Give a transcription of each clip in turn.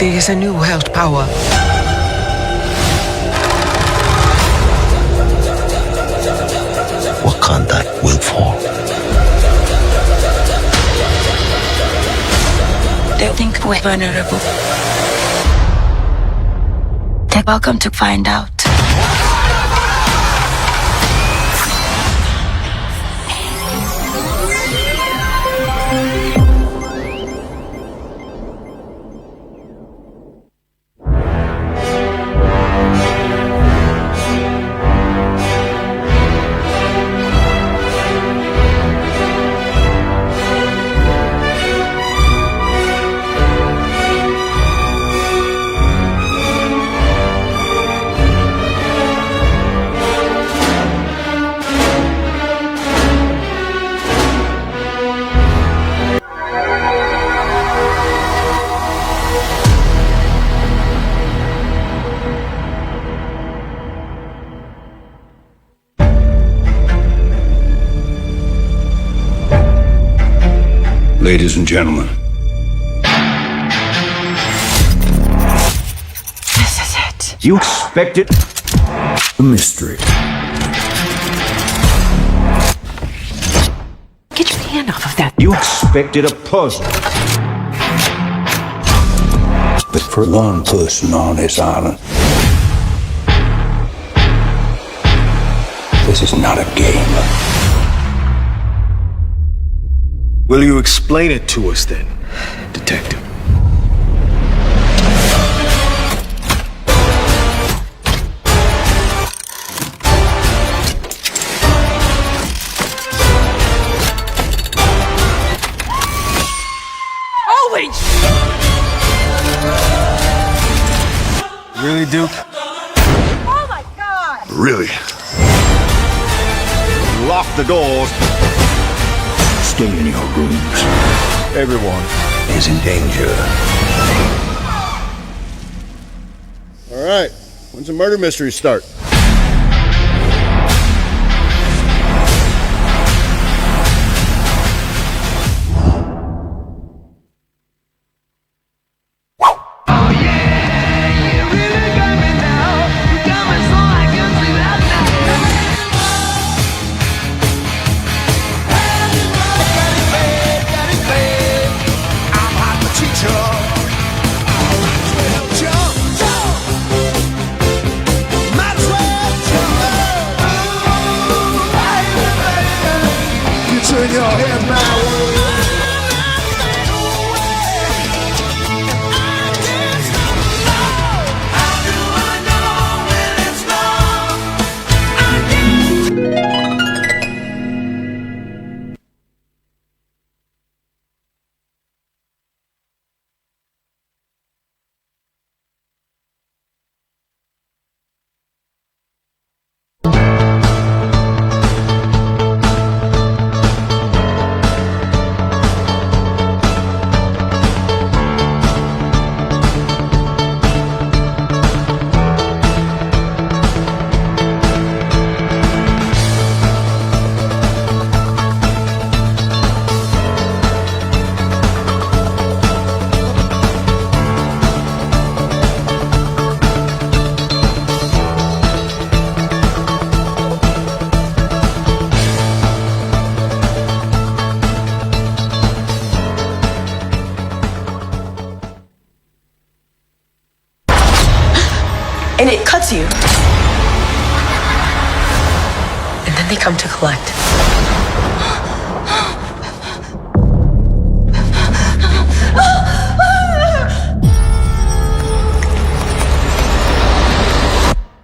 There is a new world power. Wakanda will fall. They think we're vulnerable. They're welcome to find out. Ladies and gentlemen. This is it. You expected a mystery. Get your hand off of that. You expected a puzzle. But for one person on this island, this is not a game. Will you explain it to us then, Detective? Always! Really, Duke? Oh my God! Really? Lock the doors. Stay in your rooms. Everyone Is in danger. All right. When's the murder mystery start? Turn your head my way. And it cuts you. And then they come to collect.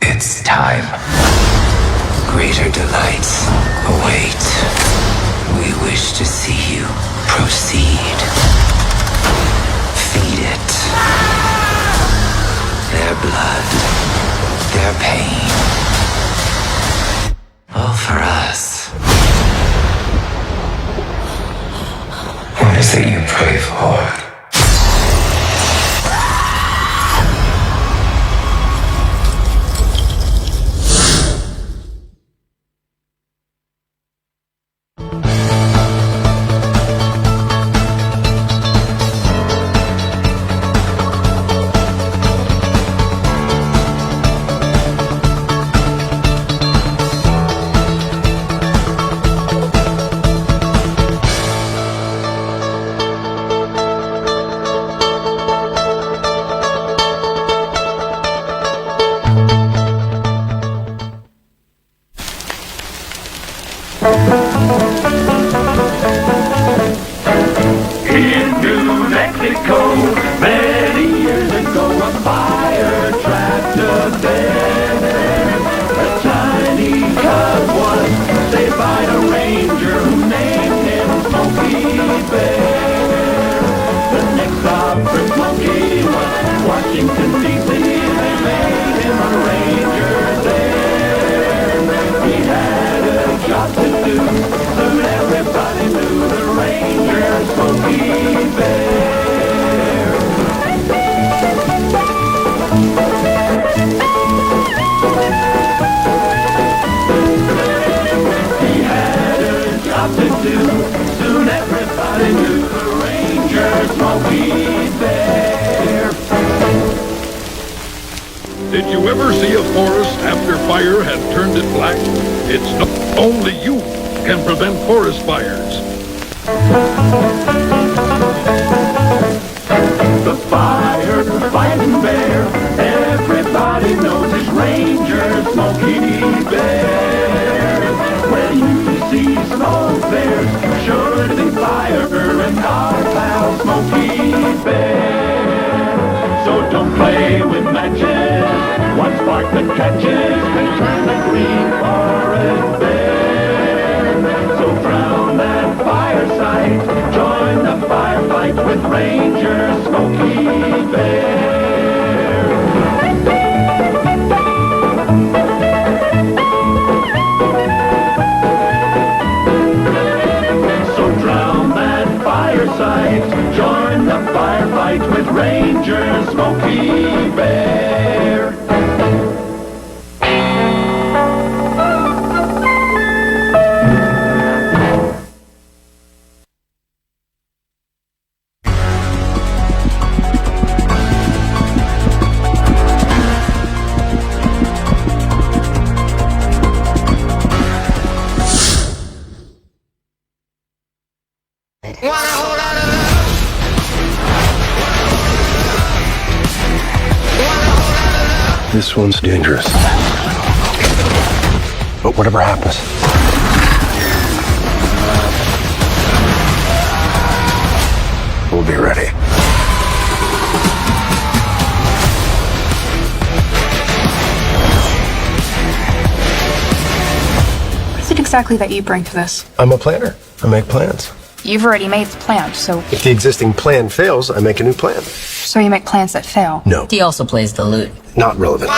It's time. Greater delights await. We wish to see you proceed. Feed it. Their blood, their pain. All for us. What is it you pray for? Did you ever see a forest after fire had turned it black? It's not only you can prevent forest fires. The fire fighting bear, everybody knows it's Ranger Smokey Bear. When you see smoke, there's sure to be fire and our pal Smokey Bear. So don't play with matches. One spark that catches can turn a green forest bare. So drown that fireside, join the firefight with Ranger Smokey Bear. So drown that fireside, join the firefight with Ranger Smokey Bear. This one's dangerous. But whatever happens, we'll be ready. What is it exactly that you bring to this? I'm a planner. I make plans. You've already made the plan, so If the existing plan fails, I make a new plan. you make plans that fail. No, He also plays the lute. not relevant.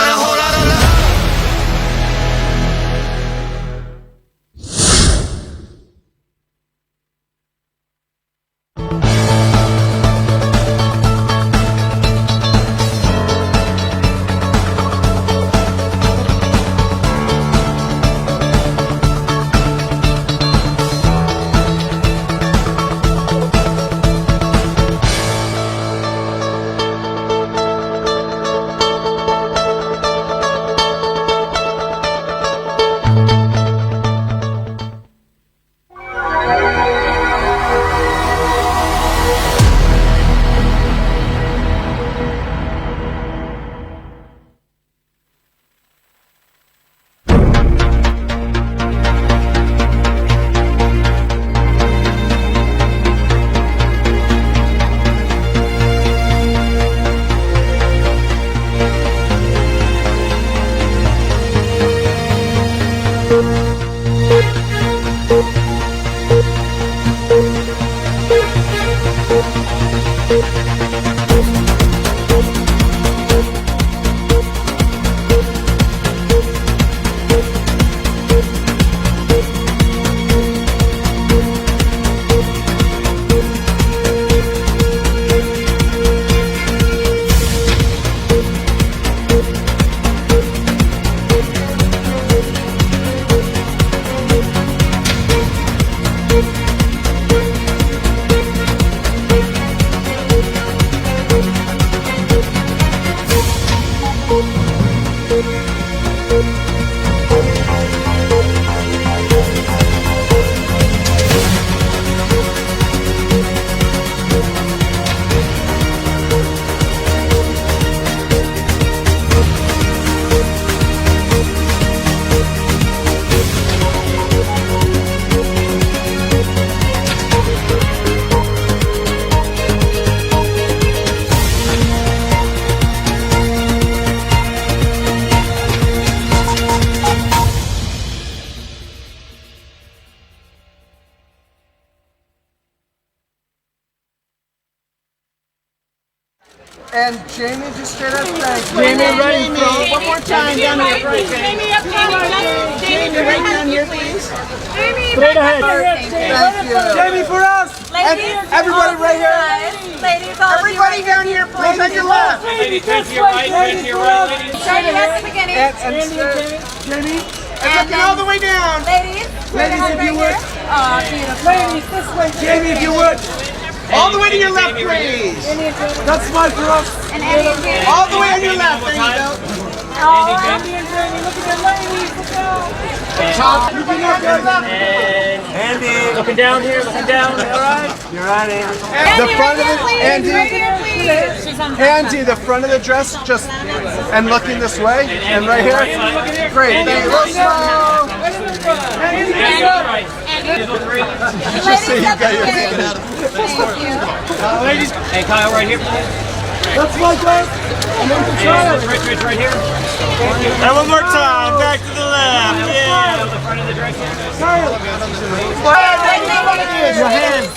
And Jamie just straight up like, Jamie, right in front. One more time down here. Jamie, up, Jamie, right down here, please. Jamie, Straight ahead. Thank you. Jamie for us. And everybody right here. Ladies, all Everybody down here, please, on your left. Ladies, turn to your right, turn to your right, ladies. Starting at the beginning. Jamie. And looking all the way down. Ladies, Ladies, if you would. Oh, beautiful. Ladies, this way. Jamie, if you would. All the way to your left, please. That's my girl. And Andy and Jamie. All the way on your left. There you go. Andy and Jamie, look at the ladies. Let's go. Top. Looking up your left. Andy. Looking down here, looking down. All right. You're right, Andy. The front of it, Andy. Right here, please. Andy, the front of the dress, just and looking this way, and right here. Great. Thank you. Real slow. Andy, just so you got your Thank you. Ladies. Hey, Kyle, right here. That's my girl. And then Kyle. Rich, right here. And one more time, back to the left. Yeah. The front of the dress. Your hands.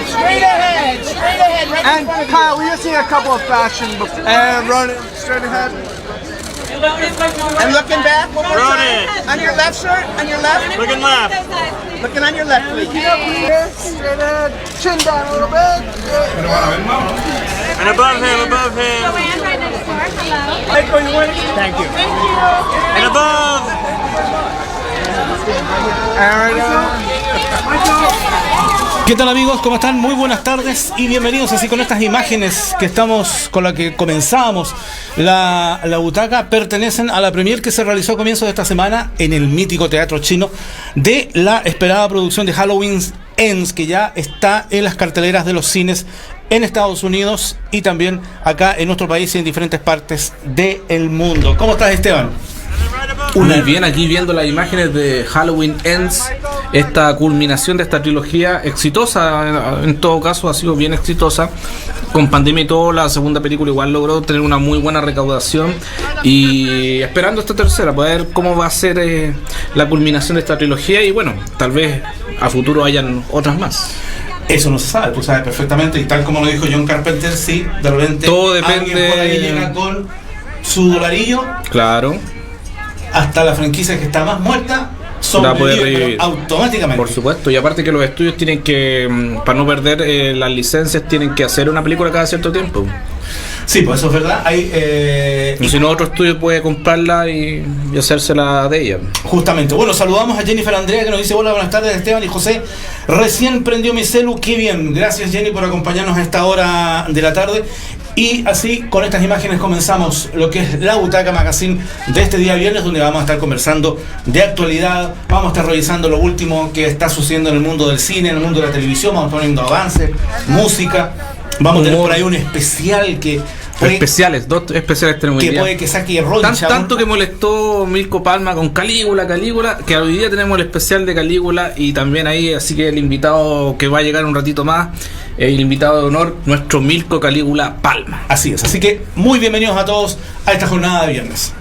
Straight ahead. Straight ahead. Right and Kyle, we just need a couple of fashion before. And run it straight ahead. And looking back. One more time. On your left, sir. On your left. Looking left. Looking on your left, please. Straight ahead. Chin down a little bit. And above him, above him. Joanne right next door. Hello. Thank you. And above. ¿Qué tal, amigos? ¿Cómo están? Muy buenas tardes y bienvenidos así con estas imágenes que estamos con la que comenzamos la butaca. Pertenecen a la premier que se realizó a comienzos de esta semana en el mítico Teatro Chino de la esperada producción de Halloween Ends, que ya está en las carteleras de los cines en Estados Unidos y también acá en nuestro país y en diferentes partes del mundo. ¿Cómo estás, Esteban? Muy bien, aquí viendo las imágenes de Halloween Ends, esta culminación de esta trilogía exitosa, en todo caso ha sido bien exitosa, con pandemia y todo. La segunda película igual logró tener una muy buena recaudación y esperando esta tercera para ver cómo va a ser la culminación de esta trilogía y bueno, tal vez a futuro hayan otras más. Eso no se sabe, tú sabes perfectamente, y tal como lo dijo John Carpenter, sí, de repente todo depende. Alguien por ahí llega con su dolarillo. Claro. Hasta la franquicia que está más muerta sobrevive automáticamente. Por supuesto, y aparte que los estudios tienen que, para no perder las licencias, tienen que hacer una película cada cierto tiempo. Sí, pues eso es verdad. Y si no, otro estudio puede comprarla y hacérsela de ella. Justamente. Bueno, saludamos a Jennifer Andrea que nos dice: hola, buenas tardes, Esteban y José. Recién prendió mi celu, qué bien. Gracias, Jenny, por acompañarnos a esta hora de la tarde. Y así, con estas imágenes comenzamos lo que es la Butaca Magazine de este día viernes, donde vamos a estar conversando de actualidad, vamos a estar revisando lo último que está sucediendo en el mundo del cine, en el mundo de la televisión, vamos poniendo avances, música, vamos a tener por ahí un especial que... Especiales, dos especiales tenemos hoy día. Puede que saque roncha. Tanto que molestó Mirko Palma con Calígula, que hoy día tenemos el especial de Calígula y también ahí, así que el invitado que va a llegar un ratito más, el invitado de honor, nuestro Mirko Calígula Palma. Así es, así que muy bienvenidos a todos a esta jornada de viernes.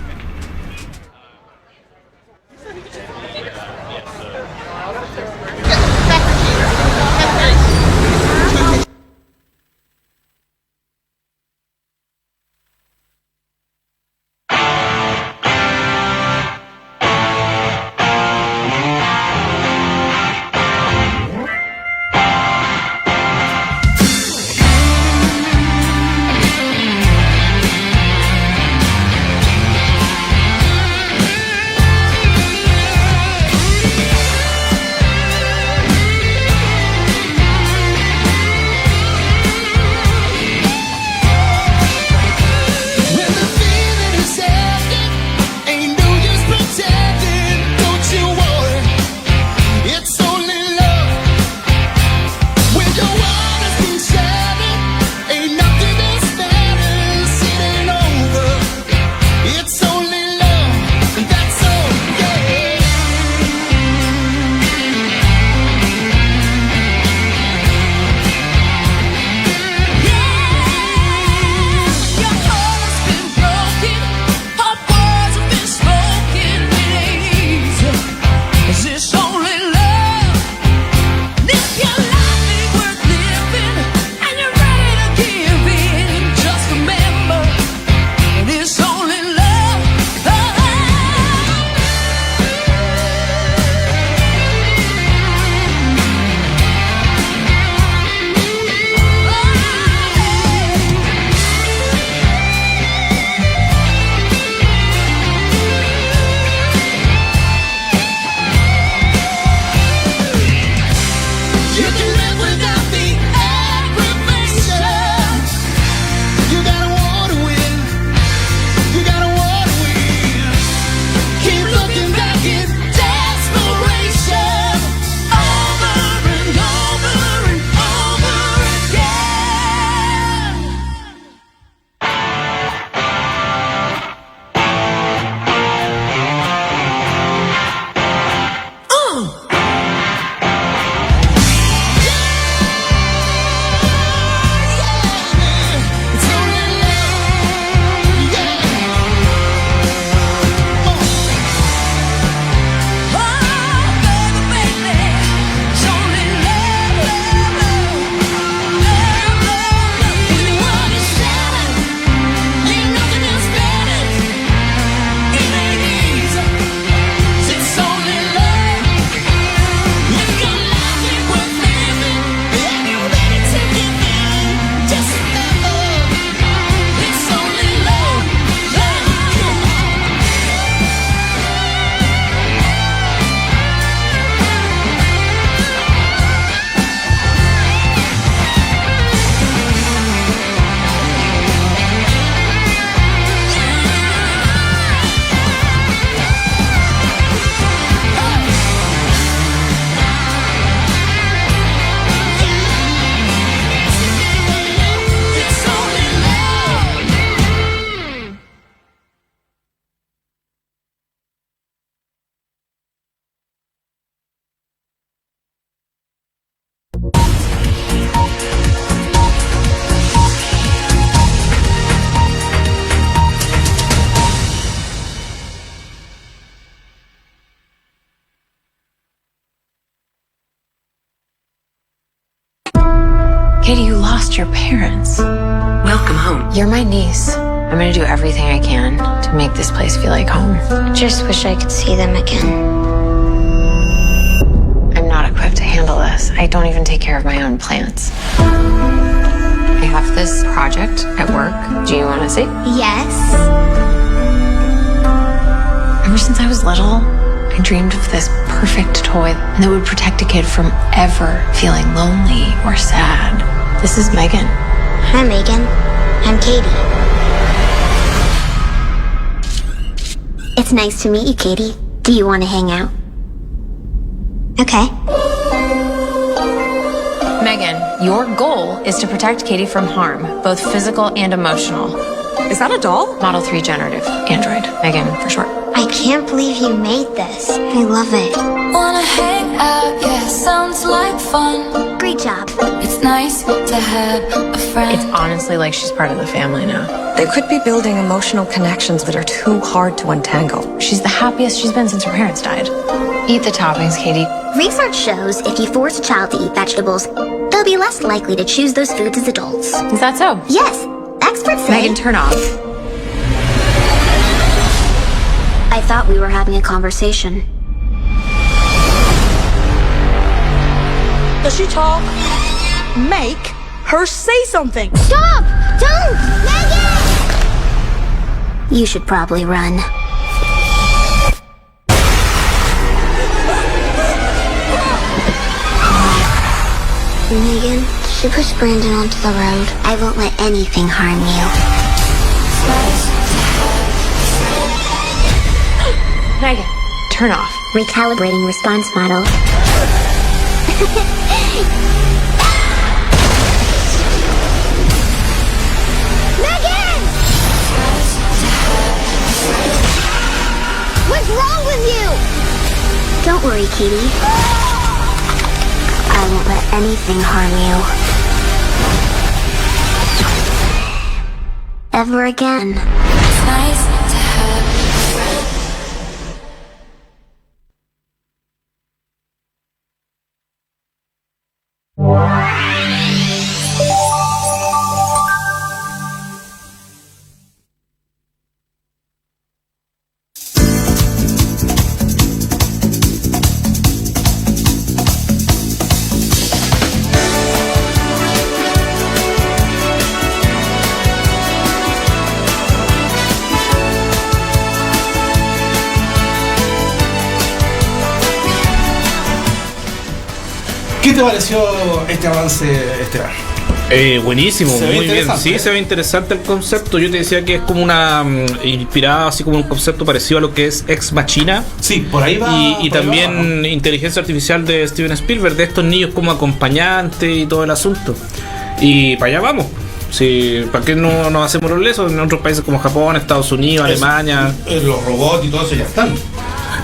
Katie, you lost your parents. Welcome home. You're my niece. I'm gonna do everything I can to make this place feel like home. Just wish I could see them again. I'm not equipped to handle this. I don't even take care of my own plants. I have this project at work. Do you want to see? Yes. Ever since I was little, I dreamed of this perfect toy that would protect a kid from ever feeling lonely or sad. This is Megan. Hi, Megan. I'm Katie. It's nice to meet you, Katie. Do you want to hang out? Okay. Megan, your goal is to protect Katie from harm, both physical and emotional. Is that a doll? Model 3 generative android. Megan, for short. I can't believe you made this. I love it. Wanna hang out, yeah, sounds like fun. Great job. It's nice to have a friend. It's honestly like she's part of the family now. They could be building emotional connections that are too hard to untangle. She's the happiest she's been since her parents died. Eat the toppings, Katie. Research shows if you force a child to eat vegetables, they'll be less likely to choose those foods as adults. Is that so? Yes. Experts say... Megan, turn off. I thought we were having a conversation. Does she talk? Make her say something. Stop! Don't! Megan! You should probably run. Megan, she pushed Brandon onto the road. I won't let anything harm you. Megan, turn off. Recalibrating response model. Megan! What's wrong with you? Don't worry, Katie. I won't let anything harm you. Ever again. It's nice to have a friend. ¿Qué te pareció este avance, Esteban? Buenísimo, Se ve muy bien. interesante, Sí, ¿eh? se ve interesante el concepto. Yo te decía que es como una inspirada, así como un concepto parecido a lo que es Ex Machina. Sí, por ahí va. Y por ahí también va, ¿no? inteligencia artificial de Steven Spielberg, de estos niños como acompañante y todo el asunto. Y para allá vamos. Sí, ¿para qué no nos hacemos los lesos? En otros países como Japón, Estados Unidos, Alemania. Los robots y todo eso ya están.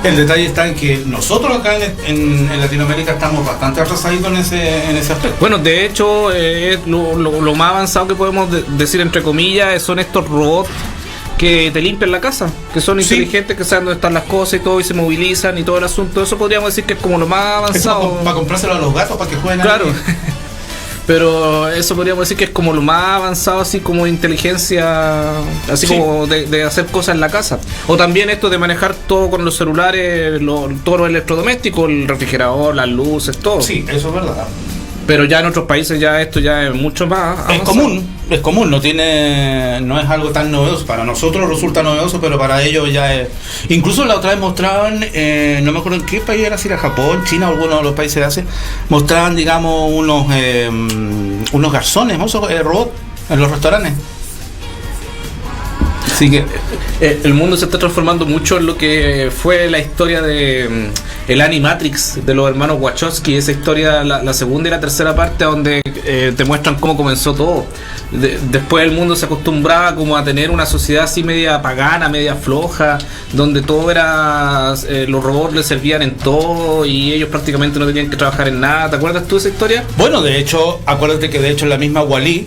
El detalle está en que nosotros acá en Latinoamérica estamos bastante atrasaditos en ese aspecto. Bueno, de hecho, lo más avanzado que podemos decir, entre comillas, son estos robots que te limpian la casa, que son inteligentes, que saben dónde están las cosas y todo, y se movilizan y todo el asunto. Eso podríamos decir que es como lo más avanzado. Para comprárselo a los gatos para que jueguen. Claro. Pero eso podríamos decir que es como lo más avanzado, así como inteligencia, así sí, como de hacer cosas en la casa. O también esto de manejar todo con los celulares, todos los electrodomésticos, el refrigerador, las luces, todo. Sí, eso es verdad. Pero ya en otros países ya esto ya es mucho más avanzado. Es común, no es algo tan novedoso. Para nosotros resulta novedoso, pero para ellos ya es. Incluso la otra vez mostraban, no me acuerdo en qué país era, si era Japón, China o alguno de los países de Asia, mostraban, digamos, unos garzones, robots en los restaurantes. Así que el mundo se está transformando mucho en lo que fue la historia de el Animatrix de los hermanos Wachowski, esa historia, la segunda y la tercera parte, donde te muestran cómo comenzó todo. Después el mundo se acostumbraba como a tener una sociedad así media pagana, media floja, donde todo era, los robots les servían en todo y ellos prácticamente no tenían que trabajar en nada. ¿Te acuerdas tú de esa historia? Bueno, de hecho, acuérdate que de hecho la misma Wall-E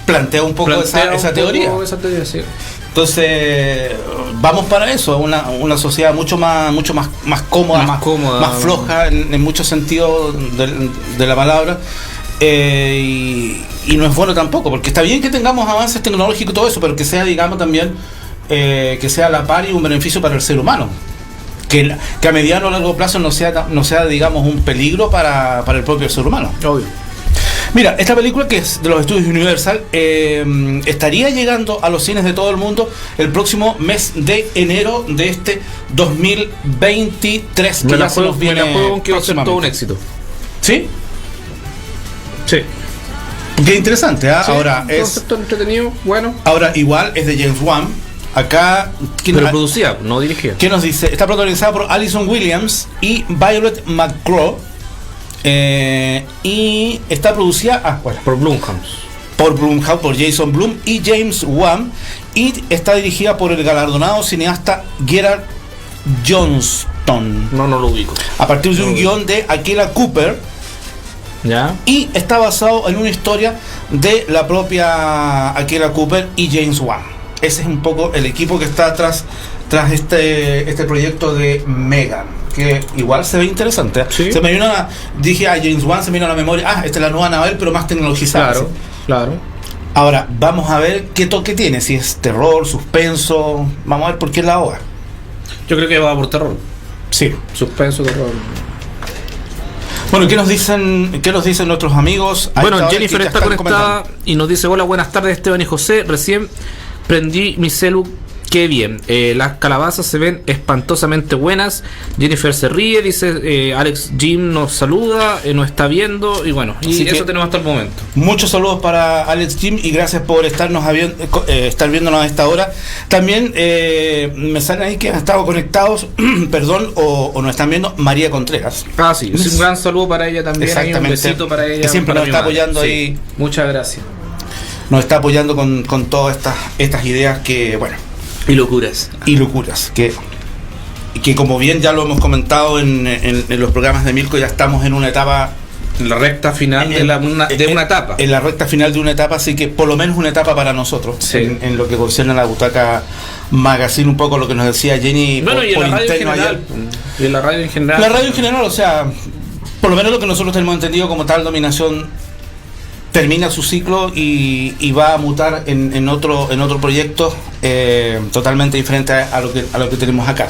plantea un poco esa teoría. Sí. Entonces vamos para eso, una sociedad mucho más cómoda, más floja en muchos sentidos de la palabra, y no es bueno tampoco, porque está bien que tengamos avances tecnológicos y todo eso, pero que sea, digamos, también que sea a la par y un beneficio para el ser humano. Que a mediano o largo plazo no sea, digamos, un peligro para el propio ser humano. Obvio. Mira, esta película, que es de los estudios Universal, estaría llegando a los cines de todo el mundo el próximo mes de enero de este 2023, que ya se nos viene. Me la juego que va a ser todo un éxito. ¿Sí? Sí. Qué interesante, ¿eh? Sí, ahora un concepto entretenido, bueno. Ahora igual es de James Wan. Acá, pero producida, no dirigida. ¿Qué nos dice? Está protagonizada por Alison Williams y Violet McGraw. Y está producida por Blumhouse. Por Jason Blum y James Wan. Y está dirigida por el galardonado cineasta Gerard Johnston. No lo ubico. A partir de un guión de Akiela Cooper. ¿Ya? Y está basado en una historia de la propia Akiela Cooper y James Wan. Ese es un poco el equipo que está tras este proyecto de Megan, que igual se ve interesante. ¿Sí? Se me vino dije a James Wan, se me vino a la memoria, esta es la nueva Anabel, pero más tecnologizada. Claro, ¿sí? claro. Ahora, vamos a ver qué toque tiene, si es terror, suspenso, vamos a ver por qué la hoja. Yo creo que va por terror. Sí. Suspenso, terror. Bueno, ¿qué nos dicen nuestros amigos? Bueno, Jennifer está conectada y nos dice: hola, buenas tardes Esteban y José, recién prendí mi celu, qué bien, las calabazas se ven espantosamente buenas. Jennifer se ríe, dice Alex Jim nos saluda, nos está viendo, y bueno, y eso tenemos hasta el momento. Muchos saludos para Alex Jim y gracias por estar viéndonos a esta hora. También me salen ahí que han estado conectados, perdón, o nos están viendo María Contreras. Ah, sí, un gran saludo para ella también. Exactamente. Un besito para ella. Que siempre nos está apoyando, sí, ahí. Muchas gracias. Nos está apoyando con todas estas ideas que, bueno. Y locuras. Que como bien ya lo hemos comentado en los programas de Milko, ya estamos en una etapa. En la recta final de una etapa. En la recta final de una etapa, así que por lo menos una etapa para nosotros. Sí. En lo que concierne a la Butaca Magazine, un poco lo que nos decía Jenny. Bueno, y en la radio en general. Y en la radio en general. La radio en general, o sea, por lo menos lo que nosotros tenemos entendido como tal dominación termina su ciclo y va a mutar en otro proyecto totalmente diferente a lo que tenemos acá.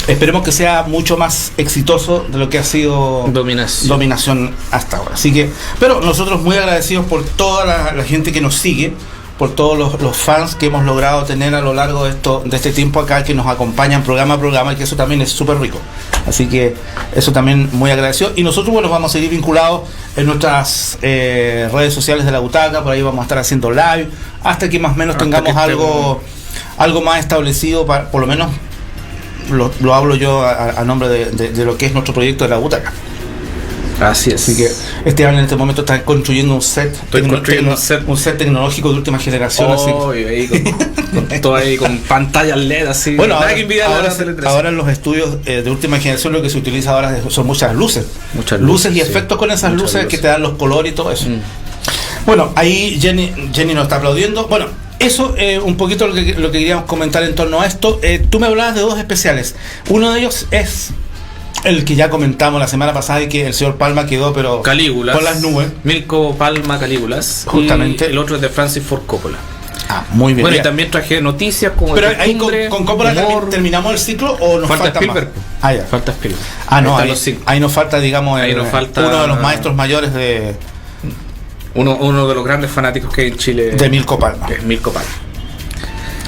Esperemos que sea mucho más exitoso de lo que ha sido Dominación hasta ahora. Así que, pero nosotros muy agradecidos por toda la gente que nos sigue, por todos los fans que hemos logrado tener a lo largo de este tiempo acá, que nos acompañan programa a programa, y que eso también es súper rico. Así que eso también muy agradecido. Y nosotros, bueno, vamos a seguir vinculados en nuestras redes sociales de la Butaca. Por ahí vamos a estar haciendo live hasta que más o menos tengamos algo más establecido, por lo menos lo hablo yo a nombre de lo que es nuestro proyecto de la Butaca. Así es. Así que Esteban en este momento está construyendo un set tecnológico de última generación. Todo ahí con pantallas LED así. Bueno, ahora en los estudios de última generación lo que se utiliza ahora son muchas luces y efectos con esas luces que te dan los colores y todo eso. Bueno, ahí Jenny nos está aplaudiendo. Bueno, eso un poquito lo que queríamos comentar en torno a esto. Tú me hablabas de dos especiales. Uno de ellos es el que ya comentamos la semana pasada y que el señor Palma quedó pero Calígulas, con las nubes. Milko Palma Calígulas. Justamente. Y el otro es de Francis Ford Coppola. Muy bien. Bueno, y también traje noticias como. Pero ahí con Coppola terminamos el ciclo o nos falta Spielberg. Más. Ya. Falta Spielberg. No, ahí nos falta, digamos, uno de los maestros mayores de. Uno de los grandes fanáticos que hay en Chile. De Milko Palma. Que es Milko Palma.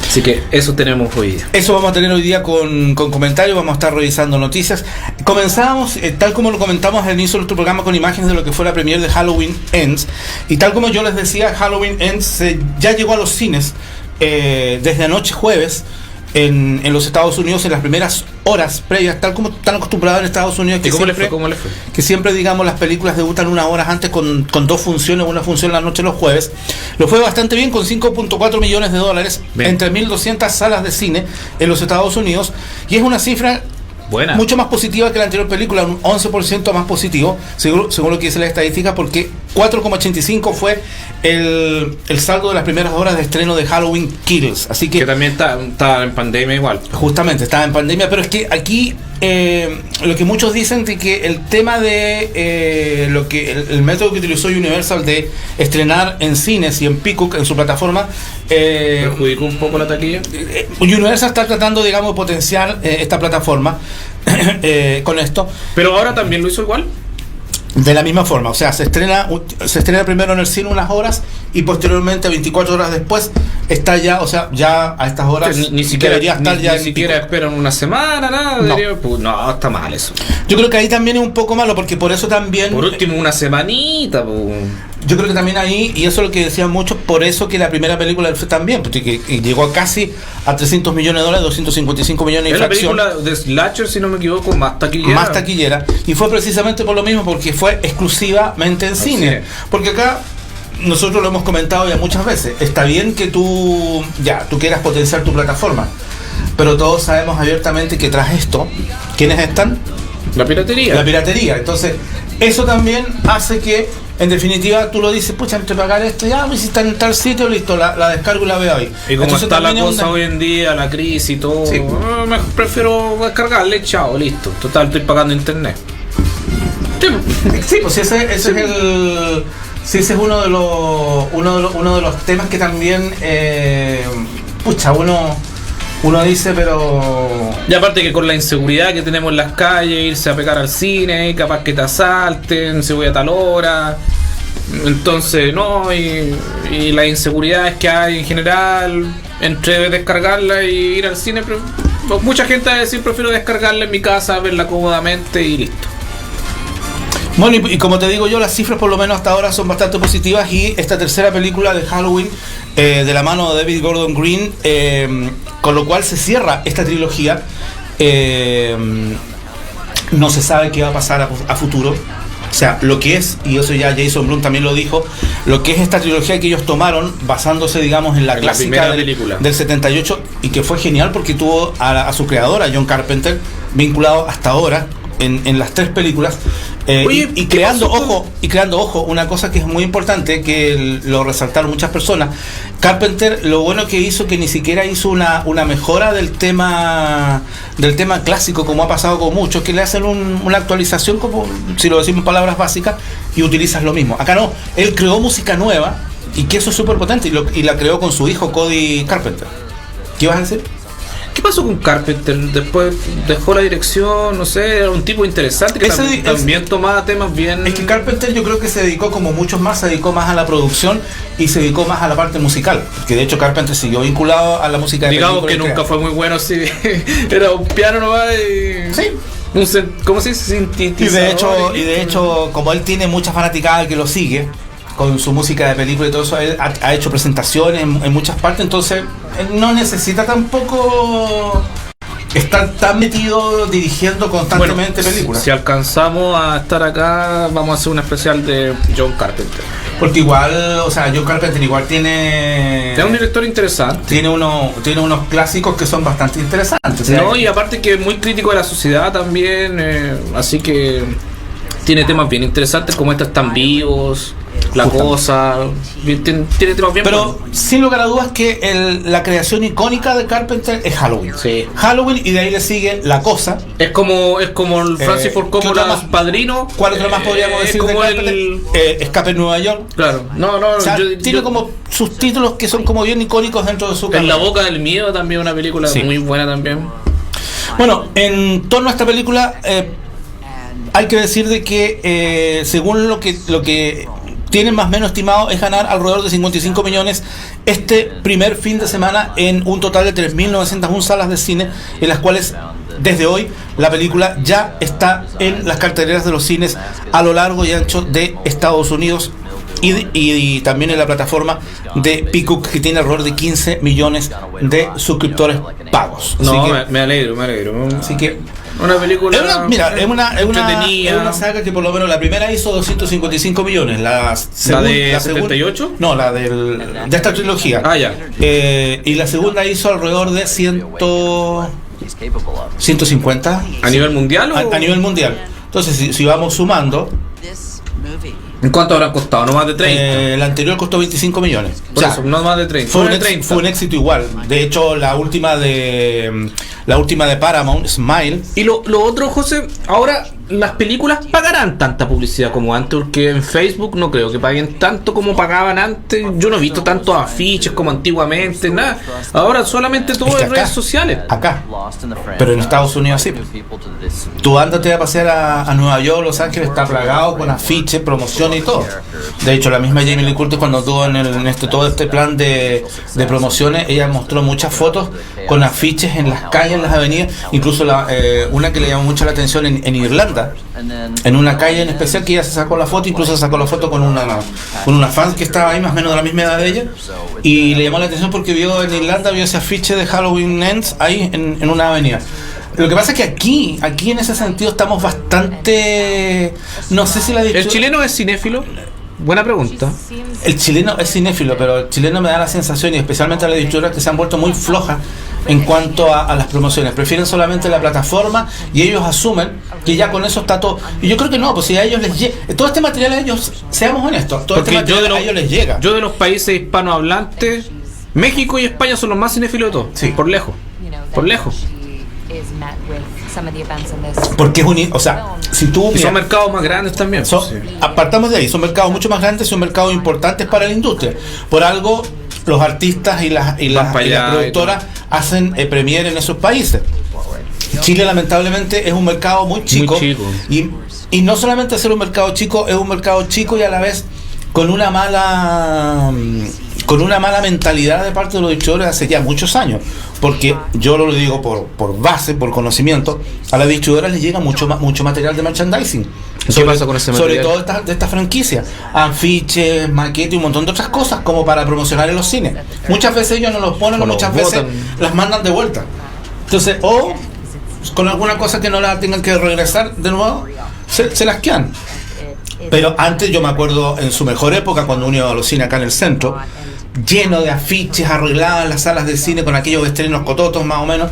Así que eso tenemos hoy día. Eso vamos a tener hoy día con comentarios, vamos a estar revisando noticias. Comenzábamos, tal como lo comentamos al inicio de nuestro programa, con imágenes de lo que fue la premier de Halloween Ends. Y tal como yo les decía, Halloween Ends ya llegó a los cines desde anoche jueves en los Estados Unidos, en las primeras horas previas, tal como están acostumbrados en Estados Unidos. ¿Y cómo le fue? Que siempre, digamos, las películas debutan unas horas antes con dos funciones, una función en la noche los jueves. Lo fue bastante bien, con $5.4 millones entre 1.200 salas de cine en los Estados Unidos, y es una cifra buena, mucho más positiva que la anterior película, un 11% más positivo, según lo que dice la estadística, porque 4,85 fue el saldo de las primeras horas de estreno de Halloween Kills. Así que también está en pandemia igual. Justamente, estaba en pandemia, pero es que aquí lo que muchos dicen de que el tema de lo que el método que utilizó Universal de estrenar en cines y en Peacock en su plataforma perjudicó un poco la taquilla. Universal está tratando, digamos, de potenciar esta plataforma con esto. Pero ahora también lo hizo igual. De la misma forma, o sea, se estrena primero en el cine unas horas y posteriormente 24 horas después está ya, o sea, ya a estas horas ni siquiera debería estar ni, ya ni siquiera esperan una semana, nada. No. No, está mal eso. Yo creo que ahí también es un poco malo porque por eso también... Por último, una semanita. Yo creo que también ahí, y eso es lo que decían muchos, por eso que la primera película fue también, porque llegó casi a $300 millones, 255 millones de infracción. Es la película de Slasher, si no me equivoco, más taquillera. Más taquillera. Y fue precisamente por lo mismo, porque fue exclusivamente en cine. Porque acá, nosotros lo hemos comentado ya muchas veces, está bien que tú quieras potenciar tu plataforma, pero todos sabemos abiertamente que tras esto, ¿quiénes están? La piratería. La piratería. Entonces, eso también hace que, en definitiva, tú lo dices, pucha, antes de pagar esto, ya, pues si está en tal sitio, listo, la descargo y la veo ahí. Y como entonces, está la cosa una... hoy en día, la crisis y todo, sí. Prefiero descargarle, chao, listo. Total, estoy pagando internet. Sí, pues ese es el... Sí, ese es uno de los temas que también, uno dice, pero... Y aparte que con la inseguridad que tenemos en las calles, irse a pegar al cine, capaz que te asalten, se voy a tal hora. Entonces, no, y las inseguridades que hay en general, entre descargarla y ir al cine, pero mucha gente va a decir, prefiero descargarla en mi casa, verla cómodamente y listo. Bueno, y como te digo yo, las cifras por lo menos hasta ahora son bastante positivas y esta tercera película de Halloween de la mano de David Gordon Green, con lo cual se cierra esta trilogía. No se sabe qué va a pasar a futuro. O sea, lo que es, y eso ya Jason Blum también lo dijo, lo que es esta trilogía que ellos tomaron basándose, digamos, en la clásica del 78 y que fue genial porque tuvo a su creadora, John Carpenter, vinculado hasta ahora en las tres películas. Oye, y creando ojo, una cosa que es muy importante, que lo resaltaron muchas personas. Carpenter, lo bueno que hizo, que ni siquiera hizo una mejora del tema clásico, como ha pasado con muchos, que le hacen una actualización, como si lo decimos en palabras básicas, y utilizas lo mismo. Acá no, él creó música nueva, y que eso es súper potente, y la creó con su hijo Cody Carpenter. ¿Qué ibas a decir? ¿Qué pasó con Carpenter? Después dejó la dirección, no sé, era un tipo interesante que también tomaba temas bien... Es que Carpenter yo creo que se dedicó, como muchos más, se dedicó más a la producción y se dedicó más a la parte musical, que de hecho Carpenter siguió vinculado a la música de digamos que nunca fue muy bueno, sí. Era un piano nomás y... Sí. ¿Cómo se dice? Sintetizador. Y de hecho, como él tiene mucha fanaticada que lo sigue con su música de película y todo eso, él ha hecho presentaciones en muchas partes, entonces él no necesita tampoco estar tan metido dirigiendo constantemente películas. Si alcanzamos a estar acá, vamos a hacer un especial de John Carpenter. Porque igual, o sea, John Carpenter igual tiene... Es un director interesante. Tiene unos clásicos que son bastante interesantes. No, y aparte que es muy crítico de la sociedad también, así que tiene temas bien interesantes como estos Están Vivos, La Cosa, tiene temas bien. Pero buenos. Sin lugar a dudas que la creación icónica de Carpenter es Halloween. Sí. Halloween, y de ahí le sigue La Cosa. Es como el Francis Ford Coppola Padrino. ¿Cuál otro más podríamos decir de Carpenter? Escape en Nueva York. Claro. No, o sea, tiene como sus títulos que son como bien icónicos dentro de su carrera. En La Boca del Miedo también, una película muy buena también. Bueno, en torno a esta película hay que decir de que según lo que tienen más o menos estimado es ganar alrededor de 55 millones este primer fin de semana en un total de 3.901 salas de cine, en las cuales desde hoy la película ya está en las carteleras de los cines a lo largo y ancho de Estados Unidos y también en la plataforma de Peacock, que tiene alrededor de 15 millones de suscriptores pagos. No, me alegro. Así que una película. Es una saga que por lo menos la primera hizo 255 millones. ¿La de 78? No, la de esta trilogía. Ah, ya. Y la segunda hizo alrededor de 150. ¿A nivel mundial? A nivel mundial. Entonces, si vamos sumando, ¿En cuánto habrá costado? ¿No más de 30? El anterior costó 25 millones. Por eso, no más de 30. Fue un éxito igual. De hecho, la última de Paramount, Smile. Y lo otro, José, ahora las películas pagarán tanta publicidad como antes, porque en Facebook no creo que paguen tanto como pagaban antes. Yo no he visto tantos afiches como antiguamente, nada. Ahora solamente todo en redes sociales. Acá. Pero en Estados Unidos sí. Tú ándate a pasear a Nueva York, Los Ángeles, está plagado con afiches, promoción y todo. De hecho, la misma Jamie Lee Curtis, cuando estuvo en todo este plan de promociones, ella mostró muchas fotos con afiches en las calles, en las avenidas, incluso una que le llamó mucho la atención en Irlanda, en una calle en especial, que ella se sacó la foto, incluso se sacó la foto con una fan que estaba ahí más o menos de la misma edad de ella, y le llamó la atención porque vio ese afiche de Halloween Ends ahí en una avenida. Lo que pasa es que aquí en ese sentido estamos bastante, no sé si la ¿El chileno es cinéfilo? Buena pregunta. El chileno es cinéfilo, pero el chileno me da la sensación, y especialmente a las distribuidoras, que se han vuelto muy flojas en cuanto a las promociones. Prefieren solamente la plataforma y ellos asumen que ya con eso está todo. Y yo creo que no, pues si a ellos les llega todo este material, a ellos, seamos honestos, todo porque este material a ellos les llega. Yo de los países hispanohablantes, México y España son los más cinéfilos de todos. Sí. Por lejos. Por lejos. Porque es si tú... Y son mercados más grandes también. Apartamos de ahí, son mercados mucho más grandes, son mercados importantes para la industria. Por algo, los artistas y las productoras hacen premier en esos países. Chile, lamentablemente, es un mercado muy chico. Y no solamente ser un mercado chico, es un mercado chico y a la vez con una mala mentalidad de parte de los distribuidores hace ya muchos años, porque yo lo digo por base, por conocimiento, a las distribuidoras les llega mucho material de merchandising. ¿Qué pasa con ese material? Sobre todo de esta franquicia, afiches, maquetes y un montón de otras cosas como para promocionar en los cines. Muchas veces ellos no los ponen, o muchas veces las mandan de vuelta. Entonces, o con alguna cosa que no la tengan que regresar de nuevo, se las quedan. Pero antes, yo me acuerdo en su mejor época, cuando uno iba a los cines acá en el centro, lleno de afiches, arregladas las salas de cine con aquellos estrenos cototos más o menos,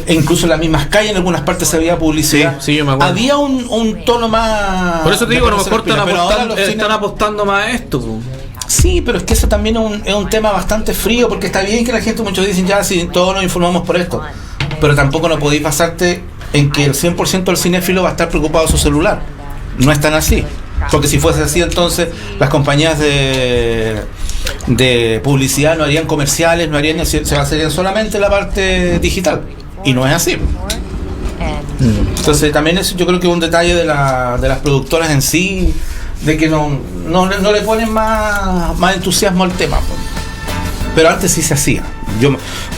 e incluso en las mismas calles en algunas partes se veía publicidad. Sí, yo me acuerdo. Había un tono más... Por eso te digo, a lo mejor están apostando más a esto. Sí, pero es que eso también es un tema bastante frío, porque está bien que la gente, muchos dicen, ya, si todos nos informamos por esto, pero tampoco no podéis basarte en que el 100% del cinéfilo va a estar preocupado de su celular. No es tan así. Porque si fuese así, entonces las compañías de publicidad no harían comerciales, se basarían solamente en la parte digital. Y no es así. Entonces también yo creo que es un detalle de las productoras en sí, de que no le ponen más entusiasmo al tema. Pero antes sí se hacía.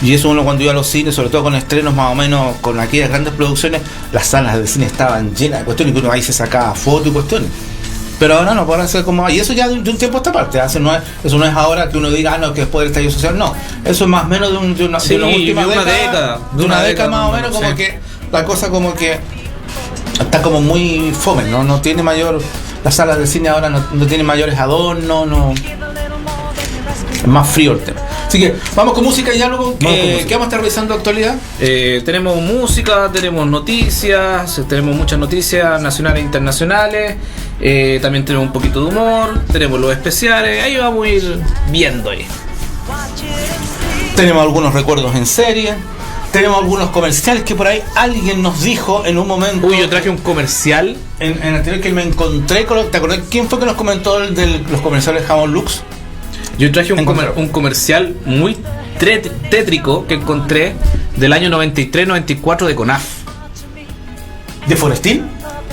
Y eso uno cuando iba a los cines, sobre todo con estrenos más o menos, con aquellas grandes producciones, las salas de cine estaban llenas de cuestiones, y uno ahí se sacaba fotos y cuestiones. Pero ahora no, puede ser como... Y eso ya de un tiempo a esta parte. Eso no es ahora que uno diga, no, que después del estallido social, no. Eso es más o menos de una última década. De una década más o menos, como que la cosa como que está como muy fome, ¿no? No tiene mayor... Las salas de cine ahora no tienen mayores adornos, no... Es más frío el tema. Así que vamos con música y algo que vamos a estar revisando actualidad. Tenemos música, tenemos noticias, tenemos muchas noticias nacionales e internacionales. También tenemos un poquito de humor, tenemos los especiales. Ahí vamos a ir viendo ahí. Tenemos algunos recuerdos en serie. Tenemos algunos comerciales que por ahí alguien nos dijo en un momento. Uy, yo traje un comercial en anterior que me encontré. ¿Te acordás quién fue que nos comentó de los comerciales Jamón Lux? Yo traje un comercial muy tétrico que encontré del año 93-94 de Conaf. ¿De Forestín?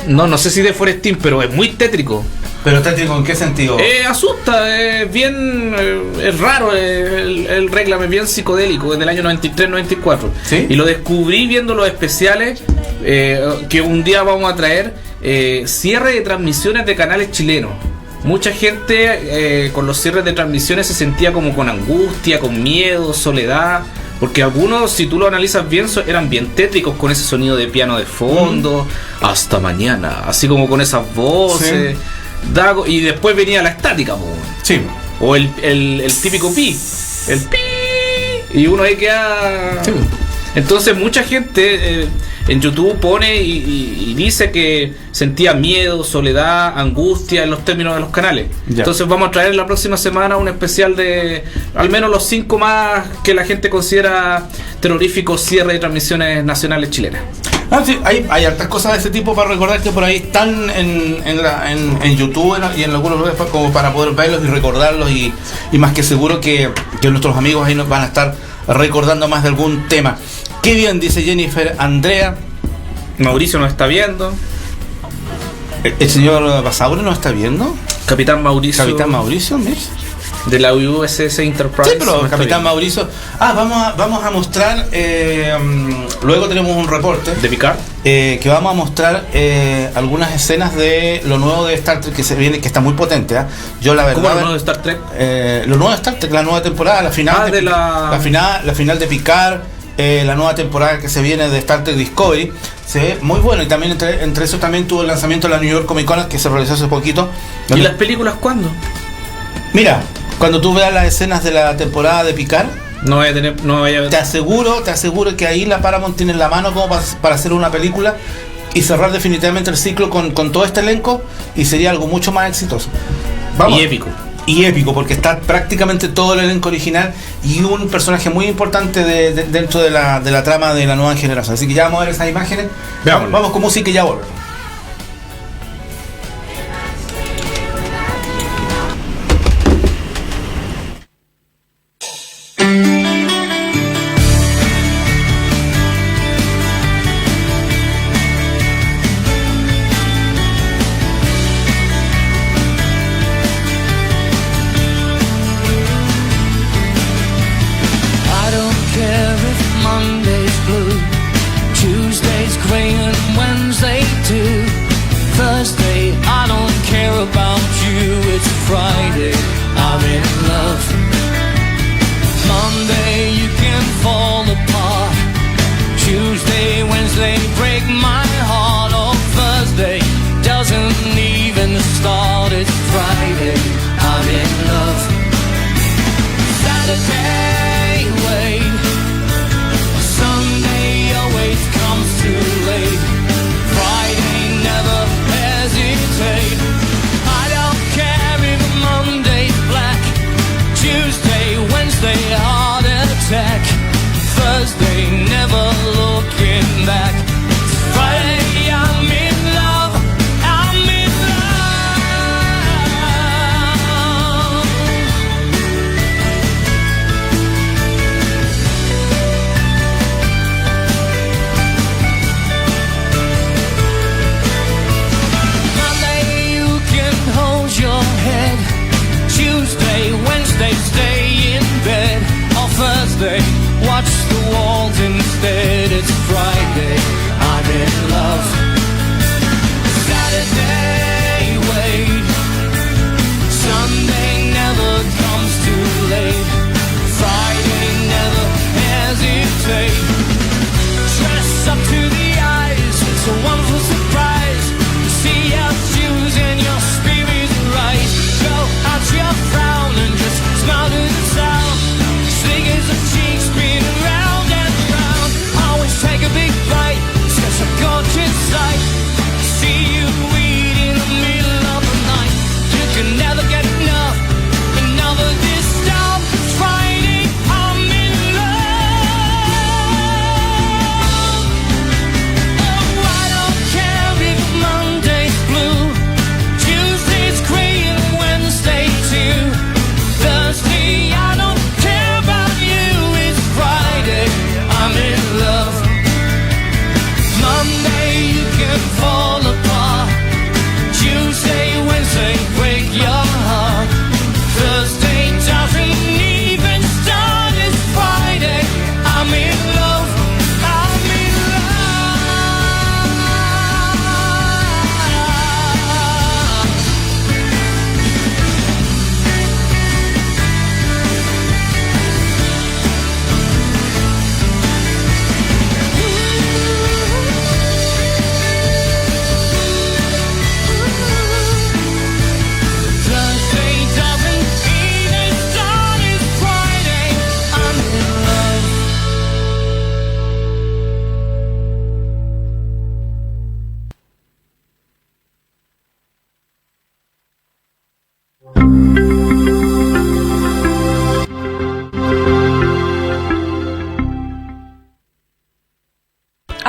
No sé si de Forestín, pero es muy tétrico. ¿Pero tétrico en qué sentido? Asusta, es bien... es raro, el réclame es bien psicodélico, es del año 93-94. ¿Sí? Y lo descubrí viendo los especiales que un día vamos a traer. Cierre de transmisiones de canales chilenos. Mucha gente con los cierres de transmisiones se sentía como con angustia, con miedo, soledad, porque algunos, si tú lo analizas bien, eran bien tétricos con ese sonido de piano de fondo, hasta mañana, así como con esas voces, sí. Y después venía la estática, sí. O el típico pi, el pi, y uno ahí queda... Sí. Entonces mucha gente en YouTube pone y dice que sentía miedo, soledad, angustia en los términos de los canales. Ya. Entonces vamos a traer la próxima semana un especial de al menos los 5 más que la gente considera terroríficos cierre de transmisiones nacionales chilenas. Sí, hay hartas cosas de ese tipo para recordar que por ahí están en YouTube y en algunos lugares como para poder verlos y recordarlos y más que seguro que nuestros amigos ahí nos van a estar recordando más de algún tema. Qué bien, dice Jennifer Andrea. Mauricio nos está viendo. ¿El señor Basauri nos está viendo? Capitán Mauricio, mira. de la USS Enterprise. Sí, pero Capitán Mauricio. Vamos a mostrar. Luego tenemos un reporte de Picard. Que vamos a mostrar algunas escenas de lo nuevo de Star Trek que se viene, que está muy potente. Yo la verdad. ¿Cómo lo nuevo de Star Trek? Lo nuevo de Star Trek, la nueva temporada, la final la final de Picard. La nueva temporada que se viene de Star Trek Discovery se ve muy bueno, y también entre eso también tuvo el lanzamiento de la New York Comic Con que se realizó hace poquito. ¿Y las películas cuándo? Mira, cuando tú veas las escenas de la temporada de Picard, no vaya a tener. Te aseguro que ahí la Paramount tiene en la mano como para hacer una película y cerrar definitivamente el ciclo con todo este elenco, y sería algo mucho más exitoso. Vamos. Y épico, porque está prácticamente todo el elenco original y un personaje muy importante dentro de la trama de la nueva generación. Así que ya vamos a ver esas imágenes. Vamos con música y ya volvemos.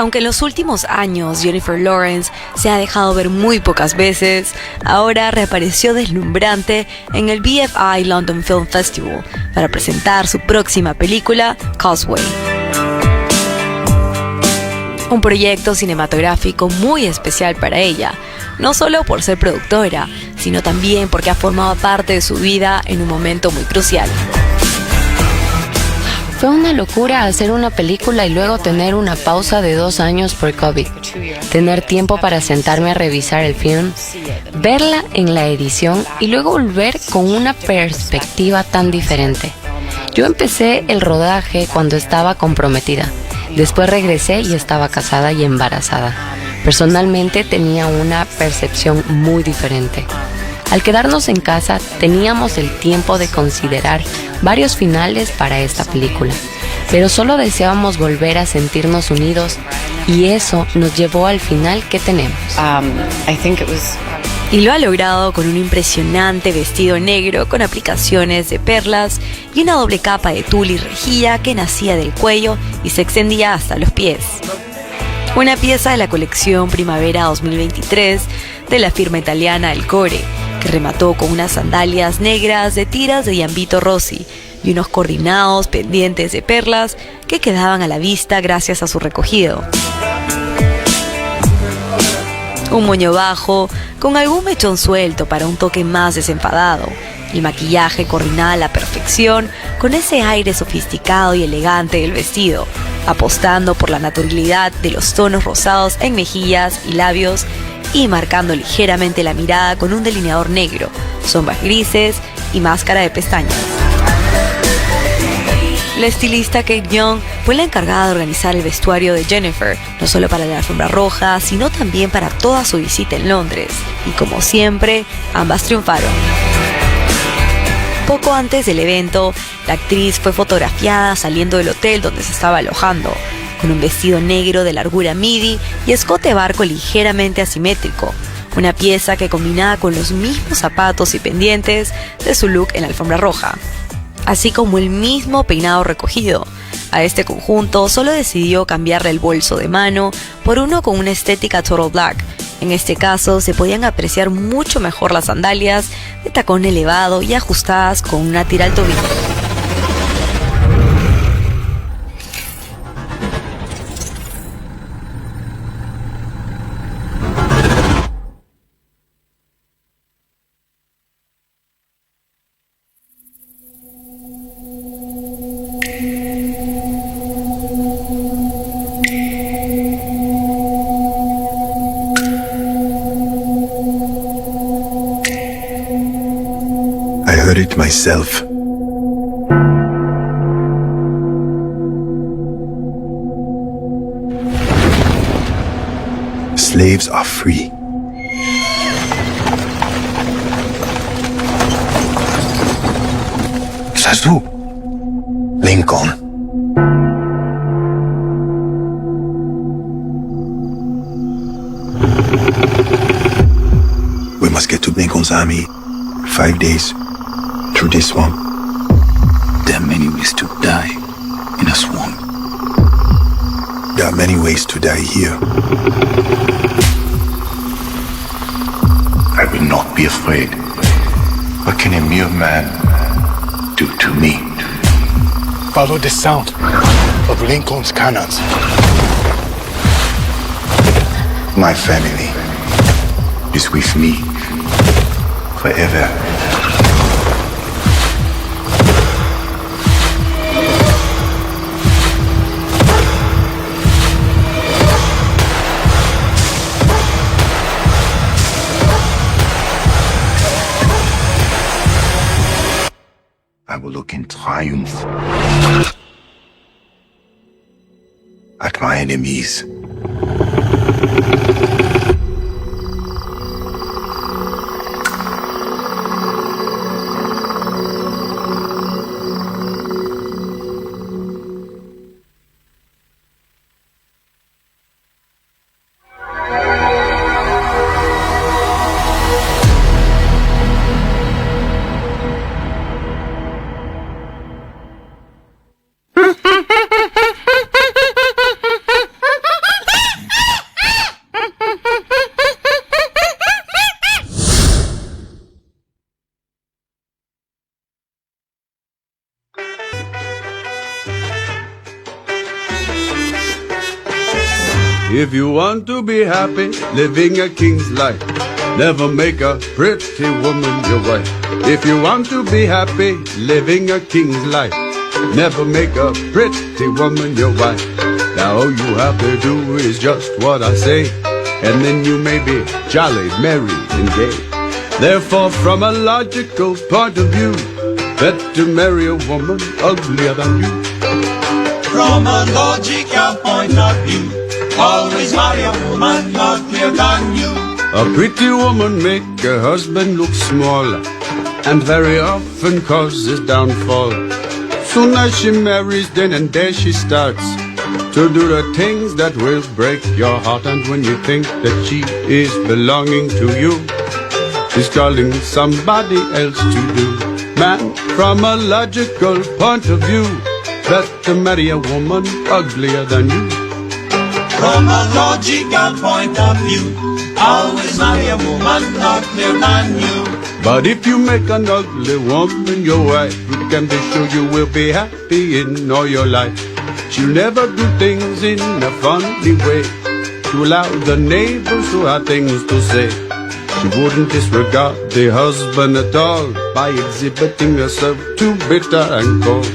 Aunque en los últimos años Jennifer Lawrence se ha dejado ver muy pocas veces, ahora reapareció deslumbrante en el BFI London Film Festival para presentar su próxima película, Causeway. Un proyecto cinematográfico muy especial para ella, no solo por ser productora, sino también porque ha formado parte de su vida en un momento muy crucial. Fue una locura hacer una película y luego tener una pausa de 2 años por COVID. Tener tiempo para sentarme a revisar el film, verla en la edición y luego volver con una perspectiva tan diferente. Yo empecé el rodaje cuando estaba comprometida. Después regresé y estaba casada y embarazada. Personalmente tenía una percepción muy diferente. Al quedarnos en casa, teníamos el tiempo de considerar varios finales para esta película, pero solo deseábamos volver a sentirnos unidos y eso nos llevó al final que tenemos. Y lo ha logrado con un impresionante vestido negro con aplicaciones de perlas y una doble capa de tul y rejilla que nacía del cuello y se extendía hasta los pies. Una pieza de la colección Primavera 2023 de la firma italiana El Core, que remató con unas sandalias negras de tiras de Gianvito Rossi y unos coordinados pendientes de perlas que quedaban a la vista gracias a su recogido. Un moño bajo con algún mechón suelto para un toque más desenfadado. El maquillaje coordinaba a la perfección con ese aire sofisticado y elegante del vestido, apostando por la naturalidad de los tonos rosados en mejillas y labios y marcando ligeramente la mirada con un delineador negro, sombras grises y máscara de pestañas. La estilista Kate Young fue la encargada de organizar el vestuario de Jennifer, no solo para la alfombra roja, sino también para toda su visita en Londres. Y como siempre, ambas triunfaron. Poco antes del evento, la actriz fue fotografiada saliendo del hotel donde se estaba alojando, con un vestido negro de largura midi y escote barco ligeramente asimétrico, una pieza que combinaba con los mismos zapatos y pendientes de su look en la alfombra roja, así como el mismo peinado recogido. A este conjunto solo decidió cambiarle el bolso de mano por uno con una estética total black. En este caso se podían apreciar mucho mejor las sandalias de tacón elevado y ajustadas con una tira al tobillo. I heard it myself. Slaves are free. Zazu. Lincoln. We must get to Lincoln's army. 5 days through this swamp. There are many ways to die in a swamp. There are many ways to die here. I will not be afraid. What can a mere man do to me? Follow the sound of Lincoln's cannons. My family is with me forever. I will look in triumph at my enemies. If you want to be happy, living a king's life, never make a pretty woman your wife. If you want to be happy, living a king's life, never make a pretty woman your wife. Now all you have to do is just what I say, and then you may be jolly, merry, and gay. Therefore, from a logical point of view, better marry a woman uglier than you. From a logical point of view, always marry a woman uglier than you. A pretty woman make her husband look smaller, and very often causes downfall. Soon as she marries, then and there she starts to do the things that will break your heart. And when you think that she is belonging to you, she's calling somebody else to do. Man, from a logical point of view, better marry a woman uglier than you. From a logical point of view, always marry a woman uglier than you. But if you make an ugly woman your wife, you can be sure you will be happy in all your life. She'll never do things in a funny way to allow the neighbors who have things to say. She wouldn't disregard the husband at all by exhibiting herself too bitter and cold.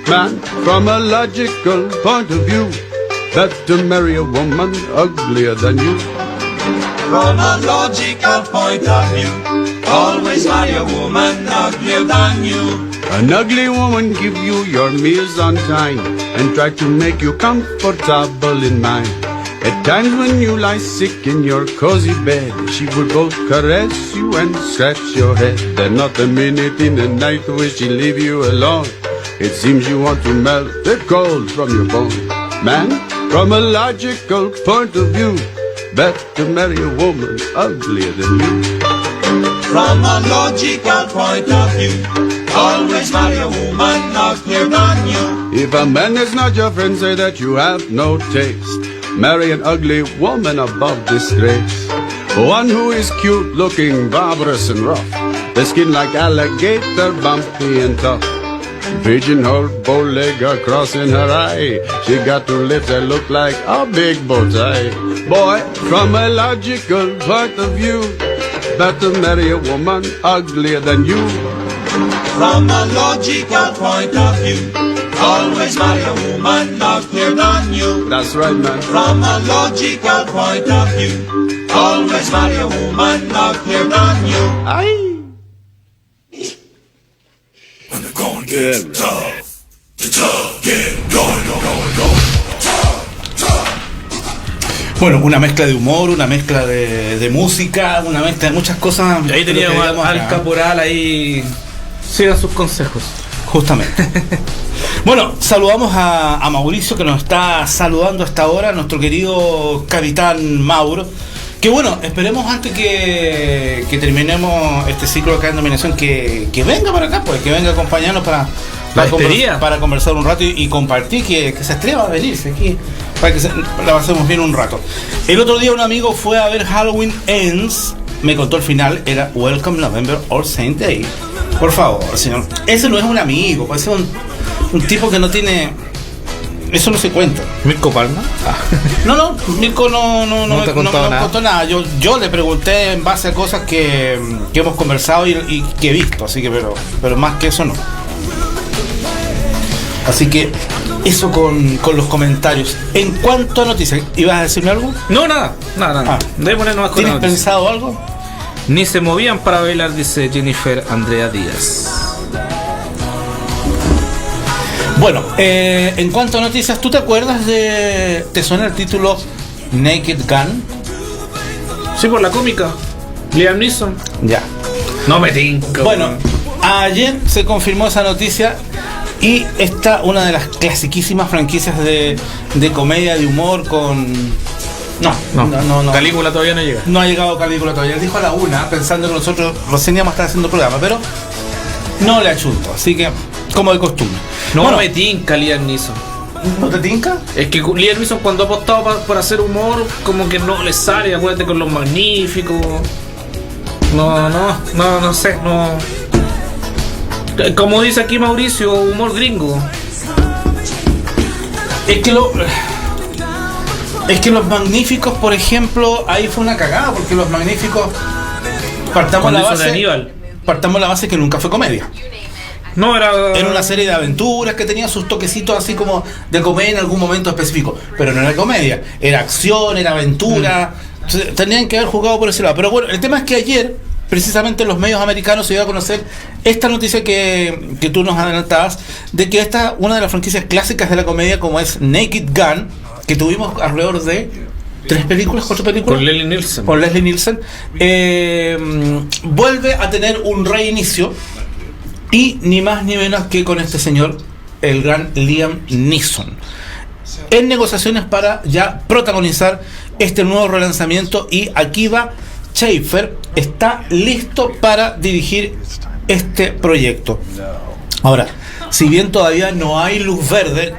Man, from a logical point of view, better marry a woman uglier than you. From a logical point of view, always marry a woman uglier than you. An ugly woman give you your meals on time and try to make you comfortable in mind. At times when you lie sick in your cozy bed, she will both caress you and scratch your head. There's not a minute in the night where she leave you alone. It seems you want to melt the cold from your bones. Man, from a logical point of view, better marry a woman uglier than you. From a logical point of view, always marry a woman uglier than you. If a man is not your friend, say that you have no taste. Marry an ugly woman above disgrace. One who is cute looking, barbarous and rough, the skin like alligator, bumpy and tough. Pigeonhole, bow leg across in her eye. She got two lips that look like a big bow tie. Boy, from a logical point of view, better marry a woman uglier than you. From a logical point of view, always marry a woman uglier than you. That's right, man. From a logical point of view, always marry a woman uglier than you. Aye. When the going gets tough, the tough get going. Bueno, una mezcla de humor, una mezcla de música, una mezcla de muchas cosas. Y ahí teníamos al caporal ahí. Sigan sus consejos. Justamente. Bueno, saludamos a Mauricio, que nos está saludando hasta ahora, nuestro querido capitán Mauro. Que bueno, esperemos antes que terminemos este ciclo acá en Dominación que venga para acá, pues que venga a acompañarnos para conversar un rato y compartir, que se atreva a venirse aquí para que la pasemos bien un rato. El otro día un amigo fue a ver Halloween Ends, me contó el final, era Welcome November All Saint Day. Por favor, señor, ese no es un amigo, puede ser un tipo que no tiene... Eso no se cuenta. ¿Mirko Palma? No, Mirko no te contó nada. Yo le pregunté en base a cosas que hemos conversado y que he visto, así que pero más que eso no. Así que eso con los comentarios. En cuanto a noticias, ¿ibas a decirme algo? No, nada. Démosle nomás con ¿Tienes pensado algo? Ni se movían para bailar, dice Jennifer Andrea Díaz. Bueno, en cuanto a noticias, ¿tú te acuerdas ¿te suena el título Naked Gun? Sí, por la cómica Liam Neeson. Ya. No me tinco. Bueno, ayer se confirmó esa noticia y está una de las clasiquísimas franquicias de comedia, de humor con... No. Calígula todavía no llega. No ha llegado Calígula todavía. Dijo a la 1, pensando que nosotros recién íbamos a estar haciendo programa, pero no le achunto, así que como de costumbre. No me tinca Liam Neeson. ¿No te tinca? Es que Liam Neeson cuando ha apostado por hacer humor, como que no le sale, acuérdate con Los Magníficos. No sé, no. Como dice aquí Mauricio, humor gringo. Es que Es que Los Magníficos, por ejemplo, ahí fue una cagada, porque Los Magníficos partamos la base que nunca fue comedia. No, era una serie de aventuras que tenía sus toquecitos así como de comedia en algún momento específico, pero no era comedia, era acción, era aventura. Tenían que haber jugado por ese lado. Pero bueno, el tema es que ayer, precisamente en los medios americanos, se dio a conocer esta noticia que tú nos adelantabas, de que esta, una de las franquicias clásicas de la comedia, como es Naked Gun, que tuvimos alrededor de 4 películas. Con Leslie Nielsen. Vuelve a tener un reinicio, y ni más ni menos que con este señor, el gran Liam Neeson, en negociaciones para ya protagonizar este nuevo relanzamiento. Y Akiva Schaffer está listo para dirigir este proyecto. Ahora, si bien todavía no hay luz verde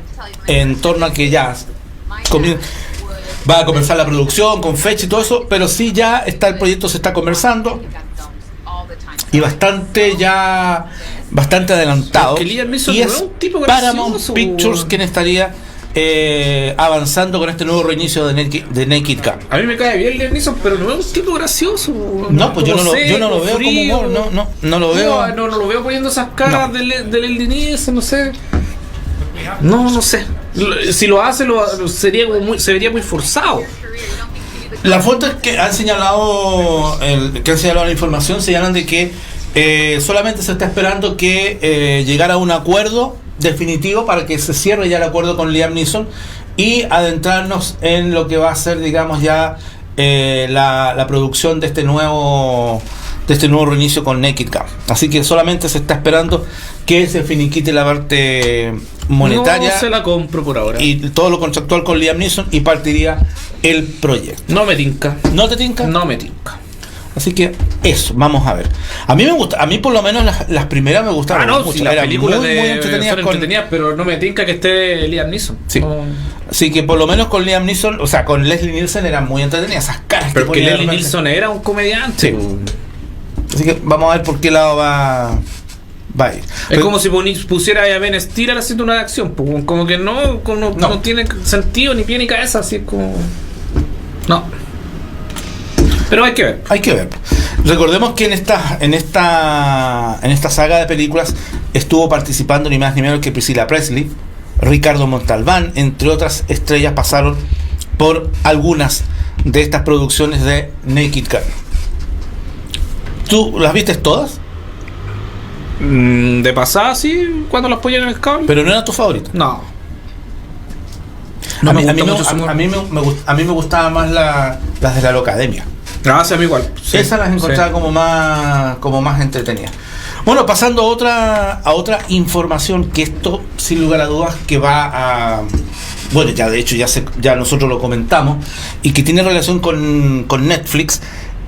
en torno a que ya va a comenzar la producción con fecha y todo eso, pero sí ya está el proyecto, se está conversando y bastante adelantado. Y es Paramount Pictures quien estaría avanzando con este nuevo reinicio de Naked Gun. A mí me cae bien Liam Neeson, pero no es un tipo gracioso. No, pues yo no lo veo frío, como humor, no lo veo. No lo veo poniendo esas caras de Leslie Nielsen, no sé. No sé. Si lo hace, se vería muy forzado. Las fuentes que han señalado la información señalan de que solamente se está esperando que llegara a un acuerdo definitivo para que se cierre ya el acuerdo con Liam Neeson y adentrarnos en lo que va a ser, digamos, ya la producción de este nuevo reinicio con Naked Gun. Así que solamente se está esperando que se finiquite la parte monetaria. No se la compro por ahora. Y todo lo contractual con Liam Neeson, y partiría el proyecto. No me tinca. ¿No te tinca? No me tinca. Así que eso, vamos a ver. A mí me gusta, a mí por lo menos las primeras me gustaron mucho. Si las películas muy entretenidas, pero no me tinca que esté Liam Neeson. Sí. Así que por lo menos con Liam Neeson, o sea, con Leslie Nielsen eran muy entretenidas esas caras. Pero que Leslie Nielsen era un comediante. Sí. Así que vamos a ver por qué lado va a ir. Es como si pusiera a Ben Stiller haciendo una acción, como que no tiene sentido ni pie ni cabeza, así como no. Pero hay que ver. Recordemos que en esta saga de películas estuvo participando ni más ni menos que Priscilla Presley, Ricardo Montalbán, entre otras estrellas pasaron por algunas de estas producciones de Naked Gun. ¿Tú las viste todas? De sí, cuando las ponían en el cable. ¿Pero no eran tus favoritas? No. A mí me gustaban más las de la Locademia. A mí igual. Sí, esas las encontraba como más entretenidas. Bueno, pasando a otra información, que esto sin lugar a dudas que va a... Bueno, ya de hecho ya nosotros lo comentamos, y que tiene relación con Netflix.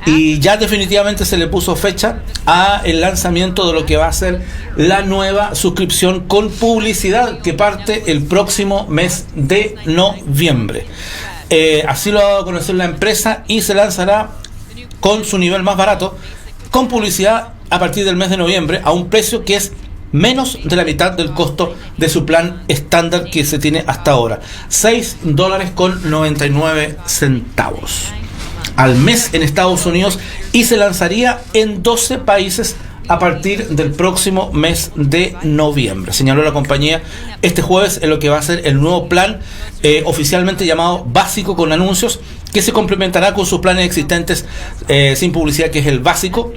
Y ya definitivamente se le puso fecha a el lanzamiento de lo que va a ser la nueva suscripción con publicidad, que parte el próximo mes de noviembre. Así lo ha dado a conocer la empresa, y se lanzará con su nivel más barato, con publicidad a partir del mes de noviembre, a un precio que es menos de la mitad del costo de su plan estándar que se tiene hasta ahora, $6.99 al mes en Estados Unidos, y se lanzaría en 12 países a partir del próximo mes de noviembre. Señaló la compañía este jueves en lo que va a ser el nuevo plan oficialmente llamado Básico con anuncios, que se complementará con sus planes existentes sin publicidad, que es el básico,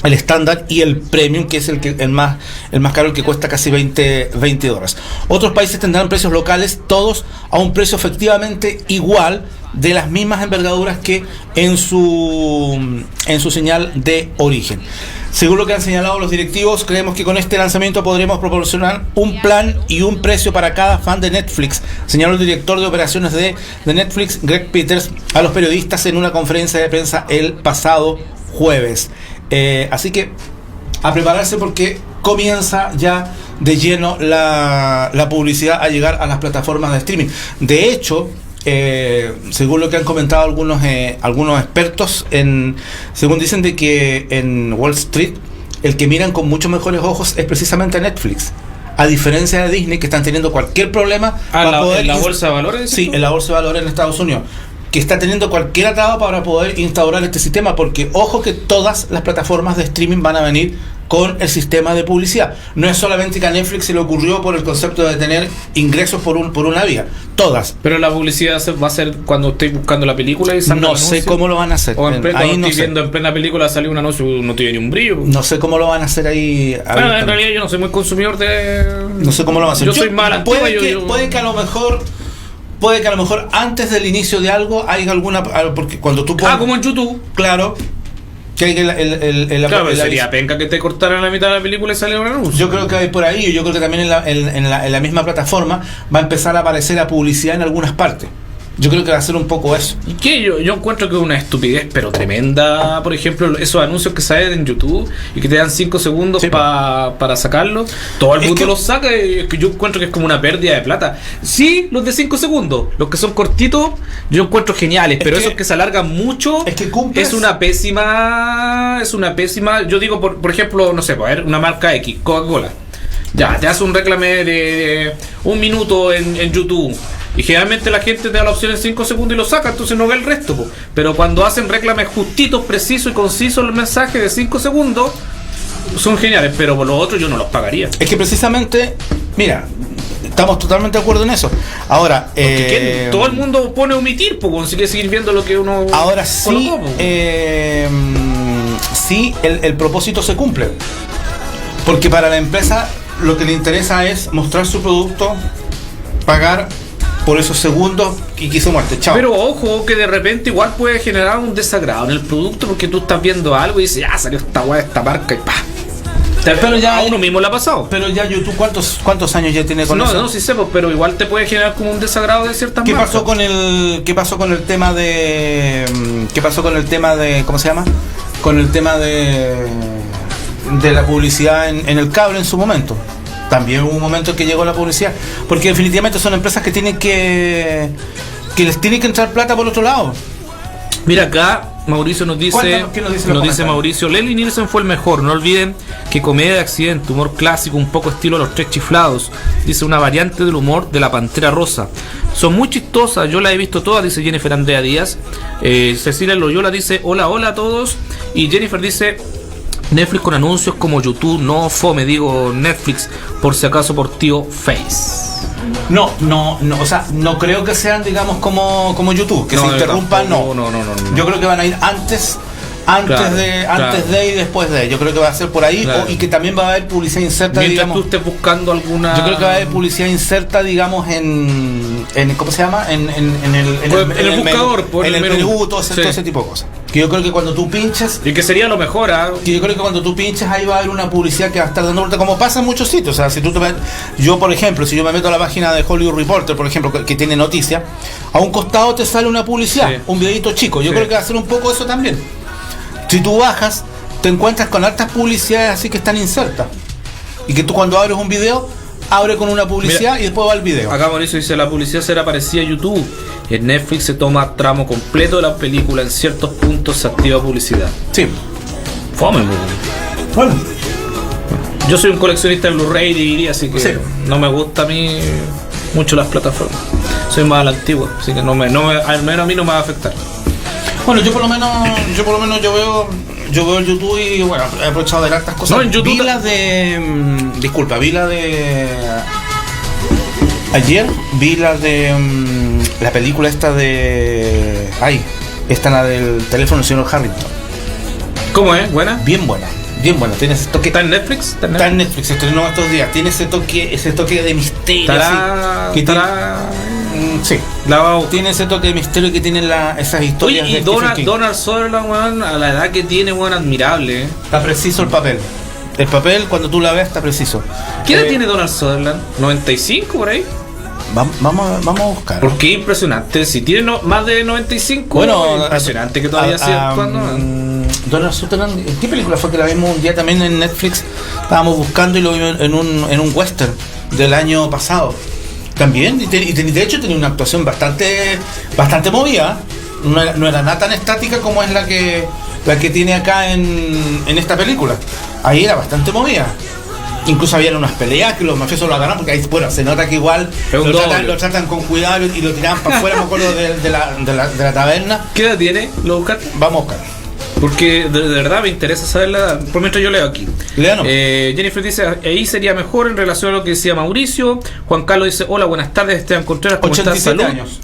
el estándar y el premium, que es el más caro, el que cuesta casi $20. Otros países tendrán precios locales, todos a un precio efectivamente igual, de las mismas envergaduras que en su señal de origen. Según lo que han señalado los directivos, creemos que con este lanzamiento podremos proporcionar un plan y un precio para cada fan de Netflix, señaló el director de operaciones de Netflix, Greg Peters, a los periodistas en una conferencia de prensa el pasado jueves. Así que a prepararse, porque comienza ya de lleno la publicidad a llegar a las plataformas de streaming. De hecho, según lo que han comentado algunos expertos, según dicen de que en Wall Street el que miran con muchos mejores ojos es precisamente Netflix, A diferencia de Disney, que están teniendo cualquier problema ¿en la bolsa de valores? Sí, en la bolsa de valores en Estados Unidos, que está teniendo cualquier atado para poder instaurar este sistema, porque ojo que todas las plataformas de streaming van a venir con el sistema de publicidad. No es solamente que a Netflix se le ocurrió por el concepto de tener ingresos por una vía. Todas. Pero la publicidad va a ser cuando estoy buscando la película y no sé cómo lo van a hacer. O en plena, ahí no estoy sé. viendo en plena película salió un anuncio, no tiene ni un brillo. No sé cómo lo van a hacer ahí. Bueno, en realidad yo no soy muy consumidor de... No sé cómo lo van a hacer. Yo soy mal. Puede que a lo mejor antes del inicio de algo hay alguna... Porque cuando tú pones... como en YouTube. Claro. Que hay claro, pero sería penca que te cortaran la mitad de la película y saliera un anuncio. Yo creo que hay por ahí. Yo creo que también en la misma plataforma va a empezar a aparecer la publicidad en algunas partes. Yo creo que va a ser un poco eso. ¿Y qué? Yo encuentro que es una estupidez, pero tremenda. Por ejemplo, esos anuncios que salen en YouTube y que te dan 5 segundos para sacarlo. Todo el mundo los saca y es que yo encuentro que es como una pérdida de plata. Sí, los de 5 segundos, los que son cortitos, yo encuentro geniales, pero esos que se alargan mucho es una pésima. Yo digo, por ejemplo, no sé, a ver, una marca X, Coca-Cola. Ya, te hace un reclame de 1 minuto en YouTube. Y generalmente la gente te da la opción en 5 segundos y lo saca, entonces no ve el resto, po. Pero cuando hacen reclames justitos, precisos y concisos el mensaje de 5 segundos, son geniales, pero por los otros yo no los pagaría. Es que precisamente, mira, estamos totalmente de acuerdo en eso. Ahora, todo el mundo pone omitir, pues, si quiere seguir viendo lo que uno... Ahora sí, colocó, sí, el propósito se cumple. Porque para la empresa lo que le interesa es mostrar su producto, pagar por esos segundos y quiso muerte. Chao. Pero ojo, que de repente igual puede generar un desagrado en el producto porque tú estás viendo algo y dices, salió esta weá, esta marca y pa. Pero ya a uno mismo le ha pasado. Pero ya YouTube, ¿cuántos años ya tiene con eso? No, sí sé, pero igual te puede generar como un desagrado de ciertas ¿Qué marcas. pasó con el tema de ¿cómo se llama? Con el tema de la publicidad en el cable en su momento. También hubo un momento en que llegó la publicidad, porque definitivamente son empresas que tienen que les tiene que entrar plata por otro lado. Mira acá, Mauricio nos dice, ¿Qué nos dice Mauricio, Leslie Nielsen fue el mejor, no olviden que comedia de accidente, humor clásico, un poco estilo Los Tres Chiflados, dice una variante del humor de La Pantera Rosa. Son muy chistosas, yo la he visto todas, dice Jennifer Andrea Díaz. Cecilia Loyola dice, hola a todos, y Jennifer dice, Netflix con anuncios como YouTube, no fome, digo Netflix, por si acaso por tío Face. No, o sea, no creo que sean, digamos, como YouTube, que se interrumpan, no. Yo creo que van a ir antes de y después de. Yo creo que va a ser por ahí, y que también va a haber publicidad inserta, mientras digamos, tú estés buscando alguna. Yo creo que va a haber publicidad inserta, digamos, en ¿cómo se llama? En el buscador, en el menú, todo ese tipo de cosas. Que yo creo que cuando tú pinches, y que sería lo mejor, que yo creo que cuando tú pinches ahí va a haber una publicidad que va a estar dando vuelta, como pasa en muchos sitios. O sea, si tú yo, por ejemplo, si yo me meto a la página de Hollywood Reporter, por ejemplo, que tiene noticias, a un costado te sale una publicidad, un videito chico. Yo creo que va a ser un poco eso también. Si tú bajas, te encuentras con altas publicidades así que están insertas. Y que tú cuando abres un video, abre con una publicidad. Mira, y después va el video. Acá Mauricio dice, la publicidad será parecida a YouTube. En Netflix se toma tramo completo de la película, en ciertos puntos se activa publicidad. Sí. Fome, bueno. Yo soy un coleccionista de Blu-ray y DVD, así que no me gusta a mí mucho las plataformas. Soy más a la antigua, así que al menos a mí no me va a afectar. Bueno, yo por lo menos yo veo el YouTube y bueno, he aprovechado de ver hartas cosas. No, en YouTube vi la de ayer vi la de la película esta de la del teléfono del señor Harrington. ¿Cómo es? ¿Buena? Bien buena. Tiene ese toque. ¿Está en Netflix? Está en Netflix, se estrenó estos días. Tiene ese toque de misterio. Sí, tiene ese toque de misterio que tienen esas historias. Oye, y Donald Sutherland, weón, a la edad que tiene, weón, admirable. Está preciso el papel. El papel, cuando tú la ves, está preciso. ¿Qué edad tiene Donald Sutherland? ¿95 por ahí? Vamos a buscar. Porque impresionante. Si tiene más de 95, bueno, impresionante que todavía siga actuando. Donald Sutherland, ¿en qué película fue que la vimos un día también en Netflix? Estábamos buscando y lo vimos en un western del año pasado. También, y de hecho tenía una actuación bastante movida. No era nada tan estática como es la que tiene acá en esta película. Ahí era bastante movida. Incluso habían unas peleas que los mafiosos lo agarran porque ahí, bueno, se nota que igual lo tratan con cuidado y lo tiran para afuera, me acuerdo de la taberna. ¿Qué edad tiene? ¿Lo buscaste? Vamos a buscar. Porque de verdad me interesa saber la edad. Por mientras yo leo aquí. Léanos. Jennifer dice, ahí sería mejor en relación a lo que decía Mauricio. Juan Carlos dice, hola, buenas tardes, Esteban Contreras, ¿cómo estás? 87 Salud. años.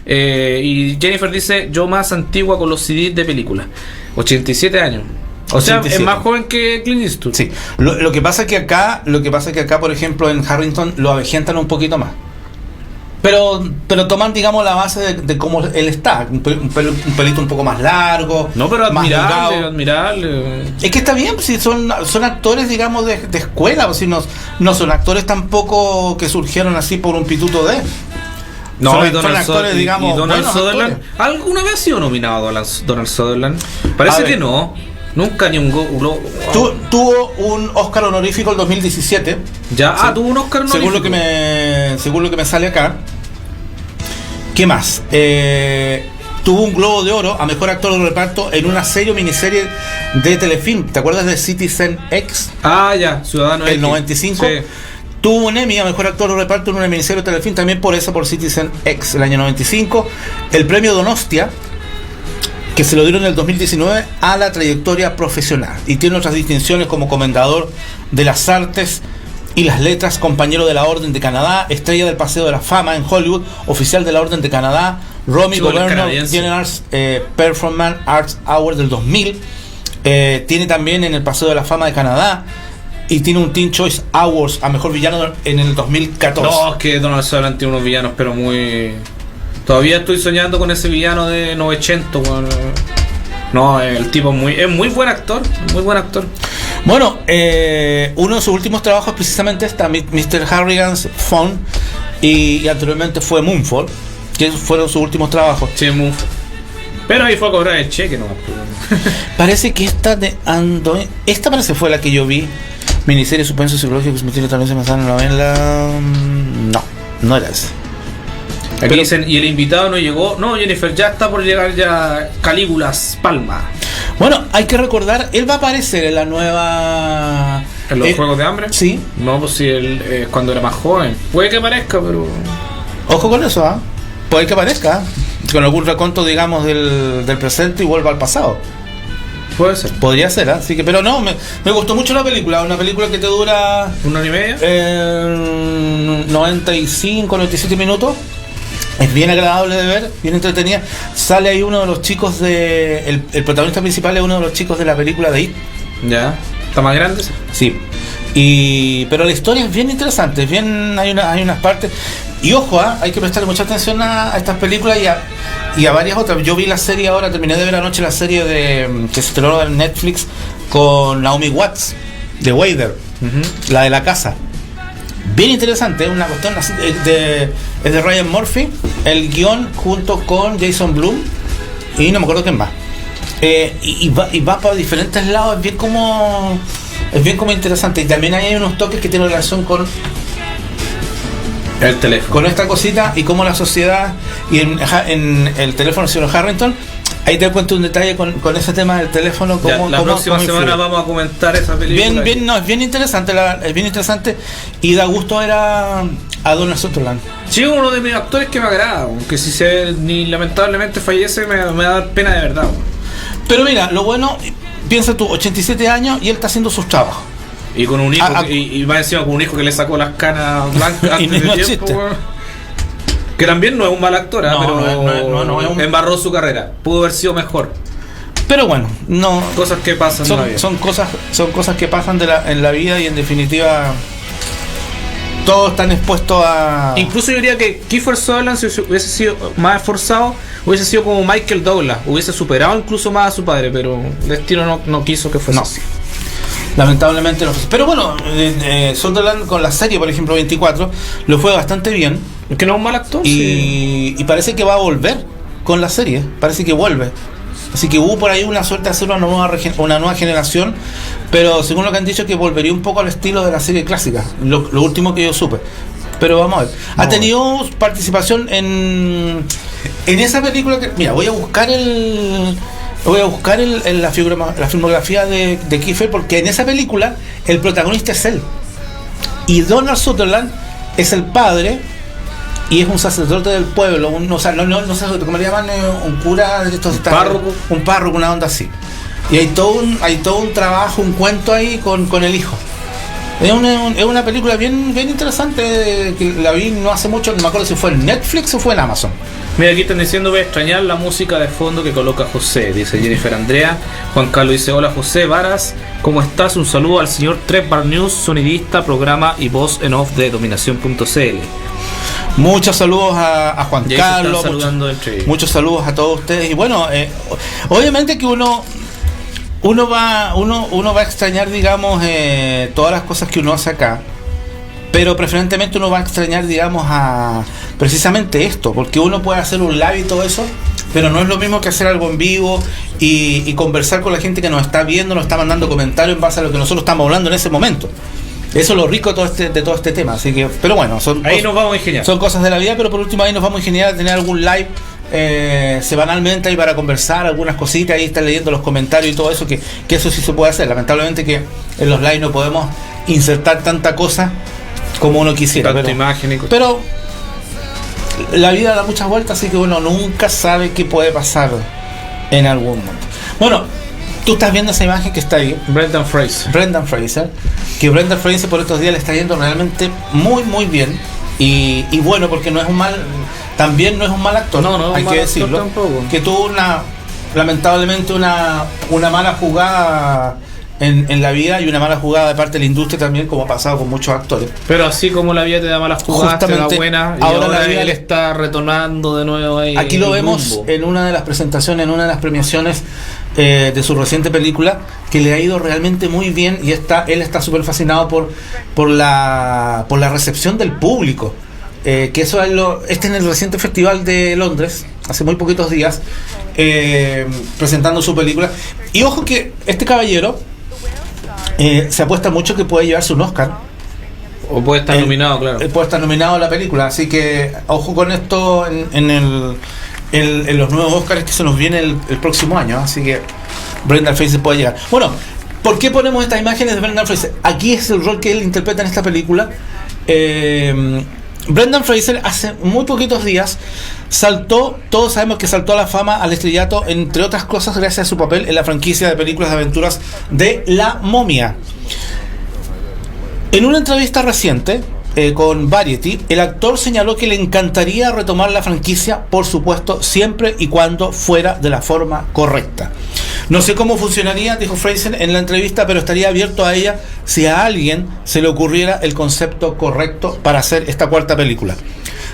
Y Jennifer dice, yo más antigua con los CDs de películas. 87 años. O 87. sea, es más joven que Clint Eastwood. Sí. Lo que pasa es que acá, por ejemplo, en Harrington lo avejentan un poquito más. Pero toman, digamos, la base de cómo él está. Un pelito un poco más largo. No, pero más admirable, delgado. admirable. Es que está bien, si son actores, digamos, de escuela, o si no son actores tampoco que surgieron así por un pituto de. No, son, y Donald, actores, digamos, y Donald buenos Sutherland. actores. ¿Alguna vez ha sido nominado Donald Sutherland? Parece que no. Nunca ni un tuvo un Oscar honorífico el 2017. Ya, sí. Tuvo un Oscar honorífico. Según lo que me sale acá. ¿Qué más? Tuvo un Globo de Oro a mejor actor de reparto en una serie o miniserie de Telefilm. ¿Te acuerdas de Citizen X? Ah, ya, Ciudadano el X. 95. Sí. Tuvo un Emmy a mejor actor de reparto en una miniserie de Telefilm, también por Citizen X, el año 95. El premio Donostia, que se lo dieron en el 2019 a la trayectoria profesional. Y tiene otras distinciones como Comendador de las Artes y las Letras, Compañero de la Orden de Canadá, Estrella del Paseo de la Fama en Hollywood, Oficial de la Orden de Canadá, Romy Governor General Performance Arts Award del 2000. Tiene también en el Paseo de la Fama de Canadá. Y tiene un Teen Choice Awards a Mejor Villano en el 2014. No, es que Donald Sutherland tiene unos villanos, pero muy... Todavía estoy soñando con ese villano de 900. Bueno. No, el tipo es muy buen actor. Muy buen actor. Bueno, uno de sus últimos trabajos precisamente está Mr. Harrigan's Phone. Y anteriormente fue Moonfall, que fueron sus últimos trabajos. Sí, Moonfall. Pero ahí fue a cobrar el cheque, ¿no? Parece que esta parece fue la que yo vi. Miniserie suspenso psicológico, misterio también se me sale en la novela. No era esa. Aquí dicen, y el invitado no llegó. No, Jennifer, ya está por llegar ya Calígulas Palma. Bueno, hay que recordar, él va a aparecer en la nueva... ¿En los Juegos de Hambre? Sí. No, pues si él cuando era más joven. Puede que aparezca, pero... Ojo con eso, ¿ah? Puede que aparezca, con algún reconto, digamos, del presente y vuelva al pasado. Puede ser. Podría ser, así que, pero no, me gustó mucho la película. Una película que te dura... ¿1 hora y media? 95, 97 minutos. Es bien agradable de ver, bien entretenida. Sale ahí uno de los chicos el protagonista principal es uno de los chicos de la película de It. Ya. ¿Está más grande? Sí. Pero la historia es bien interesante, hay unas partes. Y ojo, hay que prestarle mucha atención a estas películas y a varias otras. Yo vi la serie ahora, terminé de ver anoche la serie que se estrenó en Netflix con Naomi Watts, de Wader, la de la casa. Bien interesante, es una cuestión así es de Ryan Murphy, el guión junto con Jason Blum y no me acuerdo quién más. Y va para diferentes lados, es bien como interesante. Y también hay unos toques que tienen relación con el teléfono, con esta cosita y cómo la sociedad y en el teléfono del señor Harrington. Ahí te cuento un detalle con ese tema del teléfono. La próxima semana vamos a comentar esa película. Es bien interesante, es bien interesante y da gusto ver a Donald Sutherland. Sí, uno de mis actores que me agrada, aunque si ni lamentablemente fallece me da pena de verdad. Pero mira, lo bueno, piensa tú, 87 años y él está haciendo sus trabajos. Y con un hijo, y va encima con un hijo que le sacó las canas blancas antes de tiempo, que también no es un mal actor, pero embarró su carrera. Pudo haber sido mejor. Pero bueno, no. Cosas que pasan. Son cosas que pasan en la vida y en definitiva todos están expuestos a... Incluso yo diría que Kiefer Sutherland, si hubiese sido más esforzado, hubiese sido como Michael Douglas, hubiese superado incluso más a su padre, pero el destino no quiso que fuese así. Lamentablemente no fue. Pero bueno, Sutherland con la serie, por ejemplo, 24, lo fue bastante bien. Es que no es un mal actor. Y parece que va a volver con la serie. Parece que vuelve. Así que hubo por ahí una suerte de hacer una nueva generación. Pero según lo que han dicho, que volvería un poco al estilo de la serie clásica. Lo último que yo supe. Pero vamos a ver. Ha tenido participación en esa película que... Mira, voy a buscar la filmografía de Kiefer, porque en esa película el protagonista es él. Y Donald Sutherland es el padre y es un sacerdote del pueblo, no sacerdote, ¿cómo le llaman? Un cura, un párroco, una onda así. Y hay todo un trabajo, un cuento ahí con el hijo. Es una película bien interesante que la vi no hace mucho, no me acuerdo si fue en Netflix o fue en Amazon. Mira, aquí están diciendo: voy a extrañar la música de fondo que coloca José, dice Jennifer Andrea. Juan Carlos dice: hola José Varas, ¿cómo estás? Un saludo al señor Trevor News, sonidista, programa y voz en off de Dominación.cl. Muchos saludos a Juan Carlos, muchos saludos a todos ustedes. Y bueno, obviamente que uno va a extrañar, digamos, todas las cosas que uno hace acá, pero preferentemente uno va a extrañar, digamos, a precisamente esto, porque uno puede hacer un live y todo eso, pero no es lo mismo que hacer algo en vivo y conversar con la gente que nos está viendo, nos está mandando comentarios en base a lo que nosotros estamos hablando en ese momento. Eso es lo rico de todo este tema. Así que, pero bueno, ahí nos vamos a ingeniar. Son cosas de la vida, pero por último ahí nos vamos a ingeniar a tener algún live semanalmente ahí para conversar algunas cositas, ahí estar leyendo los comentarios y todo eso, que eso sí se puede hacer. Lamentablemente que en los live no podemos insertar tanta cosa como uno quisiera, pero la vida da muchas vueltas, así que uno nunca sabe qué puede pasar en algún momento. Bueno, tú estás viendo esa imagen que está ahí, Brendan Fraser, que Brendan Fraser por estos días le está yendo realmente muy bien. Y bueno, porque también no es un mal actor, hay que decirlo, que tuvo lamentablemente una mala jugada en la vida y una mala jugada de parte de la industria también, como ha pasado con muchos actores. Pero así como la vida te da malas jugadas, te da buenas, y ahora él está retornando de nuevo ahí. Aquí lo vemos en una de las presentaciones, en una de las premiaciones de su reciente película, que le ha ido realmente muy bien, y él está súper fascinado por la recepción del público. Que eso es en el reciente festival de Londres, hace muy poquitos días, presentando su película. Y ojo que este caballero se apuesta mucho que puede llevarse un Oscar. O puede estar nominado, claro. Puede estar nominado a la película, así que ojo con esto en los nuevos Oscars que se nos viene el próximo año. Así que Brendan Fraser puede llegar. Bueno, ¿por qué ponemos estas imágenes de Brendan Fraser? Aquí es el rol que él interpreta en esta película. Brendan Fraser hace muy poquitos días todos sabemos que saltó a la fama, al estrellato, entre otras cosas gracias a su papel en la franquicia de películas de aventuras de La Momia. En una entrevista reciente con Variety, el actor señaló que le encantaría retomar la franquicia, por supuesto, siempre y cuando fuera de la forma correcta. No sé cómo funcionaría, dijo Fraser en la entrevista, pero estaría abierto a ella si a alguien se le ocurriera el concepto correcto para hacer esta cuarta película.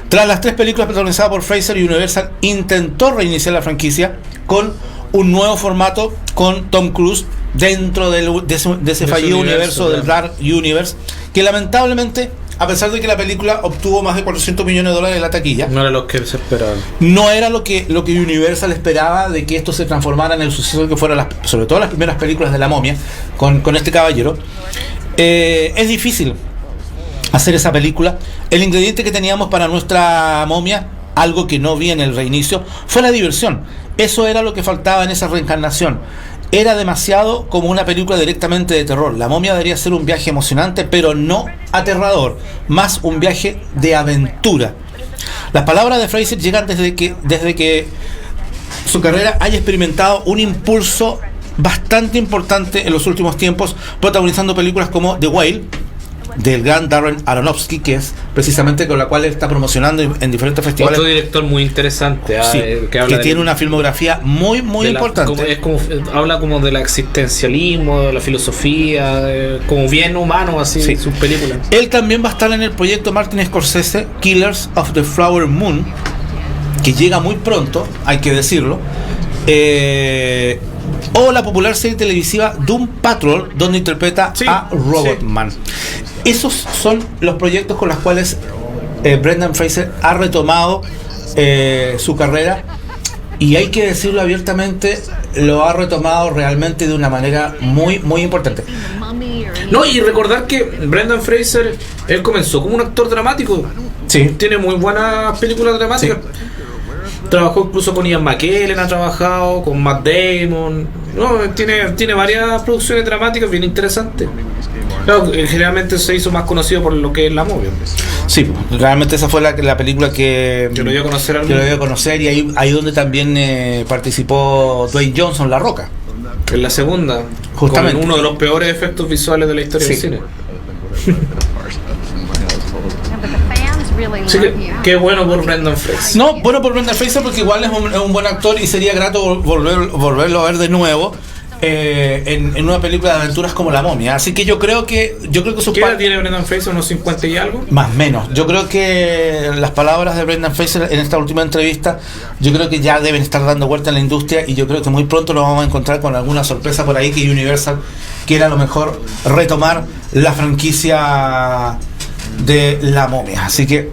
Tras las 3 películas protagonizadas por Fraser, Universal intentó reiniciar la franquicia con un nuevo formato con Tom Cruise dentro de ese fallido universo del Dark Universe, que lamentablemente, a pesar de que la película obtuvo más de $400 millones en la taquilla, no era lo que se esperaba. No era lo que Universal esperaba, de que esto se transformara en el suceso que fueron sobre todo las primeras películas de La Momia con este caballero. Es difícil hacer esa película. El ingrediente que teníamos para nuestra momia, algo que no vi en el reinicio, fue la diversión. Eso era lo que faltaba en esa reencarnación. Era demasiado como una película directamente de terror. La Momia debería ser un viaje emocionante, pero no aterrador, más un viaje de aventura. Las palabras de Fraser llegan desde que su carrera haya experimentado un impulso bastante importante en los últimos tiempos, protagonizando películas como The Whale, del gran Darren Aronofsky, que es precisamente con la cual él está promocionando en diferentes festivales. Otro director muy interesante, sí, que tiene una filmografía muy importante. Habla como del existencialismo, de la filosofía, como bien humano, así, sí. Sus películas. Él también va a estar en el proyecto Martin Scorsese, Killers of the Flower Moon, que llega muy pronto, hay que decirlo. O la popular serie televisiva Doom Patrol, donde interpreta a Robotman. Esos son los proyectos con los cuales Brendan Fraser ha retomado su carrera, y hay que decirlo abiertamente, lo ha retomado realmente de una manera muy importante. No, y recordar que Brendan Fraser, él comenzó como un actor dramático. Sí. Tiene muy buenas películas dramáticas. Sí. Trabajó incluso con Ian McKellen, ha trabajado con Matt Damon. No, tiene varias producciones dramáticas bien interesantes. Claro, generalmente se hizo más conocido por lo que es La Momia. Sí, realmente esa fue la película que lo dio a conocer al que lo mundo. dio a conocer, y ahí donde también participó Dwayne Johnson, La Roca. En la segunda, Justamente. con uno de los peores efectos visuales de la historia Sí. del cine. Así que, qué bueno por Brendan Fraser. No, bueno por Brendan Fraser, porque igual es un buen actor y sería grato volverlo a ver de nuevo en una película de aventuras como La Momia. Así que yo creo que sus ¿Qué edad tiene Brendan Fraser? ¿Unos 50 y algo? más o menos. Yo creo que las palabras de Brendan Fraser en esta última entrevista, yo creo que ya deben estar dando vuelta en la industria, y yo creo que muy pronto lo vamos a encontrar con alguna sorpresa por ahí, que Universal quiera a lo mejor retomar la franquicia de La Momia. Así que,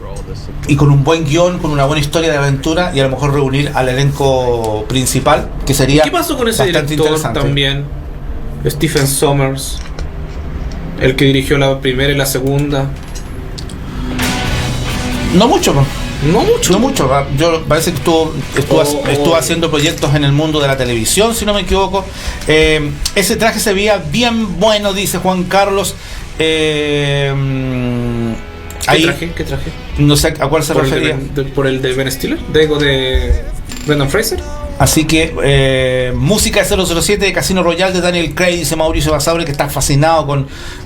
y con un buen guión, con una buena historia de aventura, y a lo mejor reunir al elenco principal, que sería ¿Qué pasó con ese bastante director interesante. también? Stephen Sommers, el que dirigió la primera y la segunda. No mucho, pues. No mucho. No mucho. Yo parece que estuvo haciendo proyectos en el mundo de la televisión, si no me equivoco. Ese traje se veía bien bueno, dice Juan Carlos. ¿Qué Ahí, traje? ¿Qué traje? no sé a cuál se refería. ¿Por el de Ben Stiller? ¿De Brendan Fraser? Así que música 007 de Casino Royale de Daniel Craig, dice Mauricio Basaure, que está fascinado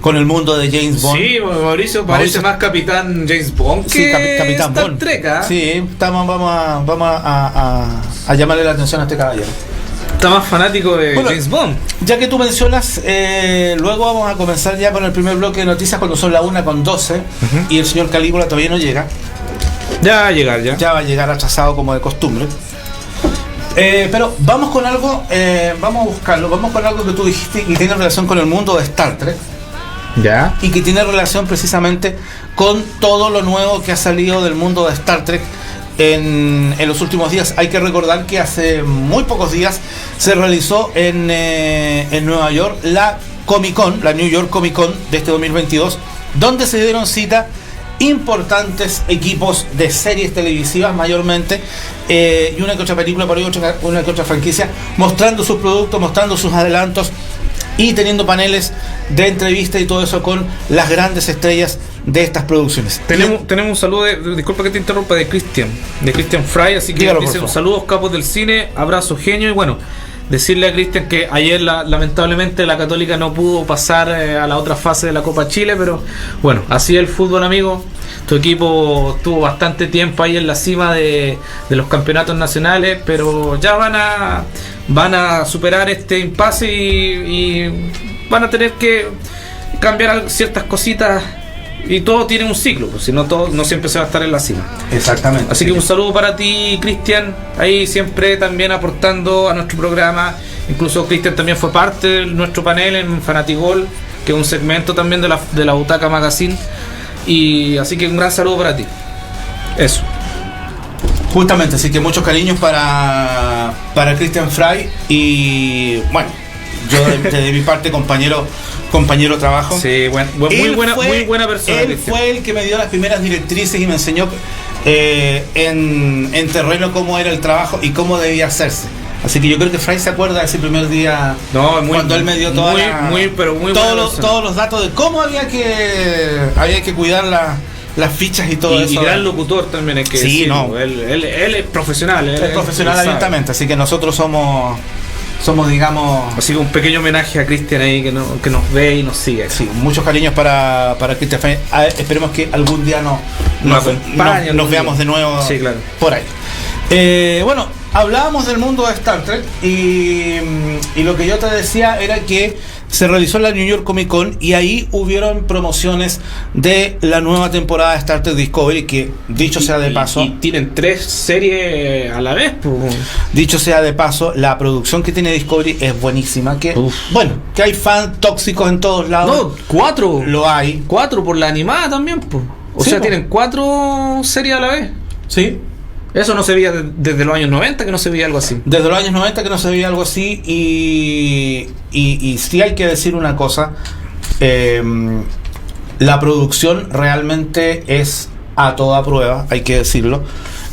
con el mundo de James Bond. Sí, Mauricio parece más Capitán James Bond Sí, que Capitán Star Bond. Trek, ¿ah? Sí, vamos a llamarle la atención a este caballero. Está más fanático de Bueno, James Bond. Ya que tú mencionas, luego vamos a comenzar ya con el primer bloque de noticias cuando son la 1:12 y el señor Calígula todavía no llega. Ya va a llegar, ya. Ya va a llegar atrasado como de costumbre. Pero vamos con algo, vamos a buscarlo, vamos con algo que tú dijiste y tiene relación con el mundo de Star Trek. Ya. Y que tiene relación precisamente con todo lo nuevo que ha salido del mundo de Star Trek en los últimos días. Hay que recordar que hace muy pocos días se realizó en Nueva York la Comic Con, la New York Comic Con de este 2022, donde se dieron cita importantes equipos de series televisivas mayormente, y una que otra película, por ahí una que otra franquicia, mostrando sus productos, mostrando sus adelantos y teniendo paneles de entrevista y todo eso con las grandes estrellas de estas producciones. Tenemos un saludo, disculpa que te interrumpa, de Christian Fry, así que Dígalo, dice: por favor. saludos capos del cine, abrazo genio. Y bueno, decirle a Christian que ayer lamentablemente la Católica no pudo pasar a la otra fase de la Copa Chile, pero bueno, así es el fútbol, amigo. Tu equipo tuvo bastante tiempo ahí en la cima de los campeonatos nacionales, pero ya van a superar este impasse y van a tener que cambiar ciertas cositas, y todo tiene un ciclo, pues, si no, todo no siempre se va a estar en la cima. Exactamente. Así que un saludo para ti, Cristian, ahí siempre también aportando a nuestro programa. Incluso Cristian también fue parte de nuestro panel en Fanatigol, que es un segmento también de la Butaca Magazine. Y así que un gran saludo para ti. Eso. Justamente, así que muchos cariños para Christian Fry, y bueno, yo de mi parte compañero trabajo. Sí, muy buena persona. Él Cristian fue el que me dio las primeras directrices y me enseñó en terreno cómo era el trabajo y cómo debía hacerse. Así que yo creo que Fry se acuerda de ese primer día, cuando él me dio todos los datos de cómo había que cuidar las fichas y todo eso. Y gran locutor también, hay que sí, decirlo. no. Él es profesional. Es profesional abiertamente, así que nosotros somos, digamos... Así que un pequeño homenaje a Cristian ahí, que nos ve y nos sigue. Sí, muchos cariños para Cristian Fry. Esperemos que algún día nos veamos de nuevo, sí, claro, por ahí. Bueno, hablábamos del mundo de Star Trek y lo que yo te decía era que se realizó la New York Comic Con y ahí hubieron promociones de la nueva temporada de Star Trek Discovery, que dicho sea de paso... Y tienen 3 series a la vez. Dicho sea de paso, la producción que tiene Discovery es buenísima. Bueno, que hay fans tóxicos en todos lados. No, 4. Lo hay. 4 por la animada también, pues. O Sí, sea, po. tienen 4 series a la vez. Sí. Eso no se veía desde los años 90, que no se veía algo así. Desde los años 90 que no se veía algo así, y sí hay que decir una cosa, la producción realmente es a toda prueba, hay que decirlo.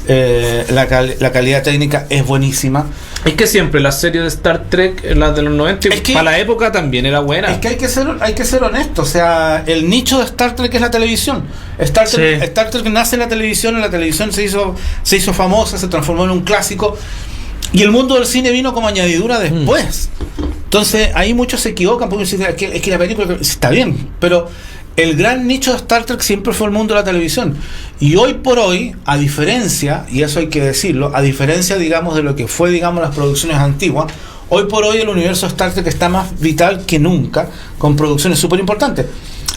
La calidad técnica es buenísima. Es que siempre la serie de Star Trek, las de los 90, para la época también era buena. Es que hay que ser honesto. O sea, el nicho de Star Trek es la televisión. Star Trek nace en la televisión se hizo famosa, se transformó en un clásico. Y el mundo del cine vino como añadidura después. Entonces, ahí muchos se equivocan porque dicen es que la película está bien, pero el gran nicho de Star Trek siempre fue el mundo de la televisión. Y hoy por hoy, a diferencia, y eso hay que decirlo, a diferencia, digamos, de lo que fue, digamos, las producciones antiguas, hoy por hoy el universo de Star Trek está más vital que nunca, con producciones súper importantes.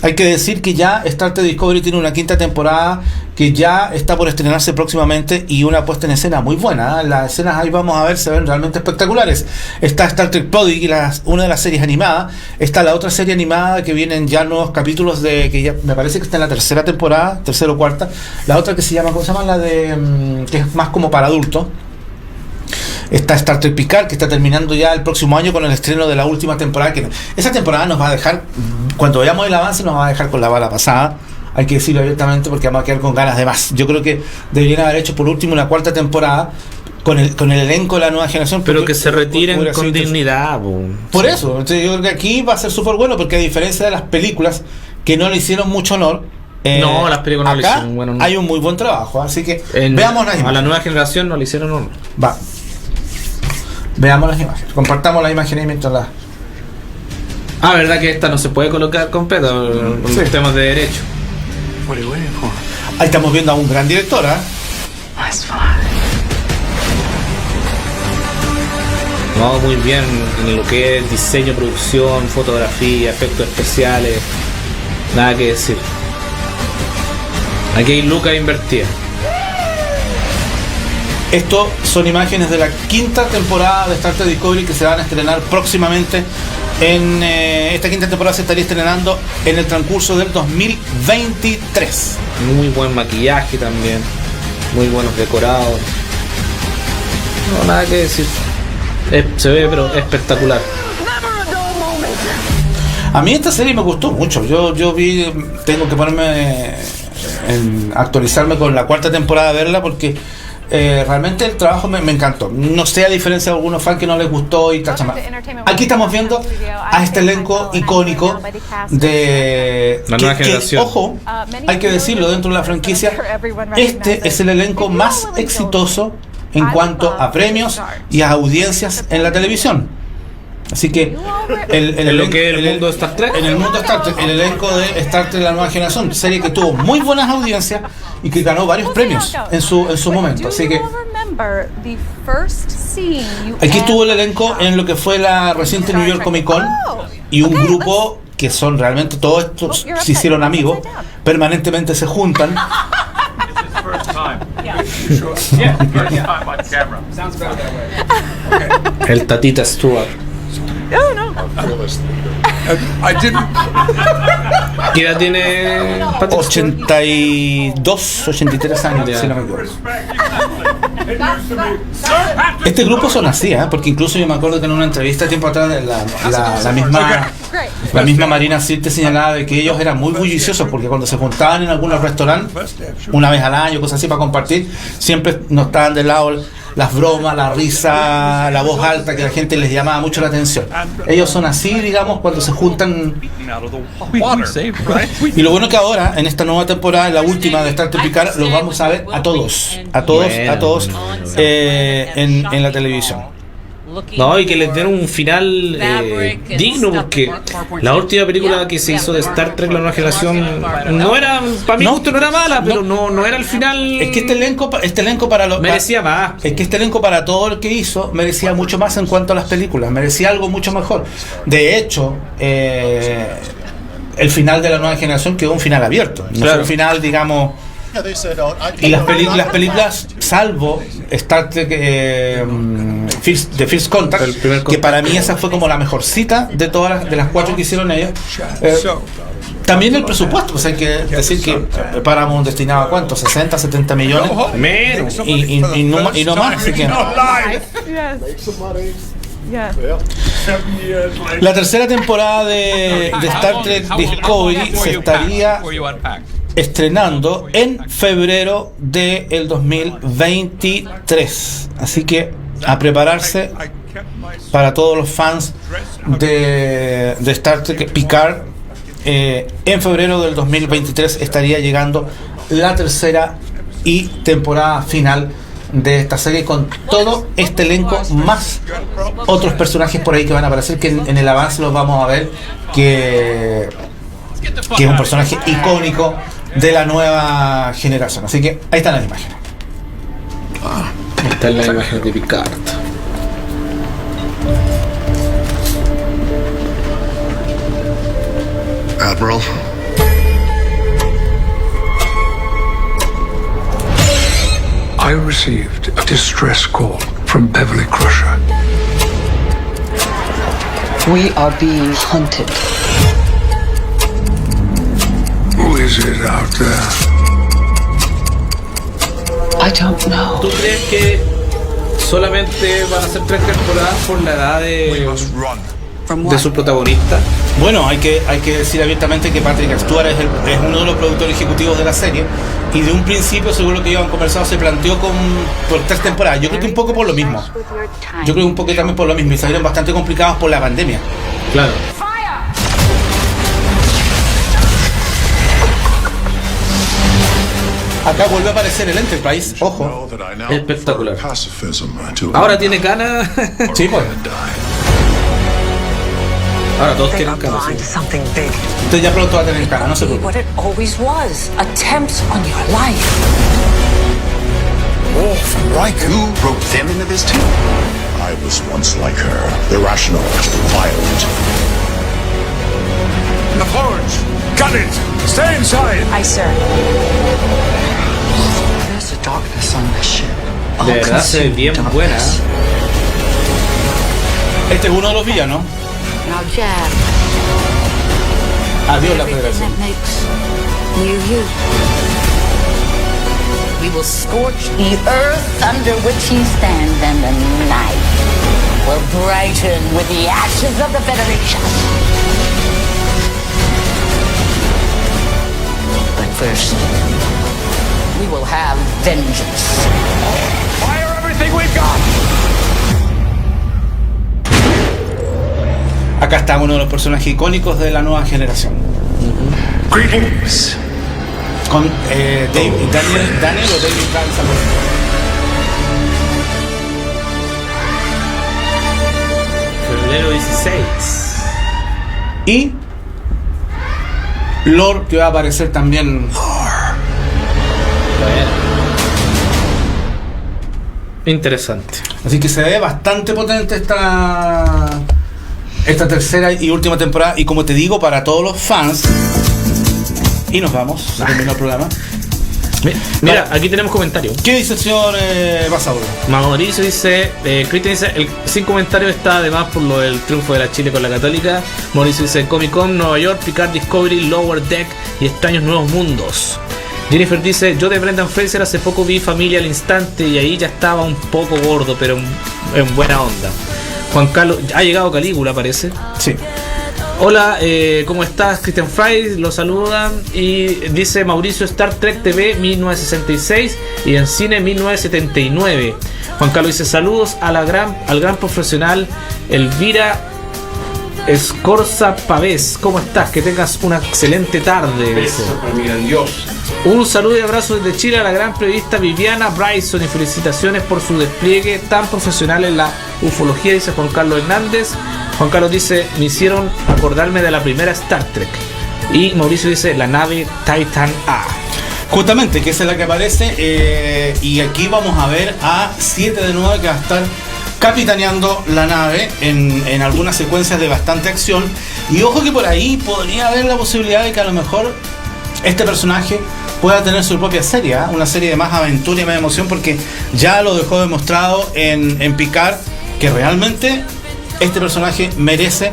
Hay que decir que ya Star Trek Discovery tiene una 5ª temporada que ya está por estrenarse próximamente y una puesta en escena muy buena. Las escenas ahí vamos a ver, se ven realmente espectaculares. Está Star Trek Prodigy, una de las series animadas. Está la otra serie animada que vienen ya nuevos capítulos que ya me parece que está en la 3ª temporada, 3ª o 4ª. La otra que se llama, ¿cómo se llama? La de que es más como para adultos. Está Star Trek Picard, que está terminando ya el próximo año con el estreno de la última temporada. Esa temporada nos va a dejar, cuando veamos el avance, nos va a dejar con la bala pasada. Hay que decirlo abiertamente porque vamos a quedar con ganas de más. Yo creo que deberían haber hecho por último una 4ª temporada con el elenco de la nueva generación. Pero que se retiren con dignidad. Por eso, entonces yo creo que aquí va a ser súper bueno porque a diferencia de las películas que no le hicieron mucho honor, no, las películas no le hicieron bueno. Hay un muy buen trabajo, así que veamos las imágenes. A la nueva generación no le hicieron honor. Va. Veamos las imágenes. Compartamos las imágenes mientras las... verdad que esta no se puede colocar completa por los temas de derecho. Ahí estamos viendo a un gran director, No, muy bien en lo que es diseño, producción, fotografía, efectos especiales. Nada que decir. Aquí hay lucas invertidas. Esto son imágenes de la 5ª temporada de Star Trek Discovery que se van a estrenar próximamente. Esta 5ª temporada se estaría estrenando en el transcurso del 2023. Muy buen maquillaje también, muy buenos decorados. No, nada que decir. Se ve pero espectacular. A mí esta serie me gustó mucho. Yo vi, tengo que ponerme actualizarme con la 4ª temporada a verla porque realmente el trabajo me encantó. No sé, a diferencia de algunos fans que no les gustó y tachama. Aquí estamos viendo a este elenco icónico de la nueva generación. Ojo, hay que decirlo, dentro de la franquicia, este es el elenco más exitoso en cuanto a premios y a audiencias en la televisión. Así que el mundo de Star Trek, en el mundo de Star Trek, el elenco de Star Trek La Nueva Generación, serie que tuvo muy buenas audiencias y que ganó varios premios en su momento. Así que aquí estuvo el elenco en lo que fue la reciente New York Comic Con y un grupo que son realmente todos estos se hicieron amigos, permanentemente se juntan. El Tatita Stewart. ¿Qué edad tiene? 82, 83 años, si no me equivoco. Este grupo son así, porque incluso yo me acuerdo que en una entrevista tiempo atrás la misma Marina Sirte señalaba de que ellos eran muy bulliciosos porque cuando se juntaban en algunos restaurantes una vez al año, cosas así para compartir, siempre nos estaban del lado las bromas, la risa, la voz alta, que a la gente les llamaba mucho la atención. Ellos son así, digamos, cuando se juntan. Y lo bueno que ahora, en esta nueva temporada, en la última de Star Trek Picard, los vamos a ver a todos en la televisión. No, y que les den un final digno, porque la última película que se hizo de Star Trek La Nueva Generación no era, para mi gusto no era mala, pero no era el final. Es que este elenco para lo merecía más. Es que este elenco para todo lo que hizo merecía mucho más en cuanto a las películas, merecía algo mucho mejor. De hecho, el final de La Nueva Generación quedó un final abierto, no fue un final, digamos. Y las películas, salvo Star Trek de First Contact, que para mí esa fue como la mejor cita de todas las 4 que hicieron ellos. También el presupuesto, pues hay que decir que Paramount destinaba ¿cuánto? 60, 70 millones menos y no más, así que la tercera temporada de Star Trek Discovery se estaría estrenando en febrero del 2023. Así que a prepararse para todos los fans de Star Trek Picard. En febrero del 2023 estaría llegando la tercera y temporada final de esta serie, con todo este elenco más otros personajes por ahí que van a aparecer, que en el avance los vamos a ver, que es un personaje icónico de la nueva generación. Así que ahí están las imágenes. Esta es la imagen de Picard. Admiral. I received a distress call from Beverly Crusher. We are being hunted. Who is it out there? I don't know. ¿Tú crees que solamente van a ser 3 temporadas por la edad de su protagonista? Bueno, hay que decir abiertamente que Patrick Stewart es uno de los productores ejecutivos de la serie, y de un principio, según lo que iban conversado, se planteó por 3 temporadas. Yo creo que un poco por lo mismo. Yo creo que un poco también por lo mismo, y salieron bastante complicados por la pandemia. Claro. Acá vuelve a aparecer el Enterprise, ojo. Espectacular. Ahora tiene ganas. Sí, pues. Ahora todos tienen ganas. Usted ya pronto va a tener ganas, no se preocupe. What it always was. Attempts on your life. Worf and Riker. Who wrote them into this too? I was once like her. Irrational, violent. The forge! Got it! Stay inside! Aye, sir. There's a darkness on this ship. De verdad se ve bien buena. Este es uno de los villanos. Now, Jack. Adiós la Federación. That makes you. We will scorch the earth under which he stands, and the night will brighten with the ashes of the Federation. But first, we will have vengeance. Fire everything we've got! Acá está uno de los personajes icónicos de la nueva generación. Greetings! Con Daniel o David Franza. Febrero 16. Y Lore, que va a aparecer también. Bueno. Interesante. Así que se ve bastante potente esta tercera y última temporada. Y como te digo, para todos los fans. Y nos vamos, se terminó el programa. Mira, aquí tenemos comentarios. ¿Qué dice el señor Basauro? Mauricio dice, Cristian dice, sin comentario está además por lo del triunfo de la Chile con la Católica. Mauricio dice, Comic Con, Nueva York, Picard, Discovery, Lower Deck y Extraños Nuevos Mundos. Jennifer dice, yo de Brendan Fraser hace poco vi Familia al Instante y ahí ya estaba un poco gordo, pero en buena onda. Juan Carlos, ha llegado Calígula parece. Sí. Hola, ¿cómo estás? Christian Fry lo saludan y dice Mauricio, Star Trek TV 1966 y en cine 1979. Juan Carlos dice saludos a al gran profesional Elvira Escorza Pavés. ¿Cómo estás? Que tengas una excelente tarde. Beso para mi gran Dios. Un saludo y abrazo desde Chile a la gran periodista Viviana Bryson y felicitaciones por su despliegue tan profesional en la ufología, dice Juan Carlos Hernández. Juan Carlos dice, me hicieron acordarme de la primera Star Trek. Y Mauricio dice, la nave Titan A. Justamente, que esa es la que aparece. Y aquí vamos a ver a 7 de 9 que va a estar capitaneando la nave en algunas secuencias de bastante acción. Y ojo que por ahí podría haber la posibilidad de que a lo mejor este personaje pueda tener su propia serie, una serie de más aventura y más emoción, porque ya lo dejó demostrado en Picard, que realmente este personaje merece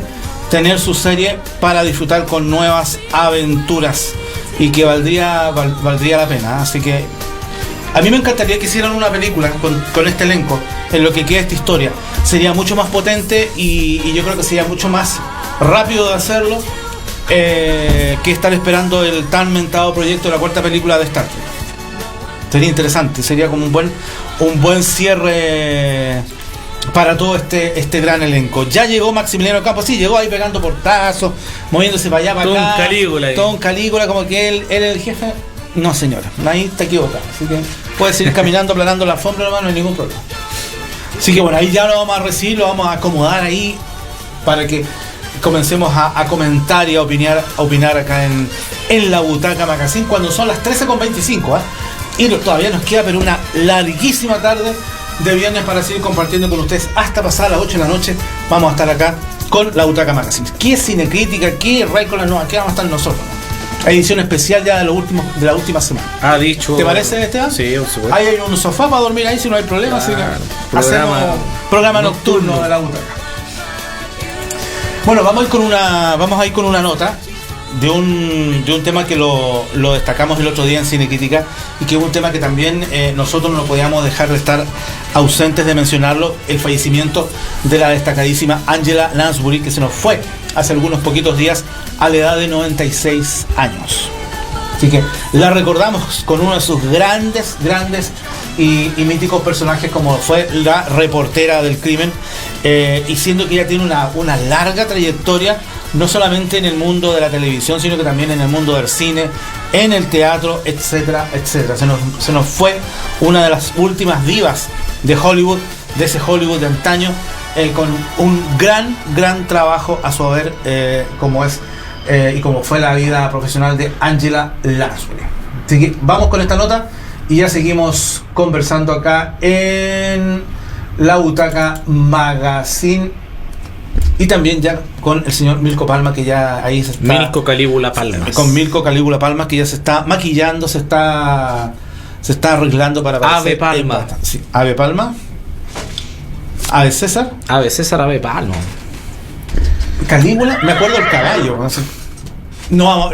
tener su serie para disfrutar con nuevas aventuras y que valdría la pena. Así que a mí me encantaría que hicieran una película con este elenco en lo que queda esta historia. Sería mucho más potente y yo creo que sería mucho más rápido de hacerlo que estar esperando el tan mentado proyecto de la cuarta película de Star Trek. Sería interesante, sería como un buen cierre para todo este gran elenco. Ya llegó Maximiliano Campos, sí, llegó ahí pegando portazos, moviéndose para allá, para todo acá. Un Calígula ahí. Todo un Calígula, como que él era el jefe. No, señora, ahí está equivocado. Así que puedes ir caminando, aplanando la alfombra, no hay ningún problema. Así que bueno, ahí ya lo vamos a recibir, lo vamos a acomodar ahí para que comencemos a comentar y a opinar acá en la Butaca Magazine cuando son las 13:25, ¿eh? Y todavía nos queda pero una larguísima tarde de viernes para seguir compartiendo con ustedes hasta pasar las 8 de la noche. Vamos a estar acá con la Butaca Magazine. ¿Qué Cinecrítica? ¿Qué Ray con las nuevas? ¿Qué vamos a estar nosotros? Edición especial ya de la última semana. Ha dicho. ¿Te parece, Esteban? Sí, por supuesto. Ahí hay un sofá para dormir ahí si no hay problema. Claro, así que hacemos programa nocturno de la Butaca. Bueno, vamos a ir con una nota de un tema que lo destacamos el otro día en Cinecrítica y que es un tema que también nosotros no podíamos dejar de estar ausentes de mencionarlo, el fallecimiento de la destacadísima Angela Lansbury, que se nos fue hace algunos poquitos días a la edad de 96 años. Así que la recordamos con uno de sus grandes y míticos personajes como fue la reportera del crimen, y siendo que ella tiene una larga trayectoria no solamente en el mundo de la televisión, sino que también en el mundo del cine, en el teatro, etcétera, etcétera. Se nos fue una de las últimas divas de Hollywood, de ese Hollywood de antaño, con un gran trabajo a su haber, como es y como fue la vida profesional de Angela Lansbury. Así que vamos con esta nota y ya seguimos conversando acá en la Butaca Magazine. Y también ya con el señor Milko Palma, que ya ahí se está... Milko Calígula Palma. Con Milko Calígula Palma, que ya se está maquillando, se está arreglando para Ave Palma. Sí, Ave Palma. Ave César. Ave César, Ave Palma. Calígula, me acuerdo del caballo.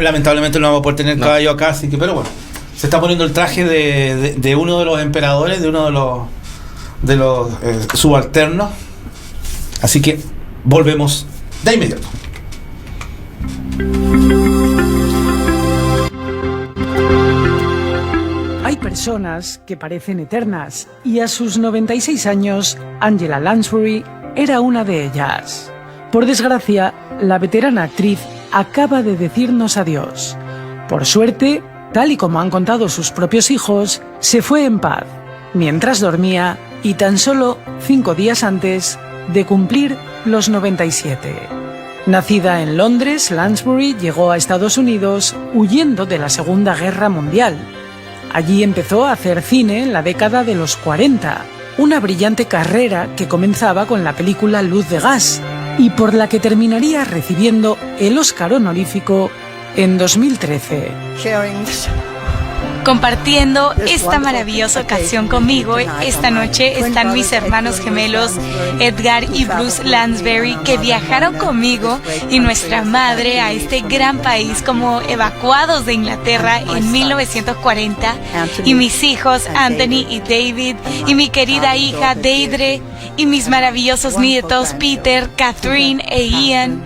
Lamentablemente no vamos a poder tener caballo acá, así que, pero bueno. Se está poniendo el traje de uno de los emperadores, de uno de los subalternos. Así que volvemos de inmediato. Hay personas que parecen eternas y a sus 96 años, Angela Lansbury era una de ellas. Por desgracia, la veterana actriz acaba de decirnos adiós. Por suerte, tal y como han contado sus propios hijos, se fue en paz, mientras dormía y tan solo 5 días antes de cumplir los 97. Nacida en Londres, Lansbury llegó a Estados Unidos huyendo de la Segunda Guerra Mundial. Allí empezó a hacer cine en la década de los 40, una brillante carrera que comenzaba con la película Luz de Gas y por la que terminaría recibiendo el Oscar honorífico en 2013. Compartiendo esta maravillosa ocasión conmigo, esta noche están mis hermanos gemelos Edgar y Bruce Lansbury, que viajaron conmigo y nuestra madre a este gran país como evacuados de Inglaterra en 1940, y mis hijos Anthony y David, y mi querida hija Deidre, y mis maravillosos nietos Peter, Catherine e Ian.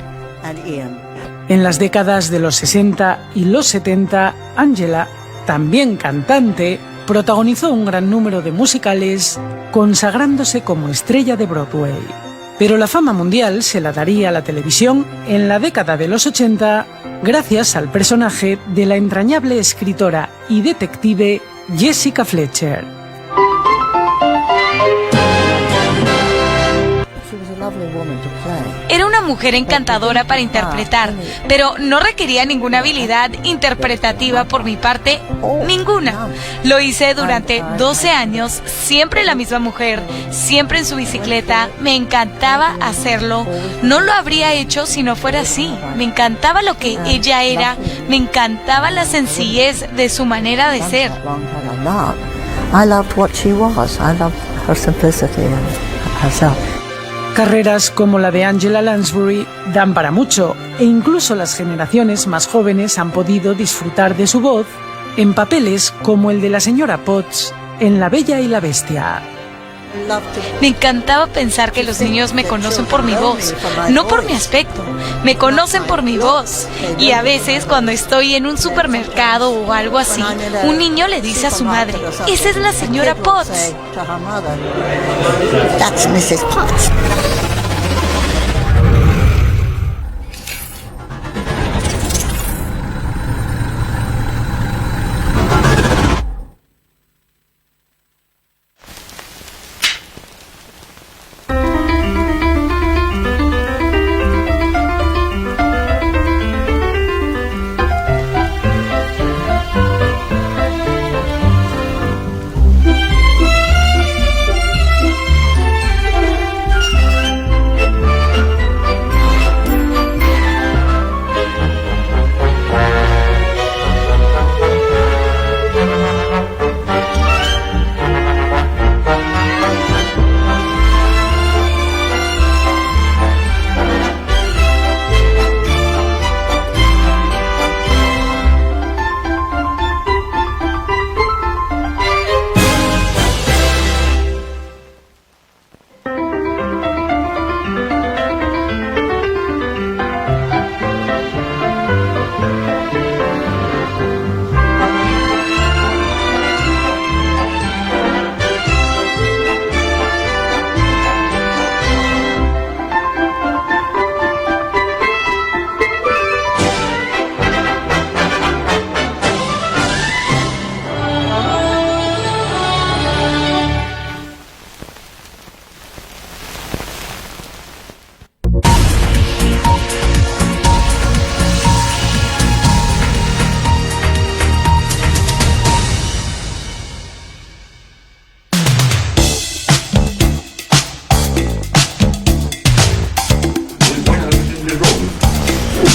En las décadas de los 60 y los 70, Angela, también cantante, protagonizó un gran número de musicales, consagrándose como estrella de Broadway. Pero la fama mundial se la daría a la televisión en la década de los 80 gracias al personaje de la entrañable escritora y detective Jessica Fletcher. Era una mujer encantadora para interpretar, pero no requería ninguna habilidad interpretativa por mi parte, ninguna. Lo hice durante 12 años, siempre la misma mujer, siempre en su bicicleta. Me encantaba hacerlo. No lo habría hecho si no fuera así. Me encantaba lo que ella era, me encantaba la sencillez de su manera de ser. I loved what she was. I loved her simplicity and herself. Carreras como la de Angela Lansbury dan para mucho, e incluso las generaciones más jóvenes han podido disfrutar de su voz en papeles como el de la señora Potts en La Bella y la Bestia. Me encantaba pensar que los niños me conocen por mi voz, no por mi aspecto. Me conocen por mi voz. Y a veces cuando estoy en un supermercado o algo así, un niño le dice a su madre, esa es la señora Potts. That's Mrs. Potts.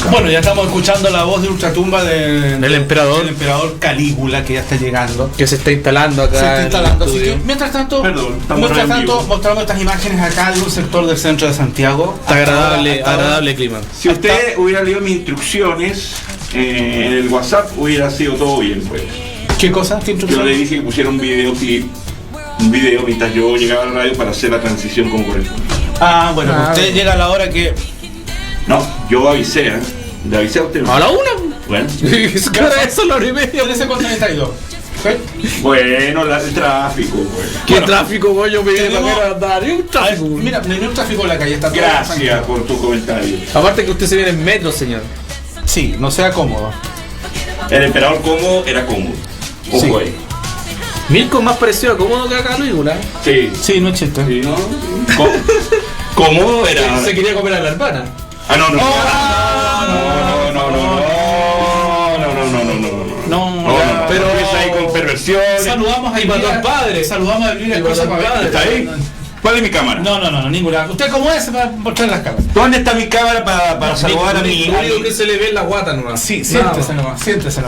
Bueno, ya estamos escuchando la voz de Ultratumba del emperador. Del emperador Calígula, que ya está llegando. Que se está instalando acá. Se está instalando, así que mientras tanto, mostramos estas imágenes acá de un sector del centro de Santiago. Está agradable clima. Si usted hubiera leído mis instrucciones en el WhatsApp, hubiera sido todo bien, pues. ¿Qué cosa? ¿Qué instrucciones? Yo le dije que pusiera un video mientras yo llegaba a la radio para hacer la transición como corresponde. Ah, bueno, usted llega a la hora que... No, yo avisé, ¿eh? ¿Le avisé a usted? ¿A la 1? Bueno. ¿Qué hora es eso? La hora y media. 13:32. Bueno, el tráfico, pues. ¿Qué tráfico, güey? Yo me iba a andar. Ni un tráfico. Mira, no hay un tráfico en la calle. Está todo Gracias por tu comentario. Aparte que usted se viene en metro, señor. Sí, no sea cómodo. El emperador cómodo era cómodo. Ojo ahí. Mirko es más parecido a cómodo que a Calígula. Sí. Sí, no es chiste. Sí, ¿no? Cómodo era. Se quería comer a la hermana. Ah, no. Pero empieza ahí con perversiones. Saludamos a Elvira, padre. Saludamos a Elvira ¿Está ahí? ¿Cuál es mi cámara? No, ninguna. ¿Usted cómo es? Para mostrar las cámaras. ¿Dónde está mi cámara para saludar a mi? Lo único que se le ve es la guata nomás. Sí, siéntese nomás.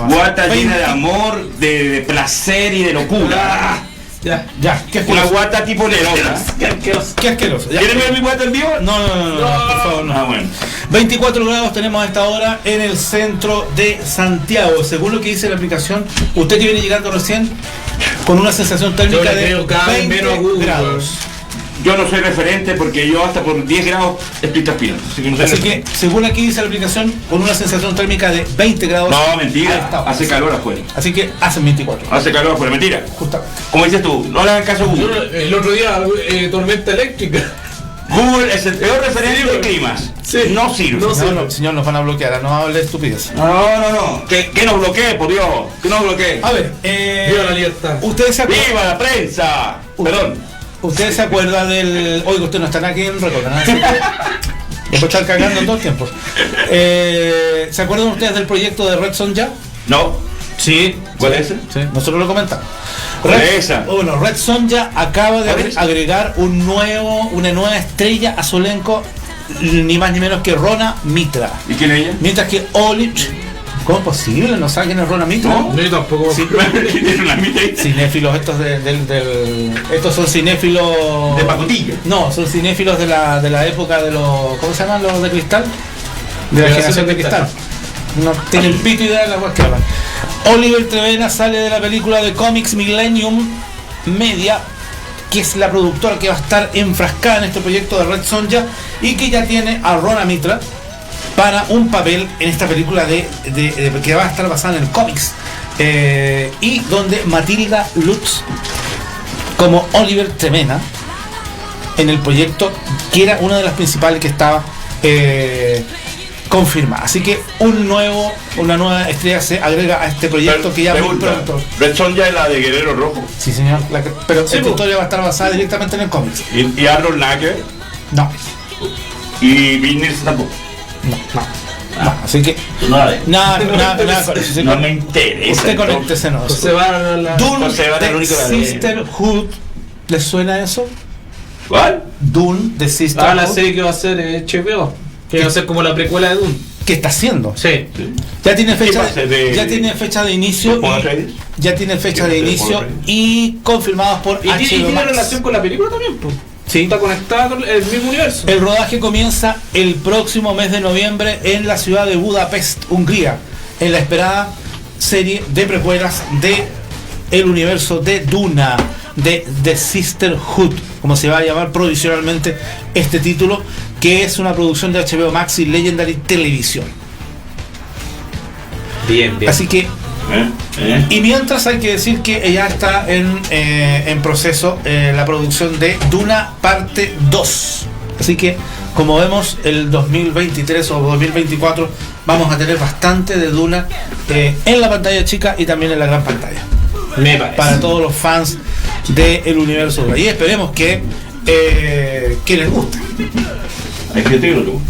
Guata llena de amor, de placer y de locura. Ya. ¿Qué Una guata tipo Nerona. Qué asqueroso. ¿Quieren ver mi guata en vivo? No, por favor, no. Ah, bueno. 24 grados tenemos a esta hora en el centro de Santiago. Según lo que dice la aplicación, usted que viene llegando recién, con una sensación térmica de 20 grados. Yo no soy referente porque yo hasta por 10 grados estoy transpirando. Así que, según aquí dice la aplicación, con una sensación térmica de 20 grados. No, mentira. Hace calor afuera. Así que hacen 24. Hace calor afuera, mentira. Justamente. Como dices tú, no le hagan caso a Google. El otro día, tormenta eléctrica. Google es el peor referente de climas. Sí. No sirve. No, señor, nos van a bloquear. No hable de estupidez. No. Que nos bloquee, por Dios. Que nos bloquee. A ver, viva la libertad. ¿Ustedes se acuerdan? ¡Viva la prensa! Perdón. ¿Ustedes se acuerdan del... Oiga, ustedes no están aquí en récord, ¿no? Después estar cagando en todo el tiempo. ¿Se acuerdan ustedes del proyecto de Red Sonja? No. Sí. ¿Cuál es ese? Sí, nosotros lo comentamos. ¿Cuál es esa? Bueno, Red Sonja acaba de agregar una nueva estrella a su elenco, ni más ni menos que Rona Mitra. ¿Y quién es ella? Mientras que Olich... ¿Cómo es posible? ¿No saben quién es Rona Mitra? No, yo tampoco. Cinéfilos estos estos son cinéfilos de pacotilla. No, son cinéfilos de la época de los... ¿Cómo se llaman los de cristal? De la generación de cristal. No tienen pito idea de la cosas que hablan. Oliver Trevena sale de la película de cómics Millennium Media que es la productora que va a estar enfrascada en este proyecto de Red Sonja y que ya tiene a Rona Mitra para un papel en esta película que va a estar basada en el cómics, y donde Matilda Lutz como Oliver Tremena en el proyecto, que era una de las principales que estaba confirmada. Así que una nueva estrella se agrega a este proyecto que ya muy pronto. Red Sonja es la de Guerrero Rojo. Sí, señor. Pero esta historia va a estar basada directamente en el cómics. ¿Y Arnold Nacker? No. ¿Y Bill Nilsson tampoco? No, así que nada con eso. No me interesa. Usted conéctese, no. Dune de Sisterhood. ¿Les suena eso? ¿Cuál? Dune de Sisterhood. La serie que va a ser HBO, que va a ser como la precuela de Dune. ¿Qué está haciendo? Sí. Ya tiene fecha de inicio. Ya tiene fecha de inicio y confirmados por HBO Max. ¿Y tiene relación con la película también? Pues. Sí. Está conectada con el mismo universo. El rodaje comienza el próximo mes de noviembre en la ciudad de Budapest, Hungría, en la esperada serie de precuelas de el universo de Duna, de The Sisterhood, como se va a llamar provisionalmente este título, que es una producción de HBO Max y Legendary Televisión. Bien. Así que y mientras hay que decir que ya está en proceso la producción de Duna parte 2. Así que, como vemos, el 2023 o 2024 vamos a tener bastante de Duna en la pantalla chica y también en la gran pantalla. Me parece. Para todos los fans del universo Duna. Y esperemos que les guste. Hay gente que no le gusta.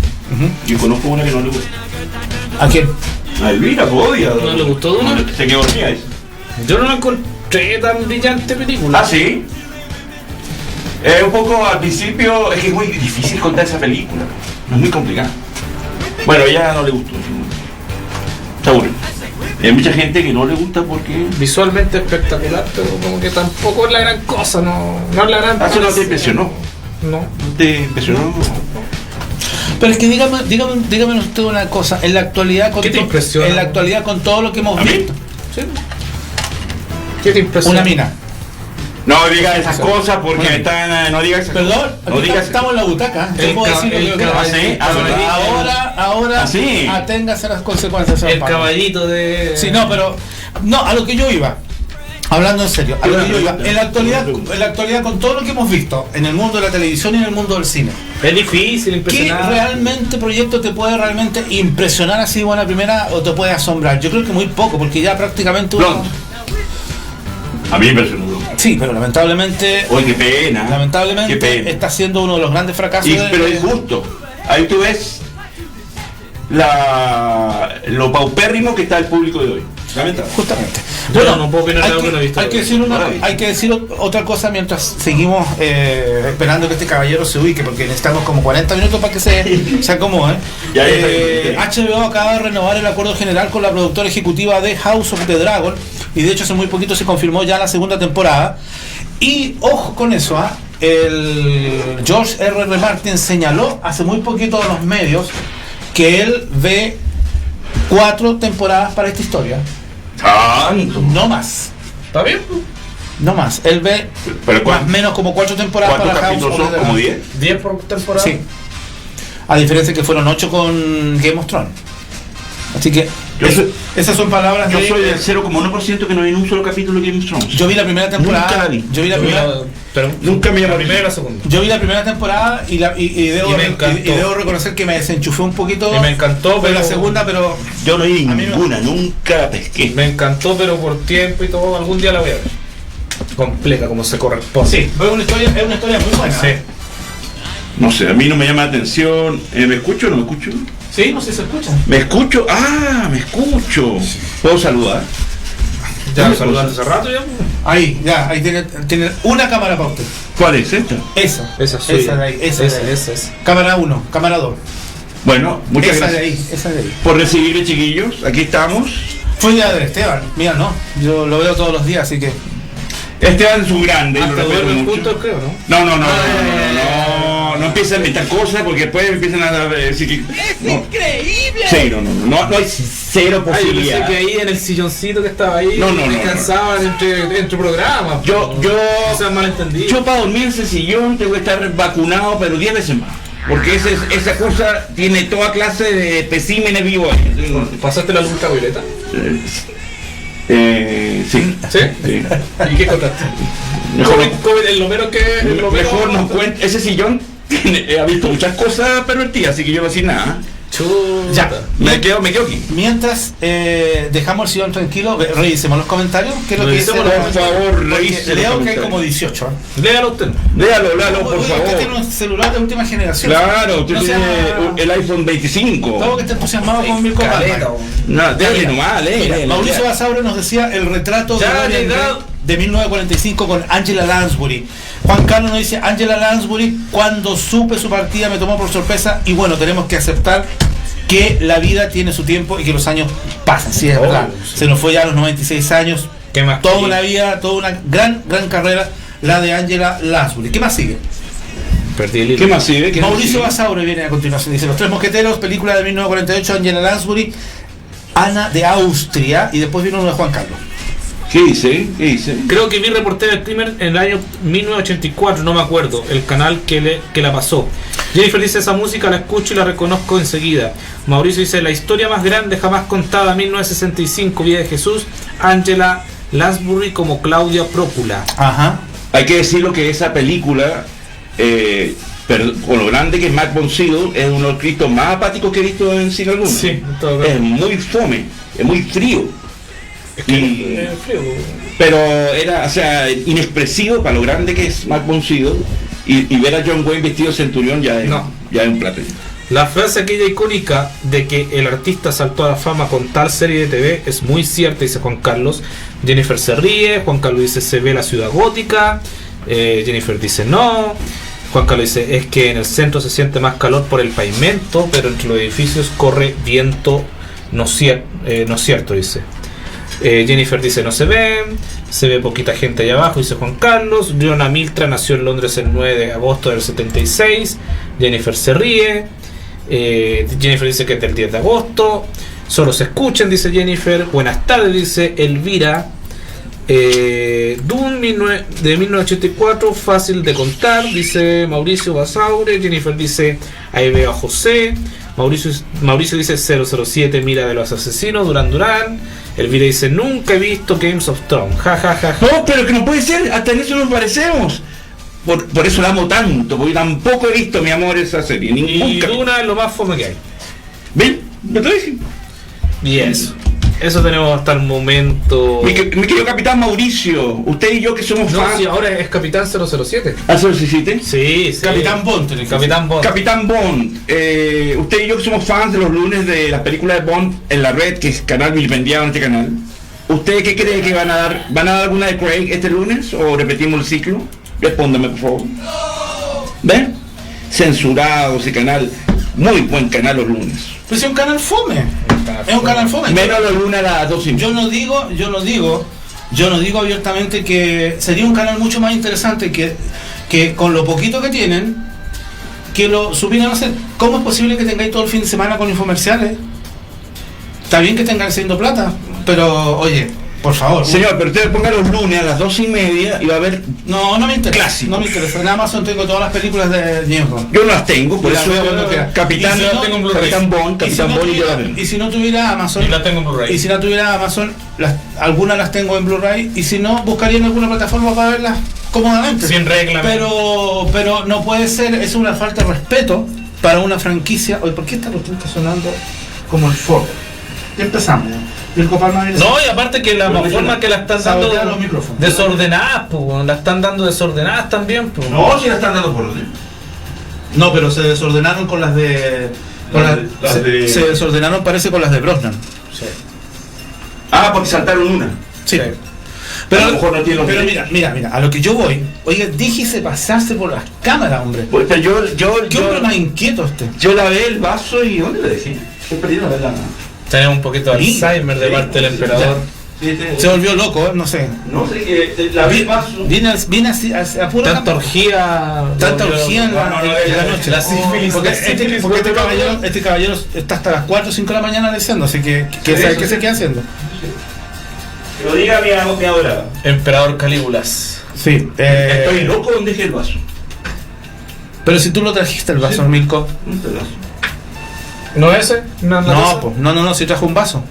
Yo conozco una que no le gusta. ¿A quién? A Elvira, odia. ¿No le gustó Duna? Se quedó dormida. Yo no la encontré tan brillante película. ¿Ah, sí? Un poco al principio, es que es muy difícil contar esa película. Es muy complicado. Bueno, a ella no le gustó. Está aburrido. Hay mucha gente que no le gusta porque... Visualmente espectacular, pero como que tampoco es la gran cosa, no es la gran cosa. ¿Eso no te impresionó? No. ¿Te impresionó? Pero es que dígame usted una cosa, en la actualidad con ¿qué te impresiona? En la actualidad con todo lo que hemos visto. ¿Sí? ¿Qué te impresiona? Una mina. No diga esas cosas porque están. No digas esas cosas. Perdón, no digas. Estamos en la butaca. Ahora aténgase a las consecuencias. El caballito de. Sí, no, pero. No, a lo que yo iba. Hablando en serio, a lo que yo iba. En la actualidad con todo lo que hemos visto en el mundo de la televisión y en el mundo del cine. Es difícil impresionar. ¿Qué realmente proyecto te puede realmente impresionar así de buena primera o te puede asombrar? Yo creo que muy poco, porque ya prácticamente uno... A mí me impresionó. Sí, pero lamentablemente... Oye, qué pena. Lamentablemente está siendo uno de los grandes fracasos. Pero es justo. Ahí tú ves lo paupérrimo que está el público de hoy. Justamente. Bueno, no puedo opinar de algo que no he visto. Hay que decir otra cosa mientras seguimos esperando que este caballero se ubique, porque necesitamos como 40 minutos para que se acomode. HBO acaba de renovar el acuerdo general con la productora ejecutiva de House of the Dragon, y de hecho hace muy poquito se confirmó ya la segunda temporada. Y ojo con eso, el George R.R. Martin señaló hace muy poquito a los medios que él ve 4 temporadas para esta historia. ¿Tanto? No más. ¿Está bien? No más. Él ve más o menos como 4 temporadas para House of the Dragon. ¿Como 10? 10 por temporada. Sí. A diferencia que fueron 8 con Game of Thrones. Así que esas son palabras yo soy del 0,1% que no vi en un solo capítulo de Game of Thrones. Yo vi la primera temporada. Nunca la vi. Pero nunca me llamó la primera o la segunda. Yo vi la primera temporada y debo reconocer que me desenchufé un poquito. Y me encantó, pero la segunda, pero yo no vi ninguna, nunca la pesqué. Me encantó, pero por tiempo y todo, algún día la voy a ver. Completa, como se corresponde. Sí, es una historia muy buena. Sí. No sé, a mí no me llama la atención. ¿Me escucho o no me escucho? Sí, no sé si se escucha. ¿Me escucho? ¡Ah! ¡Me escucho! ¿Puedo saludar? ¿Ya saludaste hace rato ya? Ahí tiene una cámara para usted. ¿Cuál es esta? Esa de ahí. Esa es. Cámara 1, cámara 2. Bueno, muchas gracias. Esa de ahí. Por recibirme, chiquillos. Aquí estamos. Fue idea de Esteban. Mira, no. Yo lo veo todos los días, así que... Esteban es un grande. Hasta duermen juntos, creo, ¿no? No empiecen a inventar cosas porque después empiezan a decir que. ¡Es increíble! Sí, no hay cero posibilidad. Yo pensé que ahí en el silloncito que estaba ahí descansaban entre programas. Yo sean malentendidos. Yo para dormir en ese sillón tengo que estar vacunado, pero 10 veces más. Porque esa cosa tiene toda clase de especímenes vivos ahí. ¿Pasaste la luz ultravioleta? Sí. ¿Sí? ¿Y qué contaste? El número que... Mejor no cuenta. Ese sillón ha visto muchas cosas pervertidas, así que yo no voy a decir nada. Ya, me quedo aquí. Mientras dejamos el sillón tranquilo, revisemos los comentarios. ¿Qué es lo que dice? Por favor, revise. Leo que hay como 18. Léalo usted. Léalo, por favor. Usted tiene un celular de última generación. Claro, usted tiene el iPhone 25. Todo que esté entusiasmado con Mirko Palma. No, déjale nomás, léale. Mauricio Basaure nos decía el retrato de 1945 con Angela Lansbury. Juan Carlos nos dice: Angela Lansbury, cuando supe su partida me tomó por sorpresa, y bueno, tenemos que aceptar que la vida tiene su tiempo y que los años pasan. Sí, es verdad. Se nos fue ya a los 96 años. ¿Qué más? Toda una vida, toda una gran carrera, la de Angela Lansbury. ¿Qué más sigue? Perdí el hilo. ¿Qué más sigue? Mauricio Basaure viene a continuación. Dice: Los Tres Mosqueteros, película de 1948, Angela Lansbury, Ana de Austria, y después vino uno de Juan Carlos. ¿Qué dice? Creo que vi Reportera del Crimen en el año 1984, no me acuerdo, el canal que la pasó. Jennifer dice: esa música la escucho y la reconozco enseguida. Mauricio dice: la historia más grande jamás contada, 1965, Vida de Jesús, Angela Lansbury como Claudia Prócula. Ajá. Hay que decirlo que esa película, con lo grande que es Mark von Sydow, es uno de los cristos más apáticos que he visto en cine alguno. Sí, es muy fome, es muy frío. Pero era, o sea, inexpresivo para lo grande que es Mark von Sydow, y ver a John Wayne vestido de centurión ya es un plato. La frase aquella icónica de que el artista saltó a la fama con tal serie de TV es muy cierta, dice Juan Carlos. Jennifer se ríe, Juan Carlos dice: se ve la ciudad gótica. Jennifer dice: no. Juan Carlos dice: es que en el centro se siente más calor por el pavimento, pero entre los edificios corre viento, no cierto, dice. Jennifer dice: no se ve poquita gente allá abajo, dice Juan Carlos. Leona Miltra nació en Londres el 9 de agosto del 76. Jennifer se ríe. Jennifer dice que es del 10 de agosto. Solo se escuchan, dice Jennifer. Buenas tardes, dice Elvira. Dune de 1984, fácil de contar, dice Mauricio Basaure. Jennifer dice: ahí veo a José. Mauricio dice: 007, mira de los asesinos, Durán. Elvira dice: nunca he visto Games of Thrones. No, pero que no puede ser, hasta en eso nos parecemos. Por eso la amo tanto, porque tampoco he visto, mi amor, esa serie. Y Duna es lo más fome que hay. ¿Ven? ¿Me te dije? Y eso tenemos hasta el momento. Mi querido capitán Mauricio, usted y yo que somos fans. Sí, ahora es Capitán 007. ¿Ah, 007? Sí. Capitán Bond. Capitán Bond. Usted y yo que somos fans de los lunes de las películas de Bond en la red, que es canal vilipendiado en este canal. ¿Usted qué cree que van a dar? ¿Van a dar alguna de Craig este lunes o repetimos el ciclo? Respóndame, por favor. ¿Ven? Censurado ese canal. Muy buen canal los lunes. Pues es un canal fome. Es un canal fome. Menos los lunes a las 12. Yo no digo abiertamente que sería un canal mucho más interesante que con lo poquito que tienen, que lo supieran hacer. ¿Cómo es posible que tengáis todo el fin de semana con infomerciales? Está bien que tengan haciendo plata, pero oye, por favor. Señor, pero usted ponga los lunes a las 12:30 y va a haber. No me interesa. Clásicos. No me interesa. En Amazon tengo todas las películas de James Bond. Yo no las tengo, por eso Capitán Bond y yo las tengo. Y si no tuviera Amazon. Y la tengo en Blu-ray. Y si no tuviera Amazon, algunas las tengo en Blu-ray. Y si no, buscaría en alguna plataforma para verlas cómodamente. Sin regla. Pero no puede ser, es una falta de respeto para una franquicia. Oye, ¿por qué esta cuestión está sonando como el foco? Ya empezamos. No, y aparte que la forma que la están dando desordenadas, pues, la están dando desordenadas también, pues. No, si la están dando por orden. No, pero se desordenaron con las de. Se desordenaron, parece, con las de Brosnan. Sí. Ah, porque saltaron una. Sí. Pero a lo mejor no tiene mira, a lo que yo voy. Oiga, déjese pasarse por las cámaras, hombre. Pues, pero ¿Qué hombre más inquieto este? Yo lavé el vaso y ¿dónde lo dejé? Estoy perdiendo la verdad. Tenemos un poquito de Alzheimer de parte del emperador. Se volvió loco, no sé. No sé que la vi paso. Viene así a pura Tanta orgía. Tanta orgía en la noche. La sífilis. Porque este caballero está hasta las 4 o 5 de la mañana leyendo, así que ¿qué se queda haciendo? Lo diga mi adorada. Emperador Calígulas. Sí. Estoy loco donde dejé el vaso. Pero si tú lo trajiste el vaso, sí. Milko. ¿No ese? No, si trajo un vaso.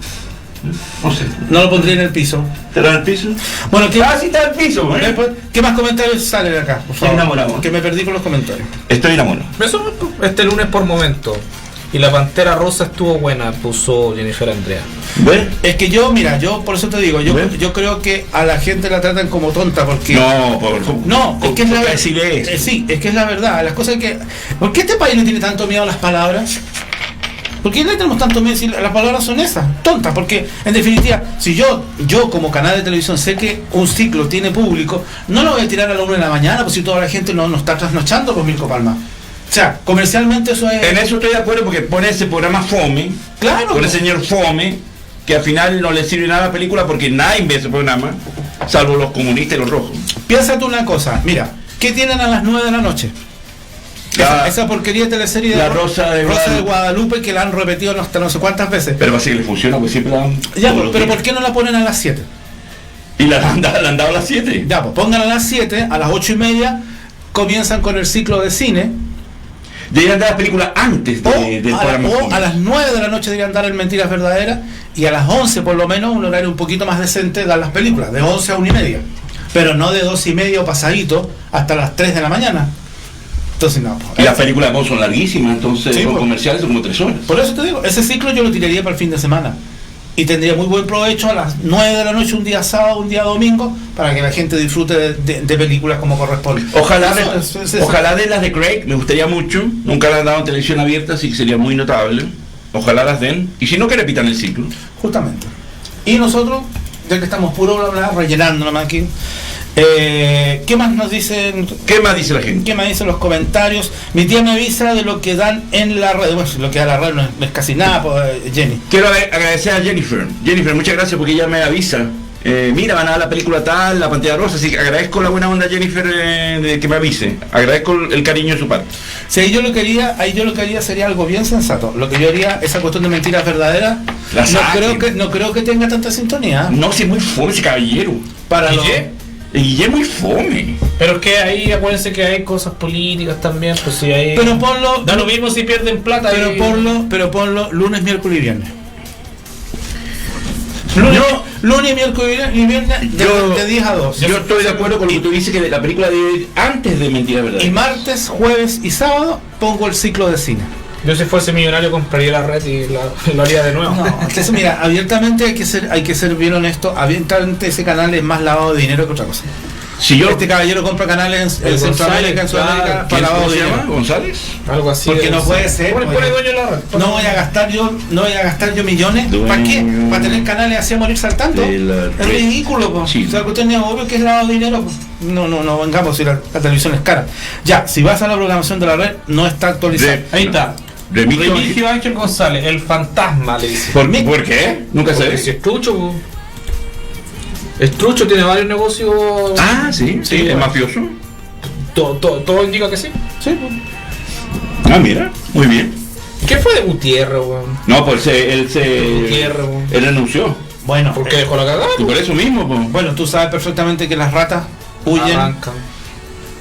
No sé. No lo pondría en el piso. ¿Estará en el piso? Bueno, sí está en el piso. ¿Qué más comentarios salen de acá? Por favor. Enamorado. Que me perdí con los comentarios. Estoy enamorado. Este lunes por momento. Y la Pantera Rosa estuvo buena, puso Jennifer Andrea. ¿Ves? Es que yo por eso te digo, yo creo que a la gente la tratan como tonta porque... es que es la verdad. Sí, es que es la verdad. Las cosas que... ¿Por qué este país le tiene tanto miedo a las palabras? ¿Por qué le tenemos tanto miedo si las palabras son esas? Tontas, porque en definitiva, si yo como canal de televisión sé que un ciclo tiene público, no lo voy a tirar a la 1 de la mañana, pues si toda la gente no está trasnochando con Milko Palma. O sea, comercialmente eso es... En eso estoy de acuerdo porque pone ese programa fome, claro, con el señor fome, que al final no le sirve nada a la película porque nadie ve ese programa, salvo los comunistas y los rojos. Piensa tú una cosa, mira, ¿qué tienen a las 9 de la noche? Esa porquería de teleserie de La Rosa de Guadalupe que la han repetido hasta no sé cuántas veces. Pero así le funciona, pues siempre la dan. Ya, pero ¿por qué no la ponen a las 7? ¿Y la han dado a las 7? Ya, pues pónganla a las 7, a las 8:30 comienzan con el ciclo de cine. Deberían dar la película antes del programa. O a las 9 de la noche deberían dar el Mentiras Verdaderas y a las 11 por lo menos, un horario un poquito más decente, dar las películas, de 11 a 1:30. Pero no de 2:30 o pasadito hasta las 3 de la mañana. Entonces no. Y las películas son larguísimas, entonces sí, son comerciales, son como 3 horas. Por eso te digo, ese ciclo yo lo tiraría para el fin de semana. Y tendría muy buen provecho a las 9 de la noche, un día sábado, un día domingo, para que la gente disfrute de películas como corresponde. Ojalá de las de Craig, me gustaría mucho. Nunca las han dado en televisión abierta, así que sería muy notable. Ojalá las den. Y si no, que repitan el ciclo. Justamente. Y nosotros, ya que estamos puro bla bla, rellenando la máquina. ¿Qué más nos dicen? ¿Qué más dice la gente? ¿Qué más dicen los comentarios? Mi tía me avisa de lo que dan en la red. Bueno, lo que da la red no es casi nada, pues, Jenny. Quiero agradecer a Jennifer. Jennifer, muchas gracias porque ella me avisa. Mira, van a dar la película tal, la Pantera Rosa, así que agradezco la buena onda a Jennifer de que me avise. Agradezco el cariño de su parte. Si ahí yo lo que haría sería algo bien sensato. Lo que yo haría, esa cuestión de Mentiras Verdaderas, no creo que tenga tanta sintonía. No, si es muy fome ese caballero. Para y es muy fome. Pero es que ahí acuérdense que hay cosas políticas también, pues si hay. Pero ponlo. Da lo mismo si pierden plata. Pero ponlo lunes, miércoles y viernes. Lunes, miércoles y viernes de 10 a 2. Yo estoy de acuerdo con lo que tú dices, que la película debe ir antes de Mentiras Verdaderas. Y martes, jueves y sábado pongo el ciclo de cine. Yo si fuese millonario compraría la red y lo haría de nuevo. No, entonces mira, abiertamente hay que ser bien honesto. Abiertamente ese canal es más lavado de dinero que otra cosa. Si este caballero compra canales en Centroamérica, en Sudamérica, para lavado de dinero. ¿González? Algo así. Porque no puede ser. Pone dueño la red. No voy a gastar yo millones. ¿Para qué? ¿Para tener canales así a morir saltando? Es ridículo, pues. Sí. O sea, cuestión es obvio que es lavado de dinero. Pues. No vengamos si la televisión es cara. Ya, si vas a la programación de la red, no está actualizada. Ahí está. Remigio Ángel González, el fantasma, le dice. ¿Por qué? Nunca sé. Si es trucho. Es trucho, tiene varios negocios. Ah, sí, es mafioso. Todo indica que sí. Sí. Ah, mira, muy bien. ¿Qué fue de Gutiérrez, weón? No, pues él renunció. Bueno, ¿por qué dejó la cagada? Y por eso mismo, pues. Bueno, tú sabes perfectamente que las ratas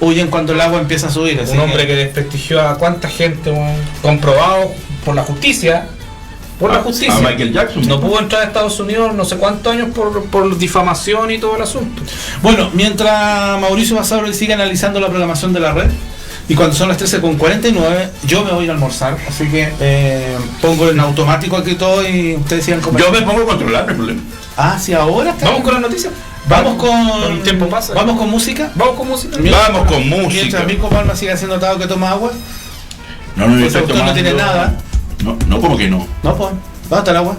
huyen cuando el agua empieza a subir. Un hombre que desprestigió a cuánta gente, comprobado por la justicia. A Michael Jackson. No pudo entrar a Estados Unidos no sé cuántos años por difamación y todo el asunto. Bueno, mientras Mauricio Basauro sigue analizando la programación de la red, y cuando son las 13:49, yo me voy a ir a almorzar, así que pongo en automático aquí todo y ustedes sigan comiendo. Yo me pongo a controlar el problema. Ah, sí, ahora está. Vamos con las noticias. Vamos con. El tiempo pasa. Vamos con música. Vamos con música. Mientras Milko Palma sigue haciendo notado que toma agua. No estoy tomando. No tiene nada. No, ¿cómo que no? No, pues. ¿Dónde está el agua?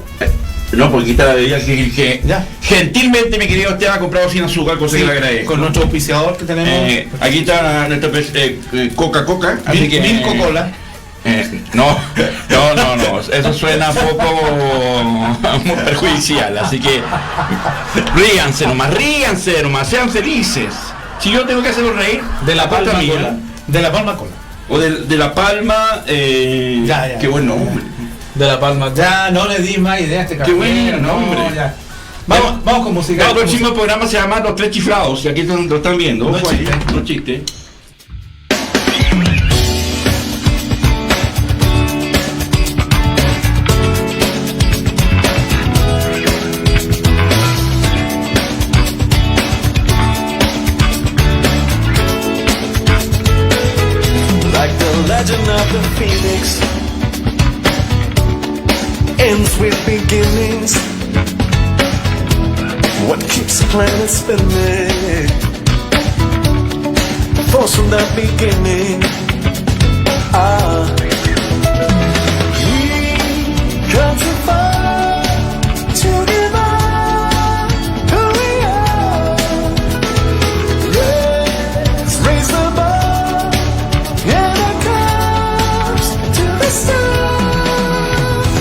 No, porque está la bebida que gentilmente mi querido Esteban ha comprado sin azúcar, cosa que le agradezco. Con nuestro auspiciador que tenemos. Aquí está nuestra Coca-Cola. Así que Milko Cola. No, eso suena poco muy perjudicial, así que ríanse nomás, sean felices. Si yo tengo que hacerlos reír, De la culpa Palma mía. Cola. De la Palma Cola. O de La Palma, Ya. qué buen nombre. De la Palma. Ya, no le di más ideas a este Qué buen nombre. No, ya. Vamos con música. No, el próximo programa se llama Los Tres Chiflados, y aquí lo están viendo. No Ojo ahí, chiste. no chiste. Like the legend of the phoenix, ends with beginnings. What keeps the planet spinning? Force from the beginning. We come too far to give up who we are. Let's raise the bar. And it comes to the stars.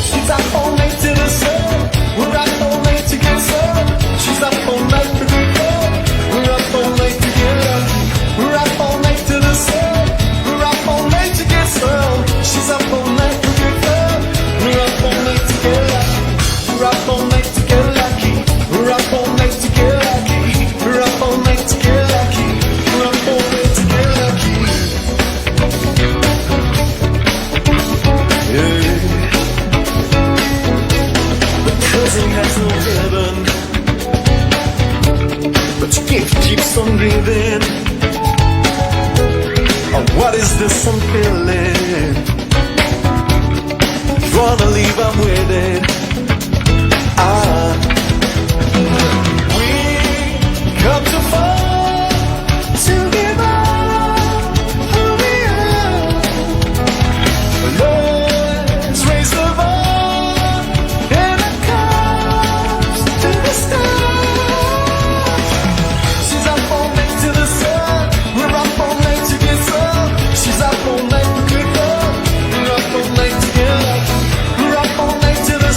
She's up all night to the sun. We're up all night to get some. She's up all night to the sun. We're up all night to get up. We're up all night to the sun. We're up all night to get some. She's up all night to get up. We're up all night to get up. We're up all night to get lucky. We're up all night to get lucky. We're up all night to get lucky. We're up all night to get lucky. Yeah. The cousin has no heaven, but your gift keeps on giving. Oh, what is this I'm feeling? If you wanna leave, I'm with it. We come too far to give up who we are. Let's raise the bar, and it comes to the stars. She's up all night to the sun. We're up all night to get some. She's up all night to get up. We're up all night to get up. We're up all night to the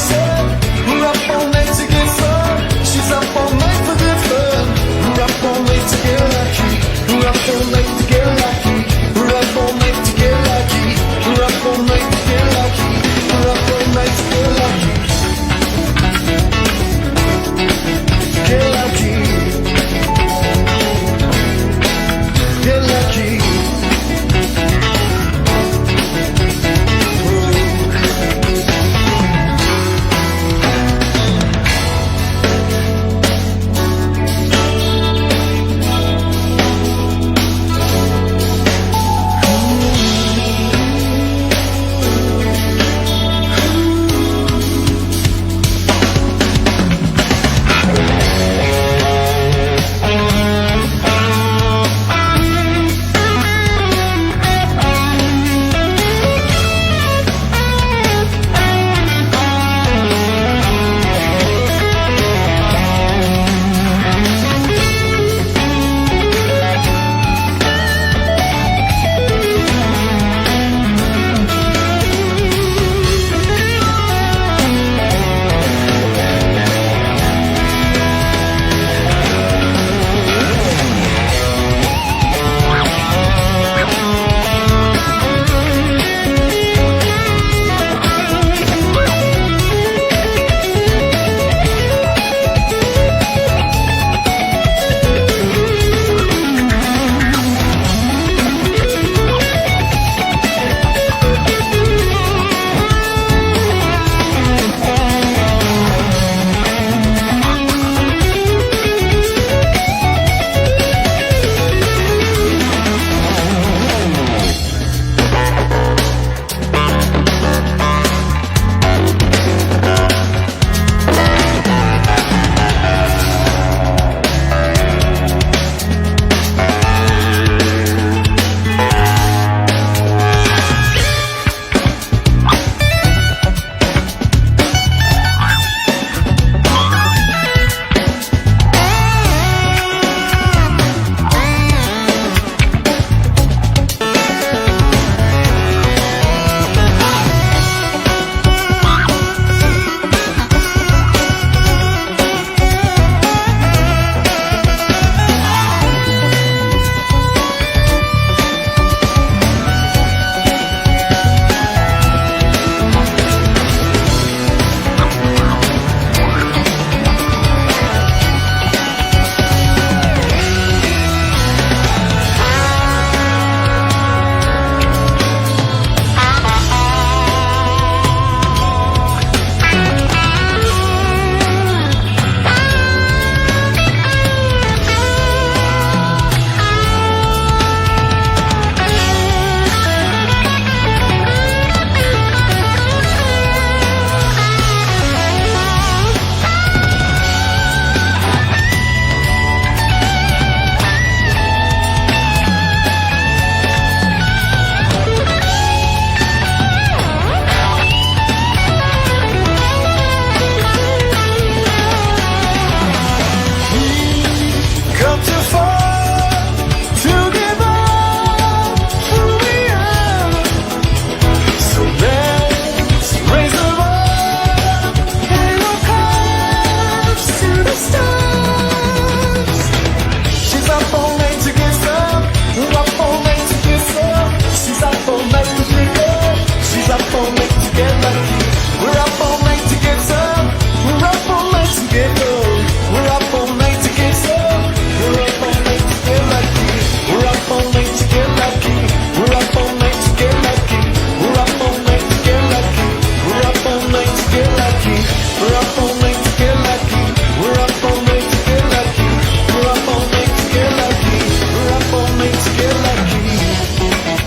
We're up all night to get lucky. We're up all night to get lucky. We're up all night to get lucky. We're up all night to get lucky.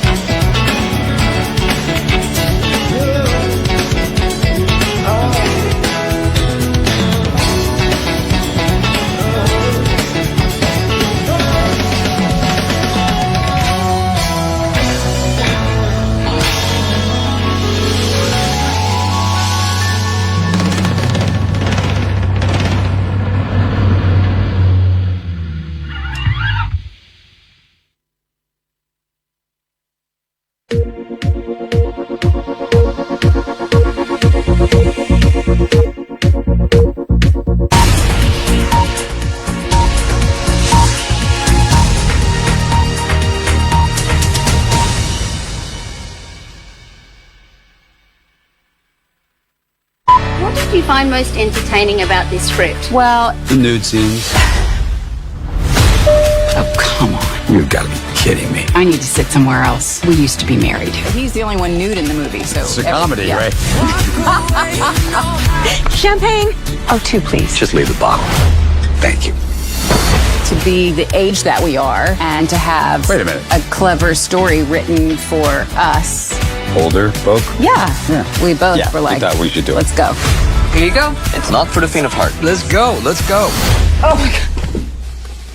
What did you find most entertaining about this script? Well, The nude scenes. oh, come on. You've got to be kidding me. I need to sit somewhere else. We used to be married. He's the only one nude in the movie, so. It's a comedy, right? Champagne? Oh, two, please. Just leave the bottle. Thank you. To be the age that we are and to have Wait a minute. a clever story written for us. Older folk? Yeah. We both Yeah, were like, we thought we should do it. let's go. Here you go. It's not for the faint of heart. Let's go. Let's go. Oh my God.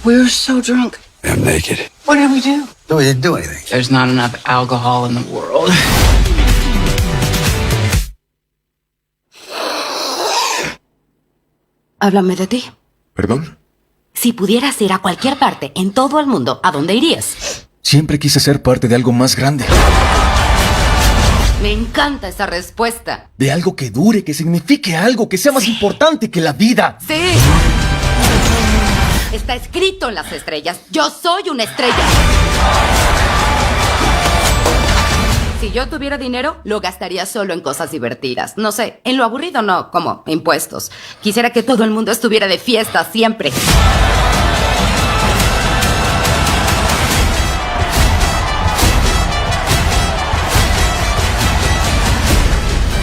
We were so drunk. I'm naked. What did we do? No, we didn't do anything. There's not enough alcohol in the world. Háblame de ti. ¿Perdón? Si pudieras ir a cualquier parte en todo el mundo, ¿a dónde irías? Siempre quise ser parte de algo más grande. Me encanta esa respuesta. De algo que dure, que signifique algo, que sea más importante que la vida. ¡Sí! Está escrito en las estrellas. Yo soy una estrella. Si yo tuviera dinero, lo gastaría solo en cosas divertidas. No sé, en lo aburrido no, como impuestos. Quisiera que todo el mundo estuviera de fiesta siempre.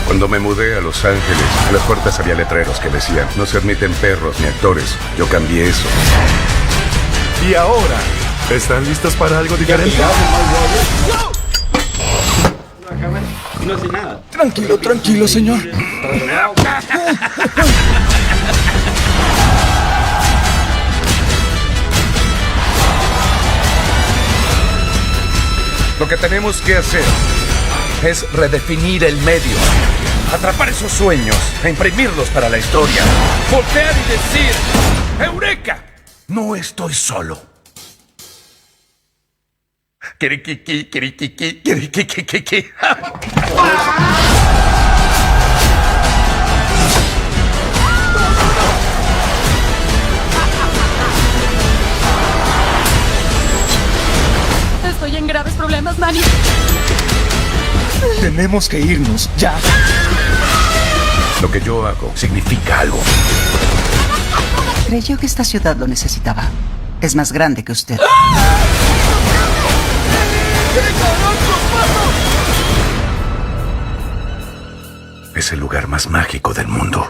Cuando me mudé a Los Ángeles, en las puertas había letreros que decían: no se admiten perros ni actores. Yo cambié eso. Y ahora, ¿están listos para algo diferente? No hace nada. Tranquilo, tranquilo, señor. Lo que tenemos que hacer es redefinir el medio, atrapar esos sueños e imprimirlos para la historia. Voltear y decir: ¡Eureka! No estoy solo. Kirikiki, kirikiki, kirikiki. Estoy en graves problemas, Manny. Tenemos que irnos, ya. Lo que yo hago significa algo. Creyó que esta ciudad lo necesitaba. Es más grande que usted. Es el lugar más mágico del mundo.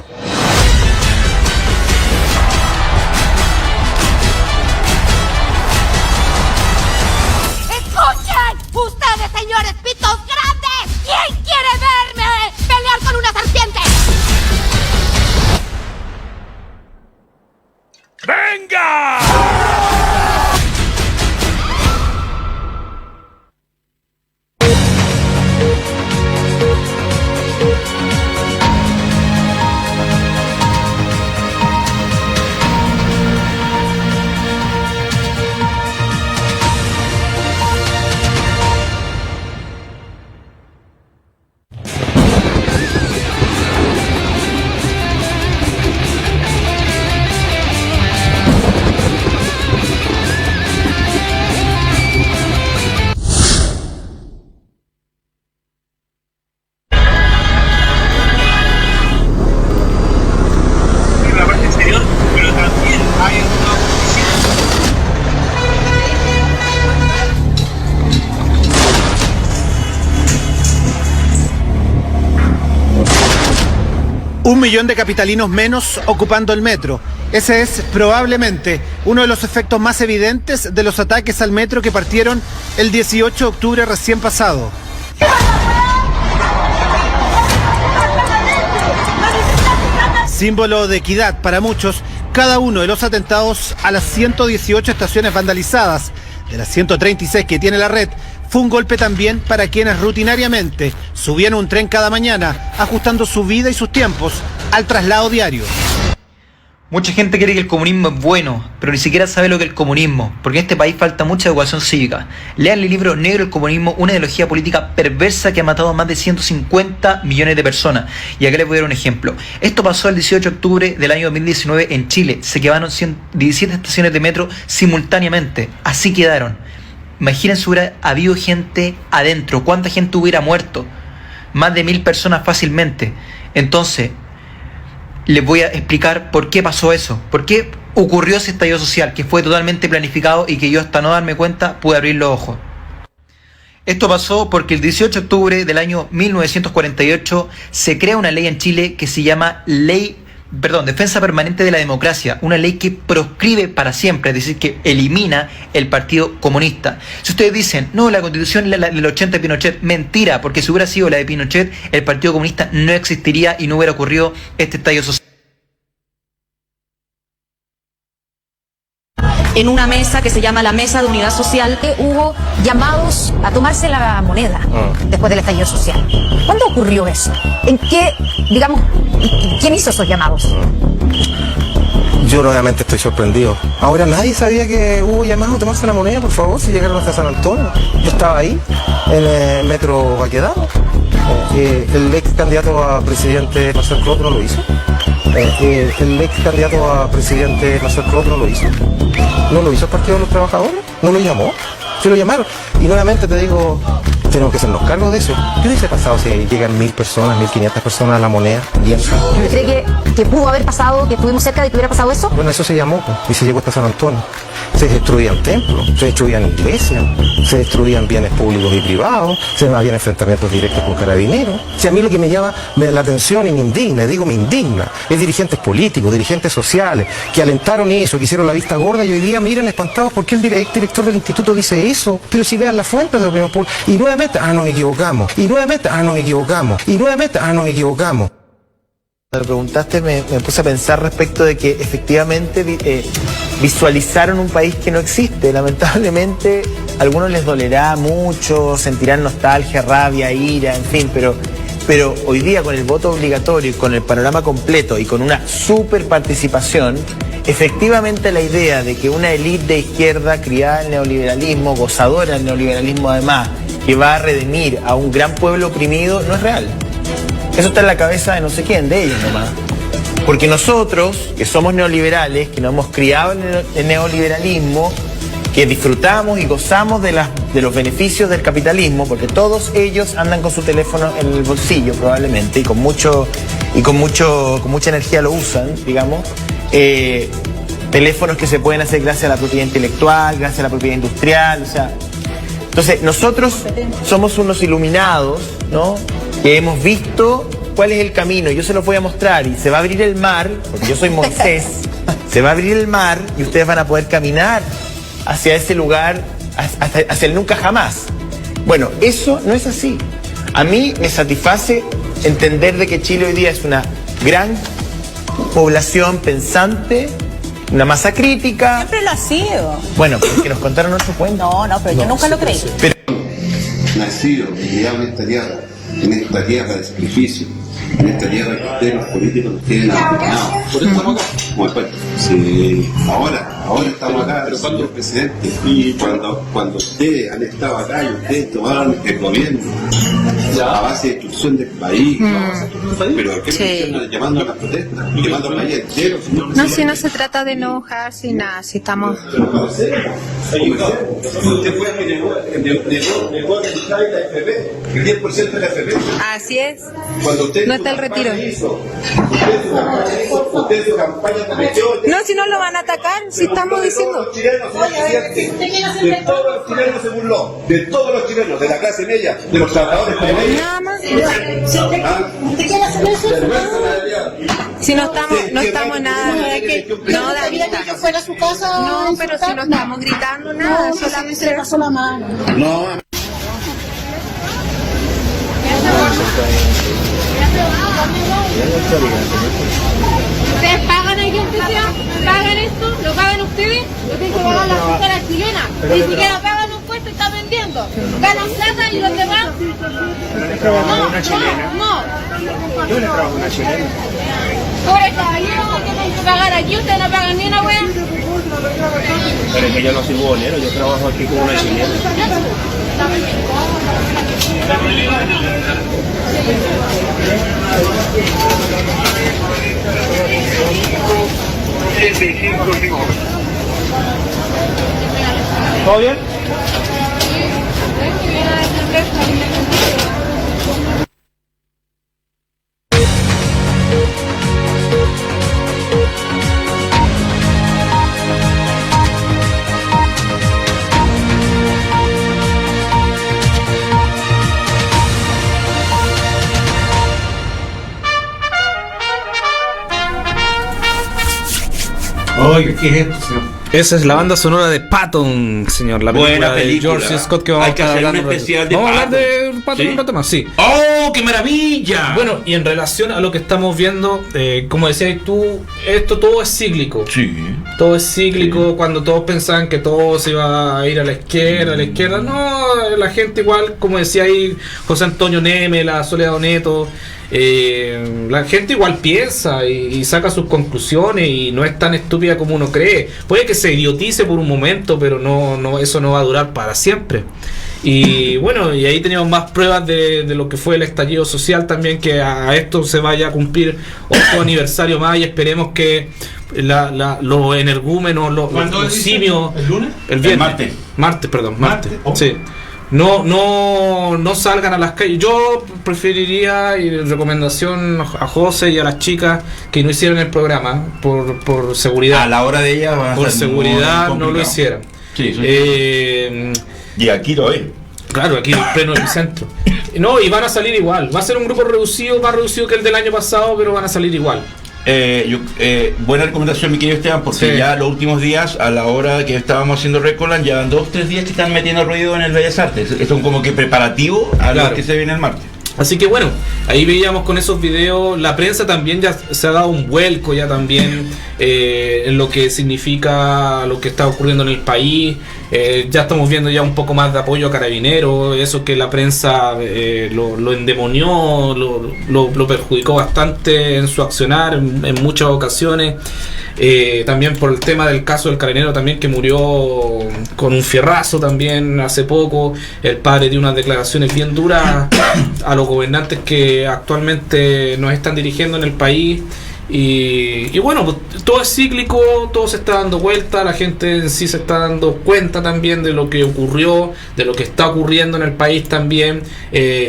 ¡Escuchen! ¡Ustedes, señores pitos grandes! ¿Quién quiere verme pelear con una serpiente? ¡Venga! millón de capitalinos menos ocupando el metro. Ese es probablemente uno de los efectos más evidentes de los ataques al metro que partieron el 18 de octubre recién pasado. Símbolo de equidad para muchos, cada uno de los atentados a las 118 estaciones vandalizadas, de las 136 que tiene la red, fue un golpe también para quienes rutinariamente subían un tren cada mañana, ajustando su vida y sus tiempos al traslado diario. Mucha gente cree que el comunismo es bueno, pero ni siquiera sabe lo que es el comunismo, porque en este país falta mucha educación cívica. Lean el libro Negro el comunismo, una ideología política perversa que ha matado a más de 150 millones de personas. Y acá les voy a dar un ejemplo. Esto pasó el 18 de octubre del año 2019 en Chile. Se quemaron 17 estaciones de metro simultáneamente. Así quedaron. Imagínense, hubiera habido gente adentro. ¿Cuánta gente hubiera muerto? Más de 1000 personas fácilmente. Entonces, les voy a explicar por qué pasó eso, por qué ocurrió ese estallido social, que fue totalmente planificado y que yo hasta no darme cuenta pude abrir los ojos. Esto pasó porque el 18 de octubre del año 1948 se crea una ley en Chile que se llama Defensa Permanente de la Democracia, una ley que proscribe para siempre, es decir, que elimina el Partido Comunista. Si ustedes dicen, no, la Constitución es la del 80 de Pinochet, mentira, porque si hubiera sido la de Pinochet, el Partido Comunista no existiría y no hubiera ocurrido este estallido social. En una mesa que se llama la Mesa de Unidad Social, hubo llamados a tomarse la moneda después del estallido social. ¿Cuándo ocurrió eso? ¿En qué, quién hizo esos llamados? Yo nuevamente estoy sorprendido. Ahora nadie sabía que hubo llamado a tomarse la moneda, por favor, si llegaron hasta San Antonio. Yo estaba ahí, en el metro Baquedano. El ex candidato a presidente Marcel Clot no lo hizo. El ex candidato a presidente Marcel Clot no lo hizo. ¿No lo hizo el Partido de los Trabajadores? ¿No lo llamó? Se lo llamaron. Y nuevamente te digo, tenemos que hacernos cargo de eso. ¿Qué hubiese pasado si llegan 1000 personas, 1500 personas a la moneda? ¿Cree que pudo haber pasado, que estuvimos cerca de que hubiera pasado eso? Bueno, eso se llamó, y se llegó hasta San Antonio. Se destruían templos, se destruían iglesias, se destruían bienes públicos y privados, se habían enfrentamientos directos con carabineros. Si a mí lo que me llama la atención y me indigna, me indigna, es dirigentes políticos, dirigentes sociales, que alentaron eso, que hicieron la vista gorda y hoy día miren espantados porque el director del instituto dice eso. Pero si vean la fuente de opinión pública, y nuevamente, nos equivocamos, y nuevamente, nos equivocamos, y nuevamente, nos equivocamos. Cuando me preguntaste me puse a pensar respecto de que efectivamente visualizaron un país que no existe. Lamentablemente a algunos les dolerá mucho, sentirán nostalgia, rabia, ira, en fin, pero hoy día con el voto obligatorio y con el panorama completo y con una super participación, efectivamente la idea de que una élite de izquierda criada en el neoliberalismo, gozadora del neoliberalismo además, que va a redimir a un gran pueblo oprimido, no es real. Eso está en la cabeza de no sé quién, de ellos nomás. Porque nosotros, que somos neoliberales, que nos hemos criado en el neoliberalismo, que disfrutamos y gozamos de los beneficios del capitalismo, porque todos ellos andan con su teléfono en el bolsillo probablemente, y con mucha energía lo usan, digamos. Teléfonos que se pueden hacer gracias a la propiedad intelectual, gracias a la propiedad industrial, o sea. Entonces, nosotros somos unos iluminados, ¿no? Que hemos visto cuál es el camino. Yo se los voy a mostrar y se va a abrir el mar, porque yo soy Moisés, se va a abrir el mar y ustedes van a poder caminar hacia ese lugar, hacia el nunca jamás. Bueno, eso no es así. A mí me satisface entender de que Chile hoy día es una gran población pensante, una masa crítica. Siempre lo ha sido. Bueno, porque nos contaron otro cuento. No, pero yo nunca lo creí. Pero... nacido en esta tierra de sacrificio, en esta tierra que ustedes los políticos nos tienen abandonados. Por eso estamos acá. Bueno, sí, ahora estamos acá, pero cuando el presidente, y cuando ustedes han estado acá y ustedes tomaron el gobierno a base de destrucción del país, pero ¿por qué me están llamando a las protestas? Llamando al país entero. No, si no se trata de enojarse y nada, si estamos... Usted fue que negó la FP, el 10% de la FP. Así es. Cuando usted no está el retiro. Usted su campaña No, si no lo van a atacar, si estamos diciendo. De todos los chilenos se burló, de todos los chilenos, de la clase media, de los trabajadores promedios. Nada más. Si no estamos nada. No, David, que fuera a su casa. No, pero si no estamos gritando nada, solamente se pasó la mano. No. ¿Ustedes pagan aquí aunque sea? ¿Pagan esto? ¿Lo pagan ustedes? Lo tienen que pagar la sociedad chilena. Ni siquiera pagan un puesto y están vendiendo. Ganan plata y los demás. No. Yo le trabajo a una chilena. Pobre caballero, ¿qué tienen que pagar aquí? Ustedes no pagan ni una wea. Pero es que yo no soy bolero, yo trabajo aquí con una chilena. ¿Todo bien? Oye, ¿qué es esto, señor? Esa es la banda sonora de Patton, señor. La película de George Scott que vamos Hay que a hacer hablar un un rato. especial de Vamos a hablar Patton. de Patton un rato más, sí. ¡Oh, qué maravilla! Bueno, y en relación a lo que estamos viendo, como decías tú, esto todo es cíclico. Sí. Todo es cíclico. Cuando todos pensaban que todo se iba a ir a la izquierda, no, la gente igual, como decía ahí José Antonio Neme, la Soledad Oneto, la gente igual piensa y saca sus conclusiones y no es tan estúpida como uno cree. Puede que se idiotice por un momento, pero no eso no va a durar para siempre. Y bueno, y ahí teníamos más pruebas de lo que fue el estallido social también, que a esto se vaya a cumplir otro aniversario más y esperemos que los energúmenos, los simios, ¿El lunes? el viernes, martes. Martes. Oh. Sí. No salgan a las calles. Yo preferiría, y recomendación a José y a las chicas que no hicieran el programa por seguridad. A la hora de ella va a por ser seguridad muy no lo complicado. hicieran. Sí, y aquí lo es. Claro, aquí en pleno epicentro. No, y van a salir igual. Va a ser un grupo reducido, más reducido que el del año pasado, pero van a salir igual. Buena recomendación, mi querido Esteban, porque Sí. ya los últimos días, a la hora que estábamos haciendo Recolan, ya van 2-3 días que están metiendo ruido en el Bellas Artes. Son como que preparativos a Claro. lo que se viene el martes. Así que bueno, ahí veíamos con esos videos, la prensa también ya se ha dado un vuelco ya también en lo que significa lo que está ocurriendo en el país. Ya estamos viendo ya un poco más de apoyo a Carabineros, eso que la prensa lo endemonió, lo perjudicó bastante en su accionar en muchas ocasiones. También por el tema del caso del carabinero también, que murió con un fierrazo también hace poco. El padre dio unas declaraciones bien duras a los gobernantes que actualmente nos están dirigiendo en el país. Y bueno, pues, todo es cíclico, todo se está dando vuelta, la gente en sí se está dando cuenta también de lo que ocurrió, de lo que está ocurriendo en el país también.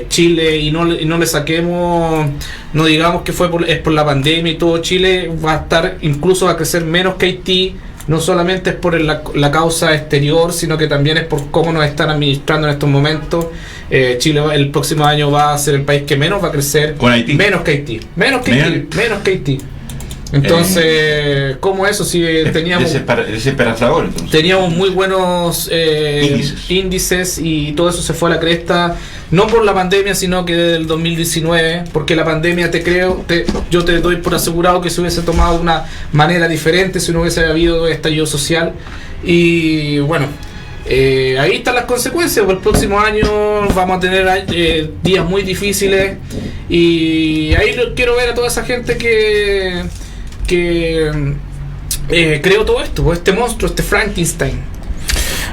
Chile, y no le saquemos, no digamos que es por la pandemia y todo. Chile va a estar, incluso va a crecer menos que Haití. No solamente es por la causa exterior, sino que también es por cómo nos están administrando en estos momentos. Chile el próximo año va a ser el país que menos va a crecer. Con Haití. Menos que Haití. Entonces, ¿cómo eso? Si teníamos Desesperanzador, entonces. Teníamos muy buenos índices y todo eso se fue a la cresta, no por la pandemia, sino que desde el 2019, porque la pandemia yo te doy por asegurado que se hubiese tomado de una manera diferente si no hubiese habido estallido social. Y bueno, ahí están las consecuencias. Por el próximo año vamos a tener días muy difíciles, y ahí quiero ver a toda esa gente que creó todo esto, este monstruo, este Frankenstein.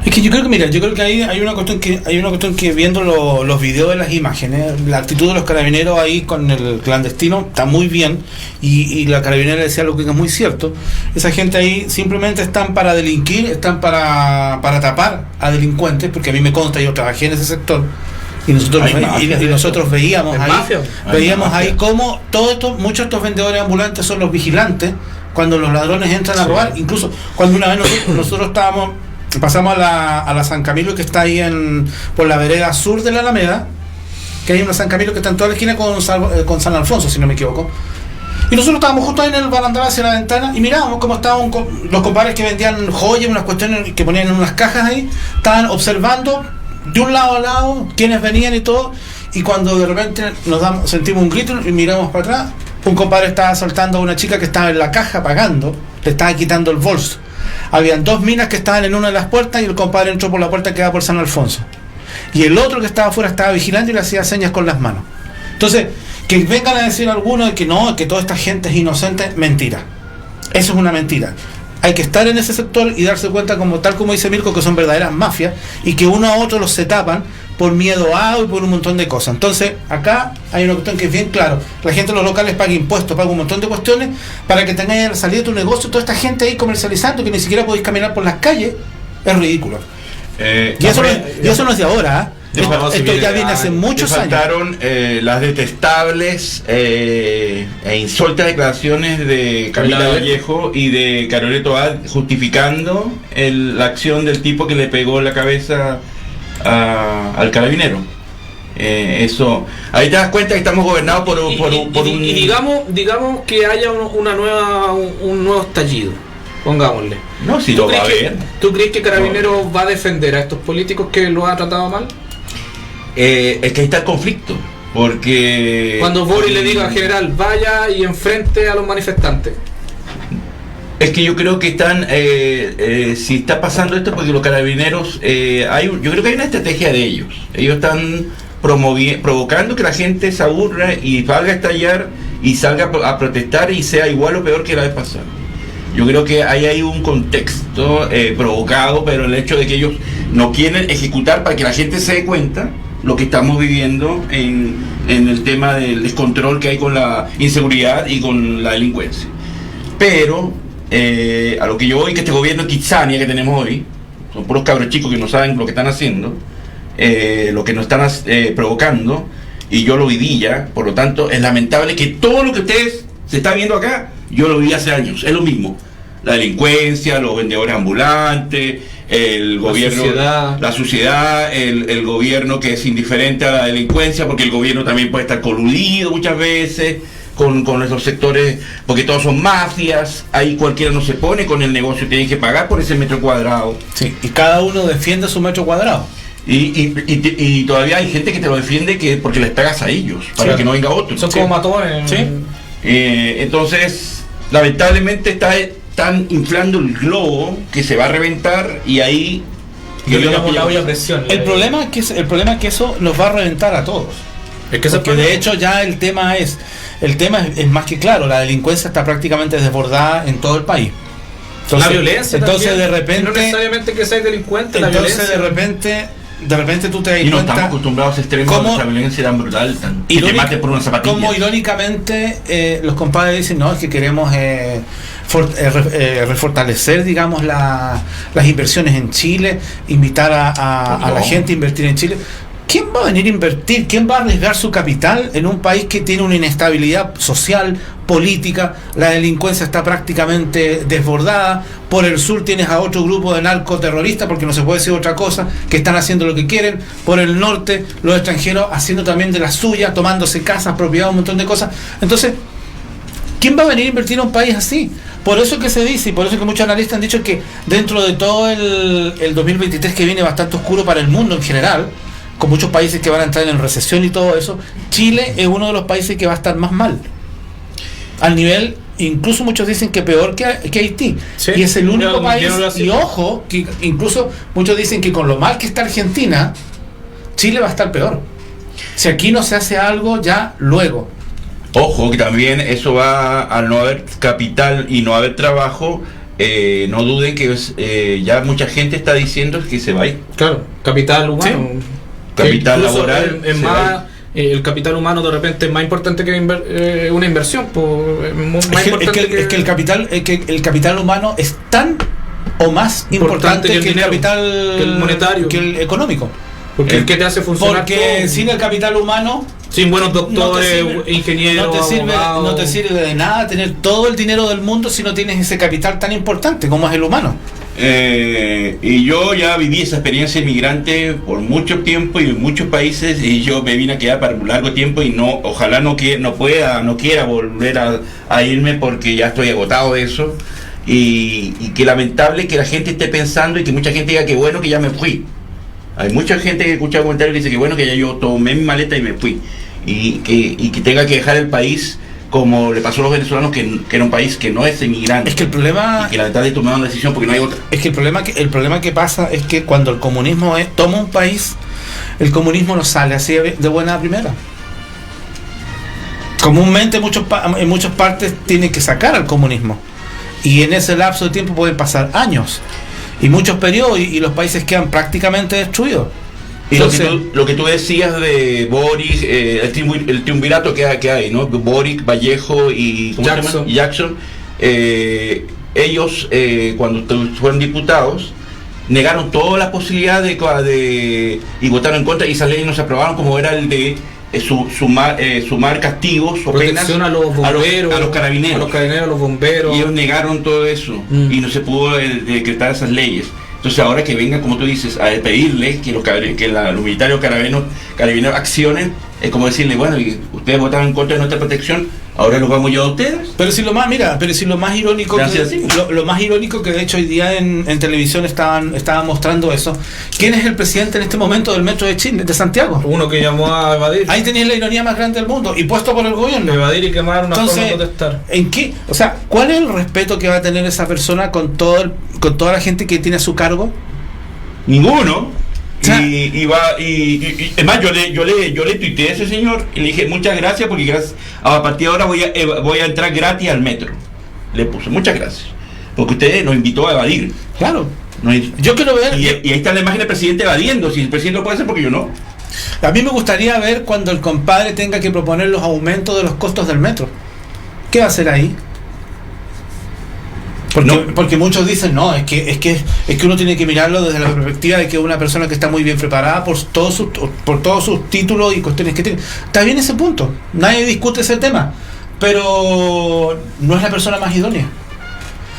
Es que yo creo que ahí hay una cuestión que viendo los videos de las imágenes, la actitud de los carabineros ahí con el clandestino está muy bien, y la carabinera decía algo que es muy cierto. Esa gente ahí simplemente están para delinquir, están para tapar a delincuentes, porque a mí me consta, yo trabajé en ese sector. Y nosotros veíamos ahí cómo muchos de estos vendedores ambulantes son los vigilantes cuando los ladrones entran a robar. Incluso cuando una vez nosotros pasamos a la San Camilo, que está ahí por la vereda sur de la Alameda, que hay una San Camilo que está en toda la esquina con San Alfonso, si no me equivoco. Y nosotros estábamos justo ahí en el barandal hacia la ventana y mirábamos cómo estaban los compadres que vendían joyas, unas cuestiones que ponían en unas cajas ahí, estaban observando de un lado a lado quiénes venían y todo, y cuando de repente sentimos un grito y miramos para atrás, un compadre estaba asaltando a una chica que estaba en la caja pagando, le estaba quitando el bolso. Habían 2 minas que estaban en una de las puertas y el compadre entró por la puerta que da por San Alfonso. Y el otro que estaba afuera estaba vigilando y le hacía señas con las manos. Entonces, que vengan a decir algunos que no, que toda esta gente es inocente, mentira. Eso es una mentira. Hay que estar en ese sector y darse cuenta, tal como dice Mirko, que son verdaderas mafias y que uno a otro los se tapan por miedo y por un montón de cosas. Entonces, acá hay una cuestión que es bien claro. La gente de los locales paga impuestos, paga un montón de cuestiones para que tengáis salida de tu negocio. Toda esta gente ahí comercializando que ni siquiera podéis caminar por las calles, es ridículo. Y eso no es de ahora, esto ya viene hace muchos años. Faltaron las detestables e insóltas declaraciones de Camila Vallejo y de Carolina Toad justificando la acción del tipo que le pegó la cabeza al carabinero. Eso, ahí te das cuenta que estamos gobernados por un... Y digamos que haya un nuevo estallido, pongámosle. No, si lo va a haber. ¿Tú crees que Carabineros va a defender a estos políticos que lo han tratado mal? Es que ahí está el conflicto, porque... Cuando Boris le diga al general, vaya y enfrente a los manifestantes. Es que yo creo que están, si está pasando esto, porque los carabineros, yo creo que hay una estrategia de ellos. Ellos están provocando que la gente se aburra y salga a estallar y salga a protestar y sea igual o peor que la vez pasada. Yo creo que hay un contexto provocado, pero el hecho de que ellos no quieren ejecutar para que la gente se dé cuenta lo que estamos viviendo en el tema del descontrol que hay con la inseguridad y con la delincuencia. Pero a lo que yo voy, que este gobierno Kitsania que tenemos hoy, son puros cabros chicos que no saben lo que están haciendo, lo que nos están provocando, y yo lo viví ya, por lo tanto es lamentable que todo lo que ustedes se está viendo acá, yo lo viví hace años, es lo mismo. La delincuencia, los vendedores ambulantes, el gobierno, la suciedad, el gobierno que es indiferente a la delincuencia, porque el gobierno también puede estar coludido muchas veces con esos sectores, porque todos son mafias, ahí cualquiera no se pone con el negocio, tienen que pagar por ese metro cuadrado. Sí, y cada uno defiende su metro cuadrado. Y todavía hay gente que te lo defiende porque les pagas a ellos, para que no venga otro. Son como matones. ¿Sí? Entonces, lamentablemente están inflando el globo que se va a reventar y ahí el problema es que eso nos va a reventar a todos. Porque de hecho ya el tema es más que claro, la delincuencia está prácticamente desbordada en todo el país. Entonces, la violencia entonces también, de repente no necesariamente que seas delincuente, entonces la violencia. de repente tú te das y no cuenta, estamos acostumbrados a extremos de esa violencia tan brutal, que te mate por una zapatilla. Como irónicamente los compadres dicen, no, es que queremos refortalecer, digamos, las inversiones en Chile, invitar a la gente a invertir en Chile. ¿Quién va a venir a invertir? ¿Quién va a arriesgar su capital en un país que tiene una inestabilidad social, política? La delincuencia está prácticamente desbordada. Por el sur tienes a otro grupo de narcoterroristas, porque no se puede decir otra cosa, que están haciendo lo que quieren. Por el norte, los extranjeros haciendo también de la suya, tomándose casas, propiedades, un montón de cosas. Entonces, ¿quién va a venir a invertir en un país así? Por eso que se dice, y por eso que muchos analistas han dicho que dentro de todo el 2023 que viene bastante oscuro para el mundo en general, con muchos países que van a entrar en recesión y todo eso, Chile es uno de los países que va a estar más mal. Al nivel, incluso muchos dicen que peor que Haití. Sí, y es el único país, y ojo, que incluso muchos dicen que con lo mal que está Argentina, Chile va a estar peor. Si aquí no se hace algo ya luego. Ojo, que también eso va al no haber capital y no haber trabajo. No duden que ya mucha gente está diciendo que se va a ir. Claro, capital humano. Sí. Capital laboral. El capital humano de repente es más importante que una inversión. Es que el capital humano es tan o más importante que el capital, que el monetario, que el económico. Porque el que te hace funcionar. Porque sin el capital humano Sin buenos doctores, ingenieros, no te sirve de nada tener todo el dinero del mundo si no tienes ese capital tan importante como es el humano. Y yo ya viví esa experiencia inmigrante por mucho tiempo y en muchos países, y yo me vine a quedar para un largo tiempo y ojalá no quiera volver a irme porque ya estoy agotado de eso, y que lamentable que la gente esté pensando y que mucha gente diga que bueno que ya me fui. Hay mucha gente que escucha comentarios y dice que bueno que ya yo tomé mi maleta y me fui, y que tenga que dejar el país como le pasó a los venezolanos, que era un país que no es inmigrante. Es que el problema... Y que la verdad de tomar una decisión porque no hay otra. Es que el problema que pasa es que cuando el comunismo toma un país, el comunismo no sale así de buena primera. Comúnmente en muchas partes tienen que sacar al comunismo. Y en ese lapso de tiempo pueden pasar años. Y muchos periodos y los países quedan prácticamente destruidos. Y lo que tú decías de Boric, el triunvirato que hay, ¿no? Boric, Vallejo y Jackson, ellos cuando fueron diputados negaron todas las posibilidades y votaron en contra, y esas leyes no se aprobaron, como era el de sumar castigos o penas a los bomberos, a los carabineros, a los bomberos, y ellos negaron todo eso y no se pudo decretar esas leyes. Entonces ahora que vengan, como tú dices, a pedirle que los militares o carabineros accionen, es como decirle, bueno, y ustedes votaron en contra de nuestra protección, ahora los vamos yo a ustedes. Pero si lo más irónico lo más irónico que de hecho hoy día en televisión estaban mostrando eso. ¿Quién es el presidente en este momento del Metro de Chile, de Santiago? Uno que llamó a evadir. Ahí tenías la ironía más grande del mundo, y puesto por el gobierno. Evadir y quemar una forma de protestar. ¿En qué? O sea, ¿cuál es el respeto que va a tener esa persona con toda la gente que tiene a su cargo? Ninguno. Es más, yo le tuiteé a ese señor y le dije muchas gracias, porque a partir de ahora voy a entrar gratis al metro. Le puse muchas gracias porque usted nos invitó a evadir. Claro. Yo quiero ver. Y ahí está la imagen del presidente evadiendo. Si el presidente lo puede hacer, porque yo no. A mí me gustaría ver cuando el compadre tenga que proponer los aumentos de los costos del metro. ¿Qué va a hacer ahí? Porque muchos dicen, no, es que uno tiene que mirarlo desde la perspectiva de que es una persona que está muy bien preparada por todos sus títulos y cuestiones que tiene. Está bien ese punto, nadie discute ese tema, pero no es la persona más idónea.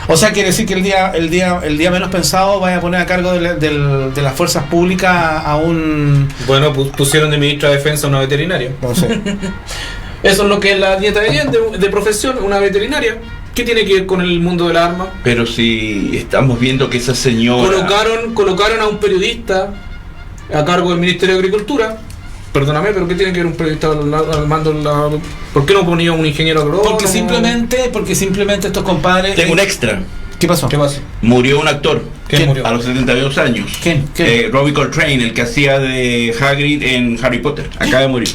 O sea, quiere decir que el día menos pensado vaya a poner a cargo de las fuerzas públicas a un... Bueno, pusieron de ministra de Defensa a una veterinaria. No sé. Eso es lo que es la nieta de profesión, una veterinaria. ¿Qué tiene que ver con el mundo del arma? Pero si estamos viendo que esa señora... Colocaron a un periodista a cargo del Ministerio de Agricultura. Perdóname, pero ¿qué tiene que ver un periodista al mando? ¿Por qué no ponía un ingeniero agrónomo? Porque simplemente estos compadres... Tengo un extra. ¿Qué pasó? Murió un actor. ¿Quién murió? A los 72 años. ¿Quién? Robbie Coltrane, el que hacía de Hagrid en Harry Potter. Acaba de morir.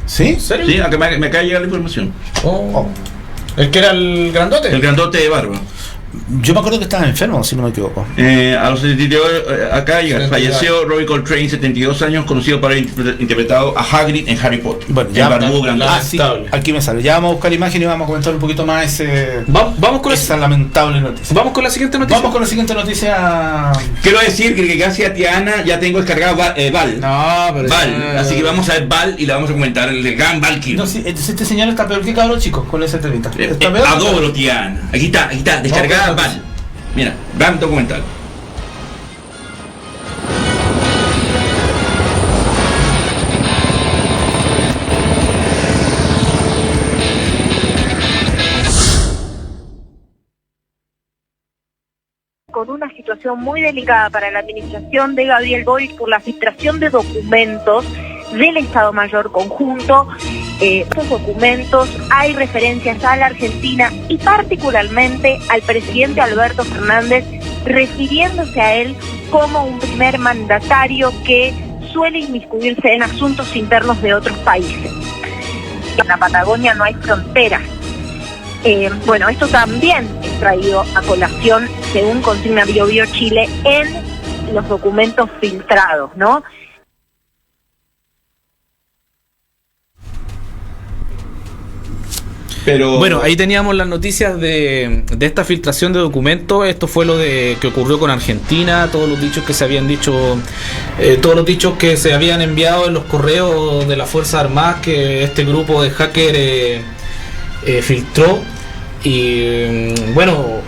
¿Sí? ¿En serio? Sí, acá me acaba de llegar la información. ¿El que era el grandote? El grandote de barba. Yo me acuerdo que estaba enfermo, si no me equivoco. A los 72, acá llega, falleció Robbie Coltrane, 72 años, conocido por haber interpretado a Hagrid en Harry Potter. Bueno, sí, aquí me sale. Ya vamos a buscar imagen y vamos a comentar un poquito más esa lamentable noticia. Vamos con la siguiente noticia. Quiero decir que gracias a Tiana ya tengo descargado Val. No, pero Val. Así que vamos a ver Val y la vamos a comentar, el gran Val Kilmer. No, sí, este señor está peor que cabros chicos con ese temita. Adoro Tiana. Aquí está, descargada Val. Mira, gran documental. Con una situación muy delicada para la administración de Gabriel Boric por la filtración de documentos del Estado Mayor Conjunto. Estos documentos hay referencias a la Argentina y particularmente al presidente Alberto Fernández, refiriéndose a él como un primer mandatario que suele inmiscuirse en asuntos internos de otros países. En la Patagonia no hay fronteras. Bueno, esto también es traído a colación, según consigna BioBio Chile, en los documentos filtrados, ¿no? Pero bueno, ahí teníamos las noticias de esta filtración de documentos. Esto fue lo que ocurrió con Argentina, todos los dichos que se habían dicho, todos los dichos que se habían enviado en los correos de las Fuerzas Armadas que este grupo de hacker filtró. Y bueno,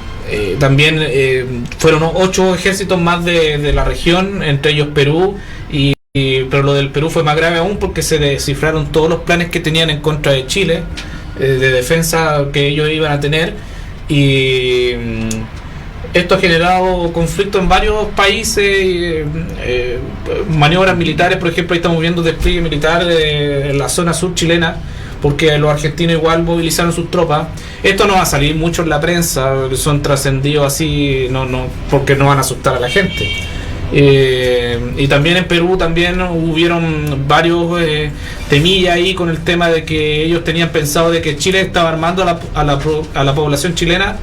también fueron 8 ejércitos más de la región, entre ellos Perú, pero lo del Perú fue más grave aún porque se descifraron todos los planes que tenían en contra de Chile, de defensa que ellos iban a tener, y esto ha generado conflicto en varios países, maniobras militares. Por ejemplo, ahí estamos viendo despliegue militar en la zona sur chilena, porque los argentinos igual movilizaron sus tropas. Esto no va a salir mucho en la prensa, son trascendidos así, no porque no van a asustar a la gente. Y también en Perú también hubieron varios temillas ahí con el tema de que ellos tenían pensado de que Chile estaba armando a la población chilena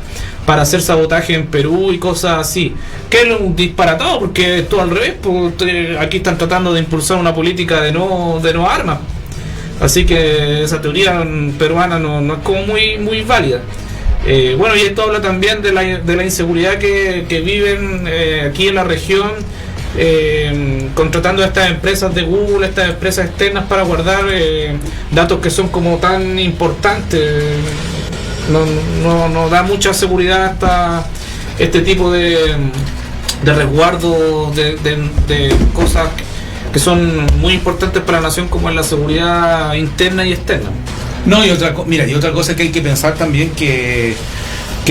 para hacer sabotaje en Perú y cosas así, que es un disparatado porque es todo al revés, porque aquí están tratando de impulsar una política de no armas, así que esa teoría peruana no es como muy válida. Bueno, y esto habla también de la inseguridad que viven aquí en la región, contratando a estas empresas de Google, estas empresas externas para guardar datos que son como tan importantes. No da mucha seguridad hasta este tipo de resguardo de cosas que son muy importantes para la nación, como es la seguridad interna y externa. No, y otra cosa que hay que pensar también, que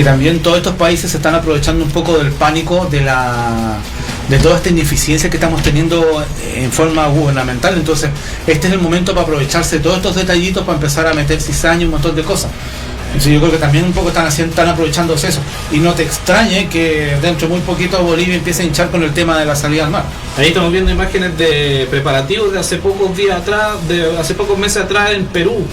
también todos estos países se están aprovechando un poco del pánico de toda esta ineficiencia que estamos teniendo en forma gubernamental. Entonces este es el momento para aprovecharse de todos estos detallitos para empezar a meter cizaña y un montón de cosas. Entonces yo creo que también un poco están aprovechándose eso, y no te extrañe que dentro de muy poquito Bolivia empiece a hinchar con el tema de la salida al mar. Ahí estamos viendo imágenes de preparativos de hace pocos meses atrás en Perú,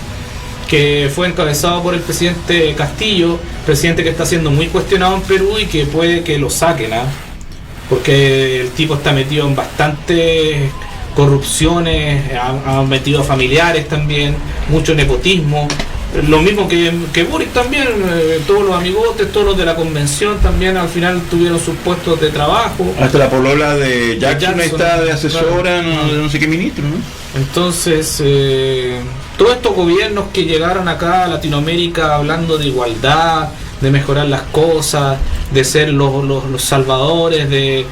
que fue encabezado por el presidente Castillo, presidente que está siendo muy cuestionado en Perú y que puede que lo saquen, porque el tipo está metido en bastantes corrupciones, ha metido a familiares también, mucho nepotismo, lo mismo que Boric también, todos los amigotes, todos los de la convención también al final tuvieron sus puestos de trabajo. Hasta la polola de Jackson está de asesora, claro, no sé qué ministro, ¿no? Entonces, todos estos gobiernos que llegaron acá a Latinoamérica hablando de igualdad, de mejorar las cosas, de ser los salvadores de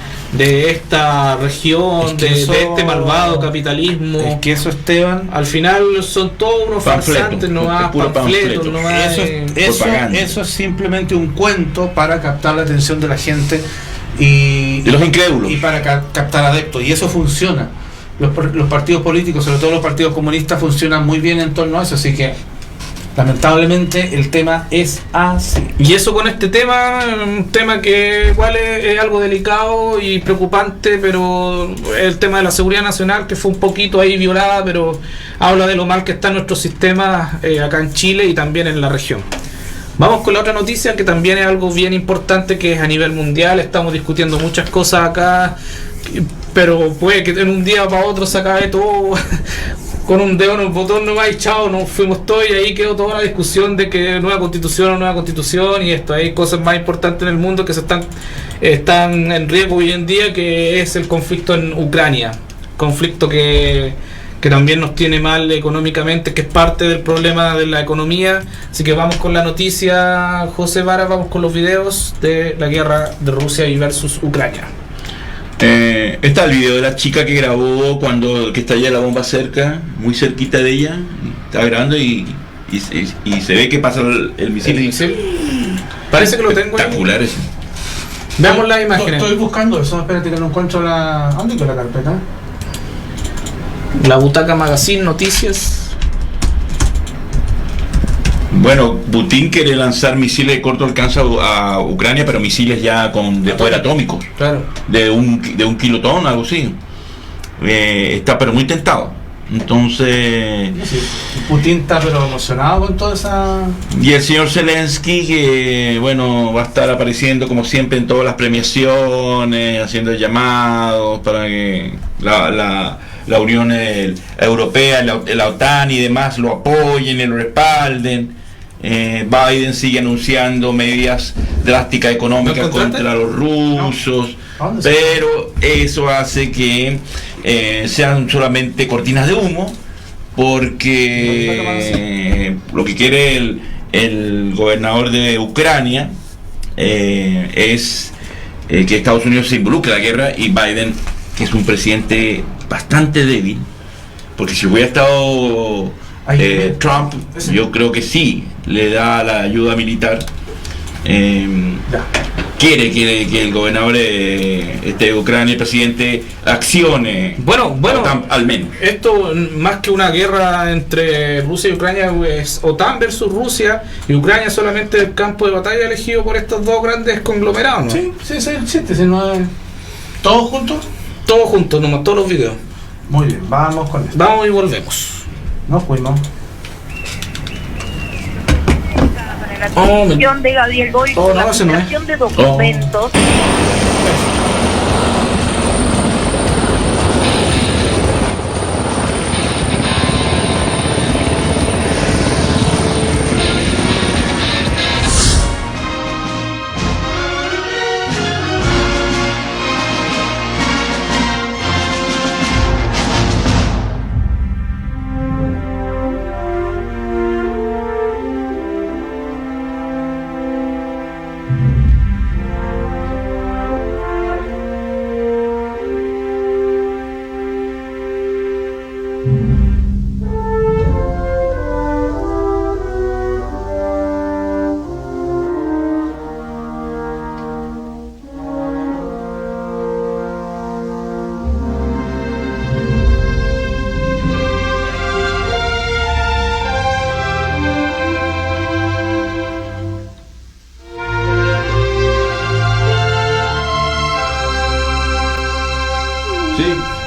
esta región, de este malvado capitalismo. Es que eso, Esteban, al final son todos unos farsantes, no más panfletos, no más eso es simplemente un cuento para captar la atención de la gente y de los incrédulos, y para captar adeptos, y eso funciona. Los partidos políticos, sobre todo los partidos comunistas, funcionan muy bien en torno a eso, así que lamentablemente el tema es así. Y eso con este tema, un tema que igual es algo delicado y preocupante, pero el tema de la seguridad nacional, que fue un poquito ahí violada, pero habla de lo mal que está nuestro sistema acá en Chile y también en la región. Vamos con la otra noticia, que también es algo bien importante, que es a nivel mundial. Estamos discutiendo muchas cosas acá, pero puede que en un día para otro se acabe todo con un dedo en el botón nomás y chao, nos fuimos todos, y ahí quedó toda la discusión de que nueva constitución y esto. Hay cosas más importantes en el mundo que están en riesgo hoy en día, que es el conflicto en Ucrania, conflicto que también nos tiene mal económicamente, que es parte del problema de la economía. Así que vamos con la noticia, José Vara, vamos con los videos de la guerra de Rusia y versus Ucrania. Está el video de la chica que grabó que estalla la bomba cerca, muy cerquita de ella, está grabando y se ve que pasa el misil. Parece que lo tengo espectacular ahí. Eso. Veamos las imágenes. Estoy buscando eso, espérate que no encuentro ¿dónde está la carpeta? La Butaca Magazine, noticias. Bueno, Putin quiere lanzar misiles de corto alcance a Ucrania, pero misiles ya de poder atómicos, claro, de un kilotón, algo así. Está pero muy tentado. Entonces, sí, Putin está pero emocionado con toda esa. Y el señor Zelensky, que bueno, va a estar apareciendo como siempre en todas las premiaciones, haciendo llamados para que la Unión Europea, la OTAN y demás lo apoyen y lo respalden. Biden sigue anunciando medidas drásticas económicas contra los rusos, pero eso hace que sean solamente cortinas de humo, porque lo que quiere el gobernador de Ucrania es que Estados Unidos se involucre en la guerra, y Biden, que es un presidente bastante débil, porque si hubiera estado Trump, yo creo que sí le da la ayuda militar. Quiere que el gobernador de Ucrania, el presidente, accione. Bueno, al menos. Esto, más que una guerra entre Rusia y Ucrania, es OTAN versus Rusia, y Ucrania es solamente el campo de batalla elegido por estos dos grandes conglomerados, ¿no? Sí, existe. No es... ¿Todos juntos? Todos juntos, nomás, todos los videos. Muy bien, vamos con esto. Vamos y volvemos. Nos fuimos. La administración de Gabriel Boric, la filtración de documentos.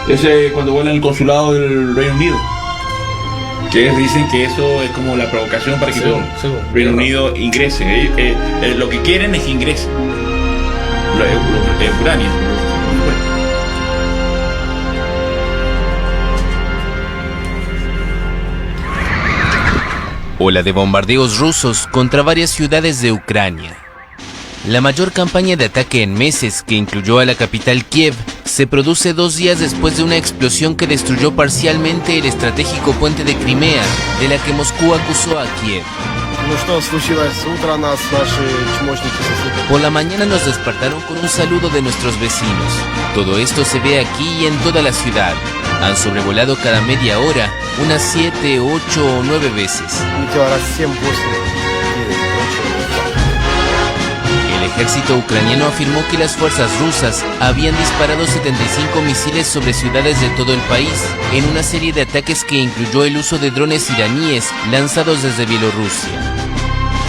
Ese cuando vuelan el consulado del Reino Unido, que dicen que eso es como la provocación para que todo el Reino Unido ingrese. Lo que quieren es que ingrese Ucrania. Ola de bombardeos rusos contra varias ciudades de Ucrania. La mayor campaña de ataque en meses, que incluyó a la capital Kiev, se produce 2 días después de una explosión que destruyó parcialmente el estratégico puente de Crimea, de la que Moscú acusó a Kiev. Por la mañana nos despertaron con un saludo de nuestros vecinos. Todo esto se ve aquí y en toda la ciudad. Han sobrevolado cada media hora, unas 7, 8 o 9 veces. El ejército ucraniano afirmó que las fuerzas rusas habían disparado 75 misiles sobre ciudades de todo el país, en una serie de ataques que incluyó el uso de drones iraníes lanzados desde Bielorrusia.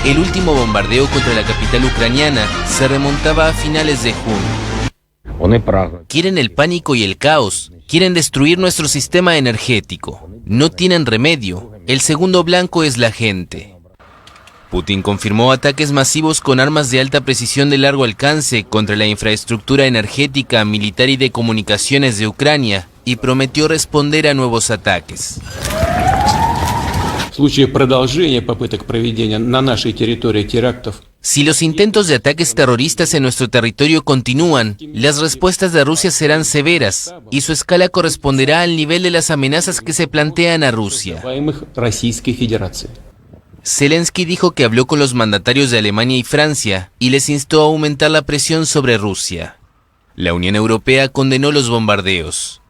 El último bombardeo contra la capital ucraniana se remontaba a finales de junio. Quieren el pánico y el caos, quieren destruir nuestro sistema energético. No tienen remedio, el segundo blanco es la gente. Putin confirmó ataques masivos con armas de alta precisión de largo alcance contra la infraestructura energética, militar y de comunicaciones de Ucrania y prometió responder a nuevos ataques. Si los intentos de ataques terroristas en nuestro territorio continúan, las respuestas de Rusia serán severas y su escala corresponderá al nivel de las amenazas que se plantean a Rusia. Zelensky dijo que habló con los mandatarios de Alemania y Francia y les instó a aumentar la presión sobre Rusia. La Unión Europea condenó los bombardeos.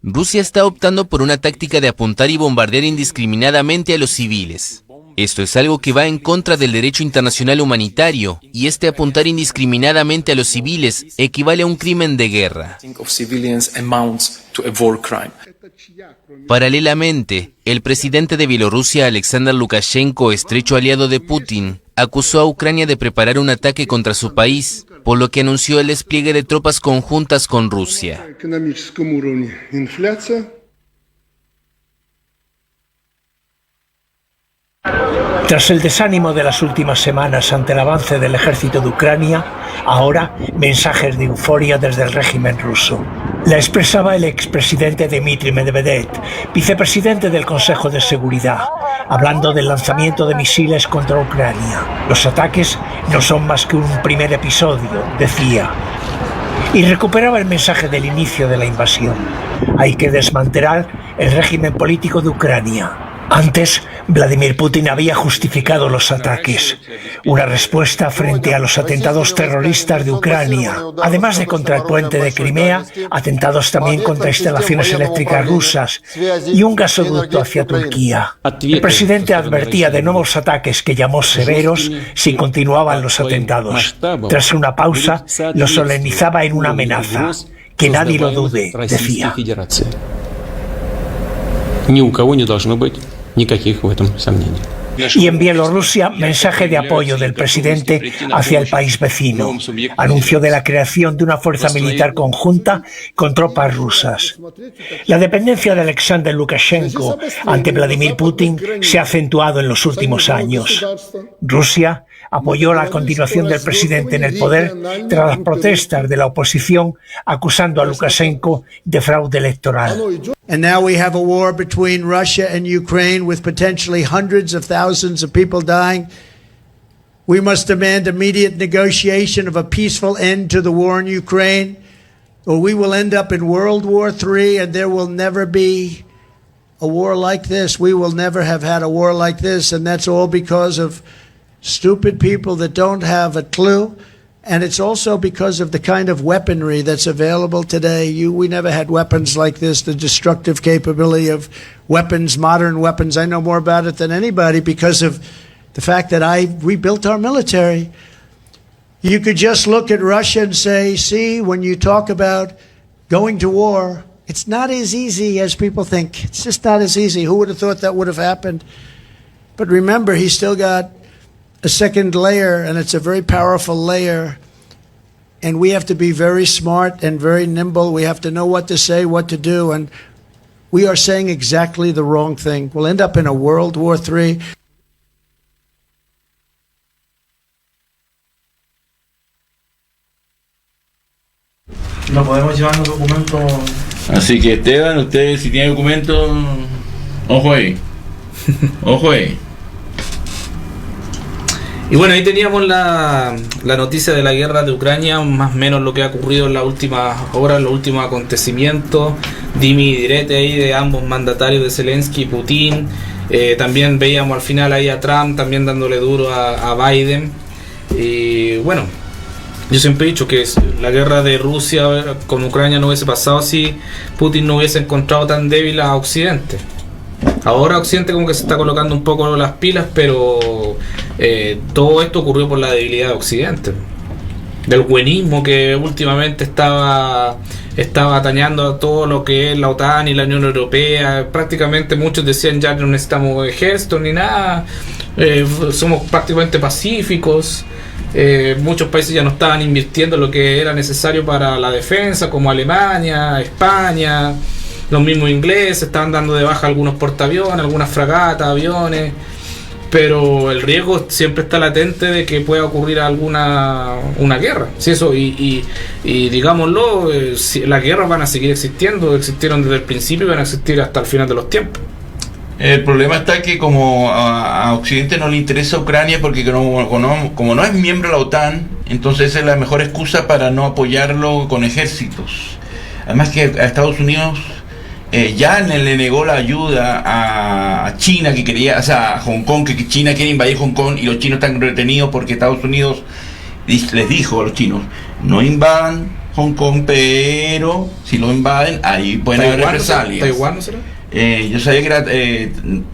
Rusia está optando por una táctica de apuntar y bombardear indiscriminadamente a los civiles. Esto es algo que va en contra del derecho internacional humanitario, y este apuntar indiscriminadamente a los civiles equivale a un crimen de guerra. Paralelamente, el presidente de Bielorrusia, Alexander Lukashenko, estrecho aliado de Putin, acusó a Ucrania de preparar un ataque contra su país, por lo que anunció el despliegue de tropas conjuntas con Rusia. Tras el desánimo de las últimas semanas ante el avance del ejército de Ucrania, ahora mensajes de euforia desde el régimen ruso. La expresaba el expresidente Dmitry Medvedev, vicepresidente del Consejo de Seguridad, hablando del lanzamiento de misiles contra Ucrania. Los ataques no son más que un primer episodio, decía. Y recuperaba el mensaje del inicio de la invasión. Hay que desmantelar el régimen político de Ucrania. Antes, Vladimir Putin había justificado los ataques, una respuesta frente a los atentados terroristas de Ucrania, además de contra el puente de Crimea, atentados también contra instalaciones eléctricas rusas y un gasoducto hacia Turquía. El presidente advertía de nuevos ataques que llamó severos si continuaban los atentados. Tras una pausa, lo solemnizaba en una amenaza. Que nadie lo dude, decía. Y en Bielorrusia, mensaje de apoyo del presidente hacia el país vecino. Anuncio de la creación de una fuerza militar conjunta con tropas rusas. La dependencia de Alexander Lukashenko ante Vladimir Putin se ha acentuado en los últimos años. Rusia apoyó la continuación del presidente en el poder tras las protestas de la oposición acusando a Lukashenko de fraude electoral. And now we have a war between Russia and Ukraine with potentially hundreds of thousands of people dying. We must demand immediate negotiation of a peaceful end to the war in Ukraine, or we will end up in World War III and there will never be a war like this. We will never have had a war like this, and that's all because of stupid people that don't have a clue. And it's also because of the kind of weaponry that's available today. We never had weapons like this, the destructive capability of weapons, modern weapons. I know more about it than anybody because of the fact that I rebuilt our military. You could just look at Russia and say, see, when you talk about going to war, it's not as easy as people think. It's just not as easy. Who would have thought that would have happened? But remember, he's still got a second layer, and it's a very powerful layer. And we have to be very smart and very nimble. We have to know what to say, what to do, and we are saying exactly the wrong thing. We'll end up in a World War III. No podemos llevarnos documentos. Así que Esteban, usted si tiene documentos, ojo ahí. Ojo ahí. Y bueno, ahí teníamos la noticia de la guerra de Ucrania, más o menos lo que ha ocurrido en las últimas horas, los últimos acontecimientos, dimi y direte ahí de ambos mandatarios, de Zelensky y Putin. También veíamos al final ahí a Trump también dándole duro a Biden. Y bueno, yo siempre he dicho que la guerra de Rusia con Ucrania no hubiese pasado si Putin no hubiese encontrado tan débil a Occidente. Ahora Occidente como que se está colocando un poco las pilas, pero todo esto ocurrió por la debilidad de Occidente, del buenismo que últimamente estaba atañando a todo lo que es la OTAN y la Unión Europea. Prácticamente muchos decían ya no necesitamos ejército ni nada, somos prácticamente pacíficos. Muchos países ya no estaban invirtiendo lo que era necesario para la defensa, como Alemania, España. Los mismos ingleses estaban dando de baja algunos portaaviones, algunas fragatas, aviones, pero el riesgo siempre está latente de que pueda ocurrir una guerra. ¿Sí? Eso, y digámoslo, las guerras van a seguir existiendo, existieron desde el principio y van a existir hasta el final de los tiempos. El problema está que como a Occidente no le interesa Ucrania porque como no es miembro de la OTAN, entonces esa es la mejor excusa para no apoyarlo con ejércitos. Además que a Estados Unidos ya le negó la ayuda a China, que quería, o sea, a Hong Kong, que China quiere invadir Hong Kong y los chinos están retenidos porque Estados Unidos les dijo a los chinos, no invadan Hong Kong, pero si lo invaden, ahí pueden haber represalias. ¿Taiwán no será? Yo sabía que era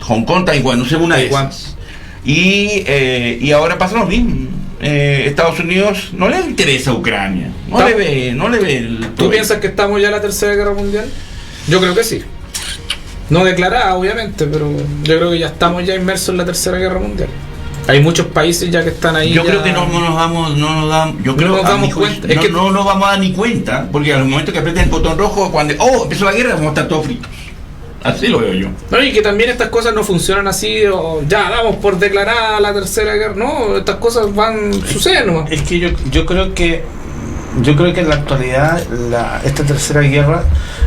Hong Kong, Taiwán, no sé, una de esas. Y ahora pasa lo mismo. Estados Unidos no le interesa a Ucrania, no le ve ¿Tú piensas que estamos ya en la Tercera Guerra Mundial? Yo creo que sí. No declarada, obviamente, pero yo creo que ya estamos ya inmersos en la Tercera Guerra Mundial. Hay muchos países ya que están ahí. Yo creo que no nos damos cuenta. Es que no nos vamos a dar ni cuenta, porque al momento que aprieten el botón rojo, cuando empezó la guerra, vamos a estar todos fritos. Así lo veo yo. No, y que también estas cosas no funcionan así, o ya damos por declarada la tercera guerra. No, estas cosas suceden nomás. Es que yo creo que en la actualidad esta tercera guerra,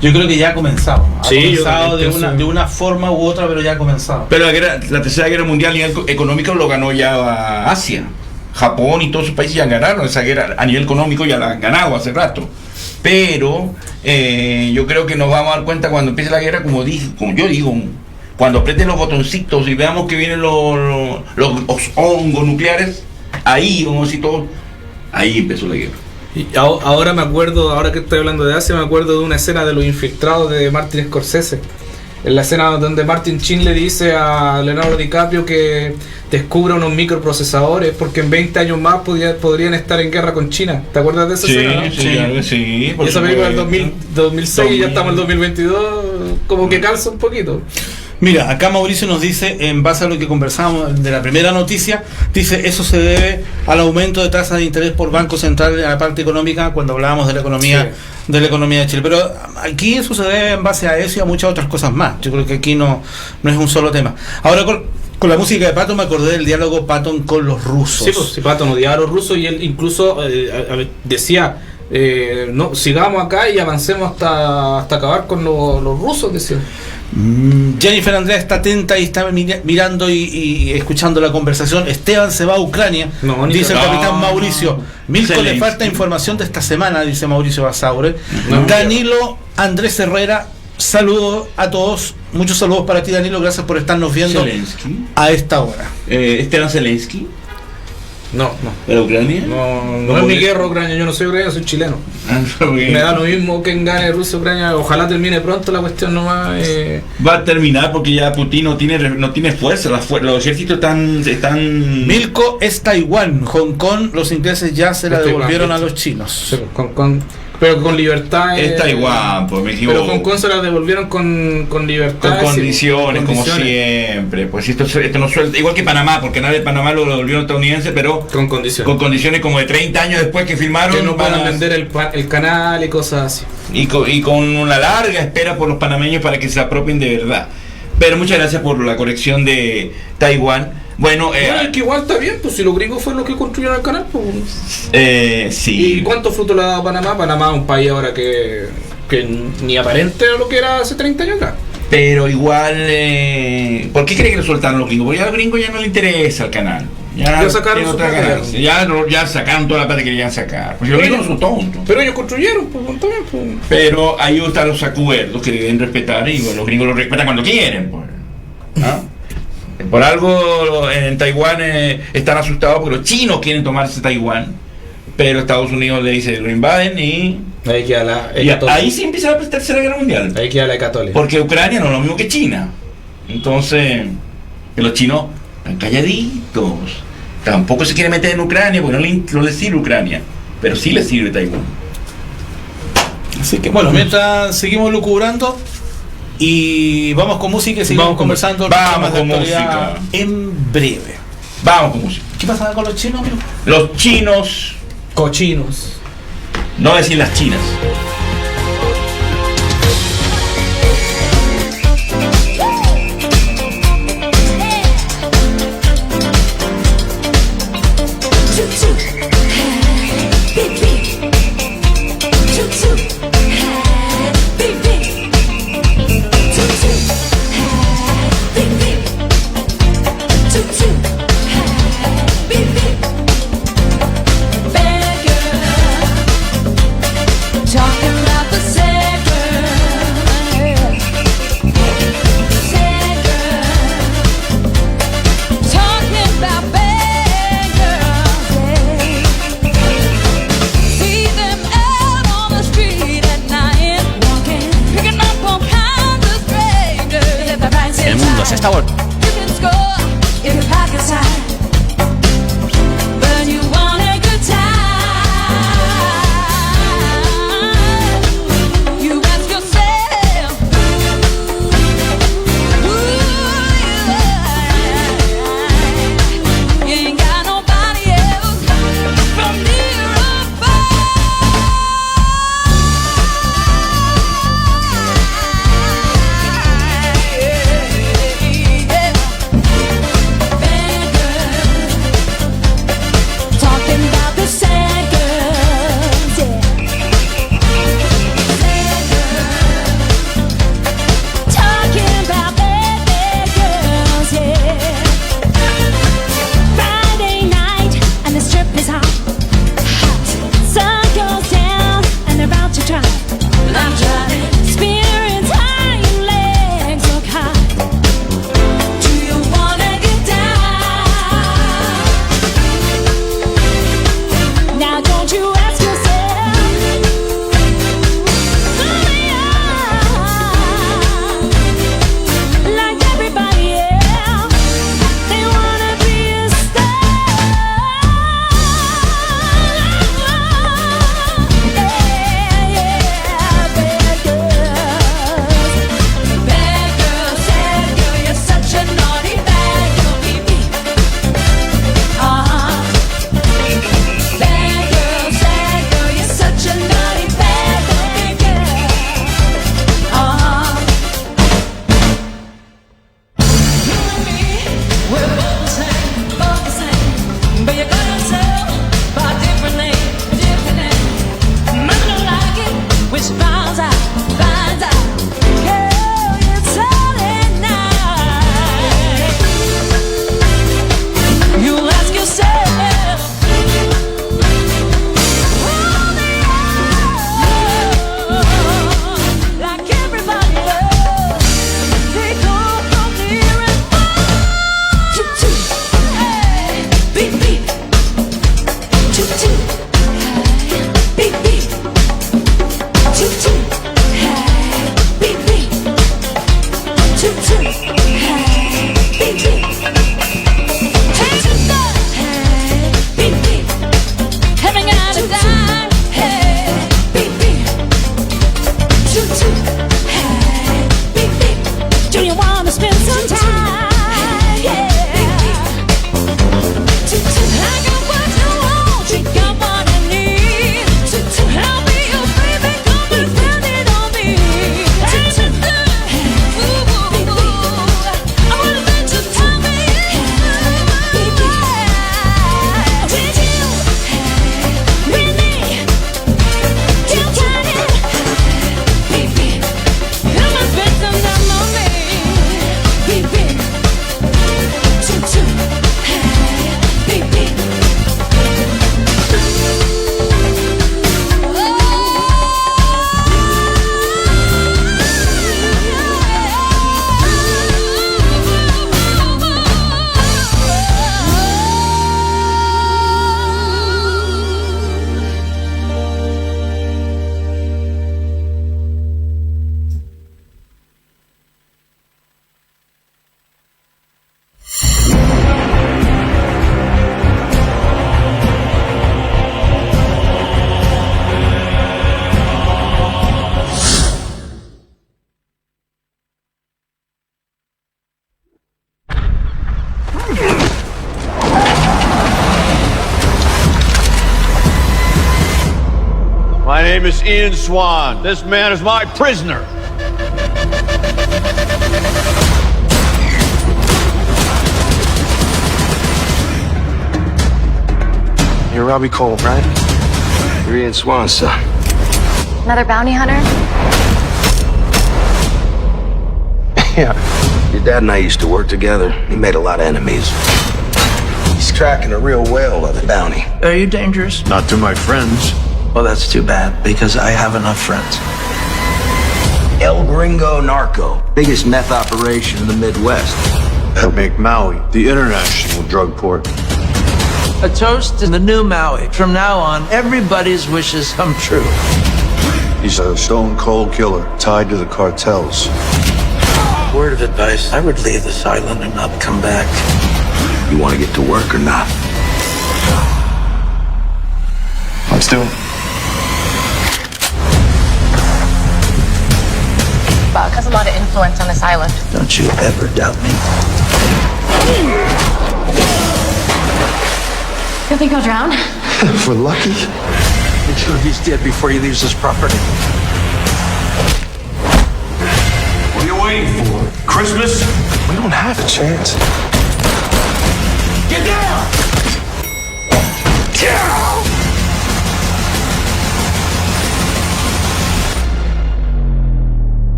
yo creo que ya ha comenzado. Ha comenzado de una forma u otra, pero ya ha comenzado. Pero la tercera guerra mundial a nivel económico lo ganó ya Asia. Japón y todos esos países ya ganaron esa guerra a nivel económico, ya la han ganado hace rato. Pero yo creo que nos vamos a dar cuenta cuando empiece la guerra, como yo digo, cuando aprieten los botoncitos y veamos que vienen los hongos nucleares, ahí vamos a decir todo, ahí empezó la guerra. Y ahora me acuerdo, ahora que estoy hablando de Asia, me acuerdo de una escena de Los Infiltrados de Martin Scorsese. En la escena donde Martin Sheen le dice a Leonardo DiCaprio que descubra unos microprocesadores porque en 20 años más podrían estar en guerra con China. ¿Te acuerdas de esa escena? Sí. Esa película del 2006 y ya estamos en el 2022, como que calza un poquito. Mira, acá Mauricio nos dice, en base a lo que conversábamos de la primera noticia, dice, eso se debe al aumento de tasas de interés por Banco Central en la parte económica cuando hablábamos de la economía de Chile. Pero aquí eso se debe en base a eso y a muchas otras cosas más. Yo creo que aquí no es un solo tema. Ahora con la música de Patton me acordé del diálogo Patton con los rusos. Sí, pues Patton odiaba a los rusos y él incluso decía, no, sigamos acá y avancemos hasta acabar con los rusos, decía. Jennifer Andrea está atenta y está mirando y escuchando la conversación. Esteban se va a Ucrania, dice el capitán Mauricio. Mirko, le falta información de esta semana, dice Mauricio Basaure. Danilo Andrés Herrera, saludos a todos. Muchos saludos para ti, Danilo, gracias por estarnos viendo Zelensky. A esta hora. Esteban Zelensky. No. ¿Era Ucrania? No es mi guerra Ucrania, yo no soy ucraniano, soy chileno. Me da lo mismo quien gane Rusia Ucrania, ojalá termine pronto la cuestión nomás. Va a terminar porque ya Putin no tiene fuerza, los ejércitos están... Milko es Taiwán, Hong Kong los ingleses ya se la devolvieron a los chinos. Pero con libertad. Es Taiwán, pues me equivoco. Pero Hong Kong se la devolvieron con libertad. Con condiciones, como siempre. Pues esto no suelta. Igual que Panamá, porque nada de Panamá lo devolvieron estadounidense, pero con condiciones. Con condiciones como de 30 años después que firmaron. Que no puedan vender el canal y cosas así. Y con una larga espera por los panameños para que se apropien de verdad. Pero muchas gracias por la corrección de Taiwán. Bueno, es que igual está bien, pues si los gringos fueron los que construyeron el canal, pues. Sí. ¿Y cuánto fruto le ha dado Panamá? Panamá es un país ahora que ni aparente a lo que era hace 30 años atrás. Pero igual, ¿por qué cree que lo soltaron los gringos? Porque ya a los gringos ya no les interesa el canal. Ya sacaron su plata. Ya sacaron toda la plata que querían sacar. Porque los gringos no son tontos. Pero ellos construyeron, pues también. Pues. Pero ahí están los acuerdos que deben respetar y bueno, los gringos los respetan cuando quieren, pues. ¿Ah? Por algo en Taiwán están asustados porque los chinos quieren tomarse Taiwán, pero Estados Unidos le dice lo invaden y ahí queda ahí sí empieza la tercera guerra mundial. Ahí queda la católica. Porque Ucrania no es lo mismo que China. Entonces, los chinos están calladitos. Tampoco se quiere meter en Ucrania porque no les sirve Ucrania, pero sí les sirve Taiwán. Así que bueno, mientras seguimos lucubrando y vamos con música y seguimos conversando. Vamos con música en breve. Vamos con música. ¿Qué pasa con los chinos, amigo? Los chinos cochinos. No decir las chinas. El mundo se está volviendo. My name is Ian Swan. This man is my prisoner. You're Robbie Cole, right? You're Ian Swan's son. Another bounty hunter? Yeah. Your dad and I used to work together. He made a lot of enemies. He's tracking a real whale of a bounty. Are you dangerous? Not to my friends. Well, that's too bad, because I have enough friends. El Gringo Narco. Biggest meth operation in the Midwest. That'll make Maui the international drug port. A toast in the new Maui. From now on, everybody's wishes come true. He's a stone cold killer tied to the cartels. Word of advice, I would leave this island and not come back. You want to get to work or not? Let's do it. Buck has a lot of influence on this island. Don't you ever doubt me. You think I'll drown? If we're lucky. Make sure he's dead before he leaves this property. What are you waiting for? Christmas? We don't have a chance. Get down!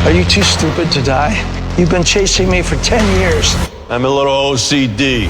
Are you too stupid to die? You've been chasing me for 10 years. I'm a little OCD.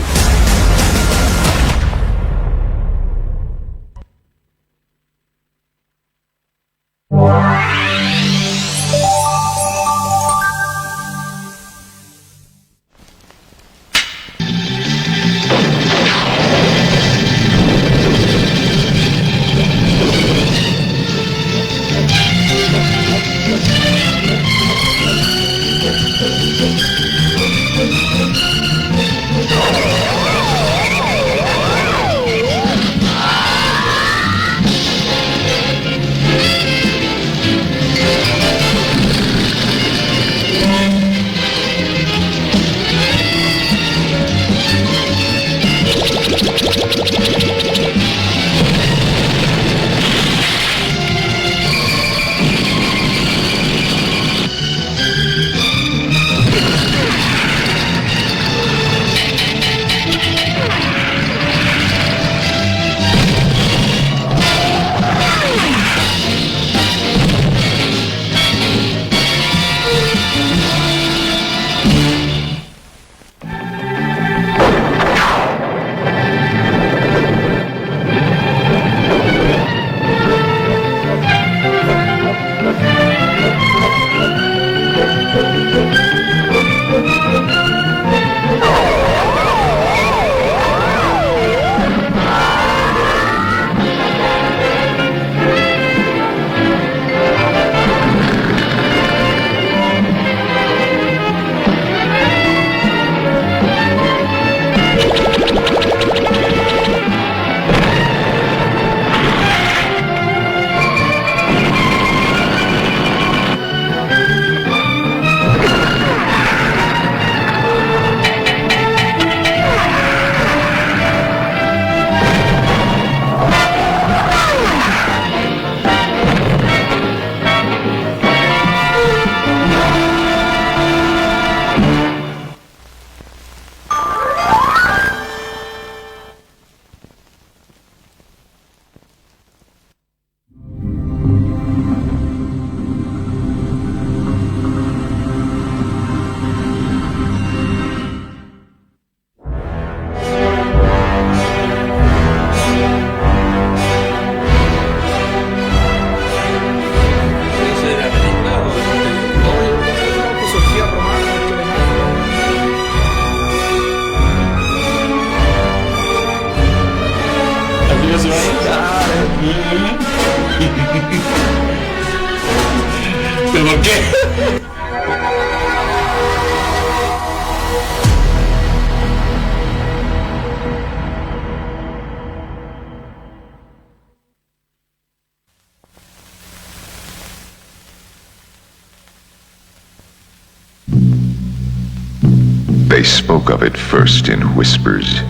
They spoke of it first in whispers.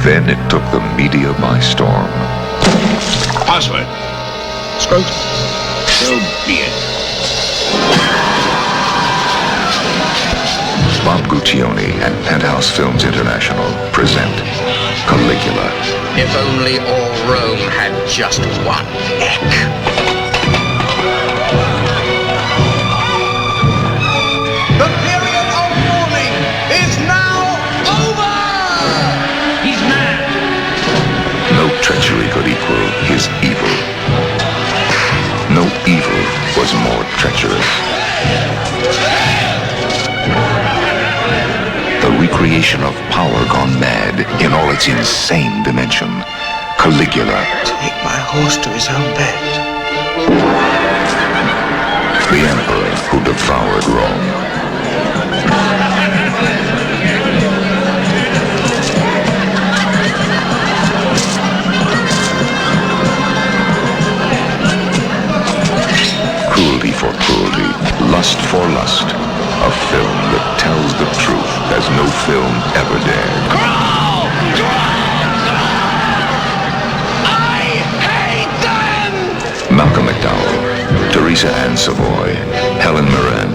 Then it took the media by storm. Password. Scrotum. So be it. Bob Guccione and Penthouse Films International present Caligula. If only all Rome had just one neck. The period of mourning is now over! He's mad! No treachery could equal his evil. No evil was more treacherous. The recreation of power gone mad in all its insane dimension. Caligula. Take my horse to his own bed. The emperor who devoured Rome. Cruelty for cruelty, lust for lust. A film that tells the truth as no film ever dared. I hate them! Malcolm McDowell, Teresa Ann Savoy, Helen Mirren,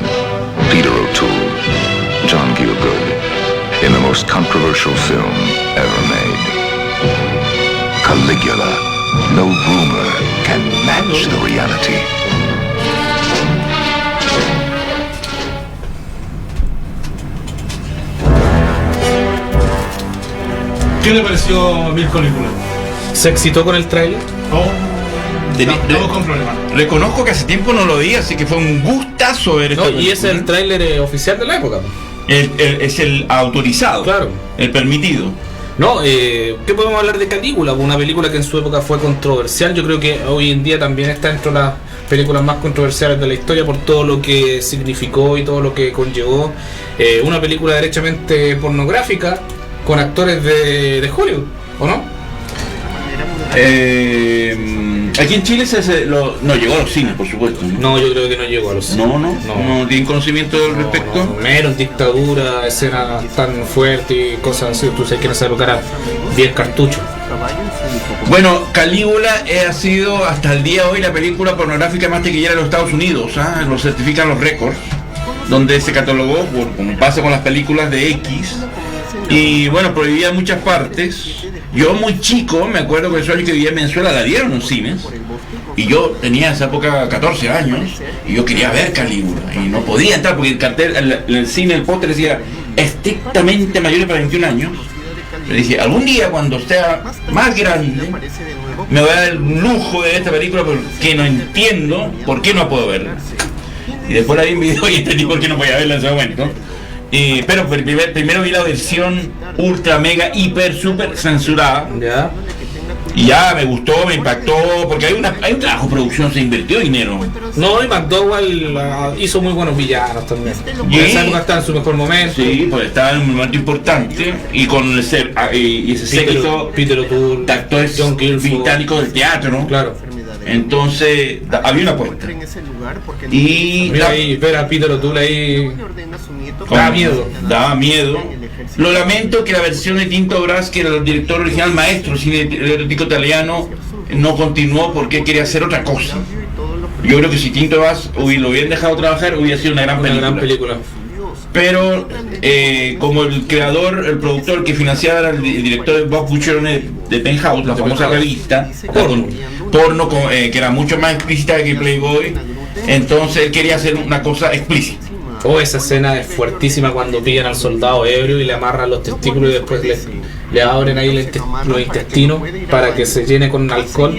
Peter O'Toole, John Gielgud, in the most controversial film ever made. Caligula. No rumor can match the reality. ¿Qué le pareció Mil Caligula? ¿Se excitó con el tráiler? Estamos con problemas. Reconozco que hace tiempo no lo vi, así que fue un gustazo ver esta Y es el tráiler oficial de la época. Es el autorizado. Claro. El permitido. No, ¿qué podemos hablar de Calígula? Una película que en su época fue controversial. Yo creo que hoy en día también está entre las películas más controversiales de la historia por todo lo que significó y todo lo que conllevó. Una película derechamente pornográfica con actores de Hollywood, ¿o no? Aquí en Chile no llegó a los cines, por supuesto. No, yo creo que no llegó a los cines. No tienen conocimiento al respecto. No, menos dictadura, escenas tan fuertes y cosas así. Tú sabes que en esa época era bien cartucho. Bueno, Calígula ha sido hasta el día de hoy la película pornográfica más taquillera de los Estados Unidos, lo certifican los récords, donde se catalogó, como pasa con las películas de X, y bueno, prohibida en muchas partes. Yo muy chico, me acuerdo que esos años que vivía en Venezuela la dieron en cines, y yo tenía en esa época 14 años, y yo quería ver Calígula, y no podía entrar porque el cartel, el cine, el póster decía estrictamente mayores para 21 años. Le dije, algún día cuando sea más grande me voy a dar el lujo de ver esta película porque no entiendo por qué no puedo verla. Y después la vi en video y entendí por qué no podía verla en ese momento. Pero primero vi la versión ultra, mega, hiper, super censurada. ¿Ya? Y ya me gustó, me impactó, porque hay un trabajo de producción, se invirtió dinero. No, y McDowell hizo muy buenos villanos también. Y en esa época estaba en su mejor momento. Sí, pues estaba en un momento importante. Y con ese séquito Peter O'Toole, de actores británicos del teatro. Claro. Entonces, había una apuesta. Y mira ahí, ver a Peter O'Toole ahí. Daba miedo. Daba miedo. Lo lamento que la versión de Tinto Brass, que era el director original maestro cine erótico italiano, no continuó porque quería hacer otra cosa. Yo creo que si Tinto Brass lo hubieran dejado trabajar, hubiera sido una gran película. Pero como el creador, el productor que financiaba era el director Bob Guccione de Penthouse, la famosa revista porno que era mucho más explícita que Playboy, entonces él quería hacer una cosa explícita. Esa escena es fuertísima cuando pillan al soldado ebrio y le amarran los testículos y después le abren ahí los intestinos para que se llene con alcohol.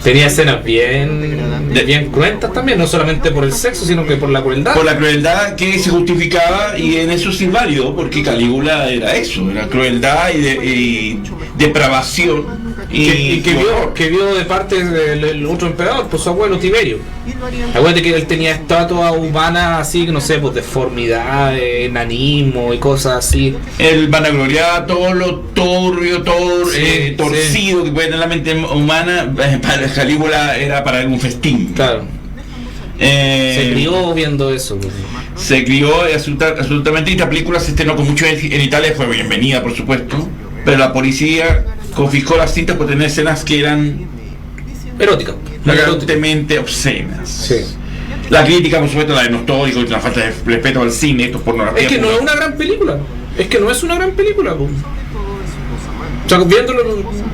Tenía escenas bien cruentas también, no solamente por el sexo, sino que por la crueldad. Por la crueldad que se justificaba, y en eso es inválido, porque Calígula era eso, era crueldad y depravación. Y que vio de parte del otro emperador, pues su abuelo Tiberio. Acuérdate que él tenía estatuas humanas así, no sé, pues deformidad, enanismo y cosas así. Él vanagloriaba todo lo turbio, torcido que puede tener la mente humana. Para Calígula era para algún festín. Claro. Se crió viendo eso. Se crió absolutamente. Y esta película se estrenó con mucho en Italia, fue bienvenida, por supuesto. Pero la policía confiscó las cintas por tener escenas que eran eróticas, flagrantemente obscenas. Sí. La crítica, por supuesto, la denostó, dijo que la falta de respeto al cine, esto es pornografía. Es que no es una gran película. Es que no es una gran película. O sea, viéndolo,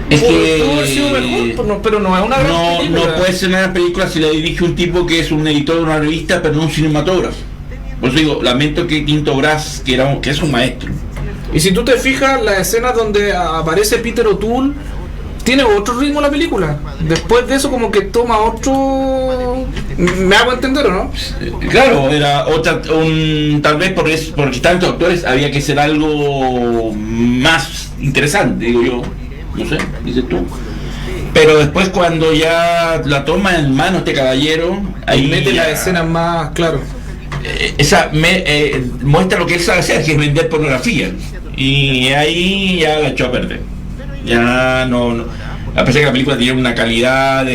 es que pudo haber sido mejor, pero no es una gran película. No puede ser una gran película si la dirige un tipo que es un editor de una revista, pero no un cinematógrafo. Por eso digo, lamento que Tinto Brass, que es un maestro. Y si tú te fijas, las escenas donde aparece Peter O'Toole, tiene otro ritmo la película. Después de eso como que toma otro... ¿Me hago entender o no? Claro, era otra, tal vez porque tantos actores había que hacer algo más interesante, digo yo. No sé, dices tú. Pero después cuando ya la toma en mano este caballero, ahí mete las escenas más, claro. Muestra lo que él sabe hacer, que es vender pornografía. Y ahí ya la echó a perder. Ya no. A pesar de que la película tiene una calidad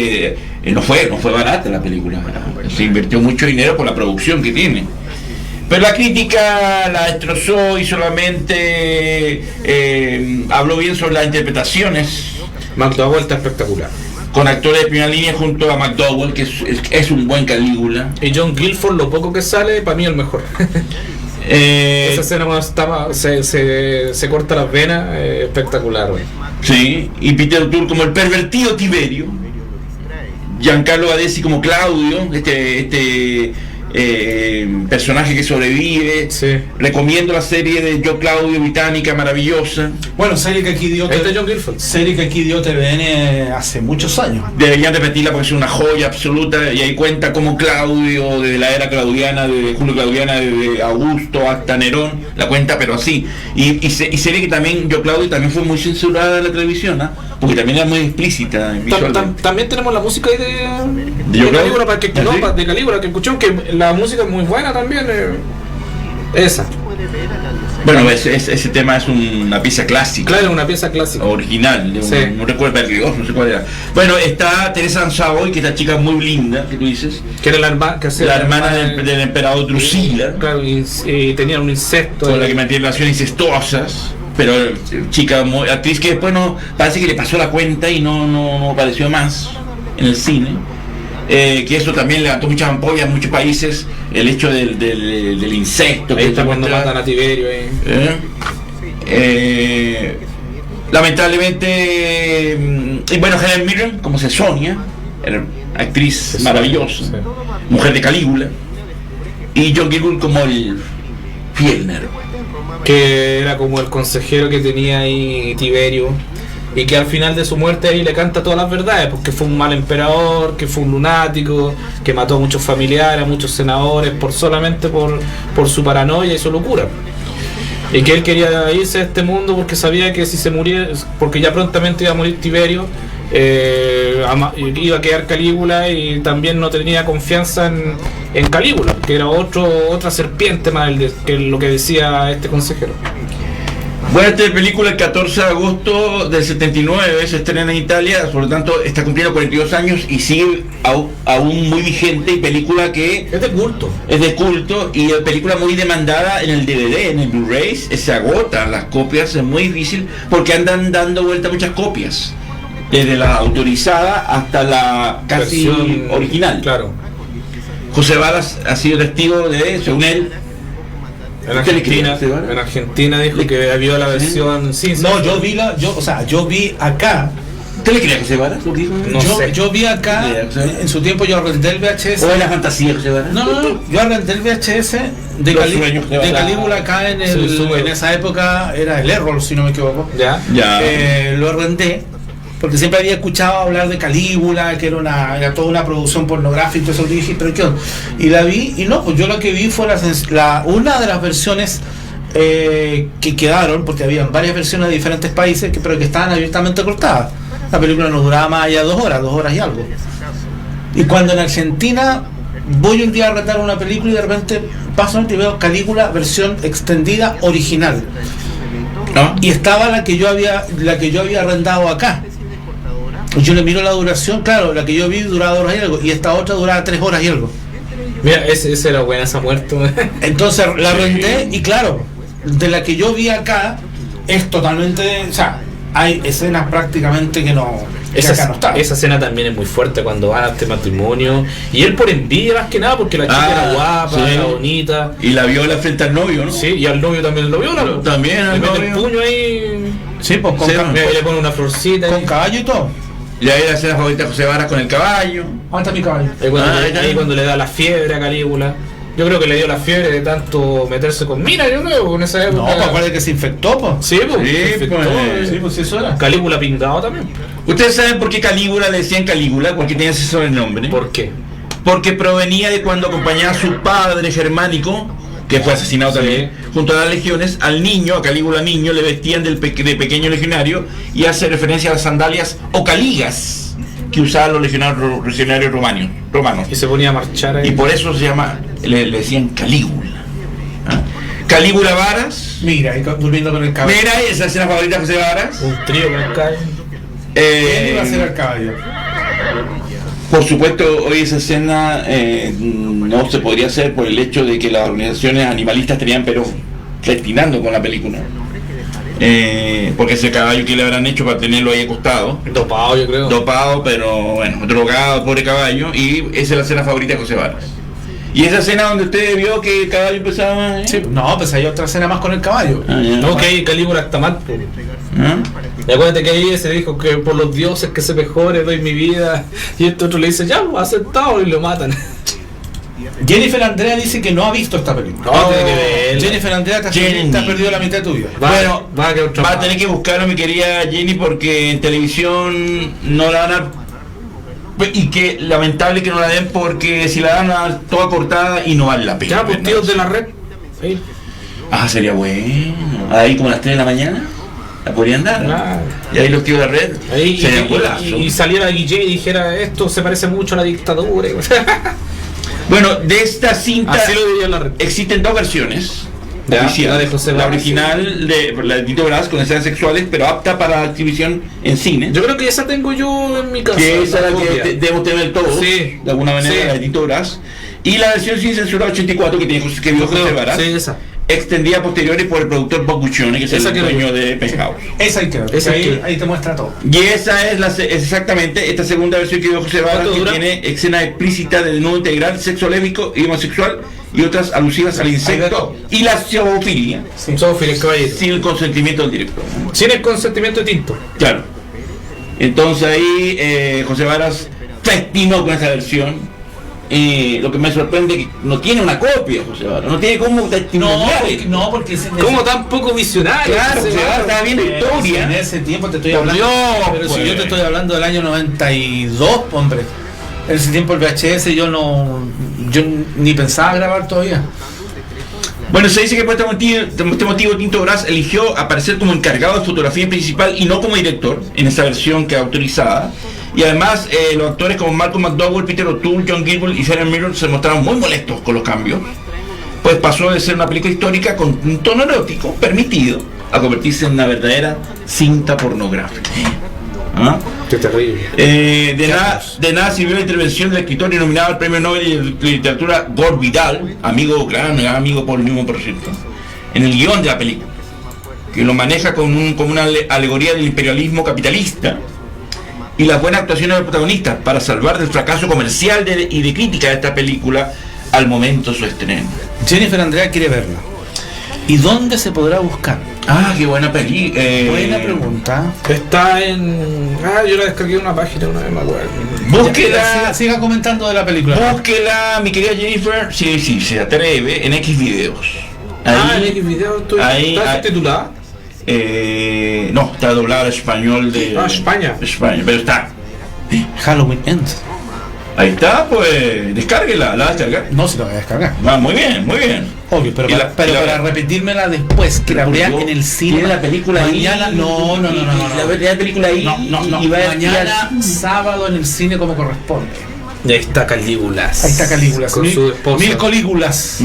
no fue barata la película. Se invirtió mucho dinero por la producción que tiene. Pero la crítica la destrozó y solamente habló bien sobre las interpretaciones. McDowell está espectacular. Con actores de primera línea junto a McDowell, que es un buen Calígula. Y John Guilford, lo poco que sale, para mí el mejor. Esa escena cuando se corta las venas, espectacular. Sí, y Peter O'Toole como el pervertido Tiberio, Giancarlo Badessi como Claudio, este personaje que sobrevive. Sí. Recomiendo la serie de Yo Claudio, británica, maravillosa. Bueno, serie que aquí dio TVN hace muchos años. Deberían repetirla porque es una joya absoluta, y ahí cuenta como Claudio, desde la era claudiana, desde Julio Claudiana, desde Augusto hasta Nerón, la cuenta pero así. Y serie que también, Yo Claudio, también fue muy censurada en la televisión, ¿eh? Porque también era muy explícita visualmente. También tenemos la música ahí de Calígula, de Calígula, que escuchó, que la música es muy buena también. Esa. Bueno, ese tema es una pieza clásica. Claro, una pieza clásica. Original, no recuerdo Berlioz, no sé cuál era. Bueno, está Teresa Savoy, que es esta chica muy linda, que tú dices. Que era la hermana del emperador Drusila. Claro, y tenían un incesto. Con la que mantiene relaciones incestuosas. Pero chica, actriz que después parece que le pasó la cuenta y no apareció más en el cine. Que eso también levantó muchas ampollas en muchos países, el hecho del insecto. Ahí está cuando matan a Tiberio. Lamentablemente, y bueno, Helen Mirren como Sonia, actriz maravillosa, mujer de Calígula, y John Gilgul como el Fielner, que era como el consejero que tenía ahí Tiberio, y que al final de su muerte ahí le canta todas las verdades, porque fue un mal emperador, que fue un lunático, que mató a muchos familiares, a muchos senadores solamente por su paranoia y su locura, y que él quería irse a este mundo porque sabía que si se moría, porque ya prontamente iba a morir Tiberio, iba a quedar Calígula, y también no tenía confianza en Calígula, que era otra serpiente más que lo que decía este consejero. Bueno, esta película el 14 de agosto del 79 se estrena en Italia, por lo tanto está cumpliendo 42 años y sigue aún muy vigente, y película que es de culto. Es de culto, y película muy demandada en el DVD, en el Blu-ray, se agotan las copias, es muy difícil porque andan dando vuelta muchas copias, desde la autorizada hasta la casi versión original. Claro. José Varas ha sido testigo de, según él, en Argentina dijo que vio la versión sin no, yo vi acá. ¿Usted le creía que José Varas? Yo vi acá, en su tiempo yo arrendé el VHS. ¿O era fantasía José Varas? No, yo arrendé el VHS de Calígula acá en esa época, era el Errol, si no me equivoco. Ya. Lo arrendé porque siempre había escuchado hablar de Calígula, que era toda una producción pornográfica, y todo eso. Dije, pero ¿qué onda? Y la vi, y no, pues yo lo que vi fue una de las versiones que quedaron, porque habían varias versiones de diferentes países, pero que estaban abiertamente cortadas. la película no duraba más allá de 2 horas y algo. Y cuando en Argentina voy un día a rentar una película y de repente paso y veo Calígula versión extendida original. Y estaba la que yo había arrendado acá. Yo le miro la duración, claro, la que yo vi duraba 2 horas y algo, y esta otra duraba 3 horas y algo. Mira, ese era buena, se ha muerto. Entonces la renté y claro, de la que yo vi acá es totalmente, o sea, hay escenas prácticamente que no, que acá no están. Esa escena también es muy fuerte cuando van a este matrimonio y él por envidia más que nada porque la chica era guapa, era bonita y la viola frente al novio, ¿no? Sí, y al novio también lo viola. También le mete el puño ahí. Sí, pues le pone una florcita con caballo y todo. Y ahí la escena favorita de José Varas con el caballo. ¿Dónde está mi caballo? Ahí cuando le da la fiebre a Calígula. Yo creo que le dio la fiebre de tanto meterse con mina, yo creo, en esa época. No, pues acuérdate que se infectó, pues. Sí, pues eso era. Calígula pingado también. ¿Ustedes saben por qué Calígula le decían Calígula? Porque tenía ese sobrenombre. ¿Por qué? Porque provenía de cuando acompañaba a su padre germánico, que fue asesinado también, junto a las legiones, al niño, a Calígula niño, le vestían de pequeño legionario y hace referencia a las sandalias o caligas que usaban los legionarios romanos. Y se ponía a marchar ahí. Y por eso se llama, le decían Calígula. Calígula Varas. Mira, ahí durmiendo con el caballo. Mira, esa escena favorita de José Varas. Un trío con el caballo. ¿Quién iba a ser el caballo? Por supuesto, hoy esa escena no se podría hacer por el hecho de que las organizaciones animalistas tenían pero destinando con la película. Porque ese caballo que le habrán hecho para tenerlo ahí acostado. Dopado, yo creo. Dopado, pero bueno, drogado, pobre caballo. Y esa es la escena favorita de José Varas. Y esa escena donde usted vio que el caballo empezaba. Sí, no, pues hay otra escena más con el caballo. No, que ahí Calígula está mal. Y acuérdate que ahí se dijo que por los dioses que se mejore doy mi vida. Y este otro le dice, ya, lo ha aceptado, y lo matan. Jennifer Andrea dice que no ha visto esta película. No, tiene que ver. Jennifer Andrea, te has perdido la mitad tuya. Bueno, va a tener que buscarlo, mi querida Jenny, porque en televisión no la van a... Y que lamentable que no la den, porque si la dan va a dar toda cortada y no vale la pena. Ya, pues tíos de la red. Ahí. Sería bueno. Ahí como a las 3 de la mañana la podrían dar. Y ahí los tíos de la red serían golazo. Y saliera Guille y dijera, esto se parece mucho a la dictadura. Bueno, de esta cinta así lo diría la red. Existen 2 versiones. La original de la Tito Brás con escenas sexuales, pero apta para exhibición en cine. Yo creo que esa tengo yo en mi casa. Que esa es la que debemos tener todos, sí, de alguna manera, la de Tito Brás. Y la versión sin censura 84 que vio José Varas, extendida posteriores por el productor Bob Guccione, que es el dueño de Penthouse. Esa ahí te muestra todo. Y esa es exactamente esta segunda versión que vio José Varas, que tiene escena explícita de desnudo integral, sexo lésbico y homosexual, y otras alusivas al insecto y la zoofilia. Sin el consentimiento del director. Sin el consentimiento de Tinto. Claro. Entonces ahí José Varas festinó con esa versión. Lo que me sorprende es que no tiene una copia, José Varas. No tiene cómo testimoniar. No, porque como tan poco visionario. Claro, José Varas estaba viendo historia. En ese tiempo te estoy hablando. Pero si yo te estoy hablando del año 92, hombre. En ese tiempo el VHS yo ni pensaba grabar todavía. Bueno, se dice que por este motivo Tinto Brás eligió aparecer como encargado de fotografía principal y no como director en esa versión que autorizada. Y además los actores como Malcolm McDowell, Peter O'Toole, John Gilbert y Helen Mirren se mostraron muy molestos con los cambios, pues pasó de ser una película histórica con un tono erótico permitido a convertirse en una verdadera cinta pornográfica. Qué terrible. De nada sirvió la intervención del escritor y nominado al Premio Nobel de Literatura Gore Vidal, gran amigo por el mismo, por cierto, en el guión de la película, que lo maneja como una alegoría del imperialismo capitalista y las buenas actuaciones del protagonista para salvar del fracaso comercial y de crítica de esta película al momento de su estreno. Jennifer Andrea quiere verla. ¿Y dónde se podrá buscar? Qué buena peli. Buena pregunta. Está en... yo la descargué en una página una vez, me acuerdo. Búsquela. Siga comentando de la película. Búsquela, mi querida Jennifer, si se atreve, en X videos. En X videos. ¿Está titulada? No, está doblada al español de... España, pero está. Halloween Ends. Ahí está, pues, descárguela, ¿la vas a descargar? No, se la voy a descargar. Muy bien, muy bien. Obvio, pero para repetírmela después, que la vea en el cine. Tiene la película mañana, ahí. No. La película ahí. No. Y va Mañana, sábado, en el cine como corresponde. Y ahí está Calígulas. Con su esposa. Mil Colígulas.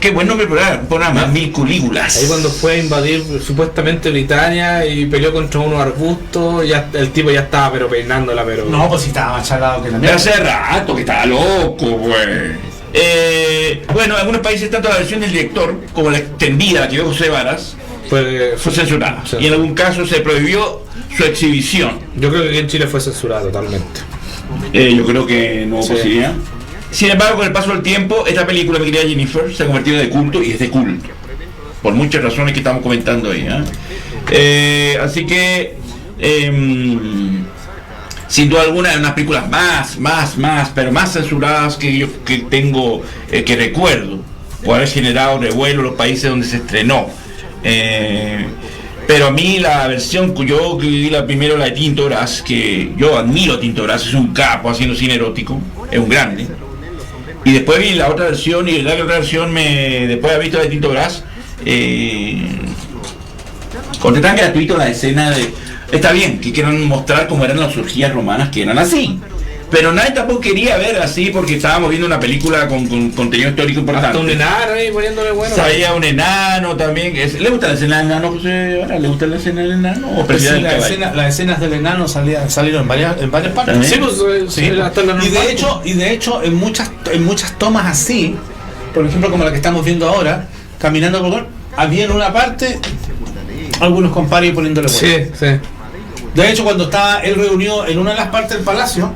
Qué buen nombre programa, Mil Colígulas. Ahí cuando fue a invadir supuestamente Britania y peleó contra unos arbustos, ya el tipo ya estaba pero peinándola, pero... No, pues si estaba más chalado que la mierda. Hace rato que estaba loco, pues. Bueno, en algunos países tanto la versión del director como la extendida que vio José Varas fue censurada. Y en algún caso se prohibió su exhibición. Yo creo que aquí en Chile fue censurada totalmente. Yo creo que no hubo posibilidad. Sin embargo, con el paso del tiempo, esta película, mi querida Jennifer, se ha convertido de culto y es de culto. Por muchas razones que estamos comentando ahí. Así que, sin duda alguna, hay unas películas pero más censuradas que yo tengo, que recuerdo, por haber generado revuelo en los países donde se estrenó. Pero a mí la versión que yo vi la primero, la de Tinto Brass, que yo admiro a Tinto Brass, es un capo haciendo cine erótico, es un grande. Y después vi la otra versión, y la otra versión después de haber visto la de Tinto Brass, con tan gratuito la escena de... Está bien que quieran mostrar cómo eran las orgías romanas, que eran así. Pero nadie tampoco quería ver así porque estábamos viendo una película con contenido histórico importante. Hasta un enano ahí poniéndole bueno. Sabía un enano también. ¿Le gusta la escena del enano, José? ¿Le gusta la escena del enano? ¿O pues sí, las escenas del enano salieron en varias partes. ¿También? Sí, pues, sí. Hasta la y de hecho en muchas tomas así, por ejemplo como la que estamos viendo ahora, caminando por había en una parte algunos compadres poniéndole bueno. Sí. De hecho, cuando estaba él reunido en una de las partes del palacio,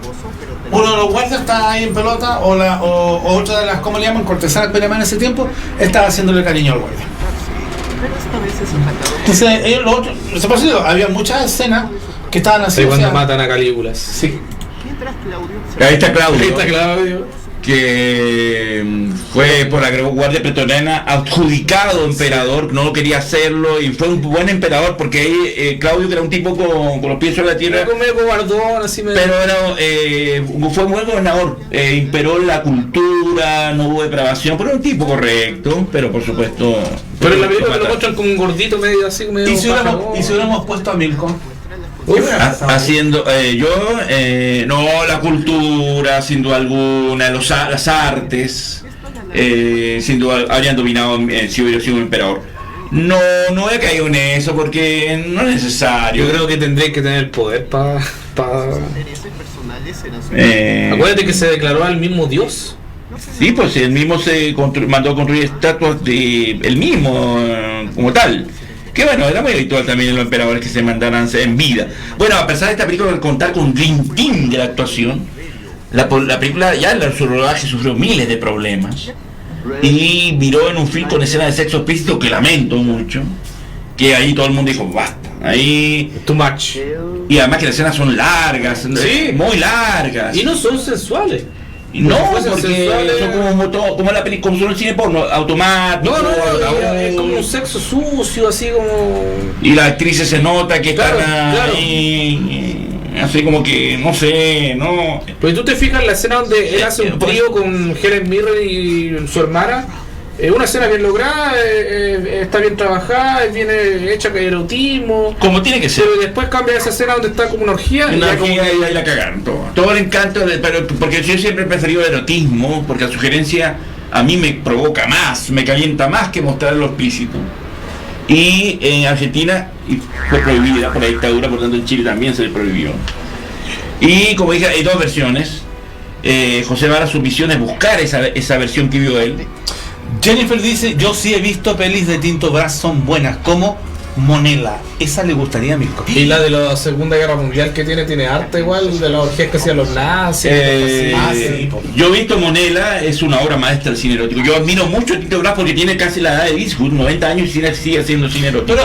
uno de los guardias estaba ahí en pelota, o otra de las, ¿cómo le llaman? Cortesanas que le llaman en ese tiempo, estaba haciéndole cariño al guardia. Entonces, ellos, lo otro, había muchas escenas que estaban así. Sí, cuando matan a Calígulas. Sí. Ahí está Claudio. Que fue por la guardia pretoriana adjudicado emperador, no quería hacerlo y fue un buen emperador porque ahí Claudio, que era un tipo con los pies sobre la tierra, pero fue un buen gobernador, imperó la cultura, no hubo depravación, pero era un tipo correcto, pero por supuesto. Pero en la película lo muestran como un gordito medio así, medio. ¿Y si hubiéramos puesto a Milko? Haciendo no, la cultura sin duda alguna, las artes sin duda habrían dominado si hubiera sido un emperador. No he caído en eso porque no es necesario. Yo creo que tendréis que tener poder para acuérdate que se declaró al mismo Dios. Sí, pues él mismo se mandó a construir estatuas de él mismo como tal. Que bueno, era muy habitual también en los emperadores que se mandaran en vida. Bueno, a pesar de esta película contar con un dream team de la actuación, la película ya en su rodaje sufrió miles de problemas y viró en un film con escenas de sexo explícito que lamento mucho, que ahí todo el mundo dijo basta, ahí too much. Y además que las escenas son largas, sí, muy largas. Y no son sensuales. No, porque son como la película, como son el cine porno, automático. No, es como un sexo sucio, así como. Y las actrices se nota que están ahí, así como que, no sé, no. Pues tú te fijas en la escena donde él hace un trío con Helen Mirren y su hermana. Una escena bien lograda, está bien trabajada, es bien hecha, que hay erotismo. Como tiene que ser. Pero después cambia esa escena donde está como una orgía. Y ahí la cagaron todo el encanto, porque yo siempre he preferido el erotismo, porque la sugerencia a mí me provoca más, me calienta más que mostrar lo explícito. Y en Argentina fue prohibida por la dictadura, por tanto en Chile también se le prohibió. Y como dije, hay dos versiones. José Vara, su misión es buscar esa versión que vio él. Jennifer dice, yo sí he visto pelis de Tinto Brass, son buenas, como Monela. Esa le gustaría a Milko. Y la de la Segunda Guerra Mundial que tiene arte igual, de las orgías que hacían los nazis. Yo he visto Monela, es una obra maestra del cine erótico. Yo admiro mucho a Tinto Brass porque tiene casi la edad de Eastwood, 90 años y sigue haciendo cine erótico.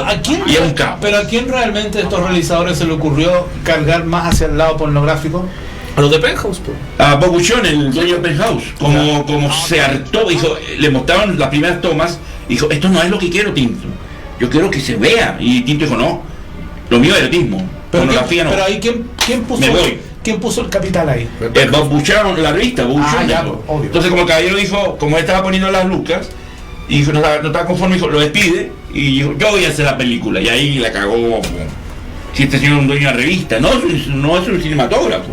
Pero ¿a quién realmente de estos realizadores se le ocurrió cargar más hacia el lado pornográfico? A los de Penthouse, pues. A Bobuchon, el dueño de Penthouse, como se hartó, dijo, le mostraban las primeras tomas, dijo, esto no es lo que quiero, Tinto. Yo quiero que se vea. Y Tinto dijo, no, lo mío es erotismo. Pornografía no. Pero ahí, ¿quién puso el capital ahí? Bobuchon, la revista, Bobuchon. Entonces, como el caballero dijo, como él estaba poniendo las lucas, Y dijo, no estaba conforme, dijo, lo despide, y dijo, yo voy a hacer la película, y ahí la cagó. Si este señor es un dueño de una revista, no es un cinematógrafo.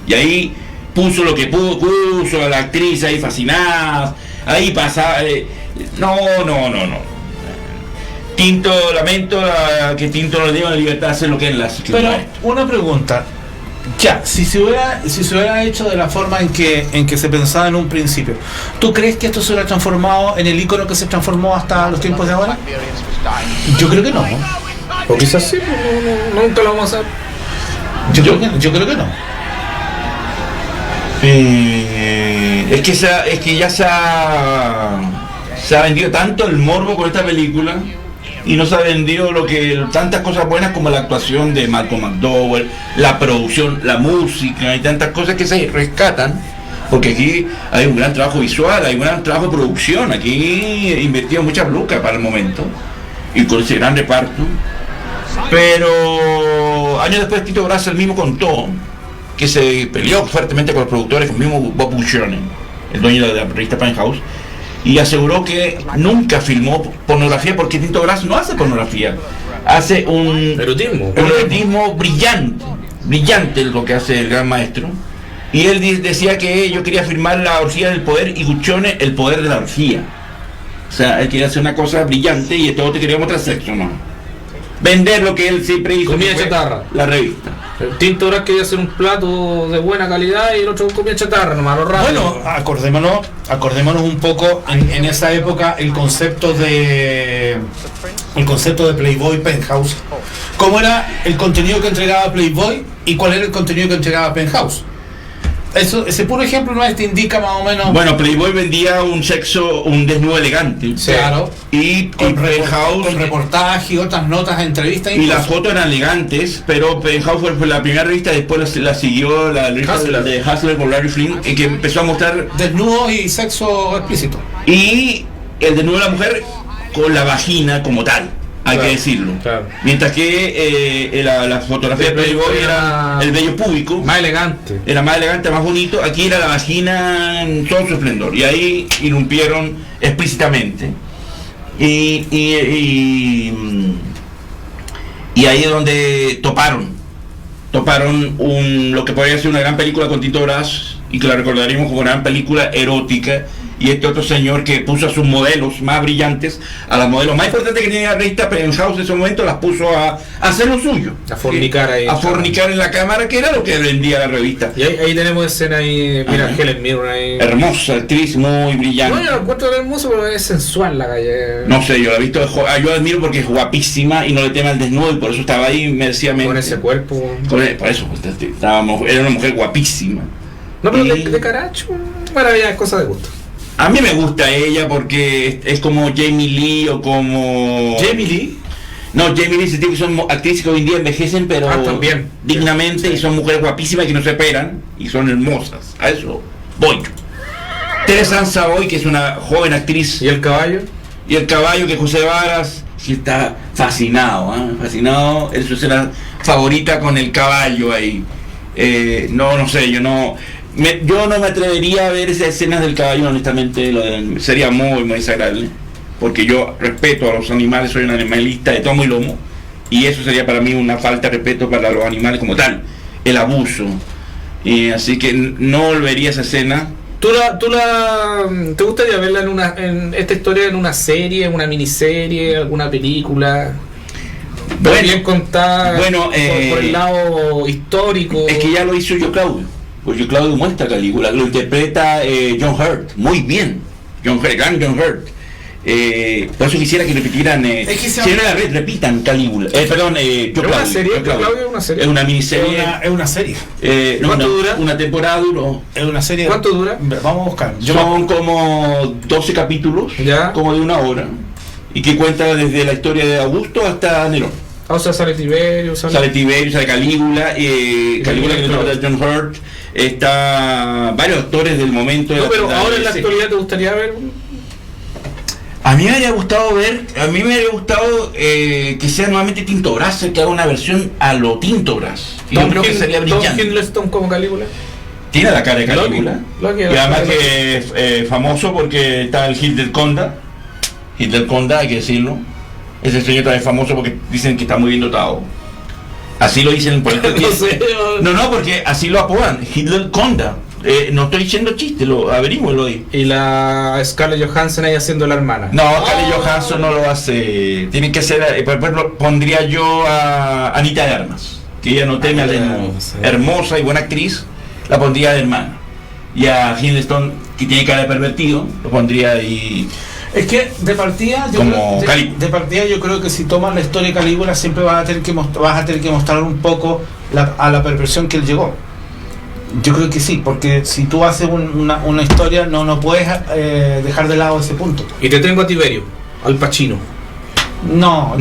Y ahí puso lo que puso a la actriz ahí fascinada, ahí pasaba, no. Tinto, lamento que Tinto no le dio la libertad de hacer lo que es la. Pero una pregunta, ya, si se hubiera hecho de la forma en que se pensaba en un principio, ¿tú crees que esto se hubiera transformado en el ícono que se transformó hasta los tiempos de ahora? Yo creo que no. O quizás sí, nunca lo vamos a hacer. Yo creo que no. Es que ya se ha vendido tanto el morbo con esta película y no se ha vendido tantas cosas buenas como la actuación de Malcolm McDowell, la producción, la música y tantas cosas que se rescatan, porque aquí hay un gran trabajo visual, hay un gran trabajo de producción, aquí invirtió muchas lucas para el momento y con ese gran reparto. Pero años después Tito Brass el mismo contó que se peleó fuertemente con los productores, con el mismo Bob Buchanan, el dueño de la revista Penthouse, y aseguró que nunca filmó pornografía porque Tito Brass no hace pornografía, hace un erotismo brillante lo que hace el gran maestro. Y él decía que yo quería filmar la orgía del poder y Guccione el poder de la orgía. O sea, él quería hacer una cosa brillante y todo te quería mostrar sexo, ¿no? Vender lo que él siempre hizo. Comida chatarra. La revista. El Tinto Brass quería hacer un plato de buena calidad y el otro comía chatarra, nomás lo rápido. Bueno, acordémonos un poco en esa época el concepto de Playboy Penthouse. ¿Cómo era el contenido que entregaba Playboy y cuál era el contenido que entregaba Penthouse? Ese puro ejemplo no te indica más o menos. Bueno, Playboy vendía un desnudo elegante. Claro. Y Penthouse con reportaje y otras notas de entrevistas. Y las fotos eran elegantes, pero Penthouse fue la primera revista, después la siguió la revista de Hustler con Larry Flynn, y que empezó a mostrar desnudos y sexo explícito. Y el desnudo de la mujer con la vagina como tal. Hay que decirlo. Claro. Mientras que la fotografía de Playboy era el vello púbico. Más elegante. Era más elegante, más bonito. Aquí era la vagina en todo su esplendor. Y ahí irrumpieron explícitamente. Y ahí es donde toparon lo que podría ser una gran película con Tito Brass, y que la recordaremos como una gran película erótica. Y este otro señor que puso a sus modelos más brillantes, a las modelos más importantes que tenía la revista Penthouse en ese momento, las puso a hacer lo suyo. A fornicar ahí. A fornicar en la cámara, que era lo que vendía la revista. Y ahí tenemos escena ahí, mira, Helen Mirren ahí. Hermosa actriz, muy brillante. No, yo lo encuentro hermoso, pero es sensual la calle. No sé, yo la he visto, yo admiro porque es guapísima y no le tema el desnudo, y por eso estaba ahí merecidamente. Con ese cuerpo. Por eso, era una mujer guapísima. No, pero de caracho, maravilla, es cosa de gusto. A mí me gusta ella porque es como Jamie Lee o como... ¿Jamie Lee? No, Jamie Lee, que son actrices que hoy en día envejecen, pero también dignamente, sí. Y son mujeres guapísimas que no se operan y son hermosas. A eso voy. Teresa Savoy, que es una joven actriz. ¿Y el caballo? Y el caballo, que José Varas, que está fascinado, fascinado. Es su escena favorita con el caballo ahí. No sé, yo no me atrevería a ver esas escenas del caballo, honestamente, sería muy desagradable, porque yo respeto a los animales, soy un animalista de tomo y lomo, y eso sería para mí una falta de respeto para los animales como tal, el abuso, así que no volvería a esa escena. ¿Te gustaría verla en esta historia en una serie, en una miniserie, alguna película? Bien contada, por el lado histórico. Es que ya lo hizo Yo Claudio. Pues Yo Claudio muestra Calígula, lo interpreta John Hurt, muy bien. John Hurt. Por eso quisiera que repitieran, repitan Calígula. Yo Claudio. ¿Es una serie? Es una miniserie. Es una serie. ¿Cuánto dura? Una temporada duró. Es una serie. ¿Cuánto dura? Vamos a buscar. Son como 12 capítulos, ¿ya? Como de 1 hora. Y que cuenta desde la historia de Augusto hasta Nerón. O sea, sale Tiberio, sale Calígula, Calígula que interpreta John Hurt, está varios actores del momento. Pero ahora en la actualidad, ¿te gustaría ver? A mí me habría gustado que sea nuevamente Tinto Brass, que haga una versión a lo Tinto Brass. Yo creo que sería brillante. ¿Tom Hiddleston como Calígula? Tiene la cara de Calígula. Y además que es famoso porque está el Gil del Conda. Hitler Conda, hay que decirlo. Ese señor también es famoso porque dicen que está muy bien dotado. Así lo dicen por esto. No, porque así lo apodan, Hitler Conda. No estoy diciendo chiste, averígüelo ahí. Y la Scarlett Johansson ahí haciendo la hermana. No, Scarlett Johansson no lo hace. Tiene que ser, por ejemplo, pondría yo a Anita de Armas, que ella no teme al desnudo. Hermosa y buena actriz, la pondría de hermana. Y a Hiddleston, que tiene cara de pervertido, lo pondría ahí. Es que de partida de partida yo creo que si tomas la historia de Calígula siempre vas a tener que mostrar un poco a la perversión que él llegó. Yo creo que sí, porque si tú haces una historia no puedes dejar de lado ese punto. Y te tengo a Tiberio, Al Pacino. No.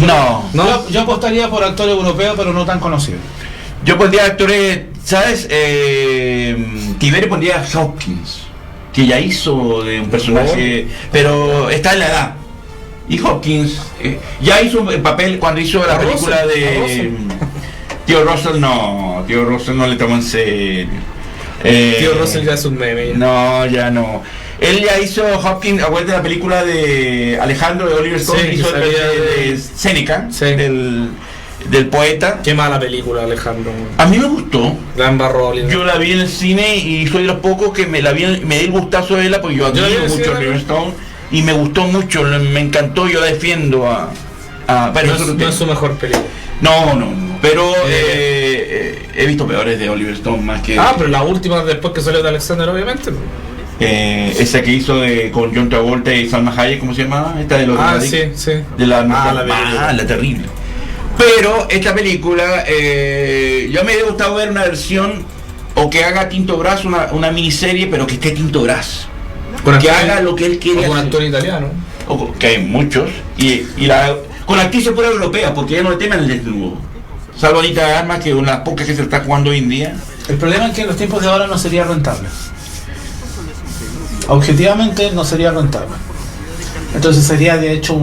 Yo apostaría por actores europeos, pero no tan conocidos. Yo pondría actores, ¿sabes? Tiberio pondría a Hopkins, que ya hizo de un personaje, pero está en la edad. Y Hopkins ya hizo el papel cuando hizo la película de Tío Russell. Tío Russell no le tomó en serio. Tío Russell ya es un meme. No, ya no. Él ya hizo Hopkins, acuérdate de la película de Alejandro de Oliver Stone, sí, hizo de Séneca, sí, del poeta. Qué mala película, Alejandro. A mí me gustó. Yo la vi en el cine y soy de los pocos que me di el gustazo de verla porque yo admiro mucho a Oliver Stone y me gustó mucho, me encantó, yo la defiendo no es su mejor película. No. Pero he visto peores de Oliver Stone más que. Pero la última después que salió de Alexander, obviamente. Esa que hizo con John Travolta y Salma Hayek, ¿cómo se llamaba? Esta de los sí. De la terrible. Pero esta película, yo me hubiera gustado ver una versión o que haga Tinto Brass, una miniserie, pero que esté Tinto Brass. Que haga lo que él quiere. Con actor italiano. Que hay muchos. Con actrices fuera europea, porque ya no le temen el desnudo. Salvo Anita de Armas, que una de las pocas que se está jugando hoy en día. El problema es que en los tiempos de ahora no sería rentable. Objetivamente no sería rentable. Entonces sería de hecho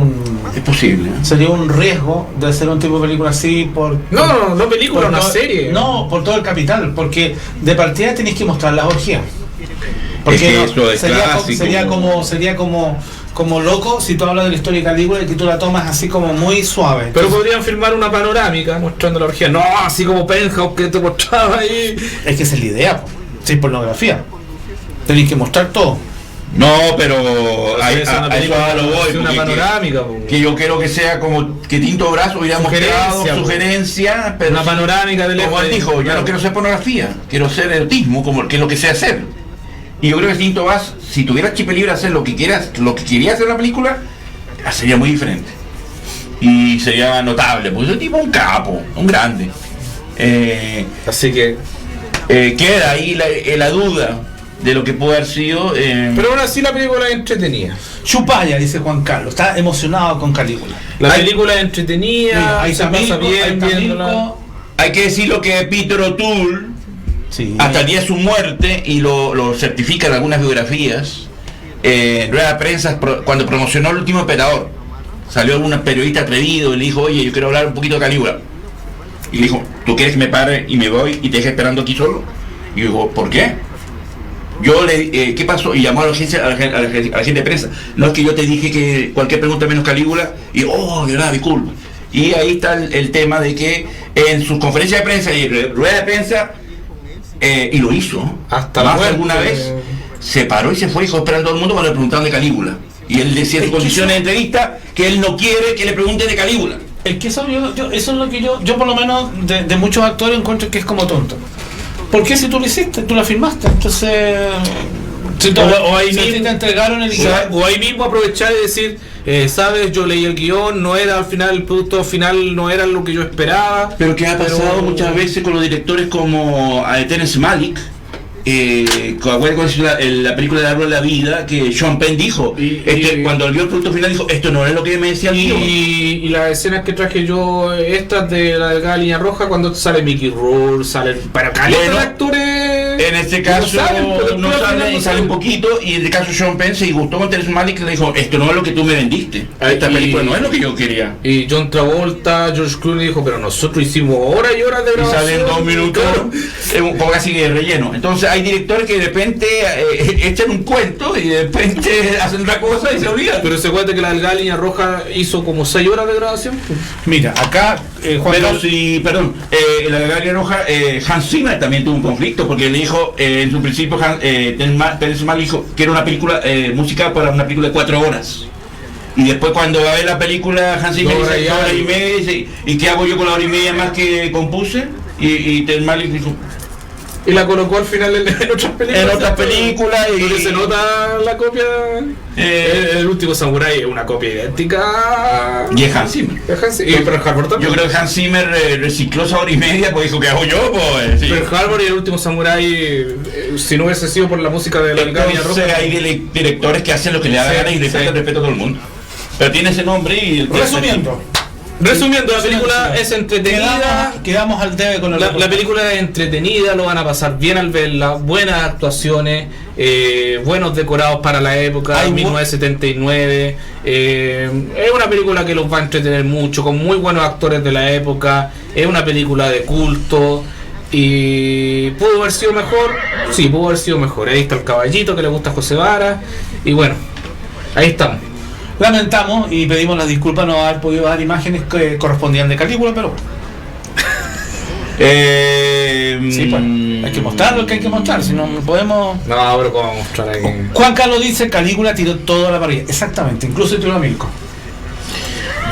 es posible. Sería un riesgo de hacer un tipo de película así no película, una serie. No, por todo el capital, porque de partida tenéis que mostrar las orgías. Porque sería como loco si tú hablas de la historia de Calígula y que tú la tomas así como muy suave. Pero podrían filmar una panorámica mostrando la orgía. No, así como Penthouse que te mostraba ahí. Es que esa es la idea, si pornografía. Tenéis que mostrar todo. No, pero a eso lo voy. Una panorámica. Que yo quiero que sea como que Tinto Brazo hubiera mostrado sugerencia, pero una panorámica de como él dijo, yo no quiero hacer pornografía, quiero ser erotismo, como que es lo que sé hacer. Y yo creo que Tinto Brass, si tuviera chip libre hacer lo que quería hacer en la película, sería muy diferente. Y sería notable, porque es tipo un capo, un grande. Así que queda ahí la duda de lo que puede haber sido. Pero aún así la película es entretenida. Chupalla, dice Juan Carlos, está emocionado con Calígula. La película es entretenida, ahí se pasa bien viéndola. Hay que decir lo que Peter O'Toole, hasta el día de su muerte, y lo certifican algunas biografías, rueda de prensa, cuando promocionó El Último Emperador, salió algún periodista atrevido y le dijo, oye, yo quiero hablar un poquito de Calígula. Y le dijo, ¿tú quieres que me pare y me voy y te deje esperando aquí solo? Y yo digo, ¿por qué? ¿Qué pasó? Y llamó a la agencia, a la gente de prensa. No es que yo te dije que cualquier pregunta menos Calígula, y verdad, disculpa. Y ahí está el tema de que en sus conferencias de prensa y rueda de prensa, y lo hizo hasta más alguna vez, se paró y se fue y dejó esperando a todo el mundo cuando le preguntaban de Calígula. Y él decía en condiciones de entrevista que él no quiere que le pregunten de Calígula. Es que eso es lo que yo por lo menos de muchos actores encuentro que es como tonto. ¿Por qué si tú lo hiciste? Tú la firmaste. Entonces o ahí mismo te entregaron el guión. O ahí mismo aprovechar y decir, sabes, yo leí el guión, no era al final, el producto final no era lo que yo esperaba. Pero que ha pasado muchas veces con los directores como Terrence Malick, la película de Árbol de la Vida, que Sean Penn dijo, cuando vio el producto final dijo, esto no es lo que me decía el guión. Y las escenas que traje yo, estas de la delgada línea roja, cuando sale Mickey Rourke, sale para caleta de actores. sale. En este caso no sale y sale un poquito, y en el caso Sean Penn se gustó con Terrence Malick, le dijo, esto no es lo que tú me vendiste, esta película no es lo que yo quería. Y John Travolta, George Clooney dijo, pero nosotros hicimos horas y horas de grabación. Y salen 2 minutos, un poco así de relleno. Entonces hay directores que de repente echan un cuento y de repente hacen otra cosa y se olvidan. Pero se cuenta que la delgada línea roja hizo como 6 horas de grabación. Mira, acá Juan pero Carlos, sí, perdón, la delgada línea roja, Hans Zimmer también tuvo un conflicto porque le dijo en su principio Terrence Malick dijo que era una película música para una película de 4 horas. Y después cuando va a ver la película Hans Zimmer dice 2 horas y media, dice, ¿y qué hago yo con la hora y media más que compuse? Y Terrence Malick dijo, y la colocó al final en otras películas. En otras películas y donde se nota la copia. El último Samurai es una copia idéntica. Y es Hans Zimmer. Y Pearl Harbor también. Yo creo que Hans Zimmer recicló esa hora y media porque dijo, ¿qué hago yo? Pues, sí. Pearl Harbor y el último Samurai, si no hubiese sido por la música de la Delgada Roja. Hay directores que hacen lo que le da gana y le falta respeto a todo el mundo. Pero tiene ese nombre y... Resumiendo, la película es entretenida. Quedamos al debe con la película es entretenida, lo van a pasar bien al verla. Buenas actuaciones, buenos decorados para la época, 1979. Es una película que los va a entretener mucho, con muy buenos actores de la época. Es una película de culto. Y pudo haber sido mejor. Sí, pudo haber sido mejor. Ahí está el caballito que le gusta a José Vara. Y bueno, ahí estamos. Lamentamos y pedimos las disculpas no haber podido dar imágenes que correspondían de Calígula, pero sí, pues, hay que mostrar lo que hay que mostrar, si no podemos. No, pero ¿cómo vamos a mostrar aquí? Juan Carlos dice Calígula tiró todo a la parrilla. Exactamente, incluso tiró a Milko.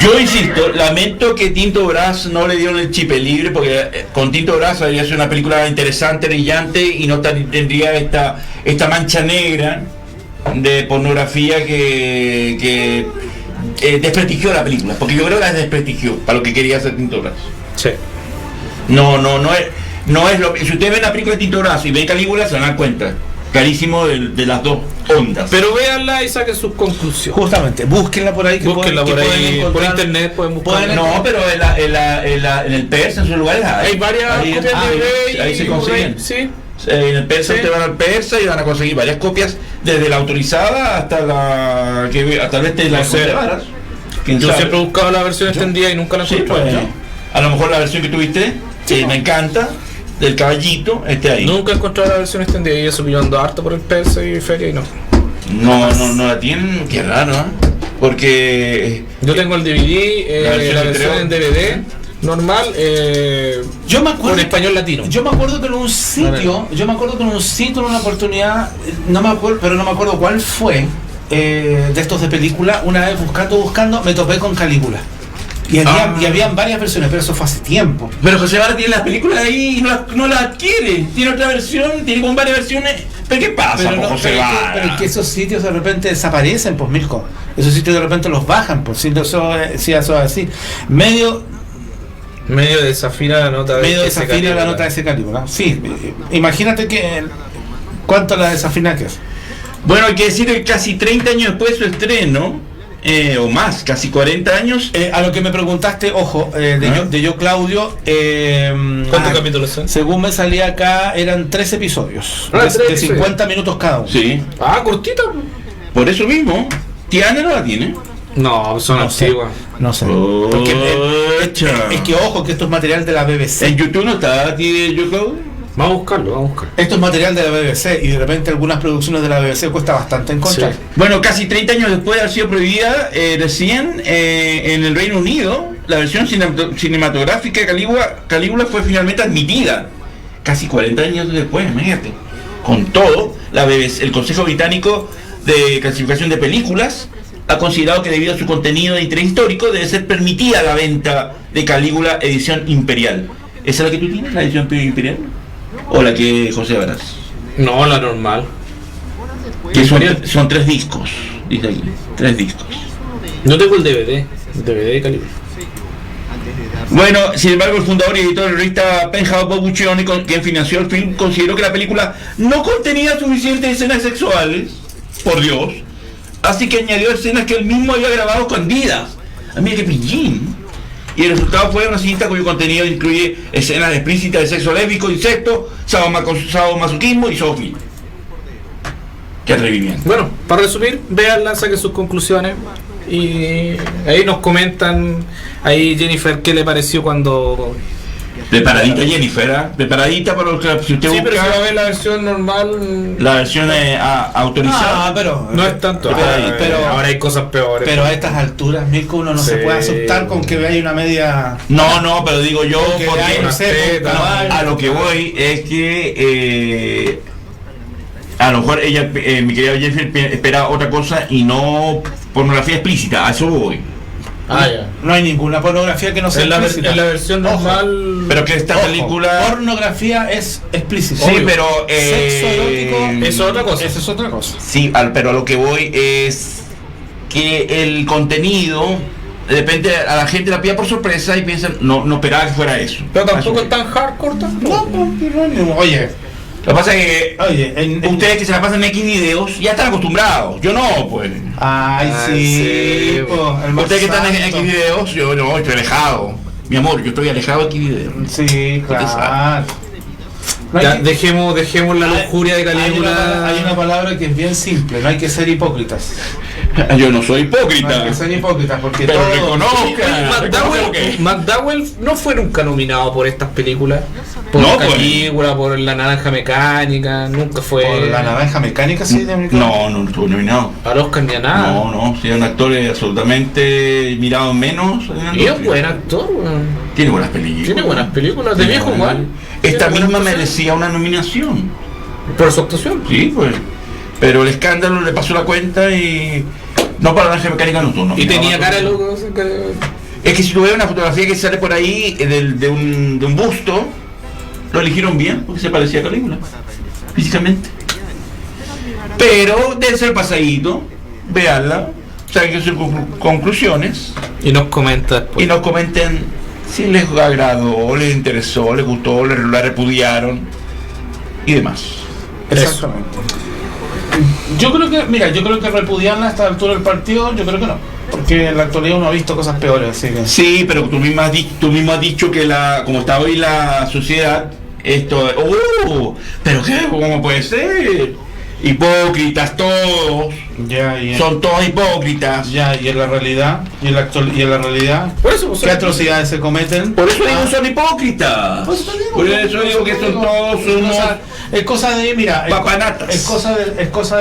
Yo insisto, lamento que Tinto Brass no le dieron el chipe libre, porque con Tinto Brass habría sido una película interesante, brillante, y no tendría esta mancha negra de pornografía que desprestigió la película, porque yo creo que la desprestigió para lo que quería hacer Tinto Brass. Sí. No es lo que, si ustedes ven la película de Tinto Brass y ven Calígula se van a dar cuenta clarísimo de las dos ondas. Pero véanla y saquen sus conclusiones. Justamente, búsquenla por ahí, búsquenla por ahí, por internet pueden buscarla. No, pero en el Persa, en sus lugares hay varias copias de ahí se consiguen. Sí. En el Persa ustedes van al Persa y van a conseguir varias copias, desde la autorizada hasta la que tal vez te la Varas. Yo siempre he buscado la versión extendida y nunca la encontré. Pues, a lo mejor la versión que tuviste, me encanta, del caballito, ahí. Nunca he encontrado la versión extendida y eso que yo ando harto por el Persa y feria y no la tienen, qué raro, ¿eh? Porque yo tengo el DVD, la versión en DVD normal, yo me acuerdo en español latino. Yo me acuerdo que en un sitio, en una oportunidad, no me acuerdo cuál fue, de estos de película, una vez buscando, me topé con Calígula. Y habían varias versiones, pero eso fue hace tiempo. Pero José Vara tiene las películas ahí y no las adquiere. Tiene otra versión, tiene con varias versiones. ¿Pero qué pasa, José Vara? Pero es que esos sitios de repente desaparecen, pues Mirko. Esos sitios de repente los bajan, pues si eso es así. Medio desafina la nota de ese Calígula. Sí, imagínate que cuánto la desafina que es. Bueno, hay que decir que casi 30 años después de su estreno, o más, casi 40 años. A lo que me preguntaste, ojo, de yo Claudio, ¿cuántos capítulos son? Según me salía acá, eran 3 episodios, de 50 minutos cada uno. Sí. Cortita. Por eso mismo, Tiana no la tiene. No, son antiguas. No sé. Es que ojo, que esto es material de la BBC. En YouTube no está de yo Claudio. Vamos a buscarlo. Esto es material de la BBC y de repente algunas producciones de la BBC cuesta bastante encontrar. Sí. Bueno, casi 30 años después de haber sido prohibida, recién en el Reino Unido, la versión cinematográfica de Calígula fue finalmente admitida. Casi 40 años después, imagínate. Con todo, la BBC, el Consejo Británico de Clasificación de Películas ha considerado que debido a su contenido de interés histórico debe ser permitida la venta de Calígula edición imperial. ¿Esa es la que tú tienes, la edición imperial? ¿O la que José Varas? No, la normal. Que son 3 discos, dice aquí, 3 discos. No tengo el DVD de Calígula. Bueno, sin embargo, el fundador y editor de la revista Penthouse, Bob Guccione, quien financió el film, consideró que la película no contenía suficientes escenas sexuales, por Dios, así que añadió escenas que él mismo había grabado escondidas. Mira que pillín. y el resultado fue una cinta cuyo contenido incluye escenas explícitas de sexo lésbico, incesto, sadomasoquismo y zoofilia. Qué atrevimiento. Bueno, para resumir, véanla, saquen sus conclusiones y ahí nos comentan ahí Jennifer qué le pareció cuando... Preparadita Jennifer, ¿eh? Preparadita para los que si usted sí, busca... pero si va a ver la versión normal... La versión autorizada. pero no es tanto. Pero ahora hay cosas peores. Pero a estas alturas, Mirko, uno no se puede asustar con que haya una media... No, pero digo yo, porque no sé, a lo que voy es que a lo mejor ella, mi querida Jennifer, espera otra cosa y no pornografía explícita, a eso voy. Ya. No hay ninguna pornografía que no sea explícita. En la versión normal. Pero que esta película. Pornografía es explícita. Sí, pero. Sexo erótico. Eso es otra cosa. Eso es otra cosa. Sí, pero a lo que voy es que el contenido. De repente a la gente la pilla por sorpresa y piensan, no esperaba que fuera eso. Pero tampoco es tan hardcore tampoco. No, oye. Lo que pasa es que ustedes que se la pasan en X videos ya están acostumbrados. Yo no, pues. Sí. Ustedes que están en X videos, yo no, estoy alejado. Mi amor, yo estoy alejado de X videos. Sí, claro. Ya, dejemos la lujuria de Calígula. Hay una palabra que es bien simple, no hay que ser hipócritas. Yo no soy hipócrita. No hay que ser hipócritas porque pero todo... reconozca. McDowell no fue nunca nominado por estas películas. Por Calígula, por La Naranja Mecánica, nunca fue. ¿Por La Naranja Mecánica sí? No estuvo nominado. Al Oscar ni a nada. No, sí, es un actor absolutamente mirado menos. Y es buen actor, Tiene buenas películas. De viejo igual. Esta misma merecía una nominación. ¿Por su actuación? Sí, pues. Pero el escándalo le pasó la cuenta y... No, para La Naranja Mecánica no. Y tenía cara de loco. Es que si tú ves una fotografía que sale por ahí de un busto, lo eligieron bien, porque se parecía a Calígula, físicamente. Pero debe ser pasadito, veanla, saquen sus conclusiones. Y nos comenta después. Y nos comenten si les agradó, les interesó, les gustó, la repudiaron y demás. Exactamente. Yo creo que repudiarla a esta altura del partido, yo creo que no. Porque en la actualidad uno ha visto cosas peores, así que... Sí, pero tú mismo has dicho que como está hoy la sociedad, pero qué, ¿cómo puede ser? Hipócritas todos. Son todos hipócritas. Y en la realidad, por eso, ¿qué atrocidades se cometen? Por eso digo son hipócritas. Por eso digo que son todos unos... Es cosa de, mira, papanatas. Es cosa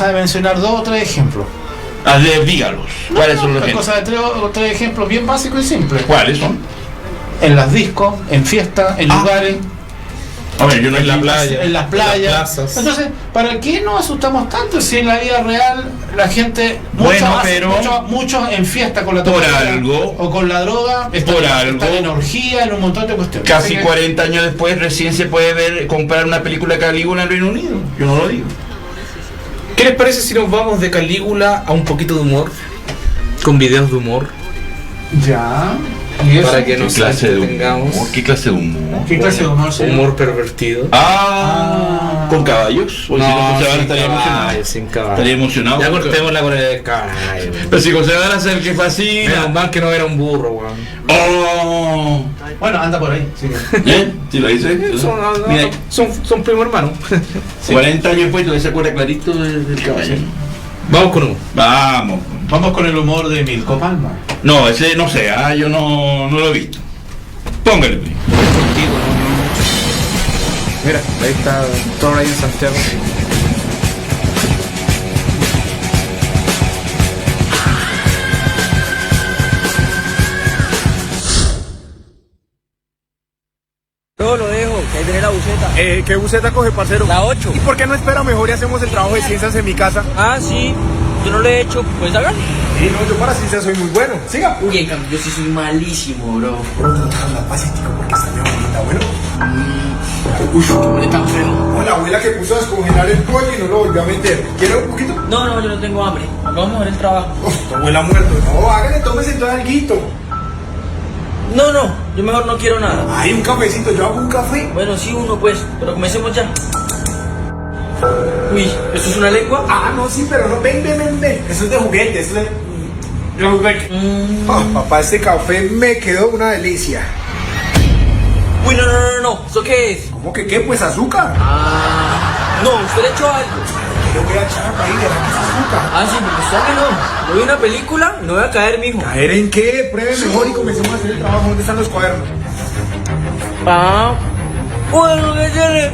de mencionar 2 o 3 ejemplos. Dígalos. ¿Cuáles son los ejemplos? Es cosa de 3 o 3 ejemplos bien básicos y simples. ¿Cuáles son? En las discos, en fiestas, en lugares. A ver, yo no en la playa, en las playas. Entonces, ¿para qué nos asustamos tanto si en la vida real la gente, muchos en fiesta con la tomadera o con la droga, están en orgía, en un montón de cuestiones? Casi 40 años después recién se puede comprar una película de Calígula en Reino Unido. Yo no lo digo. ¿Qué les parece si nos vamos de Calígula a un poquito de humor? Con videos de humor. Ya. Para que nos tengamos. ¿Qué clase de humor? ¿Qué clase de humor? Humor pervertido. ¿Con caballos? No, sin caballos. Estaría emocionado. Ya cortémosla con el caballo. Pero si José van a hacer que fascina. Menos mal que no era un burro, weón. Bueno, anda por ahí. Sí. ¿Sí lo dice? Son primo hermano. 40 años después todavía se acuerda clarito del caballo. Vamos con humor. Vamos con el humor de Milko Palma. No, ese no sé, yo no lo he visto. Póngale. Mira, ahí está todo ahí en Santiago. Todo lo dejo, que ahí tiene la buceta. ¿Qué buceta coge, parcero? La 8. ¿Y por qué no espera mejor y hacemos el trabajo de ciencias en mi casa? Ah, sí. Yo no lo he hecho, ¿puedes hablar? Sí, no, yo para ciencias soy muy bueno. Siga. Uy, en cambio, yo sí soy malísimo, bro. Puedo tratarla pacífico porque está muy bonita, bueno. Uy, qué huele tan feo. O la abuela que puso a descongelar el pollo y no lo volvió a meter. ¿Quiere un poquito? No, yo no tengo hambre. Vamos a ver el trabajo. Tu abuela muerto. No, hágale, tómese entonces alguito. No, yo mejor no quiero nada. Ay, un cafecito, yo hago un café. Bueno, sí, uno pues, pero comencemos ya. Uy, ¿esto es una lengua? Ah, no, sí, pero no, ven. Eso es de juguete, eso es de... Papá, este café me quedó una delicia. Uy, no. ¿Eso qué es? ¿Cómo que qué? Pues azúcar. No, usted le echó algo. ¿Qué le voy a echar ahí? ¿De la que es azúcar? Sí, porque usted que no. Yo vi una película, no voy a caer, mijo. ¿Caer en qué? Pruebe mejor y comencemos a hacer el trabajo. ¿Dónde están los cuadernos? Bueno, ¿qué tiene?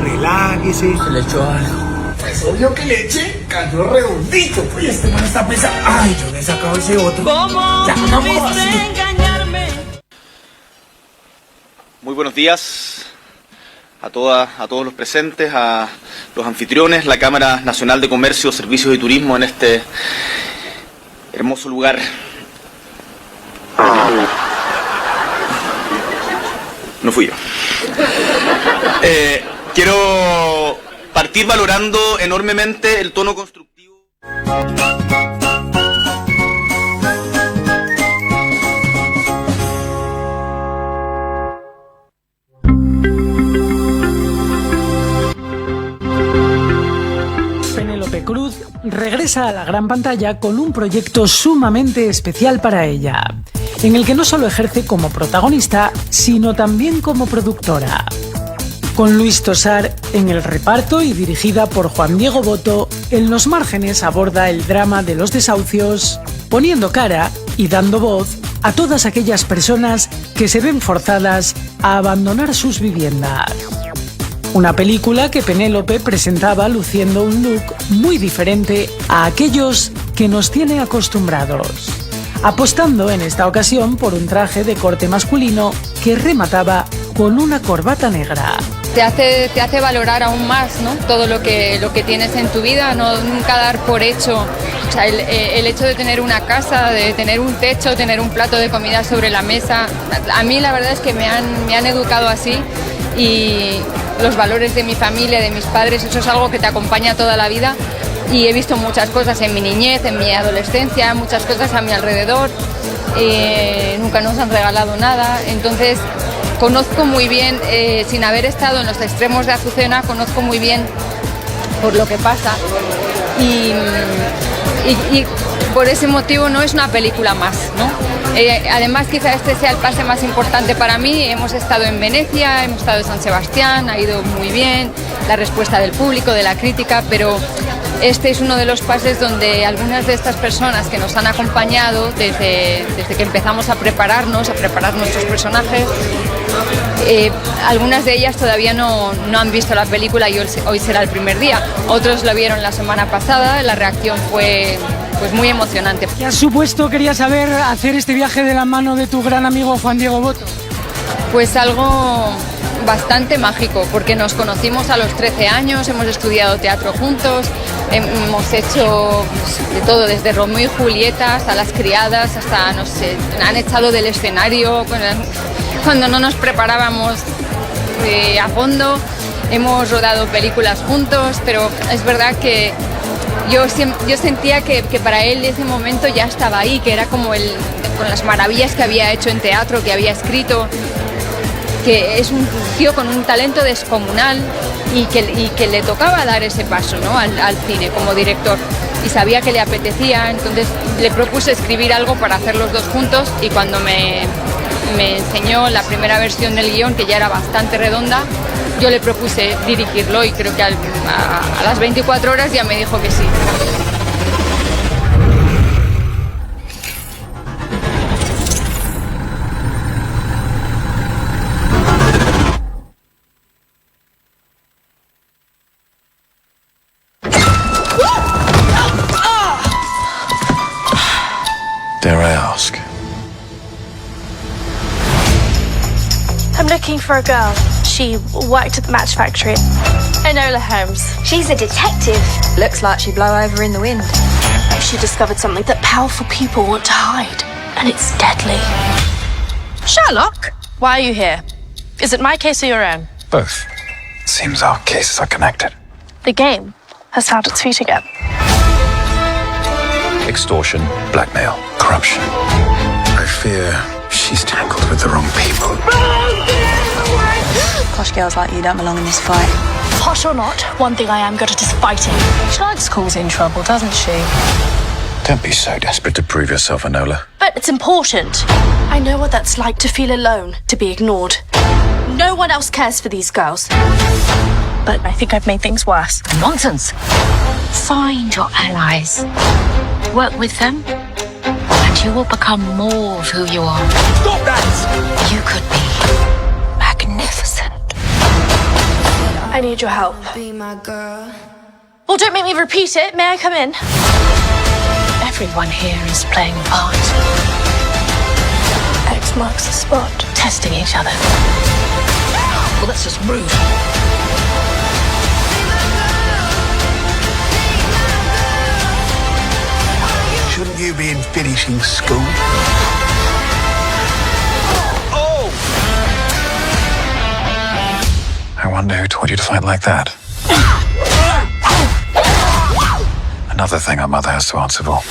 Relájese. Se le echó algo. Pues obvio que le eche cayó redondito. Pues este man está pesado. Ay, yo le he sacado ese otro. ¿Cómo? Ya, vámonos así. Muy buenos días a todos los presentes, a los anfitriones, la Cámara Nacional de Comercio, Servicios y Turismo en este hermoso lugar. No fui yo. Quiero partir valorando enormemente el tono constructivo. Penélope Cruz regresa a la gran pantalla con un proyecto sumamente especial para ella, en el que no solo ejerce como protagonista, sino también como productora. Con Luis Tosar en el reparto y dirigida por Juan Diego Botto, En los márgenes aborda el drama de los desahucios, poniendo cara y dando voz a todas aquellas personas que se ven forzadas a abandonar sus viviendas. Una película que Penélope presentaba luciendo un look muy diferente a aquellos que nos tiene acostumbrados, apostando en esta ocasión por un traje de corte masculino que remataba con una corbata negra. Te hace valorar aún más, ¿no? Todo lo que tienes en tu vida, nunca dar por hecho. O sea, el hecho de tener una casa, de tener un techo, tener un plato de comida sobre la mesa. A mí la verdad es que me han educado así, y los valores de mi familia, de mis padres, eso es algo que te acompaña toda la vida. Y he visto muchas cosas en mi niñez, en mi adolescencia, muchas cosas a mi alrededor. Nunca nos han regalado nada, entonces conozco muy bien, sin haber estado en los extremos de Azucena, conozco muy bien por lo que pasa, y por ese motivo no es una película más, ¿no? Además, quizá este sea el pase más importante para mí. Hemos estado en Venecia, hemos estado en San Sebastián, ha ido muy bien la respuesta del público, de la crítica, pero este es uno de los pases donde algunas de estas personas que nos han acompañado desde que empezamos a preparar nuestros personajes, algunas de ellas todavía no han visto la película y hoy será el primer día. Otros la vieron la semana pasada, la reacción fue pues muy emocionante. ¿Qué has supuesto, quería saber, hacer este viaje de la mano de tu gran amigo Juan Diego Botto? Pues algo bastante mágico, porque nos conocimos a los 13 años, hemos estudiado teatro juntos, hemos hecho de todo, desde Romeo y Julieta hasta Las criadas, hasta, no sé, han echado del escenario cuando no nos preparábamos a fondo. Hemos rodado películas juntos, pero es verdad que yo sentía que para él ese momento ya estaba ahí, que era como con las maravillas que había hecho en teatro, que había escrito, que es un tío con un talento descomunal y que le tocaba dar ese paso, ¿no? al cine como director, y sabía que le apetecía. Entonces le propuse escribir algo para hacer los dos juntos, y cuando me enseñó la primera versión del guión, que ya era bastante redonda, yo le propuse dirigirlo, y creo que a las 24 horas ya me dijo que sí. Dare I ask? I'm looking for a girl. She worked at the match factory. Enola Holmes. She's a detective. Looks like she'd blow over in the wind. She discovered something that powerful people want to hide, and it's deadly. Sherlock, why are you here? Is it my case or your own? Both. Seems our cases are connected. The game has found its feet again. Extortion, blackmail, corruption. I fear she's tangled with the wrong people. Posh girls like you don't belong in this fight. Posh or not, one thing I am good at is fighting. She likes causing trouble, doesn't she? Don't be so desperate to prove yourself, Enola. But it's important. I know what that's like to feel alone, to be ignored. No one else cares for these girls. But I think I've made things worse. Nonsense. Find your allies. Work with them, and you will become more of who you are. Stop that! You could be magnificent. I need your help. Be my girl. Well, don't make me repeat it. May I come in? Everyone here is playing a part. X marks the spot. Testing each other. Well, that's just rude. Shouldn't you be in finishing school? Oh! I wonder who taught you to fight like that. Another thing our mother has to answer for.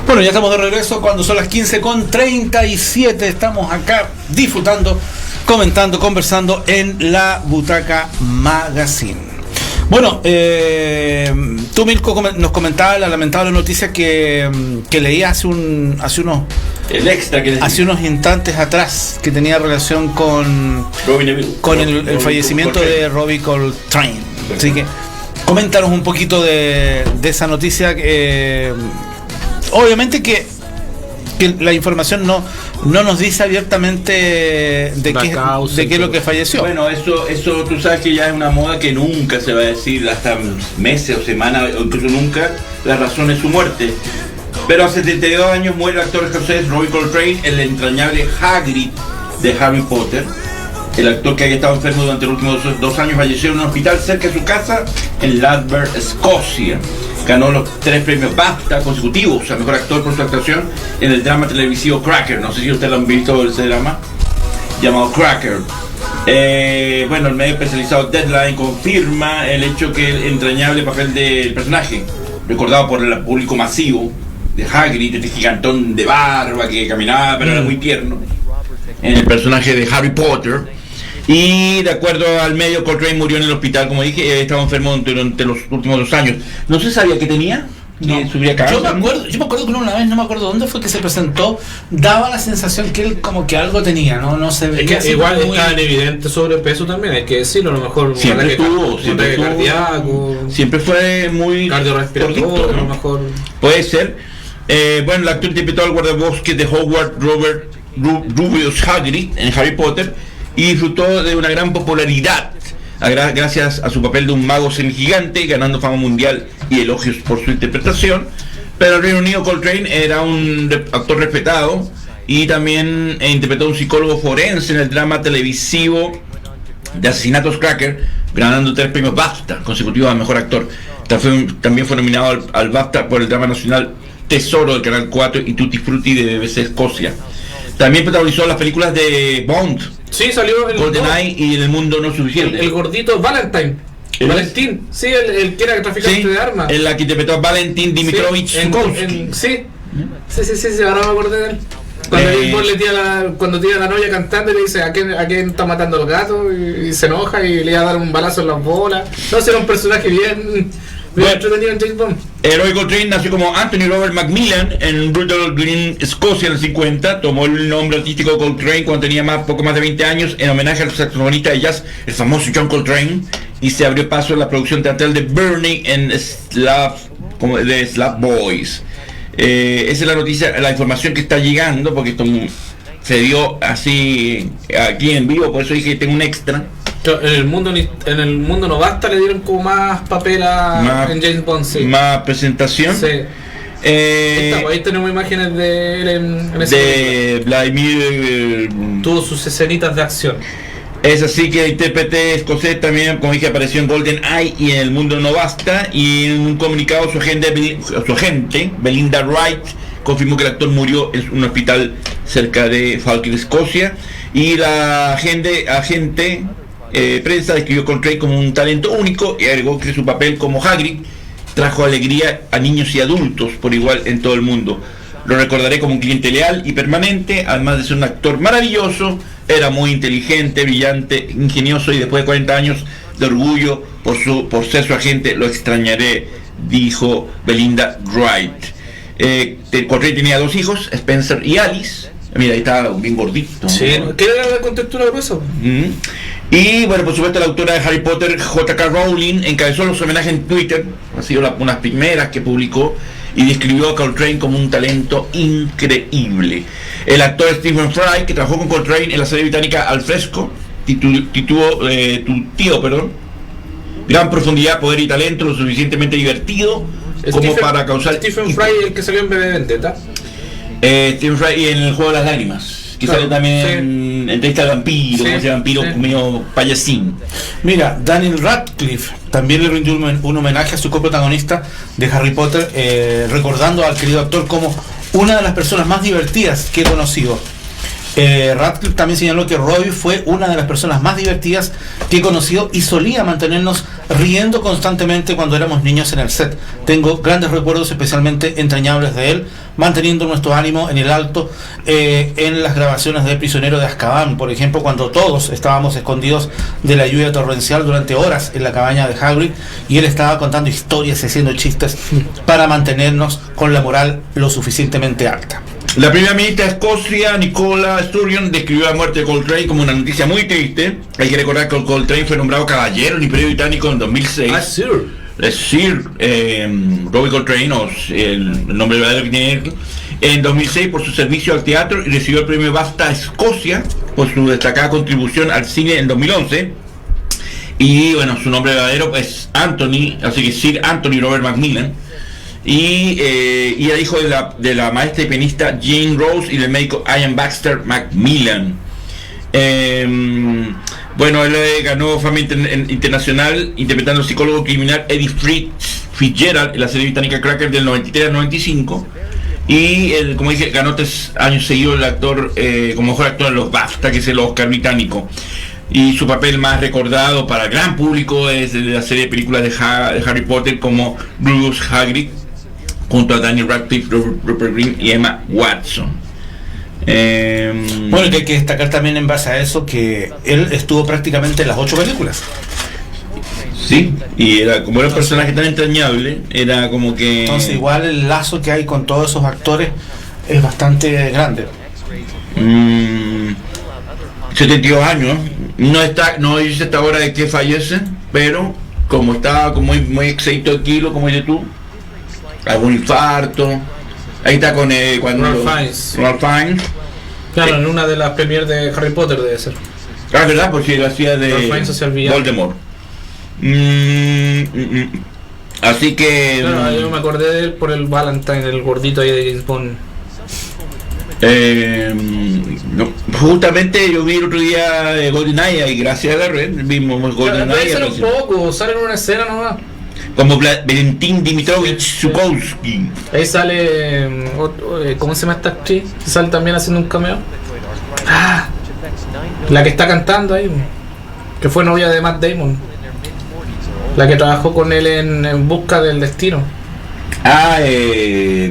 Bueno, ya estamos de regreso cuando son las 15:37. Estamos acá disfrutando, comentando, conversando en la Butaca Magazine. Bueno, tú, Mirko, nos comentabas la lamentable noticia que leí hace unos instantes atrás, que tenía relación con el fallecimiento de Robbie Coltrane. Así que coméntanos un poquito de esa noticia. Obviamente que la información no nos dice abiertamente de qué es lo que falleció. Bueno, eso tú sabes que ya es una moda que nunca se va a decir, hasta meses o semanas, o incluso nunca, la razón es su muerte. Pero a 72 años muere el actor escocés Robbie Coltrane, el entrañable Hagrid de Harry Potter. El actor, que había estado enfermo durante los últimos 2 años, falleció en un hospital cerca de su casa en Ladbert, Escocia. ganó los 3 premios BAFTA consecutivos a mejor actor por su actuación en el drama televisivo Cracker. No sé si ustedes lo han visto, ese drama llamado Cracker. Bueno, el medio especializado Deadline confirma el hecho que el entrañable papel del personaje, recordado por el público masivo, de Hagrid, este gigantón de barba que caminaba pero era muy tierno, en el personaje de Harry Potter. Y de acuerdo al medio, Coltrane murió en el hospital, como dije, estaba enfermo durante los últimos 2 años. No se sabía qué tenía. No. Yo me acuerdo que una vez, no me acuerdo dónde fue que se presentó, daba la sensación que él como que algo tenía, no se veía. Es que igual está en evidente sobrepeso también, hay que decirlo, a lo mejor siempre tuvo cardíaco, siempre fue muy cardiorrespiratorio, a lo mejor puede ser. Bueno, el actor interpretó al guardabosques de Hogwarts, Rubius Hagrid, en Harry Potter, y disfrutó de una gran popularidad gracias a su papel de un mago semigigante, ganando fama mundial y elogios por su interpretación. Pero en el Reino Unido, Coltrane era un actor respetado y también interpretó a un psicólogo forense en el drama televisivo de Asesinatos Cracker, ganando 3 premios BAFTA consecutivos a mejor actor. También fue nominado al BAFTA por el drama nacional Tesoro del Canal 4 y Tutti Frutti de BBC Escocia. También protagonizó las películas de Bond. Sí, salió el GoldenEye y El Mundo No Suficiente. El gordito Valentine. Valentín, sí, el que era traficante de armas. En la que interpretó a Valentín Dimitrovich Zukovsky. Sí, ahora me acordé de él. Cuando James Bond cuando tira a la novia cantando y le dice ¿a quién está matando los gatos? Y se enoja y le iba a dar un balazo en las bolas. No, era un personaje bien entretenido en James Bond. Roy Coltrane nació como Anthony Robert Macmillan en Bootle Green, Escocia, en el 50. Tomó el nombre artístico Coltrane cuando tenía poco más de 20 años, en homenaje al saxofonista de jazz, el famoso John Coltrane, y se abrió paso en la producción teatral de Bernie en Slap Boys. Esa es la noticia, la información que está llegando, porque esto se dio así aquí en vivo, por eso dije que tengo un extra. En el mundo no basta, le dieron como más papel en James Bond, sí. Más presentación. Sí. Ahí tenemos imágenes de él en ese de Vladimir. Tuvo sus escenitas de acción. Es así que el intérprete escocés también, como dije, apareció en GoldenEye y en El Mundo No Basta, y en un comunicado su agente, Belinda Wright, confirmó que el actor murió en un hospital cerca de Falkirk, Escocia, y la agente prensa describió a Coltrane como un talento único y agregó que su papel como Hagrid trajo alegría a niños y adultos por igual en todo el mundo. Lo recordaré como un cliente leal y permanente, además de ser un actor maravilloso. Era muy inteligente, brillante, ingenioso, y después de 40 años de orgullo por ser su agente, lo extrañaré, dijo Belinda Wright. Coltrane tenía 2 hijos, Spencer y Alice. Mira, ahí está bien gordito. Sí, ¿qué era la contextura de eso? Y bueno, por supuesto, la autora de Harry Potter, J.K. Rowling, encabezó los homenajes en Twitter, ha sido unas primeras que publicó, y describió a Coltrane como un talento increíble. El actor Stephen Fry, que trabajó con Coltrane en la serie británica Al Fresco, gran profundidad, poder y talento, lo suficientemente divertido como para causar... Stephen Fry, el que salió en Bebé Vendetta. Stephen Fry en El Juego de las Lágrimas, que sale también en Entrevista al Vampiro, ese vampiro medio payasín. Mira, Daniel Radcliffe también le rindió un homenaje a su coprotagonista de Harry Potter, recordando al querido actor como una de las personas más divertidas que he conocido. Radcliffe también señaló que Roy fue una de las personas más divertidas que he conocido y solía mantenernos riendo constantemente cuando éramos niños en el set. Tengo grandes recuerdos especialmente entrañables de él, manteniendo nuestro ánimo en el alto en las grabaciones de Prisionero de Azkaban, por ejemplo, cuando todos estábamos escondidos de la lluvia torrencial durante horas en la cabaña de Hagrid y él estaba contando historias y haciendo chistes para mantenernos con la moral lo suficientemente alta. La primera ministra de Escocia, Nicola Sturgeon, describió la muerte de Coltrane como una noticia muy triste. Hay que recordar que Coltrane fue nombrado caballero en el Imperio Británico en 2006. Sir Robbie Coltrane, o el nombre verdadero que tiene él, en 2006 por su servicio al teatro, y recibió el premio BAFTA Escocia por su destacada contribución al cine en 2011. Y bueno, su nombre verdadero es Anthony, así que Sir Anthony Robert Macmillan. Y era hijo de la maestra y pianista Jane Rose y del médico Ian Baxter Macmillan. Bueno, él ganó fama internacional interpretando al psicólogo criminal Eddie Fitzgerald en la serie británica Cracker del 93 al 95. Y como dije, ganó 3 años seguidos el actor como mejor actor en los BAFTA, que es el Oscar británico. Y su papel más recordado para el gran público es de la serie de películas de Harry Potter, como Bruce Hagrid, junto a Daniel Radcliffe, Rupert Grint y Emma Watson. Bueno, que hay que destacar también en base a eso que él estuvo prácticamente en las 8 películas. Sí, y como era un personaje tan entrañable, era como que... Entonces igual el lazo que hay con todos esos actores es bastante grande. 72 años, no dice hasta ahora de que fallece, pero como estaba como muy excedito de kilo, como dices tú, algún infarto, ahí está con Ralph Fiennes. Claro, en una de las premiers de Harry Potter debe ser. Ah, ¿verdad? Porque él hacía de Voldemort. Así que... Claro, yo me acordé de él por el Valentine, el gordito ahí de James Bond. No, justamente yo vi el otro día GoldenEye y gracias a la red vimos GoldenEye. Claro, un poco, sale en una escena nomás. Como Valentín Dimitrovich Zukovsky. Ahí sale, ¿cómo se llama esta actriz? Sale también haciendo un cameo. La que está cantando ahí, que fue novia de Matt Damon. La que trabajó con él en Busca del Destino.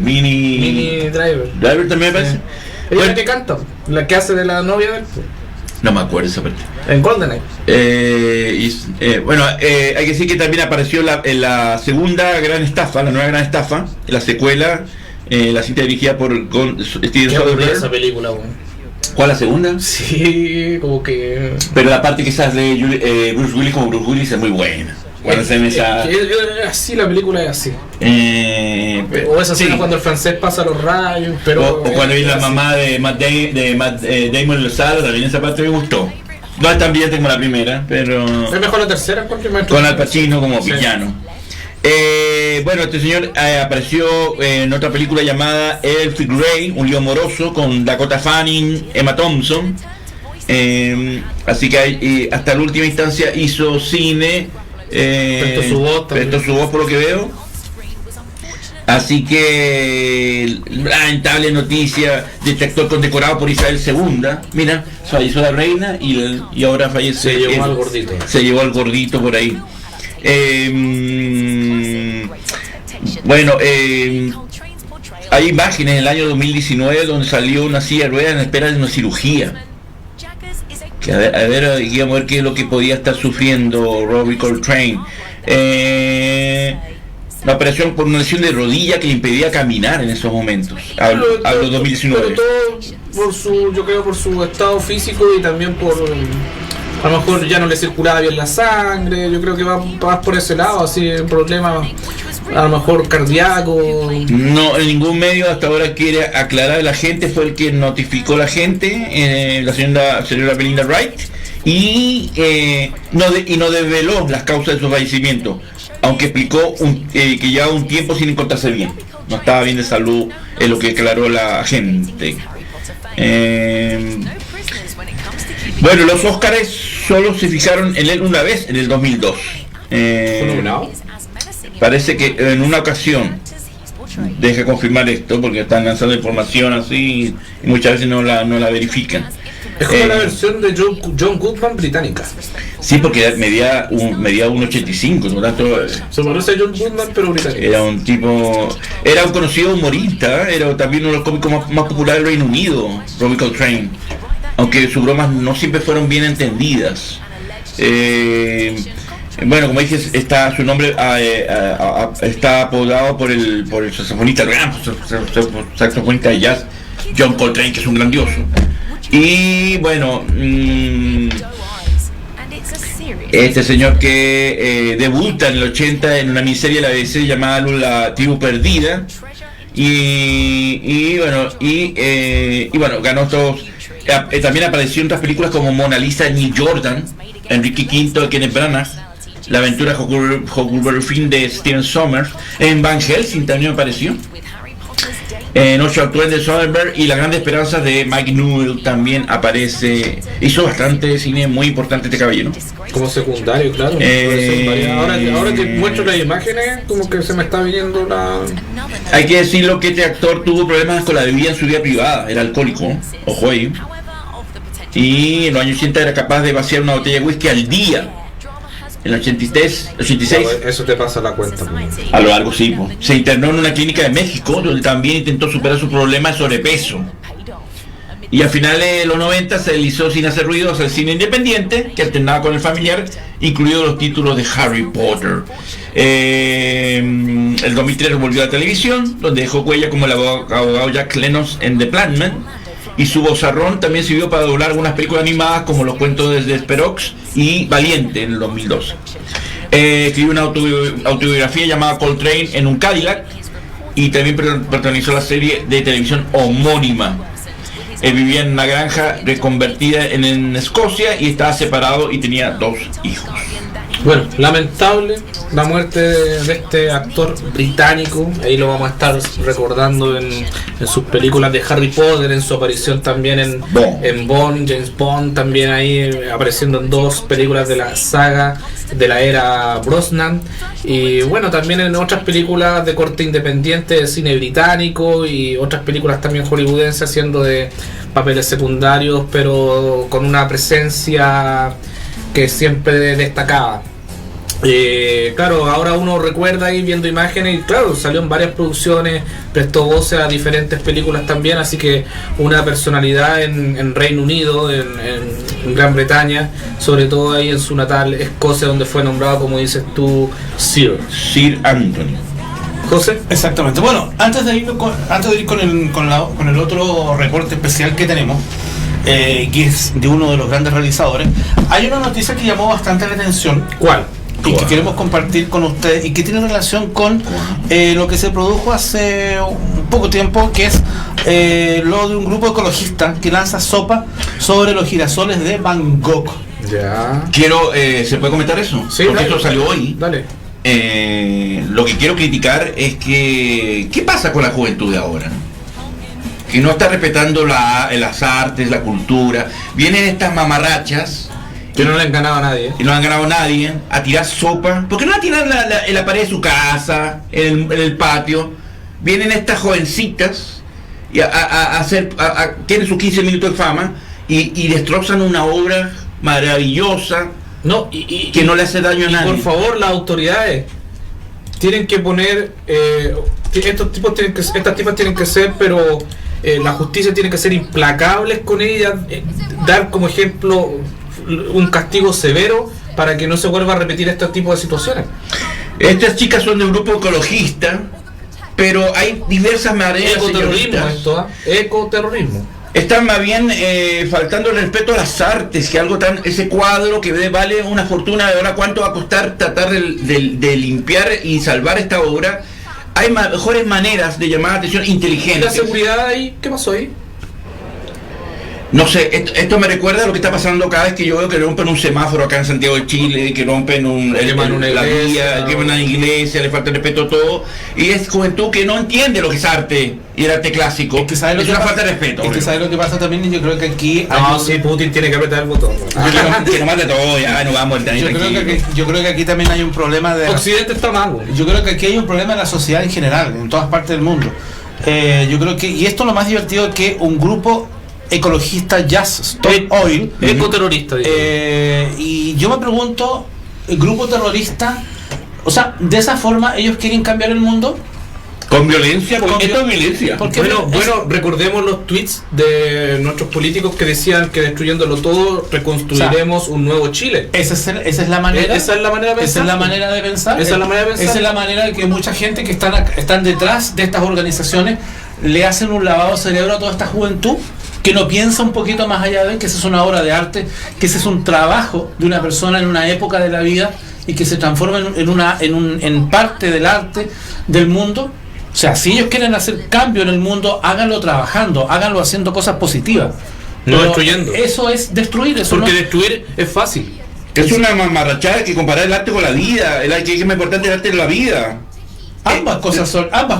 Mini Driver. Driver también me parece. Ella es la que canta, la que hace de la novia de él. No me acuerdo esa parte. En GoldenEye. Bueno, hay que decir que también apareció en la segunda gran estafa, la nueva gran estafa, en la secuela, la cinta dirigida por Steven Soderbergh. Esa película, bueno. ¿Cuál, la segunda? Sí, como que... Pero la parte que sale de Bruce Willis como Bruce Willis es muy buena. Cuando se me así la película es así. O esa escena cuando el francés pasa los rayos, pero... O cuando viene la mamá de Matt Damon en la sala, también esa parte me gustó. No es tan brillante como la primera, pero... Es mejor la tercera en cualquier momento. Con Al Pacino como villano. Bueno, este señor apareció en otra película llamada Elfrid Grey, un lío amoroso con Dakota Fanning, Emma Thompson. Así que hasta la última instancia hizo cine. Prestó su voz por lo que veo. Así que lamentable noticia de este actor condecorado por Isabel II. Mira, falleció la reina y ahora fallece. Se llevó al gordito. Se llevó al gordito por ahí. Bueno, hay imágenes en el año 2019 donde salió una silla de ruedas en espera de una cirugía. Que a ver, digamos, a ver qué es lo que podía estar sufriendo Robbie Coltrane. Una operación por una lesión de rodilla que le impedía caminar en esos momentos. Hablo 2019. Pero todo yo creo por su estado físico y también por... A lo mejor ya no le circulaba bien la sangre, yo creo que va por ese lado, así, el problema a lo mejor cardíaco. No, en ningún medio hasta ahora quiere aclarar. La gente fue el que notificó a la gente, la señora Belinda Wright, y no desveló las causas de su fallecimiento, aunque explicó que llevaba un tiempo sin encontrarse bien, no estaba bien de salud, es lo que aclaró la gente. Bueno, los Óscares solo se fijaron en él una vez, en el 2002. ¿Fue nominado? Parece que en una ocasión, deja confirmar esto porque están lanzando información así y muchas veces no la verifican. Es como la versión de John Goodman británica. Sí, porque medía 1,85, ¿no? Tanto, se parece a John Goodman pero británico. Era un conocido humorista, era también uno de los cómicos más populares del Reino Unido, Robbie Coltrane. Aunque sus bromas no siempre fueron bien entendidas. Bueno, como dije, su nombre está apodado por el saxofonista, el gran saxofonista de jazz John Coltrane, que es un grandioso. Y bueno, este señor que debuta en el 80 en una miniserie de la BBC llamada La Tribu Perdida, y bueno, ganó todos. También apareció en otras películas como Mona Lisa de Neil Jordan, Enrique V de Kenneth Branagh, La aventura de Huckleberry Finn de Steven Sommers, en Van Helsing también apareció. Noche Actual de Soderbergh y Las Grandes Esperanzas de Mike Newell también aparece. Hizo bastante cine muy importante este caballero. Como secundario, claro. Ahora que muestro las imágenes, como que se me está viniendo la... Hay que decirlo que este actor tuvo problemas con la bebida en su vida privada, era alcohólico, ojo ahí. Y en los años 80 era capaz de vaciar una botella de whisky al día. En el 86. Eso te pasa la cuenta. A lo largo sí. Se internó en una clínica de México, donde también intentó superar su problema de sobrepeso. Y a finales de los 90 se deslizó sin hacer ruido hacia el cine independiente, que alternaba con el familiar, incluidos los títulos de Harry Potter. El 2003 volvió a la televisión, donde dejó huella como el abogado Jack Lennox en The Planman. Y su vozarrón también sirvió para doblar algunas películas animadas como Los Cuentos de Desperox y Valiente en el 2012. Escribió una autobiografía llamada Coltrane en un Cadillac y también protagonizó la serie de televisión homónima. Él vivía en una granja reconvertida en Escocia y estaba separado y tenía 2 hijos. Bueno, lamentable la muerte de este actor británico. Ahí lo vamos a estar recordando en sus películas de Harry Potter, en su aparición también en Bond, James Bond, también ahí apareciendo en 2 películas de la saga de la era Brosnan. Y bueno, también en otras películas de corte independiente de cine británico y otras películas también hollywoodenses, haciendo de papeles secundarios, pero con una presencia que siempre destacaba. Claro, ahora uno recuerda ahí viendo imágenes y claro, salió en varias producciones, prestó voces a diferentes películas también, así que una personalidad en Reino Unido, en Gran Bretaña, sobre todo ahí en su natal Escocia, donde fue nombrado, como dices tú, Sir Anthony. José. Exactamente. Bueno, antes de ir con el otro reporte especial que tenemos, que es de uno de los grandes realizadores, hay una noticia que llamó bastante la atención. ¿Cuál? Y que queremos compartir con ustedes y que tiene relación con lo que se produjo hace un poco tiempo, que es lo de un grupo ecologista que lanza sopa sobre los girasoles de Bangkok. Ya. ¿Se puede comentar eso? Sí, porque dale. eso salió hoy. Dale. Lo que quiero criticar es que ¿qué pasa con la juventud de ahora? Que no está respetando las artes, la cultura. Vienen estas mamarrachas que no le han ganado a nadie. Y no han ganado a nadie a tirar sopa. ¿Por qué no la tiran en la pared de su casa, en el patio? Vienen estas jovencitas y tienen sus 15 minutos de fama y destrozan una obra maravillosa. No, que no le hace daño a nadie. Por favor, las autoridades tienen que poner estas tipas tienen que ser, pero la justicia tiene que ser implacables con ellas, dar como ejemplo un castigo severo para que no se vuelva a repetir este tipo de situaciones. Estas chicas son de un grupo ecologista, pero hay diversas maneras. Ecoterrorismo esto, ecoterrorismo. Están más bien faltando el respeto a las artes, que algo ese cuadro que vale una fortuna. De ahora, ¿cuánto va a costar tratar de limpiar y salvar esta obra? Hay mejores maneras de llamar la atención inteligentes. ¿La seguridad ahí? ¿Qué pasó ahí? No sé, esto me recuerda a lo que está pasando cada vez que yo veo que rompen un semáforo acá en Santiago de Chile, que rompen la vía, queman una iglesia, le falta el respeto a todo, y es juventud que no entiende lo que es arte y el arte clásico. Es una falta de respeto. Es que sabe lo que pasa también, y yo creo que aquí Putin tiene que apretar el botón. Que no mate todo, ya no vamos a yo creo que aquí también hay un problema de Occidente está mal. Yo creo que aquí hay un problema en la sociedad en general, en todas partes del mundo. Yo creo que, y esto es lo más divertido, que un grupo ecologista, Just Stop Oil, ecoterrorista, y yo me pregunto, el grupo terrorista, o sea, de esa forma ellos quieren cambiar el mundo con violencia, porque esto es violencia. Bueno, recordemos los tweets de nuestros políticos que decían que destruyéndolo todo reconstruiremos un nuevo Chile. Esa es la manera. Esa es la manera de pensar. Esa es la manera de pensar. Esa es la manera de pensar. Esa es la manera de que mucha gente que están detrás de estas organizaciones le hacen un lavado de cerebro a toda esta juventud que no piensa un poquito más allá de que esa es una obra de arte, que ese es un trabajo de una persona en una época de la vida y que se transforma en parte del arte del mundo. O sea, si ellos quieren hacer cambio en el mundo, háganlo trabajando, háganlo haciendo cosas positivas. No destruyendo. Eso es destruir. Eso porque destruir es fácil. Es una mamarrachada que comparar el arte con la vida. Que es más importante el arte de la vida. Ambas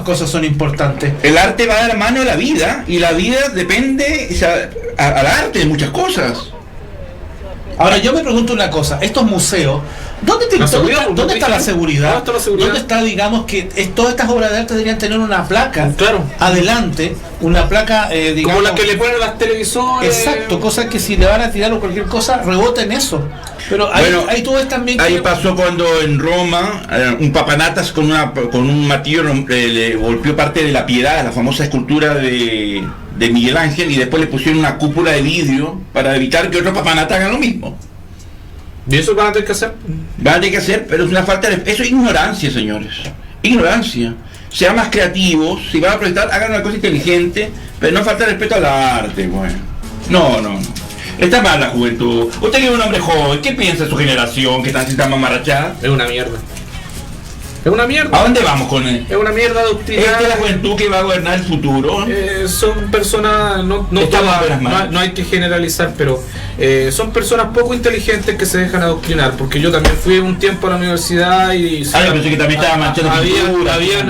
cosas son importantes. El arte va de la mano de la vida, y la vida depende, o sea, al arte de muchas cosas. Ahora yo me pregunto una cosa, estos museos, ¿dónde está la seguridad? ¿Dónde está la seguridad? ¿Dónde está, digamos, que todas estas obras de arte deberían tener una placa adelante, una placa, digamos, como la que le ponen las televisores? Exacto, cosa que si le van a tirar o cualquier cosa, rebota en eso. Pero ahí tú ves también que... Ahí pasó cuando en Roma un papanatas con un martillo le golpeó parte de la Piedad, la famosa escultura de Miguel Ángel, y después le pusieron una cúpula de vidrio para evitar que otros papanatas hagan lo mismo. ¿Y eso van a tener que hacer? Van a tener que hacer, pero es una falta de... Eso es ignorancia, señores. Ignorancia. Sean más creativos, si van a proyectar, hagan una cosa inteligente, pero no falta respeto al arte, bueno. No. Está mal la juventud. Usted que es un hombre joven, ¿qué piensa de su generación que están tan mamarrachadas? Es una mierda. Es una mierda. ¿A dónde vamos con él? Es una mierda adoctrinada. ¿Esta es la juventud que va a gobernar el futuro? Son personas, no hay que generalizar, pero son personas poco inteligentes que se dejan adoctrinar, porque yo también fui un tiempo a la universidad y... yo pensé que también estaba manchando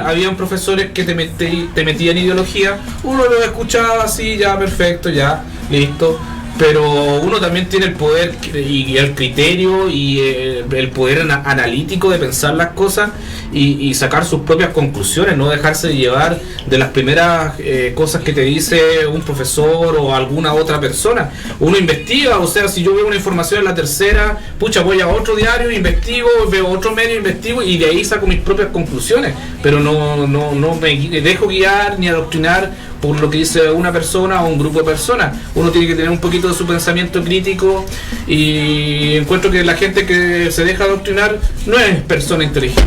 habían profesores que te metían ideología, uno lo escuchaba así, ya perfecto, ya, listo. Pero uno también tiene el poder y el criterio y el poder analítico de pensar las cosas y sacar sus propias conclusiones, no dejarse de llevar de las primeras cosas que te dice un profesor o alguna otra persona. Uno investiga, o sea, si yo veo una información en La Tercera, pucha, voy a otro diario, investigo, veo otro medio, investigo y de ahí saco mis propias conclusiones, pero no me dejo guiar ni adoctrinar por lo que dice una persona o un grupo de personas. Uno tiene que tener un poquito de su pensamiento crítico, y encuentro que la gente que se deja adoctrinar no es persona inteligente.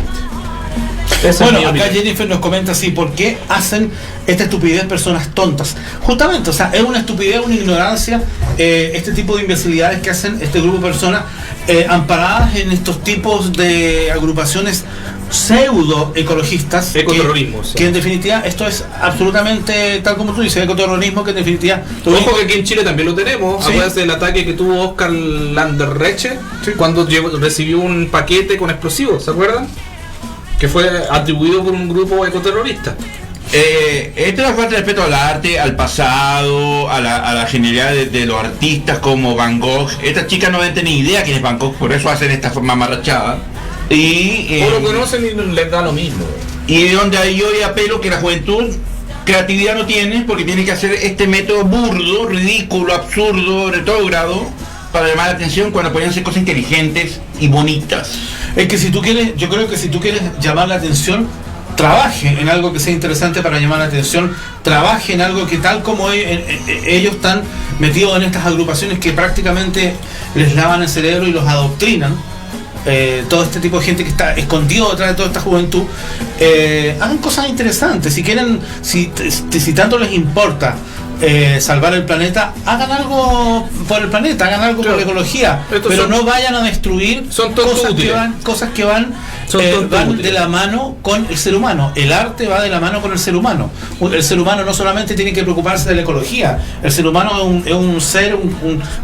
Bueno, acá Jennifer nos comenta así: ¿por qué hacen esta estupidez personas tontas? Justamente, o sea, es una estupidez, una ignorancia, este tipo de imbecilidades que hacen este grupo de personas amparadas en estos tipos de agrupaciones pseudo ecologistas, ecoterrorismo, que en definitiva esto es absolutamente tal como tú dices, ecoterrorismo, que en definitiva... Ojo que aquí en Chile también lo tenemos. ¿Sí? Acuérdense del ataque que tuvo Oscar Landerreche, ¿sí?, cuando recibió un paquete con explosivos, ¿se acuerdan? Que fue atribuido por un grupo ecoterrorista. Esto es la falta de respeto al arte, al pasado, a la genialidad de los artistas como Van Gogh. Estas chicas no deben tener ni idea quién es Van Gogh, por eso hacen esta forma mamarrachada. O lo conocen y les da lo mismo. Y de donde yo apelo que la juventud creatividad no tiene, porque tiene que hacer este método burdo, ridículo, absurdo, retrógrado, para llamar la atención cuando pueden hacer cosas inteligentes y bonitas. Es que si tú quieres, yo creo que si tú quieres llamar la atención, trabaje en algo que sea interesante para llamar la atención, trabaje en algo que, tal como ellos están metidos en estas agrupaciones que prácticamente les lavan el cerebro y los adoctrinan, todo este tipo de gente que está escondido detrás de toda esta juventud, hagan cosas interesantes. Si quieren, si tanto les importa salvar el planeta, hagan algo por el planeta, hagan algo por la ecología, pero no vayan a destruir cosas que van de la mano con el ser humano. El arte va de la mano con el ser humano. El ser humano no solamente tiene que preocuparse de la ecología, el ser humano es un ser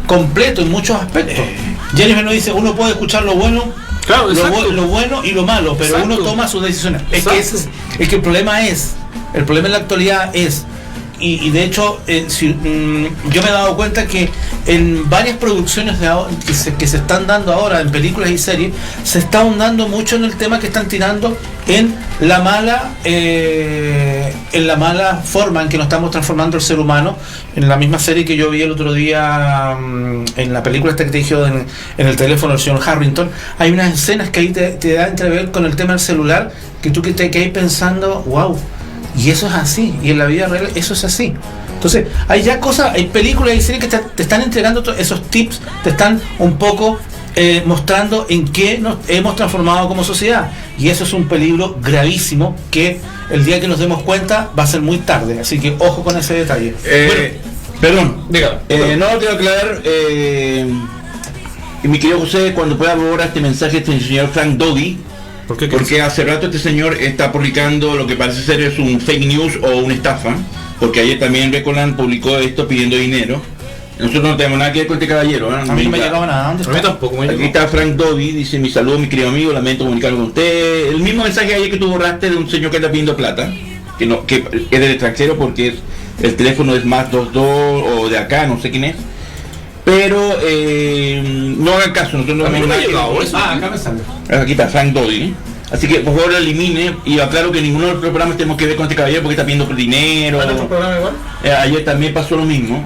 completo en muchos aspectos. Jennifer nos dice, uno puede escuchar lo bueno, claro, lo bueno y lo malo, pero exacto, uno toma sus decisiones. Es que el problema en la actualidad es, y de hecho yo me he dado cuenta que en varias producciones que se están dando ahora en películas y series, se está ahondando mucho en el tema que están tirando en la mala forma en que nos estamos transformando el ser humano. En la misma serie que yo vi el otro día, en la película esta que te dije en el teléfono del señor Harrington, hay unas escenas que ahí te da a entrever con el tema del celular, que tú que te quedas pensando, wow, y eso es así, y en la vida real eso es así. Entonces hay ya cosas, hay películas y series que te están entregando esos tips, te están un poco mostrando en qué nos hemos transformado como sociedad, y eso es un peligro gravísimo que el día que nos demos cuenta va a ser muy tarde, así que ojo con ese detalle. Perdón, no quiero aclarar, mi querido José, cuando pueda borrar este mensaje este señor Frank Dodi, porque hace rato este señor está publicando lo que parece ser es un fake news o una estafa, porque ayer también Recoland publicó esto pidiendo dinero, Nosotros no tenemos nada que ver con este caballero, ¿eh? A mí no me llegaba nada. ¿Dónde A mí tampoco me Aquí llegó. está Frank Dobby, dice: mi saludo, mi querido amigo, lamento comunicarme con usted. El mismo mensaje ayer que tú borraste de un señor que está pidiendo plata, que es del extranjero porque el teléfono es más 22 o de acá, no sé quién es. Pero no hagan caso, nosotros no tenemos nada que ver. acá me sale. Aquí está Frank Dobby, ¿eh? Así que por favor lo elimine y aclaro que ninguno de los programas tenemos que ver con este caballero porque está pidiendo por dinero. ¿Hay otro programa igual? Ayer también pasó lo mismo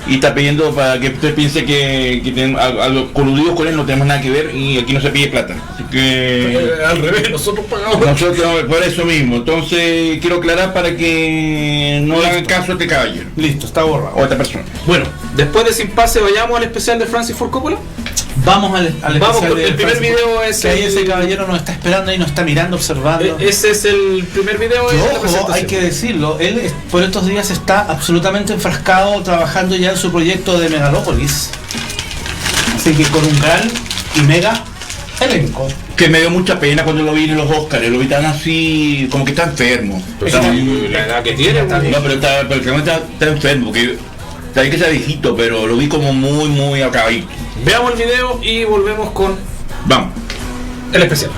y está pidiendo para que usted piense que tenemos algo coludidos con él, no tenemos nada que ver y aquí no se pide plata. Así que Al revés, nosotros pagamos. nosotros por eso mismo. Entonces quiero aclarar para que no le hagan caso a este caballero. Listo, está borrado. O a esta persona. Bueno, después de Sin Pase, vayamos al especial de Francis Ford Coppola. Vamos al Vamos, especial porque de el primer Francis video Ford. es que ahí el- ese caballero nos está esperando y nos está mirando, observando. Ese es el primer video. Que es la ojo, presentación. hay que decirlo, él por estos días está absolutamente enfrascado trabajando ya en su proyecto de Megalópolis. Así que con un gran y mega elenco. Que me dio mucha pena cuando lo vi en los Oscars, lo vi tan así, como que está enfermo. Pero la edad que tiene, No, pero el cabrón está enfermo, porque está bien que sea viejito, pero lo vi como muy acabadito. Veamos el video y volvemos con Vamos. el especial.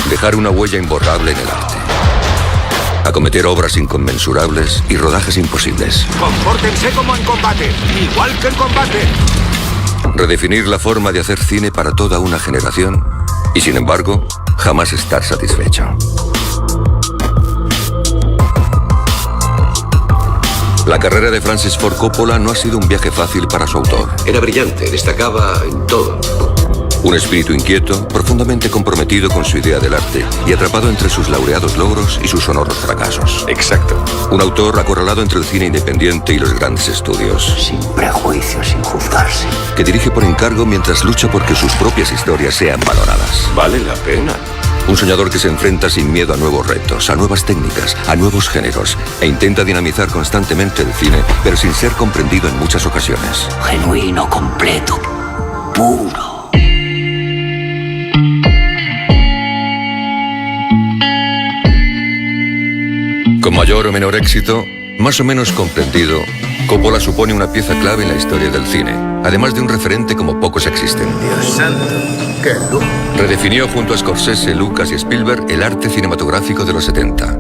Dejar una huella imborrable en el arte. Acometer obras inconmensurables y rodajes imposibles. Compórtense como en combate, igual que en combate. Redefinir la forma de hacer cine para toda una generación y, sin embargo, jamás estar satisfecho. La carrera de Francis Ford Coppola no ha sido un viaje fácil para su autor. Era brillante, destacaba en todo. Un espíritu inquieto, profundamente comprometido con su idea del arte y atrapado entre sus laureados logros y sus sonoros fracasos. Exacto. Un autor acorralado entre el cine independiente y los grandes estudios. Sin prejuicios, sin juzgarse. Que dirige por encargo mientras lucha porque sus propias historias sean valoradas. Vale la pena. Un soñador que se enfrenta sin miedo a nuevos retos, a nuevas técnicas, a nuevos géneros e intenta dinamizar constantemente el cine, pero sin ser comprendido en muchas ocasiones. Genuino, completo, puro. Con mayor o menor éxito, más o menos comprendido, Coppola supone una pieza clave en la historia del cine, además de un referente como pocos existen. Dios santo, qué lujo. Redefinió junto a Scorsese, Lucas y Spielberg el arte cinematográfico de los 70.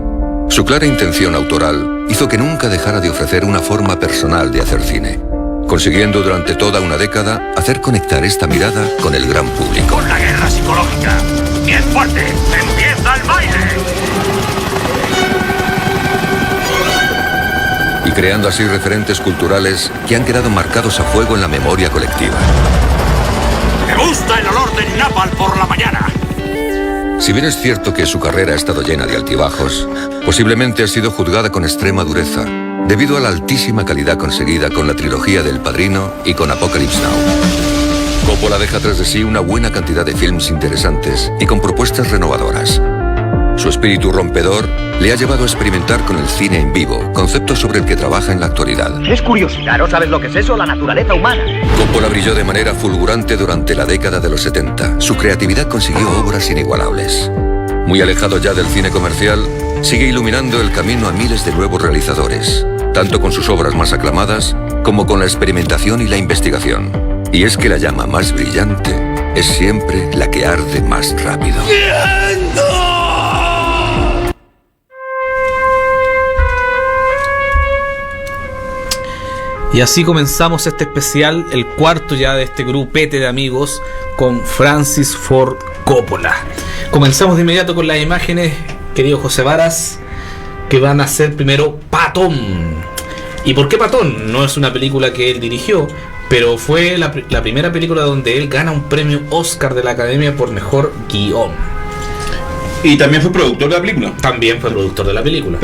Su clara intención autoral hizo que nunca dejara de ofrecer una forma personal de hacer cine, consiguiendo durante toda una década hacer conectar esta mirada con el gran público. Con la guerra psicológica. Bien fuerte, empieza el baile. Y creando así referentes culturales que han quedado marcados a fuego en la memoria colectiva. Me gusta el olor del napalm por la mañana. Si bien es cierto que su carrera ha estado llena de altibajos, posiblemente ha sido juzgada con extrema dureza, debido a la altísima calidad conseguida con la trilogía del Padrino y con Apocalypse Now. Coppola deja tras de sí una buena cantidad de films interesantes y con propuestas renovadoras. Su espíritu rompedor le ha llevado a experimentar con el cine en vivo, concepto sobre el que trabaja en la actualidad. Es curiosidad, ¿no sabes lo que es eso? La naturaleza humana. Coppola brilló de manera fulgurante durante la década de los 70. Su creatividad consiguió obras inigualables. Muy alejado ya del cine comercial, sigue iluminando el camino a miles de nuevos realizadores, tanto con sus obras más aclamadas como con la experimentación y la investigación. Y es que la llama más brillante es siempre la que arde más rápido. Y así comenzamos este especial, el cuarto ya de este grupete de amigos con Francis Ford Coppola. Comenzamos de inmediato con las imágenes, querido José Varas, que van a ser primero Patton. ¿Y por qué Patton? No es una película que él dirigió, pero fue la primera película donde él gana un premio Oscar de la Academia por mejor guión. Y también fue productor de la película. También fue productor de la película.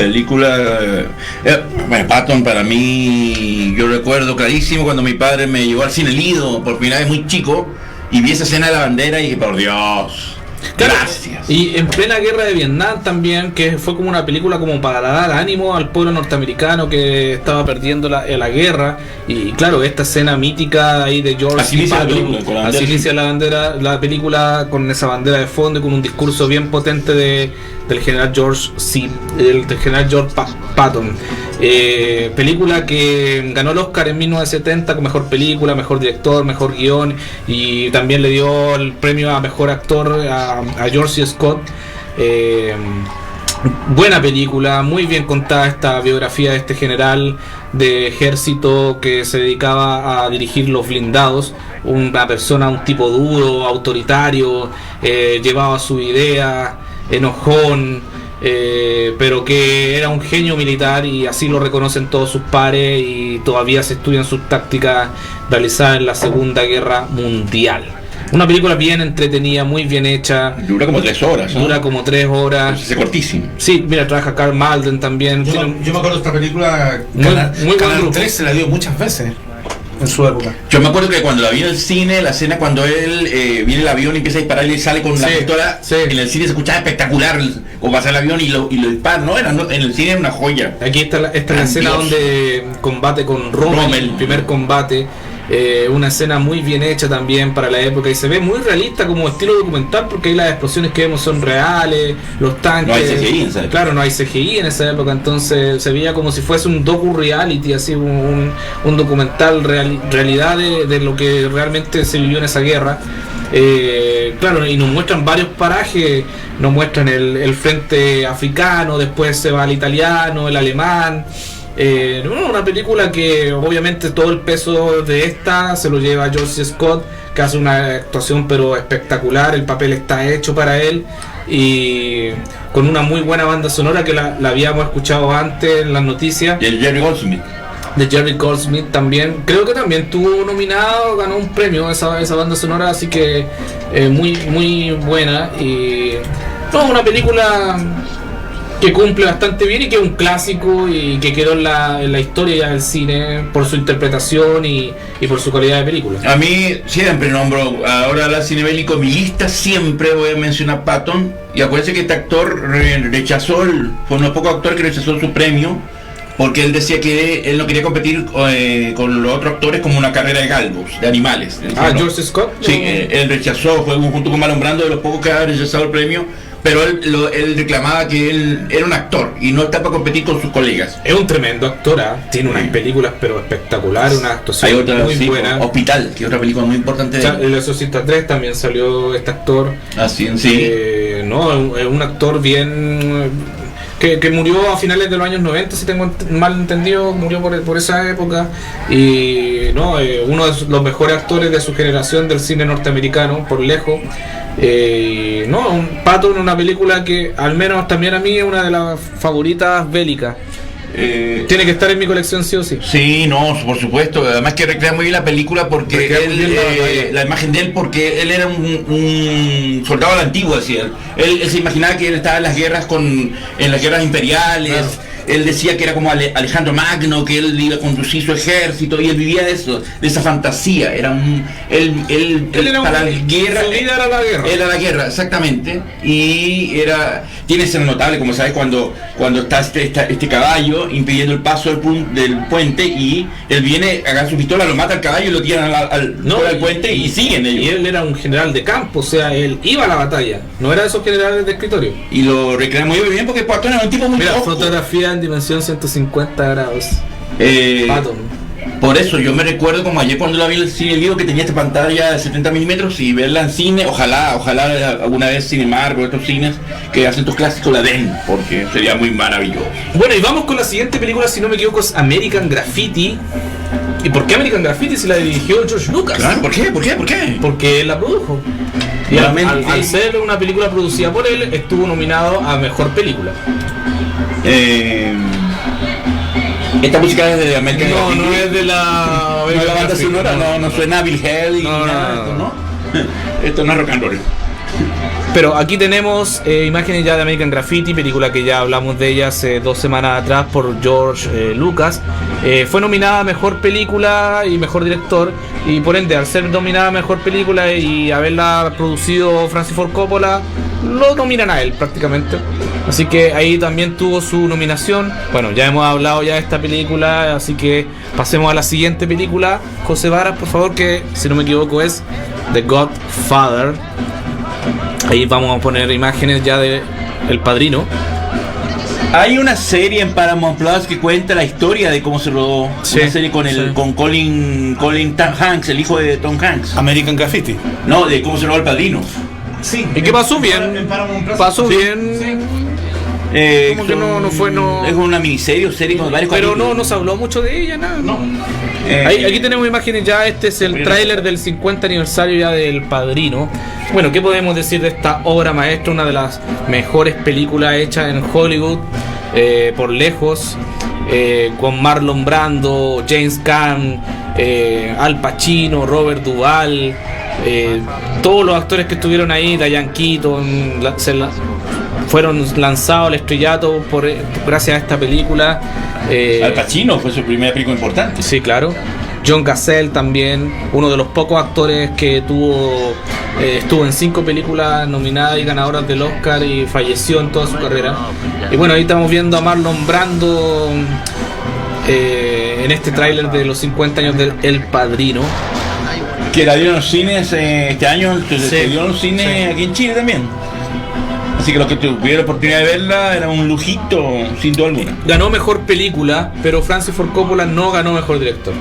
Bueno, Patton para mí, yo recuerdo clarísimo cuando mi padre me llevó al cine Lido por primera vez muy chico y vi esa escena de la bandera y dije, por Dios, Gracias. Y en plena guerra de Vietnam también, que fue como una película como para dar ánimo al pueblo norteamericano que estaba perdiendo la guerra. Y claro, esta escena mítica ahí de George así inicia Patton, la película, con la bandera. así inicia la película con esa bandera de fondo y con un discurso bien potente del general del general George Patton. Película que ganó el Oscar en 1970 con mejor película, mejor director, mejor guión, y también le dio el premio a mejor actor a George Scott. Buena película, muy bien contada esta biografía de este general de ejército que se dedicaba a dirigir los blindados, una persona, un tipo duro, autoritario, llevaba su idea, enojón, pero que era un genio militar, y así lo reconocen todos sus pares, y todavía se estudian sus tácticas realizadas en la Segunda Guerra Mundial. Una película bien entretenida, muy bien hecha. Dura como 3 horas, ¿no? Dura como 3 horas. Es cortísimo. Sí, mira, trabaja Karl Malden también. Yo me acuerdo de esta película, muy Canal 3 se la dio muchas veces en su época. Yo me acuerdo que cuando la vi en el cine, la escena cuando él viene el avión y empieza a disparar y sale con la pistola, en el cine se escuchaba espectacular como pasa el avión y lo dispara, ¿no? En el cine era una joya. Aquí está la escena donde combate con Rommel, el primer combate. Una escena muy bien hecha también para la época, y se ve muy realista como estilo documental, porque ahí las explosiones que vemos son reales, los tanques, no hay CGI en esa época. Claro, no hay CGI en esa época, entonces se veía como si fuese un docu-reality, así un documental realidad de lo que realmente se vivió en esa guerra. Claro, y nos muestran varios parajes, nos muestran el frente africano, después se va al italiano, el alemán. Una película que obviamente todo el peso de esta se lo lleva George Scott, que hace una actuación pero espectacular, el papel está hecho para él, y con una muy buena banda sonora que la habíamos escuchado antes en las noticias. Y el Jerry Goldsmith. De Jerry Goldsmith también, creo que también estuvo nominado, ganó un premio esa banda sonora, así que muy buena, y una película que cumple bastante bien y que es un clásico y que quedó en la historia del cine por su interpretación y por su calidad de película. A mí siempre nombro, ahora la cine bélico, mi lista siempre voy a mencionar Patton, y acuérdense que este actor rechazó, fue uno de los pocos actores que rechazó su premio, porque él decía que él no quería competir con los otros actores como una carrera de galgos, de animales. George Scott. Sí, él rechazó, fue junto con Marlon Brando de los pocos que ha rechazado el premio, pero él reclamaba que él era un actor y no está para competir con sus colegas. Es un tremendo actor, tiene unas películas pero especulares, una actuación hay otra, muy buena. Hospital, que es otra película muy importante. El Exorcista 3 también salió este actor. Así sí. No, es un actor bien que murió a finales de los años 90, si tengo mal entendido, murió por esa época, y uno de los mejores actores de su generación del cine norteamericano, por lejos. Patton, una película que al menos también a mí es una de las favoritas bélicas. Tiene que estar en mi colección sí o sí. Sí, no, por supuesto. Además que recrea muy bien la película porque la imagen de él, porque él era un soldado a la antigua, decía él se imaginaba que él estaba en las guerras en las guerras imperiales. Claro. Él decía que era como Alejandro Magno, que él iba a conducir su ejército, y él vivía de eso, de esa fantasía. Era él era para la guerra. Su vida era la guerra. Era la guerra, exactamente. Y tiene ese notable, como sabes, cuando está este caballo impidiendo el paso del puente, y él viene, agarra su pistola, lo mata al caballo y lo tiran al puente y siguen ellos. Y él era un general de campo, o sea, él iba a la batalla, no era de esos generales de escritorio. Y lo recrea muy bien porque Patton era un tipo muy tosco. Fotografía en dimensión 150 grados. Patton. Por eso yo me recuerdo como ayer cuando la vi en el cine vivo, que tenía esta pantalla de 70 milímetros, y verla en cine, ojalá alguna vez Cinemark o otros cines que hacen estos clásicos la den, porque sería muy maravilloso. Bueno, y vamos con la siguiente película, si no me equivoco, es American Graffiti. ¿Y por qué American Graffiti si la dirigió George Lucas? Claro, ¿por qué? Porque él la produjo. Y al ser una película producida por él, estuvo nominado a Mejor Película. Esta música es de American Graffiti. No es de la banda sonora, no suena Bill Haley, ¿no? Esto no es rock and roll. Pero aquí tenemos imágenes ya de American Graffiti, película que ya hablamos de ella hace 2 semanas atrás por George Lucas. Fue nominada a Mejor Película y Mejor Director, y por ende, al ser nominada a Mejor Película y haberla producido Francis Ford Coppola, lo nominan a él prácticamente. Así que ahí también tuvo su nominación. Bueno, ya hemos hablado ya de esta película, así que pasemos a la siguiente película. José Varas, por favor, que si no me equivoco es The Godfather. Ahí vamos a poner imágenes ya de El Padrino. Hay una serie en Paramount Plus que cuenta la historia de cómo se rodó. Sí, una serie con Colin Hanks, el hijo de Tom Hanks. American Graffiti. No, de cómo se rodó El Padrino. Sí. ¿Y qué pasó bien? Pasó bien. Sí. Como que no fue. Es una miniserie o serie con varios pero capítulos. no se habló mucho de ella, nada. No. Aquí tenemos imágenes ya. Este es el tráiler del 50 aniversario ya del Padrino. Bueno, ¿qué podemos decir de esta obra maestra? Una de las mejores películas hechas en Hollywood, por lejos, con Marlon Brando, James Caan, Al Pacino, Robert Duvall, todos los actores que estuvieron ahí, Diane Keaton, fueron lanzados al estrellato gracias a esta película. Al Pacino fue su primera película importante. Sí, claro. John Cazale también, uno de los pocos actores que estuvo en 5 películas nominadas y ganadoras del Oscar y falleció en toda su carrera. Y bueno, ahí estamos viendo a Marlon Brando en este tráiler de los 50 años del El Padrino. Que la dieron en los cines este año, se dio en los cines aquí en Chile también. Así que los que tuvieron la oportunidad de verla era un lujito, sin duda alguna. Ganó Mejor Película, pero Francis Ford Coppola no ganó Mejor Director.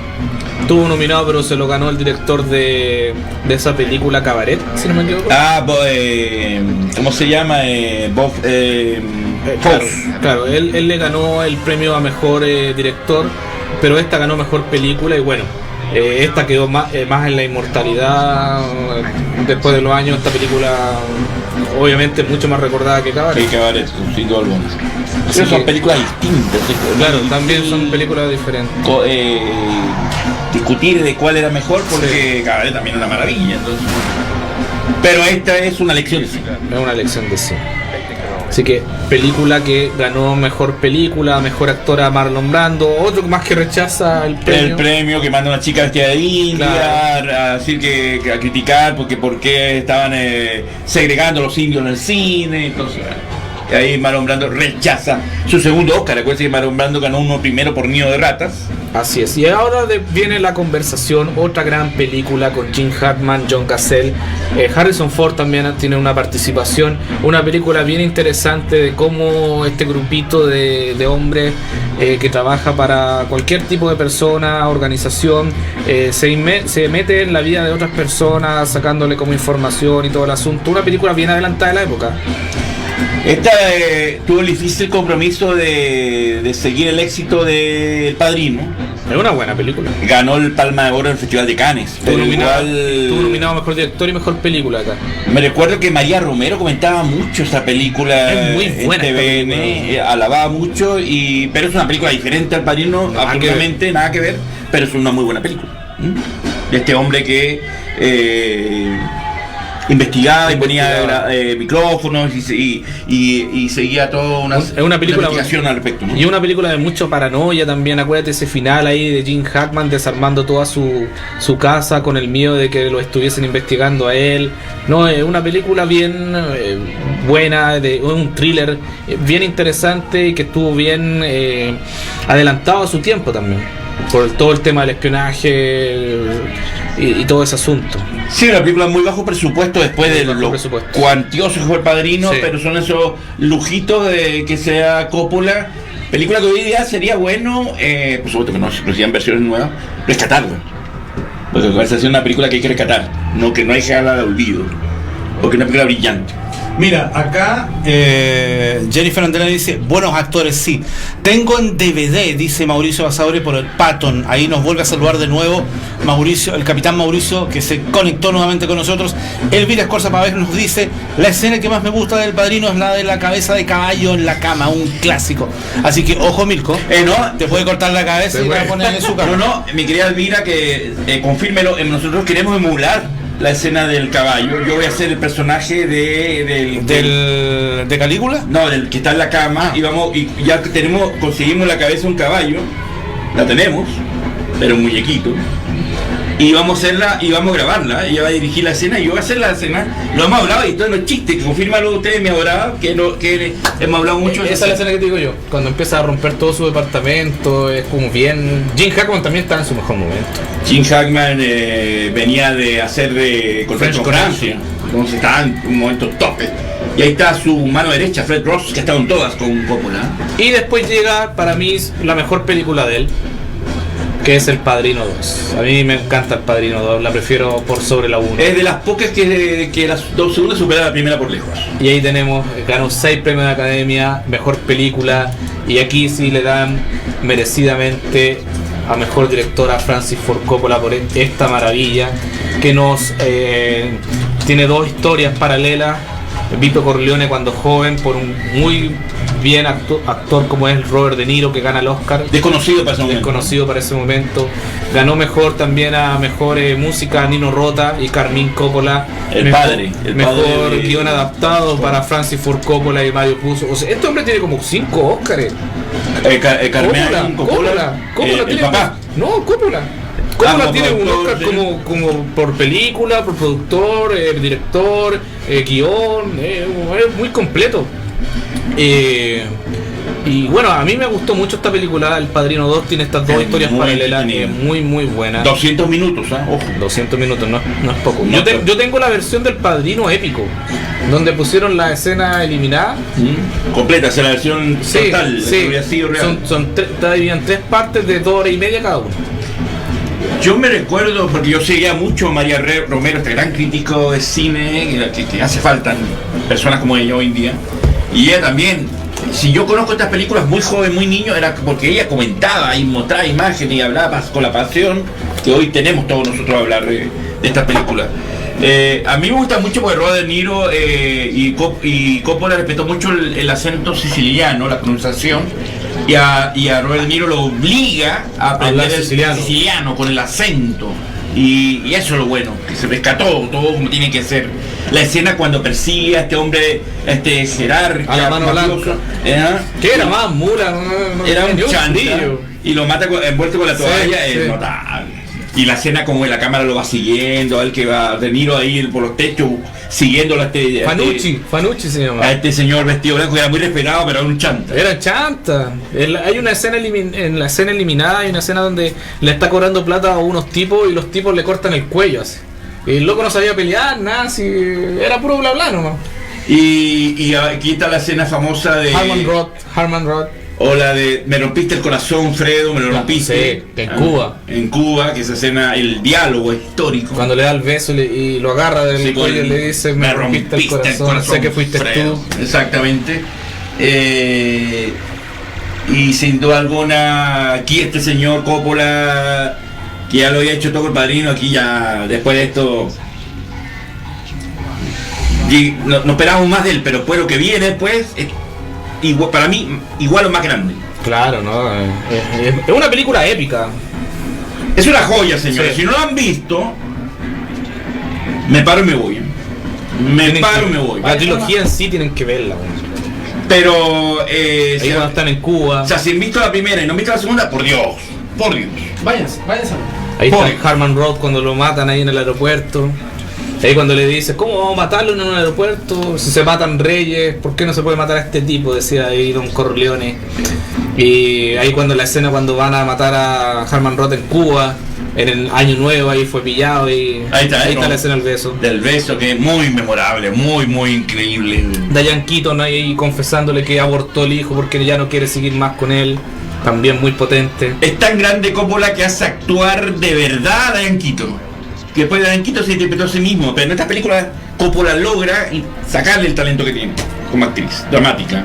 Estuvo nominado, pero se lo ganó el director de esa película Cabaret, si no me equivoco. ¿Cómo se llama? Bob Claro, él le ganó el premio a Mejor Director, pero esta ganó Mejor Película y bueno, esta quedó más en la inmortalidad después de los años. Esta película obviamente es mucho más recordada que Cabaret. Sí, Cabaret, sin duda alguna. Pero son películas distintas. Claro, también son películas diferentes. Discutir de cuál era mejor, porque Cabaret también es una maravilla. Entonces. Pero esta es una lección de cine. Es una lección de cine. Así que película que ganó Mejor Película, Mejor Actora Marlon Brando, otro más que rechaza el premio. El premio que manda una chica vestida de india, claro, a decir a criticar porque por qué estaban segregando a los indios en el cine. Entonces, ahí Marlon Brando rechaza su segundo Oscar. Recuerden que Marlon Brando ganó uno primero por Nido de Ratas. Así es, y ahora viene la conversación, otra gran película con Jim Hackman, John Cazale, Harrison Ford también tiene una participación, una película bien interesante de cómo este grupito de hombres que trabaja para cualquier tipo de persona, organización, se mete en la vida de otras personas, sacándole como información y todo el asunto. Una película bien adelantada de la época. Esta tuvo el difícil compromiso de seguir el éxito de El Padrino. Es una buena película. Ganó el Palma de Oro en el Festival de Cannes. Estuvo nominado a Mejor Director y Mejor Película acá. Me recuerdo que María Romero comentaba mucho esa película. Es muy buena en TVN, alababa mucho, pero es una película diferente al Padrino, absolutamente nada que ver, pero es una muy buena película. De este hombre que investigaba y ponía micrófonos y seguía toda una investigación al respecto, ¿no? Y una película de mucha paranoia también. Acuérdate ese final ahí de Jim Hackman desarmando toda su casa con el miedo de que lo estuviesen investigando a él. No, es una película bien buena, un thriller bien interesante y que estuvo bien adelantado a su tiempo también, por todo el tema del espionaje y todo ese asunto. Sí, una película muy bajo presupuesto después de lo cuantioso que fue El Padrino, sí. Pero son esos lujitos de que sea Coppola. Película que hoy día sería bueno, por supuesto que no se producían versiones nuevas, rescatarla. Porque va a ser una película que hay que rescatar, no que no hay que dejarla de olvido, porque es una película brillante. Mira, acá Jennifer Andela dice, buenos actores, sí. Tengo en DVD, dice Mauricio Basauri por el Patton. Ahí nos vuelve a saludar de nuevo Mauricio, el capitán Mauricio, que se conectó nuevamente con nosotros. Elvira Escorza Pavés nos dice, la escena que más me gusta del Padrino es la de la cabeza de caballo en la cama, un clásico. Así que, ojo Mirko, no, te puede cortar la cabeza y la poner en su cama. No, mi querida Elvira, que confírmelo, nosotros queremos emular la escena del caballo. Yo voy a hacer el personaje ¿De Calígula? No, del que está en la cama. Y ya conseguimos la cabeza de un caballo. La tenemos, pero un muñequito. Y vamos a hacerla, y vamos a grabarla. Ella va a dirigir la escena y yo voy a hacer la escena. Lo hemos hablado y todos los chistes, que confirman ustedes, mi abogado, que hemos hablado mucho. Esa es la escena que te digo yo. Cuando empieza a romper todo su departamento, es como bien. Gene Hackman también está en su mejor momento. Gene Hackman venía de hacer Contrato con Francia, entonces estaba en un momento tope. Y ahí está su mano derecha, Fred Ross, que ha estado en todas con Coppola. Y después llega, para mí, la mejor película de él, que es El Padrino 2. A mí me encanta El Padrino 2, la prefiero por sobre la 1. Es de las pocas que las dos segundas superan a la primera por lejos. Y ahí ganó 6 premios de Academia, mejor película, y aquí sí le dan merecidamente a mejor directora Francis Ford Coppola por esta maravilla, que nos tiene 2 historias paralelas. Vito Corleone cuando joven, por un muy bien actor como es Robert De Niro, que gana el Oscar. Desconocido para ese momento. Ganó mejor también a mejor música Nino Rota y Carmín Coppola. Mejor guión adaptado para Francis Ford Coppola y Mario Puzo. O sea, este hombre tiene como 5 Oscars. Coppola tiene papá. No, Coppola. Coppola tiene un Oscar como por película, por productor, director, guión, es muy completo. Y bueno, a mí me gustó mucho esta película. El Padrino 2 tiene estas 2 historias paralelas, muy buenas. 200 minutos, ojo. 200 minutos, no es poco. Yo tengo la versión del Padrino épico, donde pusieron la escena eliminada. Completa, es la versión total. Sí. Está dividida en 3 partes de 2 horas y media cada uno. Yo me recuerdo, porque yo seguía mucho a María Romero, este gran crítico de cine, que hace falta personas como ella hoy en día. Y ella también, si yo conozco estas películas muy joven, muy niño, era porque ella comentaba y mostraba imágenes y hablaba con la pasión que hoy tenemos todos nosotros a hablar de estas películas. A mí me gusta mucho porque Robert De Niro y Coppola respetó mucho el acento siciliano, la pronunciación. Y a Robert De Niro lo obliga a aprender el siciliano con el acento. Y eso es lo bueno, que se rescató todo como tiene que ser. La escena cuando persigue a este hombre, Gerard, a la mano blanca, que era más mula, era un chanta, y lo mata envuelto con la toalla, es notable. Y la escena como la cámara lo va siguiendo, el que va De Niro ahí por los techos siguiéndolo a Fanucci se llama. A este señor vestido blanco que era muy respetado, pero era un chanta. Era chanta. Hay una escena en la escena eliminada, hay una escena donde le está cobrando plata a unos tipos y los tipos le cortan el cuello así. Y el loco no sabía pelear, nada, así, era puro bla bla nomás. Y aquí está la escena famosa de Harman Roth. O la de Me rompiste el corazón, Fredo, me lo rompiste. Sí, en Cuba. En Cuba, que esa escena, el diálogo histórico. Cuando le da el beso y lo agarra del cuello y le dice me rompiste el corazón, sé que fuiste Fredo. tú. Exactamente. Y sin duda alguna, aquí este señor Coppola, que ya lo había hecho todo el Padrino, aquí ya, después de esto, no esperábamos más de él, pero pues lo que viene después, igual, para mí, igual o más grande. Claro, ¿no? Es una película épica. Es una joya, señores. Si no lo han visto, me paro y me voy. Me voy. La trilogía en sí tienen que verla. Pero ahí cuando están en Cuba. O sea, si han visto la primera y no han visto la segunda, por Dios. Váyanse. Ahí está Harman Roth cuando lo matan ahí en el aeropuerto. Ahí cuando le dice, ¿cómo vamos a matarlo en un aeropuerto? Si se matan reyes, ¿por qué no se puede matar a este tipo? Decía ahí Don Corleone. Y ahí cuando la escena cuando van a matar a Harman Roth en Cuba, en el año nuevo, ahí fue pillado y ahí está la escena del beso. Del beso, que es muy memorable, muy increíble. Diane Keaton ahí confesándole que abortó el hijo porque ya no quiere seguir más con él. También muy potente. Es tan grande Coppola que hace actuar de verdad a Diane Keaton. Que después de Diane Keaton se interpretó a sí mismo, pero en esta película Coppola logra sacarle el talento que tiene como actriz dramática.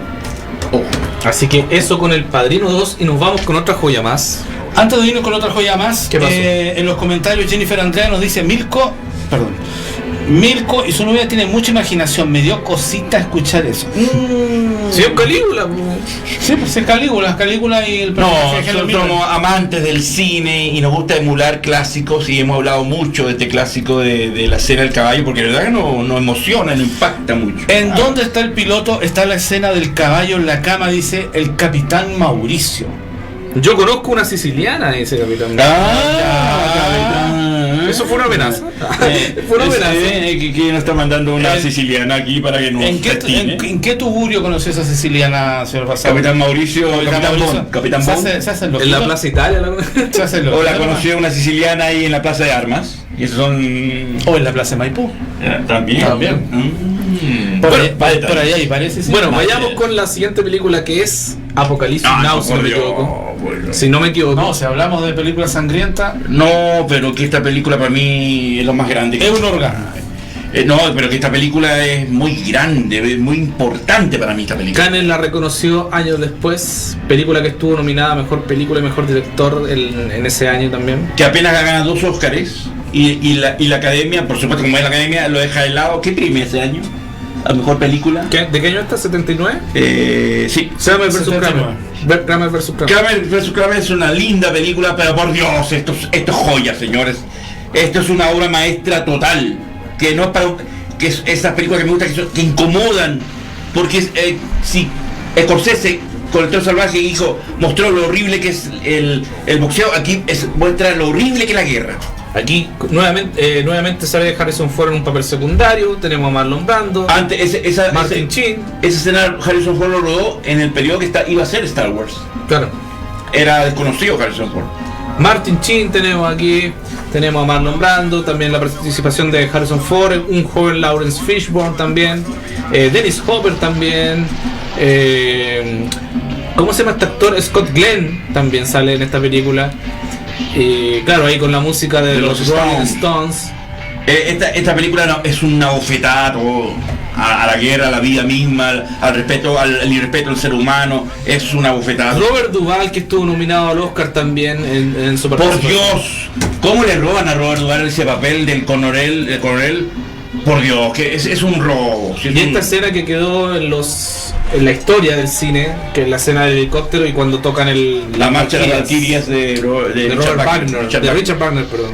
Así que eso con El Padrino 2 y nos vamos con otra joya más. Antes de irnos con otra joya más, ¿qué pasó? En los comentarios Jennifer Andrea nos dice Mirko y su novia tienen mucha imaginación. Me dio cosita escuchar eso. Sí, es Calígula. Sí, pues es Calígula y el No, personaje nosotros somos amantes del cine y nos gusta emular clásicos y hemos hablado mucho de este clásico de la escena del caballo porque la verdad que nos emociona, nos impacta mucho. ¿En dónde está el piloto? Está la escena del caballo en la cama, dice el capitán Mauricio. Yo conozco una siciliana, dice capitán. Eso fue una amenaza. Fue una amenaza. ¿Quién nos está mandando una siciliana aquí para que nos ¿En qué tugurio conoció esa siciliana, señor Basado? Capitán Mauricio, Capitán Bond. Se hace en la Plaza Italia. Se hace o la conoció una siciliana ahí en la Plaza de Armas. Y esos son... O en la Plaza de Maipú. También. Por allá y parece. Sí. Bueno, vayamos con la siguiente película que es Apocalipsis Now, si no me equivoco. Si no me equivoco. No, si hablamos de películas sangrientas. No, pero que esta película para mí es lo más grande. Es un órgano. No, pero que esta película es muy grande, es muy importante para mí esta película. Cannes la reconoció años después, película que estuvo nominada a Mejor Película y Mejor Director en ese año también. Que apenas ha ganado 2 Óscares y la Academia, por supuesto como es la Academia, lo deja de lado. ¿Qué premio ese año? ¿A Mejor Película? ¿De qué año está? ¿79? Sí. Kramer vs. Kramer. Kramer vs. Kramer. Kramer vs. Kramer es una linda película, pero por Dios, esto es joya, señores. Esto es una obra maestra total. Que no es para... que es esas películas que me gustan, que incomodan. Porque si Scorsese con El Toro Salvaje mostró lo horrible que es el boxeo, aquí muestra lo horrible que es la guerra. Aquí nuevamente sale Harrison Ford en un papel secundario. Tenemos a Marlon Brando, Martin Sheen. Esa escena Harrison Ford lo rodó en el periodo que iba a ser Star Wars. Claro. Era desconocido Harrison Ford. Martin Sheen tenemos aquí. Tenemos a Marlon Brando, también la participación de Harrison Ford, un joven Lawrence Fishburne también, Dennis Hopper también, ¿cómo se llama este actor? Scott Glenn también sale en esta película. Claro, ahí con la música de los Rolling Stones. Esta película es una bofetada a la guerra, a la vida misma, al irrespeto al ser humano. Es una bofetada. Robert Duvall, que estuvo nominado al Oscar también en su participación. Por Dios, ¿cómo le roban a Robert Duvall ese papel del coronel? Por Dios, que es un robo. Y esta escena que quedó en la historia del cine, que es la escena del helicóptero y cuando tocan la marcha de las Valquirias de Robert Wagner, de Richard Wagner, perdón.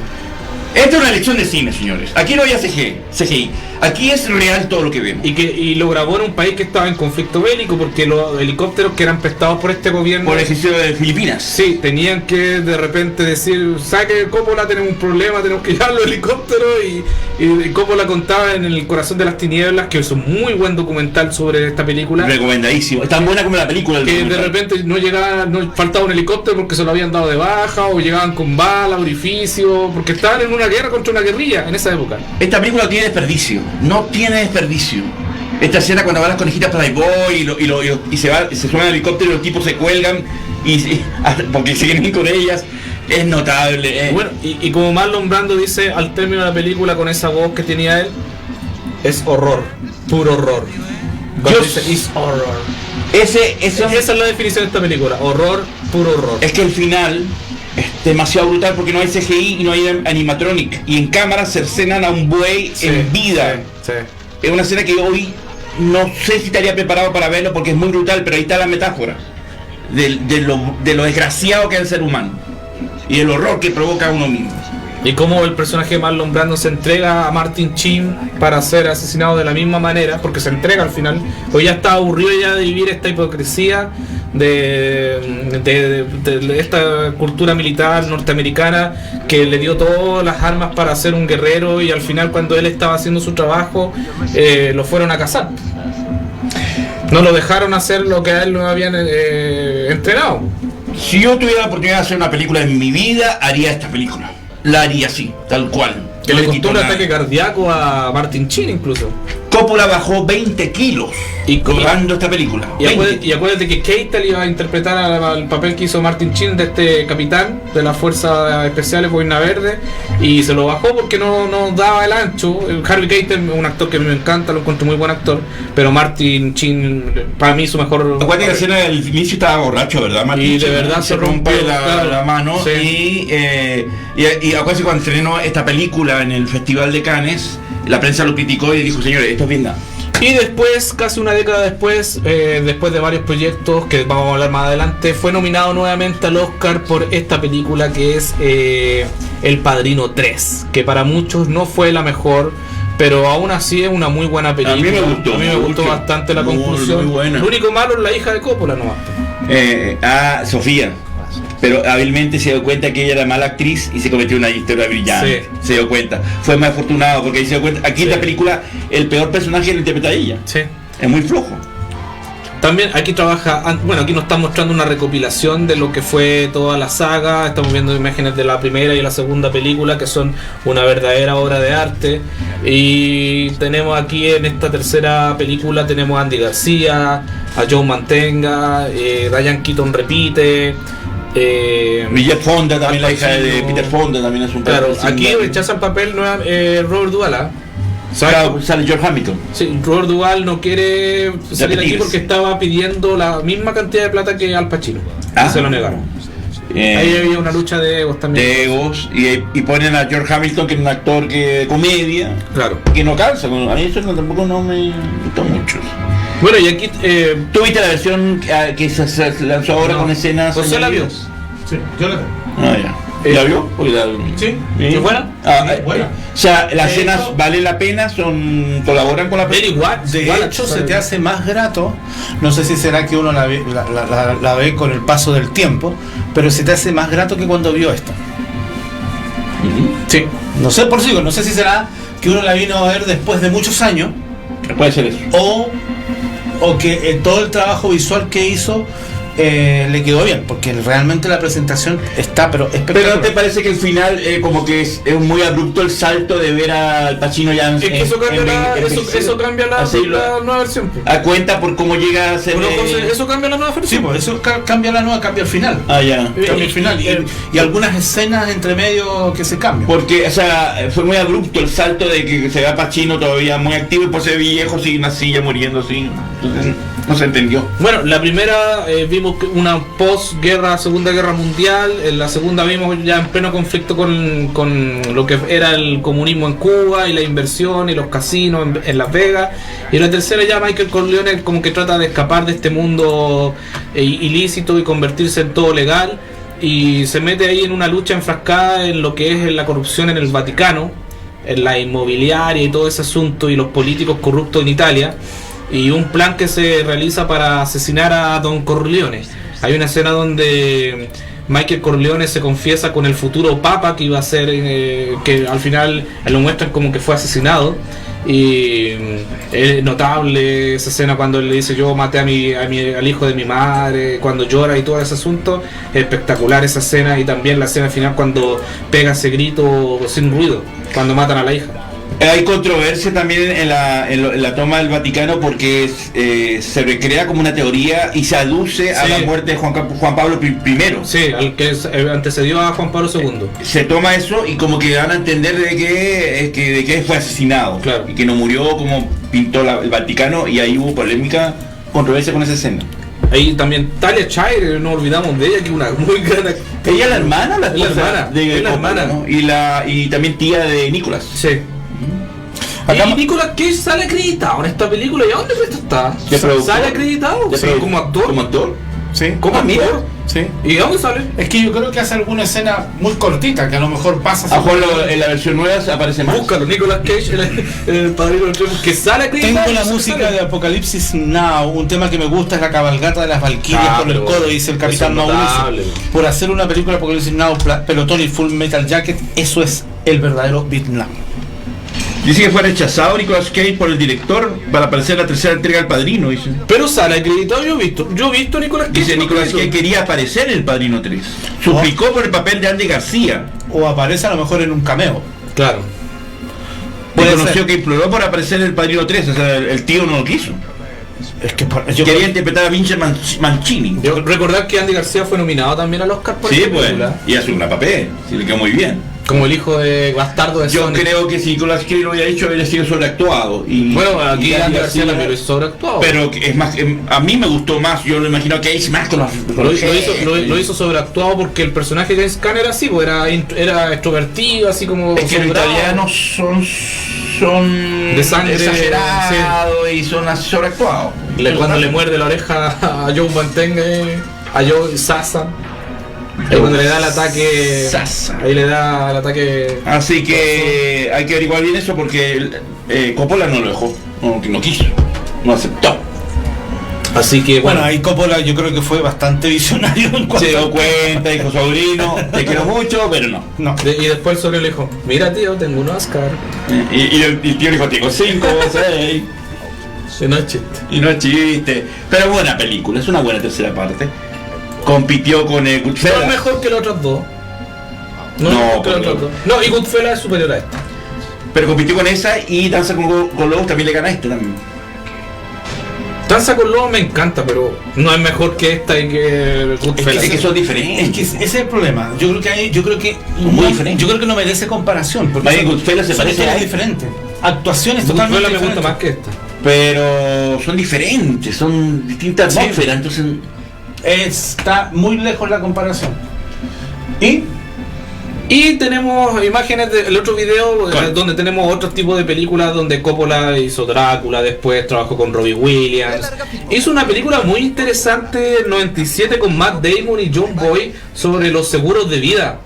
Esta es una lección de cine, señores. Aquí no había CGI. Aquí es real todo lo que vemos. Y lo grabó en un país que estaba en conflicto bélico, porque los helicópteros que eran prestados por este gobierno, por el ejército de Filipinas, sí, tenían que de repente decir, saque Coppola, tenemos un problema, tenemos que llevar los helicópteros, y Coppola contaba en El Corazón de las Tinieblas, que es un muy buen documental sobre esta película. Recomendadísimo, es tan buena como la película. Que de repente no faltaba un helicóptero porque se lo habían dado de baja, o llegaban con balas, orificios, porque estaban en una guerra contra una guerrilla en esa época. Esta película no tiene desperdicio. No tiene desperdicio. Esta escena cuando van las conejitas Playboy y se suena el helicóptero y los tipos se cuelgan porque siguen con ellas, es notable. Bueno, y como Marlon Brando dice al término de la película con esa voz que tenía él, es horror, puro horror. Dice, is horror. Esa es la definición de esta película, horror, puro horror. Es que el final es demasiado brutal porque no hay CGI y no hay animatronic, y en cámara cercenan a un buey en vida. Sí. Es una escena que hoy no sé si estaría preparado para verlo porque es muy brutal, pero ahí está la metáfora de lo desgraciado que es el ser humano y el horror que provoca a uno mismo. Y cómo el personaje de Marlon Brando se entrega a Martin Sheen para ser asesinado de la misma manera, porque se entrega al final, pues ya está aburrido ya de vivir esta hipocresía de esta cultura militar norteamericana que le dio todas las armas para ser un guerrero, y al final cuando él estaba haciendo su trabajo lo fueron a cazar. No lo dejaron hacer lo que a él lo habían entrenado. Si yo tuviera la oportunidad de hacer una película en mi vida, haría esta película. La haría así, tal cual. Que le costó un ataque cardíaco a Martin Sheen incluso. Coppola bajó 20 kilos rodando esta película. Y acuérdate que Keitel iba a interpretar al papel que hizo Martin Sheen de este capitán de las fuerzas especiales Boina Verde, y se lo bajó porque no daba el ancho. Harvey Keitel, un actor que a mí me encanta, lo encuentro muy buen actor, pero Martin Sheen, para mí su mejor. Acuérdate que la escena del inicio estaba borracho, ¿verdad? Martin y de verdad se rompe la mano. Sí. Y acuérdate cuando estrenó esta película en el Festival de Cannes, la prensa lo criticó y dijo, señores, esto es Vietnam. Y después, casi una década después, después de varios proyectos que vamos a hablar más adelante, fue nominado nuevamente al Oscar por esta película que es El Padrino 3, que para muchos no fue la mejor, pero aún así es una muy buena película. A mí me gustó bastante la conclusión. Muy buena. Lo único malo es la hija de Coppola nomás. Sofía. Pero hábilmente se dio cuenta que ella era mala actriz y se cometió una historia brillante. Sí. Se dio cuenta. Fue más afortunado porque se dio cuenta. Aquí en la película el peor personaje lo interpreta ella. Sí. Es muy flojo. También aquí trabaja, bueno, aquí nos está mostrando una recopilación de lo que fue toda la saga. Estamos viendo imágenes de la primera y la segunda película que son una verdadera obra de arte. Y tenemos aquí en esta tercera película tenemos a Andy García, a Joe Mantenga, Diane Keaton repite. Bridget Fonda también, la hija de Peter Fonda también es un papel. Claro, aquí rechaza el papel Robert Duvall. Claro, sale George Hamilton. Sí, Robert Duvall no quiere salir aquí porque estaba pidiendo la misma cantidad de plata que Al Pacino. Y se lo negaron. Ahí había una lucha de egos también. De egos, y ponen a George Hamilton, que es un actor de comedia. Claro. Que no calza. A mí eso tampoco no me gustó mucho. Bueno, y aquí ¿tuviste la versión que se lanzó ahora con escenas? ¿José la vio? Sí, yo la vi. Ya. ¿La vio? Sí. ¿Qué buena? Buena. O sea, las escenas valen la pena, colaboran con la película. De hecho, se te hace más grato. No sé si será que uno la ve con el paso del tiempo, pero se te hace más grato que cuando vio esto. Sí. No sé por sí, no sé si será que uno la vino a ver después de muchos años. Puede ser eso. O que todo el trabajo visual que hizo le quedó bien, porque realmente la presentación está, pero espectacular. Pero ¿te parece que el final como que es muy abrupto el salto de ver al Pacino ya es que eso cambia la nueva versión. A cuenta por cómo llega a ser. Eso cambia la nueva versión. Sí, pues eso cambia cambia el final. Ya. Cambia el final. Y algunas escenas entre medio que se cambian. Porque, o sea, fue muy abrupto el salto de que se ve a Pacino todavía muy activo y pues se ve viejo, sin una silla, muriendo así. Entonces, no se entendió. Bueno, la primera vimos una post-guerra, Segunda Guerra Mundial. En la segunda vimos ya en pleno conflicto con lo que era el comunismo en Cuba y la inversión y los casinos en Las Vegas. Y en la tercera ya Michael Corleone como que trata de escapar de este mundo ilícito y convertirse en todo legal. Y se mete ahí en una lucha enfrascada en lo que es la corrupción en el Vaticano, en la inmobiliaria y todo ese asunto, y los políticos corruptos en Italia. Y un plan que se realiza para asesinar a Don Corleone. Hay una escena donde Michael Corleone se confiesa con el futuro papa que iba a ser, que al final lo muestran como que fue asesinado. Y es notable esa escena cuando él le dice: yo maté al hijo de mi madre, cuando llora y todo ese asunto. Es espectacular esa escena, y también la escena final cuando pega ese grito sin ruido cuando matan a la hija. Hay controversia también en la toma del Vaticano porque se recrea como una teoría y se aduce a la muerte de Juan Pablo I. Sí, al que antecedió a Juan Pablo II. Se toma eso y como que dan a entender de que fue asesinado, claro, y que no murió como pintó el Vaticano, y ahí hubo polémica, controversia con esa escena. Ahí también Talia Shire, no olvidamos de ella, que es una muy gran actriz. ¿Ella es la hermana? La hermana. ¿No? Y también tía de Nicolas. Sí. Y Nicolas Cage sale acreditado en esta película. ¿Y a dónde está? ¿Sale acreditado? Sí. ¿Como actor? ¿Como actor? Sí. ¿Como actor? Sí. ¿Y a dónde sale? Es que yo creo que hace alguna escena muy cortita, que a lo mejor pasa. En la versión nueva aparece más. Búscalo, Nicolas Cage, el padrino que sale acreditado. Tengo la música de Apocalipsis Now. Un tema que me gusta es la cabalgata de las Valquirias con el coro, dice el capitán Mauricio. Por hacer una película Apocalipsis Now, Pelotón y Full Metal Jacket, eso es el verdadero Vietnam. Dice que fue rechazado Nicolas Cage por el director para aparecer en la tercera entrega del Padrino, dice. Pero sale acreditado, yo he visto a Nicolas Cage. Dice Nicolas Cage quería aparecer en el Padrino 3. Suplicó por el papel de Andy García. O aparece a lo mejor en un cameo. Claro. Reconoció que imploró por aparecer en el Padrino 3, o sea, el tío no lo quiso. Es que quería interpretar a Vince Mancini. Recordar que Andy García fue nominado también al Oscar por esta película. Y hace una papel, le quedó muy bien. Como el hijo de bastardo de Sonic. Yo creo que si Nicolas Cage lo hubiera hecho, hubiera sido sobreactuado. Bueno, aquí Andy García también lo hizo sobreactuado. Pero es más, a mí me gustó más, yo lo imagino que es más con lo hizo sobreactuado porque el personaje de James Caan era así, era extrovertido, así como. Es que los italianos son son de sangre exagerados y son sobreactuados. Cuando le muerde la oreja a Joe Mantegna, a Joe Sasa. Cuando le da el ataque. Ahí le da el ataque. Así que hay que averiguar bien eso porque Coppola no lo dejó, no quiso, no aceptó. Así que bueno, ahí Coppola yo creo que fue bastante visionario en cuanto se dio cuenta, dijo sobrino, te quiero mucho, pero no. Y después el sobrino le dijo, mira tío, tengo un Oscar. Y el tío dijo, tengo 5 o 6. Y no es chiste. Pero buena película, es una buena tercera parte. Compitió con Goodfellas. No es mejor que las otras dos. No, y Goodfellas es superior a esta. Pero compitió con esa y Danza con Lobos también le gana a esta también. Danza con Lobos me encanta, pero no es mejor que esta y que Goodfellas. Es que son diferentes. Es que ese es el problema. Yo creo que no merece comparación. Porque Goodfellas se parece a diferente. Actuaciones totalmente diferentes. Me gusta más que esta. Pero son diferentes, son distintas atmósferas, entonces está muy lejos la comparación. Y tenemos imágenes del otro video donde tenemos otro tipo de películas donde Coppola hizo Drácula, después trabajó con Robbie Williams. Hizo una película muy interesante en 97 con Matt Damon y John Boyd sobre los seguros de vida.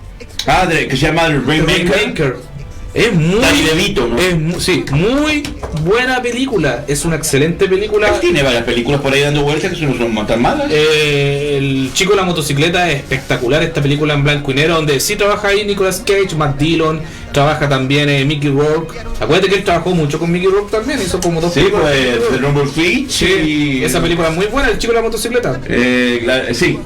Que se llama The Rainmaker. Es muy Danny DeVito, ¿no? Sí, muy buena película. Es una excelente película. Tiene varias películas por ahí dando vueltas que no son tan malas. El chico de la motocicleta es espectacular. Esta película en blanco y negro donde sí trabaja ahí Nicolas Cage, Matt Dillon, trabaja también Mickey Rourke. Acuérdate que él trabajó mucho con Mickey Rourke también, hizo como 2 películas. The Rumble Fitch. Sí, esa película es muy buena, el chico de la motocicleta. Sí.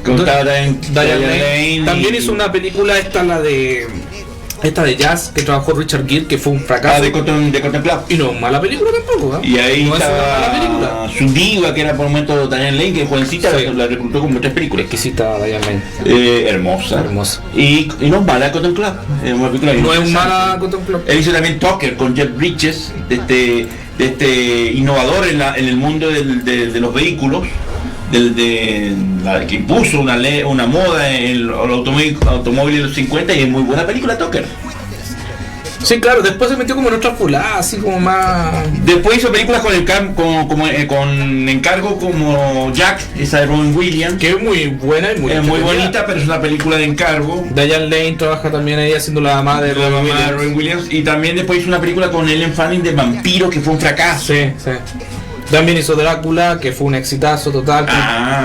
Con Diane Lane. También hizo una película, esta de jazz que trabajó Richard Gere, que fue un fracaso. De Cotton Club. Y no es mala película tampoco, Y ahí no estaba su diva, que era por un momento Diane Lane, que jovencita, la reclutó como 3 películas. Exquisita Diane Lane. Hermosa. Y no es mala Cotton Club. No es mala Cotton Club. Él hizo también Tucker con Jeff Bridges, de este innovador en el mundo de los vehículos. Que impuso una moda en el automóvil de los 50 y es muy buena película Tucker. Sí, claro, después se metió como en otra fulada, así como más. Después hizo películas con encargo como Jack, esa de Robin Williams, que es muy buena y muy bonita, pero es una película de encargo. Diane Lane trabaja también ahí haciendo la mamá de Robin Williams. Y también después hizo una película con Ellen Fanning de vampiro que fue un fracaso. Sí. También hizo Drácula, que fue un exitazo total.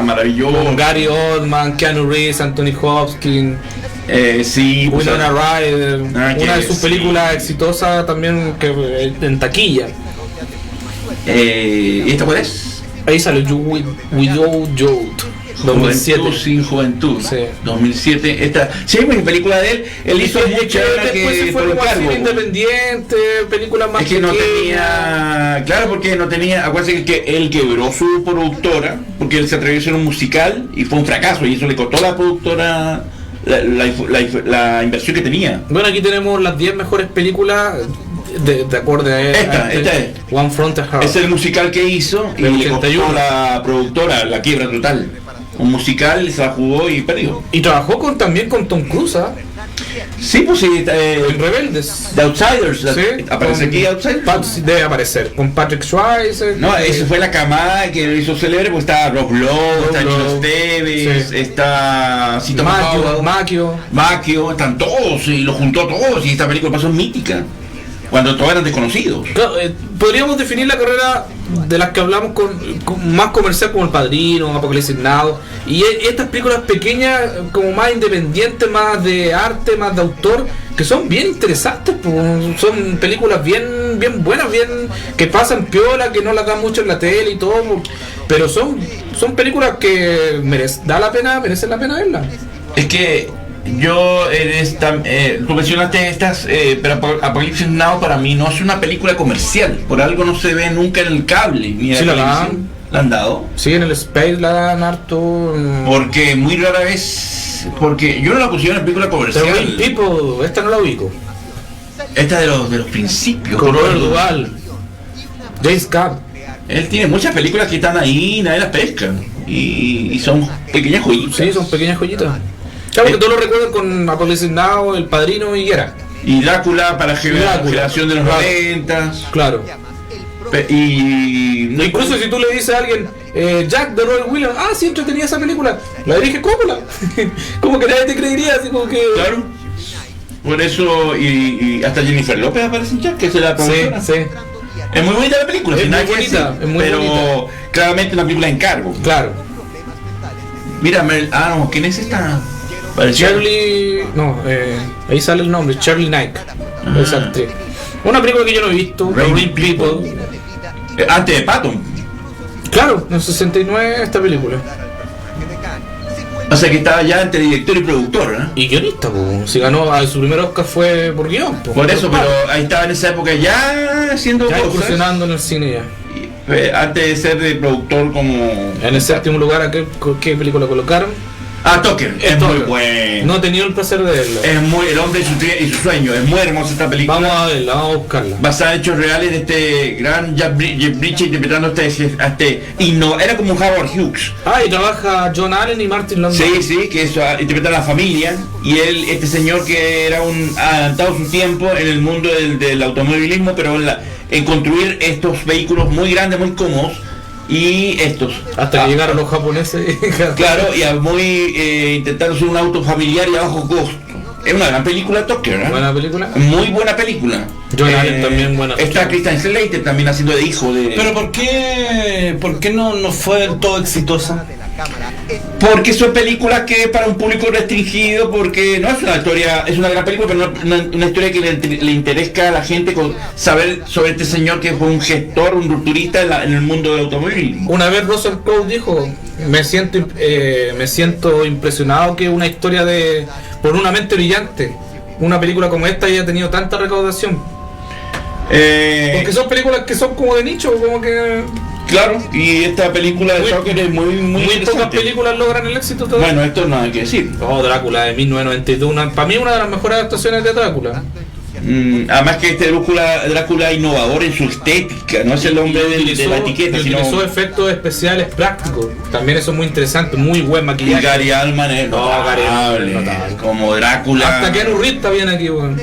Maravilloso. Con Gary Oldman, Keanu Reeves, Anthony Hopkins. Winona Ryder. Una de sus películas exitosas también que en taquilla. ¿Y esta cuál es? Ahí salió Without Youth. 2007. Sin juventud. Sí. 2007. Hay una película de él. Él hizo mucha después se fue como cine independiente, películas más pequeñas. Que no tenía. Claro, porque no tenía. Acuérdense que él quebró su productora porque él se atrevió a hacer un musical y fue un fracaso. Y eso le costó a la productora la inversión que tenía. Bueno, aquí tenemos las 10 mejores películas. De acuerdo a esta es One Front Heart. Es el musical que hizo y le costó a la productora la quiebra total. Un musical, se la jugó y perdió. Y trabajó también con Tom Cruise, ¿eh? Sí, pues sí. En Rebeldes. The Outsiders. Sí, ¿Aparece aquí Outsiders? Debe aparecer. Con Patrick Swayze. No, esa fue la camada que lo hizo célebre, pues está Rob Lowe, está Gino Stevens, está Macchio, están todos y lo juntó a todos y esta película pasó mítica. Cuando todos eran desconocidos. Claro, podríamos definir la carrera de las que hablamos con más comercial como El Padrino, Apocalipsis Now, y estas películas pequeñas como más independientes, más de arte, más de autor, que son bien interesantes, pues, son películas bien buenas, que pasan piola, que no las dan mucho en la tele y todo, pero son películas que merecen la pena verlas. Es que tú mencionaste estas, pero Apocalypse Now para mí no es una película comercial, por algo no se ve nunca en el cable ni en la televisión. ¿La han dado? Sí, en el Space la dan harto. Porque muy rara vez, porque yo no la considero una película comercial. Pero People, esta no la ubico. Esta de los principios. Con Robert Duvall, James Caan. Él tiene muchas películas que están ahí, nadie las pesca y son pequeñas joyitas. Sí, son pequeñas joyitas. Claro, que todos lo recuerdan con Apocalypse Now, El Padrino y era. Y Drácula para generación de los 90. Claro. Y incluso si tú le dices a alguien Jack de Roy Williams, sí, entretenía esa película, la dirige Coppola. Como que nadie te creería, así como que. Claro. Por eso, y hasta Jennifer López aparece en Jack, que es la productora. Sí. Es muy bonita la película, es muy bonita, pero bonita. Claramente una película de encargo. Claro. Mira, no, ¿quién es esta? Charlie, ahí sale el nombre, Charlie Knight, esa actriz. Una película que yo no he visto, Rain People. Antes de Patton. Claro, en el 69 esta película. O sea que estaba ya entre director y productor, ¿no? Y guionista, pues. Si ganó, su primer Oscar fue por guión. Por eso, pero ahí estaba en esa época ya haciendo ya cosas. incursionando en el cine ya. Antes de ser de productor como... En el séptimo lugar, ¿qué película colocaron? Tucker, es muy bueno. No he tenido el placer de verlo. Es muy El hombre y su sueño, es muy hermosa esta película. Vamos a verla, vamos a buscarla. Basada en hechos reales de este gran Jeff Bridges interpretando era como un Howard Hughes. Y trabaja John Allen y Martin Landau. Sí, que eso interpreta a la familia. Y este señor que era un adelantado su tiempo en el mundo del automovilismo, pero en construir estos vehículos muy grandes, muy cómodos. Y estos hasta que llegaron los japoneses. Claro, y muy intentando ser un auto familiar y a bajo costo. Es una gran película, Tucker, ¿eh? Buena película. Muy buena película. John Allen también buena. Está Christian Slater también haciendo de hijo de. Pero ¿por qué no fue del todo exitosa? Porque son películas que para un público restringido, porque no es una historia, es una gran película, pero no una historia que le interesa a la gente con saber sobre este señor que fue un gestor, un rupturista en el mundo del automovilismo. Una vez Russell Crowe dijo, me siento impresionado que una historia por una mente brillante, una película como esta haya tenido tanta recaudación. Porque son películas que son como de nicho, como que... Claro, y esta película de Tucker es muy pocas películas logran el éxito todavía. Bueno, esto no hay que decir. Drácula de 1992, para mí una de las mejores adaptaciones de Drácula. Además que este Drácula innovador en su estética, no es el hombre de la etiqueta, sino utilizó efectos especiales prácticos. También eso es muy interesante, muy buen maquillaje. Y Gary Oldman es notable, como Drácula. Hasta Keanu Reeves está bien aquí, bueno.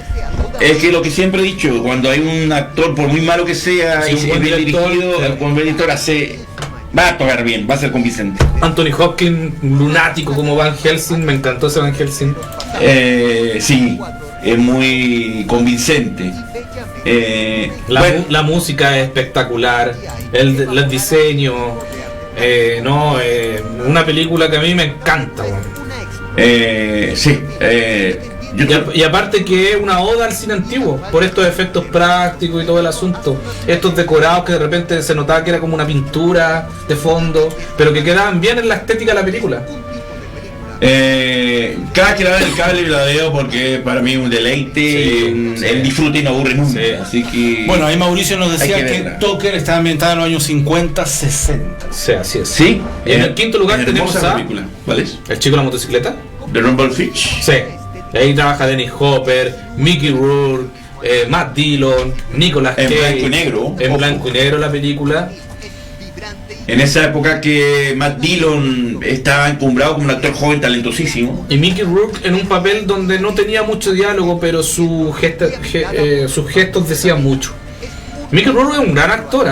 Es que lo que siempre he dicho, cuando hay un actor, por muy malo que sea, y es bien dirigido, con buen director va a tocar bien, va a ser convincente. Anthony Hopkins, lunático como Van Helsing, me encantó ese Van Helsing. Sí, es muy convincente. La música es espectacular, el diseño, una película que a mí me encanta. Sí. Y aparte que es una oda al cine antiguo, por estos efectos prácticos y todo el asunto, estos decorados que de repente se notaba que era como una pintura de fondo, pero que quedaban bien en la estética de la película. Cada que la veo en el cable la veo porque para mí es un deleite, el disfrute y no aburre nunca. Así que bueno, ahí Mauricio nos decía que Tucker está ambientada en los años 50, 60. Sí, así es. Sí. Y en el quinto lugar tenemos a película. ¿Cuál es? El chico de la motocicleta. ¿De Rumble Fitch? Sí. Ahí trabaja Dennis Hopper, Mickey Rourke, Matt Dillon, Nicolas Cage. En blanco y negro. En blanco y negro la película. En esa época que Matt Dillon estaba encumbrado como un actor joven talentosísimo. Y Mickey Rourke en un papel donde no tenía mucho diálogo, pero sus gestos decían mucho. Mickey Rourke es un gran actor,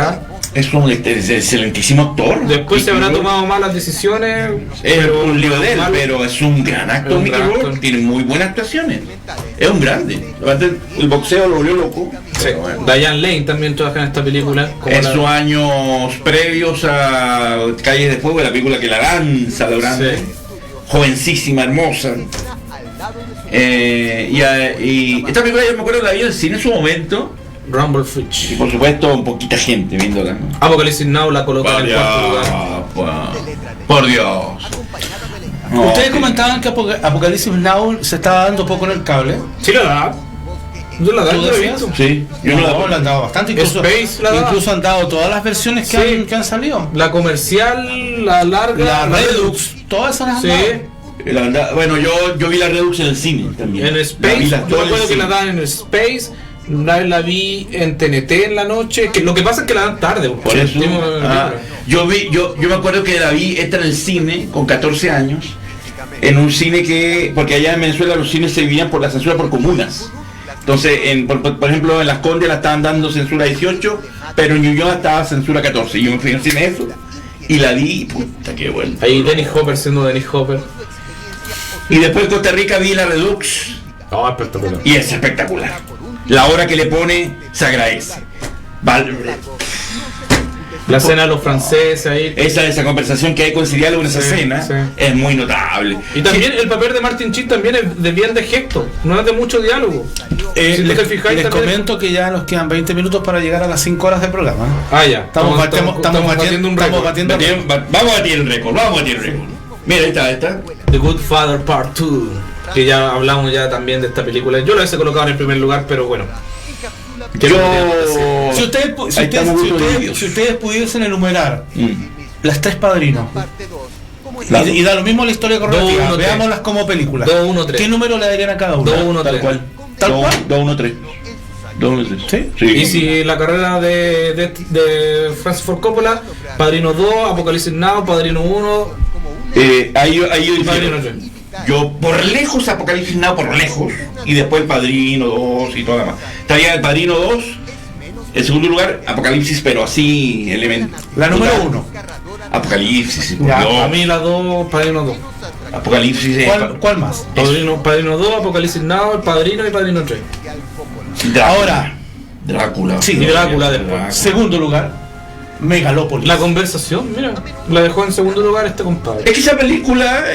Es un excelentísimo actor. Después se habrá tomado malas decisiones. Es un lío de él, pero es un gran actor. Mickey Rourke tiene muy buenas actuaciones. Es un grande. El boxeo lo volvió loco. Sí. Bueno. Diane Lane también trabaja en esta película. En sus años previos a Calles de Fuego, la película que la lanza lo grande. Sí. Jovencísima, hermosa. Y esta película yo me acuerdo que la vi en el cine en su momento. Rumble Fitch. Y por supuesto poquita gente viéndola, ¿no? Apocalipsis Now la coloca en el cuarto lugar. Por Dios. Ustedes comentaban que Apocalipsis Now se estaba dando poco en el cable. Sí lo da. Yo la he visto. Sí, yo no la han dado bastante. Incluso han dado todas las versiones que han salido. La comercial, la larga, la Redux, todas esas las han dado. Bueno, yo vi la Redux en el cine también. En Space, yo me acuerdo que la dan en Space. Una vez la vi en TNT en la noche, que lo que pasa es que la dan tarde. Por eso, yo me acuerdo que la vi esta en el cine con 14 años, en un cine porque allá en Venezuela los cines se dividían por la censura por comunas. Entonces, por ejemplo, en Las Condes la estaban dando censura 18, pero en Ñuñoa estaba censura 14. Yo me fui al cine eso y la vi, puta, qué bueno. Ahí Dennis Hopper siendo Dennis Hopper. Y después en Costa Rica vi la Redux. Oh, espectacular. Y es espectacular. La hora que le pone se agradece. La escena de los franceses ahí. Esa conversación que hay con Sirialo en esa escena es muy notable. Y también el papel de Martin Sheen también es de bien de gesto, no es de mucho diálogo. Si te fijáis, les comento que ya nos quedan 20 minutos para llegar a las 5 horas de programa. Ya. Estamos batiendo un récord. Vamos a batir el récord, Mira, ahí está. The Good Father Part 2, que ya hablamos ya también de esta película. Yo lo hubiese colocado en el primer lugar, pero bueno. Si ustedes pudiesen enumerar las 3 padrinos y da lo mismo la historia correlativa, veámoslas como películas. 2, 1, 3. ¿Qué número le darían a cada uno? 2, 1, 3. ¿Tal cual? 2, 1, 3. ¿Sí? Y si la carrera de Francis Ford Coppola, Padrino 2, Apocalipsis Now, Padrino 1, ahí yo Padrino 3. Yo por lejos Apocalipsis Now, por lejos, y después el Padrino 2 y todo lo demás. Estaría el Padrino 2, en segundo lugar Apocalipsis, pero así elemento. La número 1. Apocalipsis. A mí la 2, Padrino 2. Apocalipsis. ¿Cuál más? Padrino 2, Apocalipsis Now, el Padrino y Padrino 3. Ahora Drácula. Sí, Drácula después. Segundo lugar, Megalópolis. La conversación, mira, la dejó en segundo lugar este compadre. Es que esa película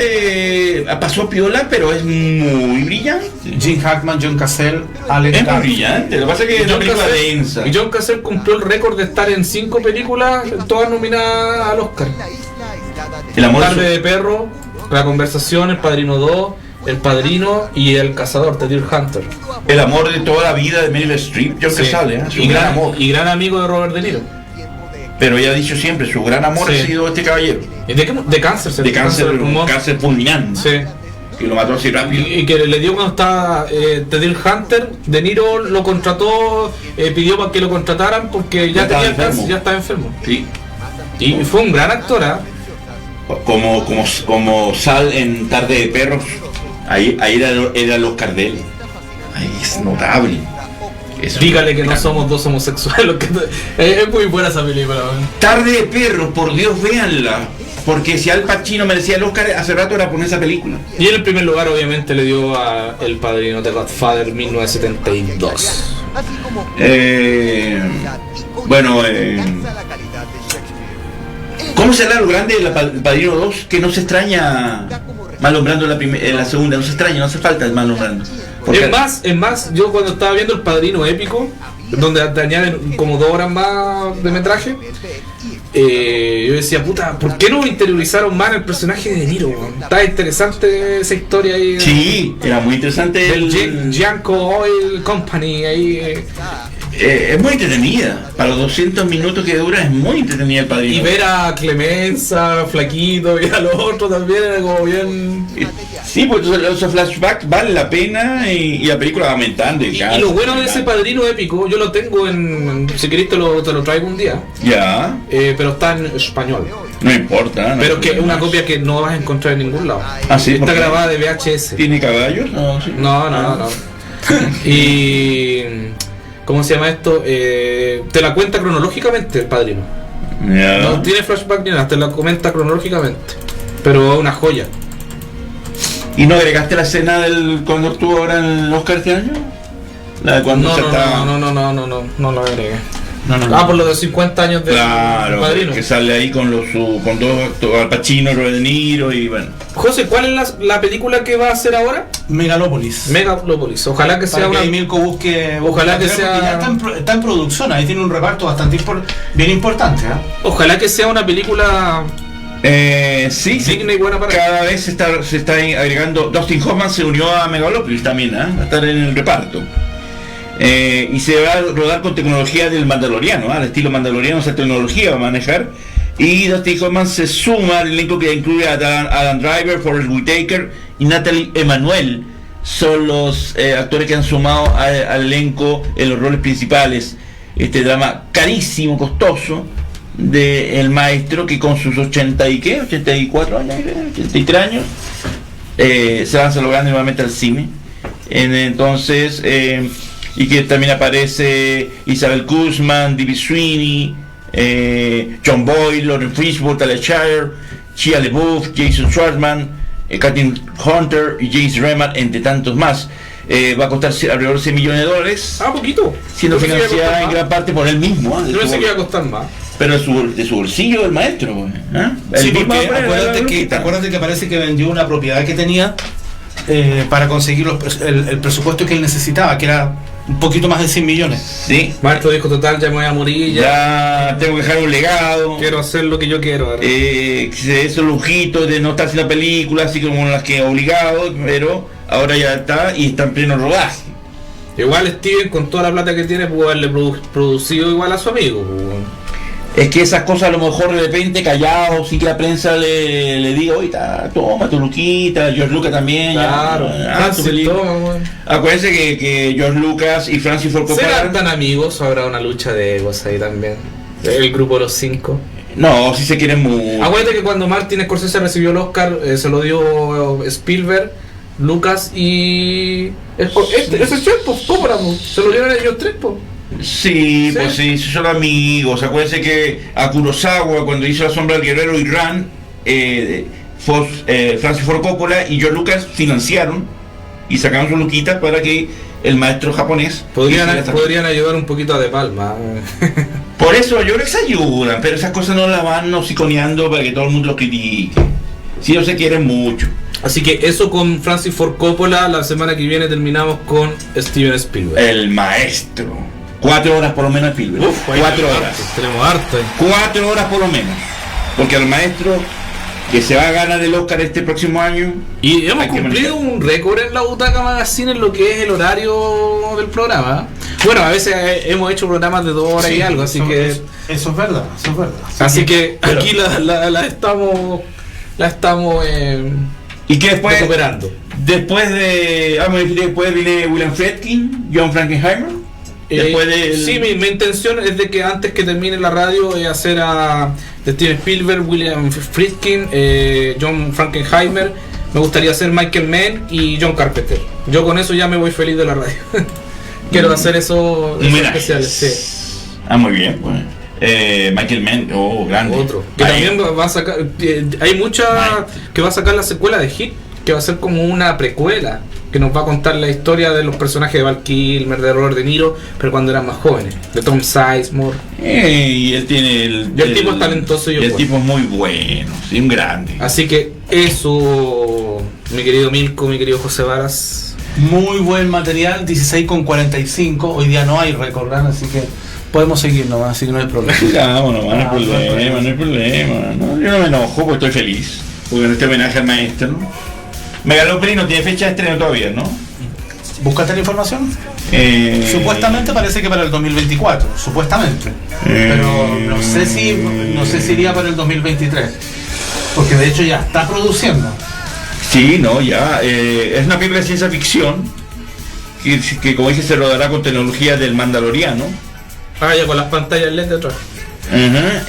pasó piola, pero es muy brillante. Jim Hackman, John Cassell, Alan Es muy Carr. brillante, lo que pasa es que es una película densa. Y John Cassell cumplió el récord de estar en 5 películas, todas nominadas al Oscar. El amor Tarde de Perro, La Conversación, El Padrino 2, El Padrino y El Cazador, The Deer Hunter. El amor de toda la vida de Meryl Streep, John Cassell, y gran amigo de Robert De Niro. Pero ella ha dicho siempre, su gran amor ha sido este caballero. De cáncer, cáncer fulminante. Sí. Que lo mató así rápido. Y que le dio cuando estaba The Deer Hunter. De Niro lo contrató, pidió para que lo contrataran porque ya tenía cáncer, ya estaba enfermo. Sí. Y fue un gran actor, como Sal en Tarde de Perros. Ahí era los Cardell. Ahí es notable. Dígale que no somos dos homosexuales. Es muy buena esa película. Tarde de Perros, por Dios, véanla. Porque si Al Pacino merecía el Oscar, hace rato era poner esa película. Y en el primer lugar, obviamente, le dio a El Padrino de Godfather 1972. ¿Cómo será lo grande del Padrino 2? Que no se extraña mal nombrando en la segunda, no se extraña, no hace falta el mal nombrando. Es más, yo cuando estaba viendo El Padrino épico, donde te añaden como 2 horas más de metraje, yo decía, puta, ¿por qué no interiorizaron más el personaje de Niro? Está interesante esa historia ahí. Sí, era muy interesante. El Gianco Oil Company ahí. Es muy entretenida. Para los 200 minutos que dura es muy entretenida El Padrino. Y ver a Clemenza, Flaquito, y a los otros también era como bien... Sí, pues esos flashbacks valen la pena y la película va aumentando. Y lo bueno de ese Padrino épico, yo lo tengo si querés te lo traigo un día. Ya. Pero está en español. No importa. Pero que es una copia que no vas a encontrar en ningún lado. Ah, sí. Está grabada de VHS. ¿Tiene caballos? No, sí. No. Y... ¿Cómo se llama esto? Te la cuenta cronológicamente El Padrino. Yeah. No tiene flashback ni nada, te la comenta cronológicamente. Pero es una joya. ¿Y no agregaste la escena del cuando estuvo ahora en el Oscar este año? La de cuando no la agregué. No. Por los de 50 años de Padrino. Que sale ahí con dos Al Pacino, Robert De Niro y bueno. José, ¿cuál es la película que va a hacer ahora? Megalópolis. Ojalá que sea una. Mirko busque. Ojalá que sea. Ya está en producción, ahí tiene un reparto bastante bien importante. Ojalá que sea una película. Sí, digna y buena para cada vez se está agregando. Dustin Hoffman se unió a Megalópolis también, va a estar en el reparto. Y se va a rodar con tecnología del Mandaloriano, al estilo Mandaloriano, esa tecnología va a manejar. Y Dustin Hoffman se suma al elenco que incluye a Adam Driver, Forrest Whitaker y Natalie Emanuel. Son los actores que han sumado al elenco en los roles principales. Este drama carísimo, costoso, de El Maestro, que con sus 84 años, 83 años, se va a lograr nuevamente al cine. Entonces, y que también aparece Isabel Guzman, David Sweeney, John Boyle, Lauren Fishburne, Talia Shire, Shia LaBeouf, Jason Schwartzman, Kathryn Hunter y James Remar, entre tantos más. Va a costar alrededor de $100 millones. Poquito. Siendo financiada en gran parte por él mismo. Yo pensé que iba a costar más. Pero de su bolsillo el maestro. Sí, porque acuérdate que parece que vendió una propiedad que tenía para conseguir el presupuesto que él necesitaba, que era un poquito más de 100 millones. Sí. Maestro dijo, total, ya me voy a morir. Ya tengo que dejar un legado. Quiero hacer lo que yo quiero. Esos lujitos de no estar haciendo películas, así como las que obligado, pero ahora ya está y está en pleno rodaje. Igual Steven, con toda la plata que tiene, pudo haberle producido igual a su amigo. Es que esas cosas a lo mejor de repente callado, sí que la prensa le diga, oye, toma tu Luquita, George Lucas también. Claro, acuérdense que George Lucas y Francis Ford Coppola ¿serán tan amigos o habrá una lucha de egos ahí también? El grupo de los 5. No, si se quieren mucho. Acuérdate que cuando Martin Scorsese recibió el Oscar, se lo dio Spielberg, Lucas y... ese es Coppola, se lo dieron ellos 3, Sí, pues sí, son amigos. Acuérdense que a Kurosawa, cuando hizo La sombra del guerrero y Ran, Francis Ford Coppola y George Lucas financiaron y sacaron sus luquitas para que el maestro japonés podrían ayudar un poquito a De Palma. Por eso yo creo que se ayudan, pero esas cosas no las van hociconeando para que todo el mundo los critique. Si no se quieren mucho. Así que eso con Francis Ford Coppola. La semana que viene terminamos con Steven Spielberg, el maestro. 4 horas por lo menos Spielberg. 4 horas. Tenemos harto. 4 horas por lo menos. Porque el maestro que se va a ganar el Oscar este próximo año. Y hemos cumplido un récord en la Butaca Magazine en lo que es el horario del programa. Bueno, a veces hemos hecho programas de 2 horas y algo, así que... Eso es verdad, eso es verdad. Así que aquí la estamos y que después recuperando. Después viene William Friedkin, John Frankenheimer. Sí, mi intención es de que antes que termine la radio hacer de Steven Spielberg, William Friedkin, John Frankenheimer. Me gustaría hacer Michael Mann y John Carpenter. Yo con eso ya me voy feliz de la radio. Quiero hacer esos especiales. Sí. Muy bien, pues. Michael Mann, grande. Otro que también va a sacar. Hay mucha que va a sacar la secuela de Hit, que va a ser como una precuela, que nos va a contar la historia de los personajes de Val Kilmer, de Robert De Niro, pero cuando eran más jóvenes, de Tom Sizemore. Y él tiene el tipo es talentoso y el tipo es muy bueno, sí, un grande. Así que eso, mi querido Milko, mi querido José Varas. Muy buen material, 16,45. Hoy día no hay récord, así que podemos seguir nomás, así que no hay problema. Vámonos, no hay problema. No, yo no me enojo porque estoy feliz. Porque en este homenaje al maestro, ¿no? Megalopolis no tiene fecha de estreno todavía, ¿no? ¿Buscaste la información? Supuestamente parece que para el 2024, supuestamente. Pero no sé si iría para el 2023. Porque de hecho ya está produciendo. Sí, no, ya. Es una película de ciencia ficción que como dije se rodará con tecnología del Mandaloriano. Ya con las pantallas LED detrás.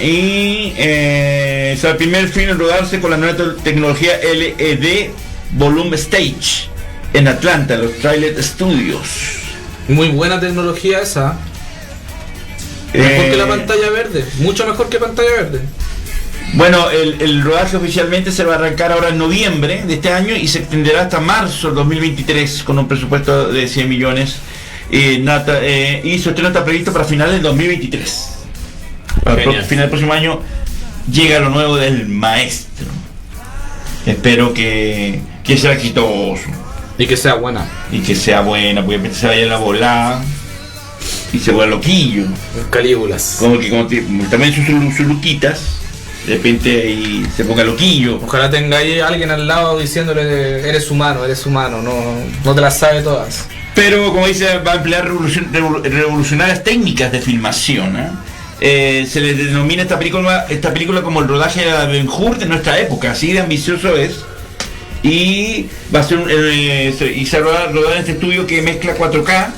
Y es el primer film en rodarse con la nueva tecnología LED Volume Stage en Atlanta, los Trailer Studios. Muy buena tecnología esa. Mejor que la pantalla verde, mucho mejor que pantalla verde. Bueno, el rodaje oficialmente se va a arrancar ahora en noviembre de este año y se extenderá hasta marzo del 2023 con un presupuesto de 100 millones. Y su estreno está previsto para finales del 2023. Para el final del próximo año llega lo nuevo del maestro. Espero que sea exitoso. Y que sea buena. Porque se vaya la volada y se vuelva loquillo. Calígulas. Como también sus luquitas. De repente ahí se ponga loquillo. Ojalá tenga ahí alguien al lado diciéndole eres humano, no te las sabe todas. Pero como dice, va a emplear revolucionarias técnicas de filmación. Se le denomina esta película como el rodaje de Ben Hur de nuestra época, así de ambicioso es. Y va a ser se va a rodar en este estudio que mezcla 4K,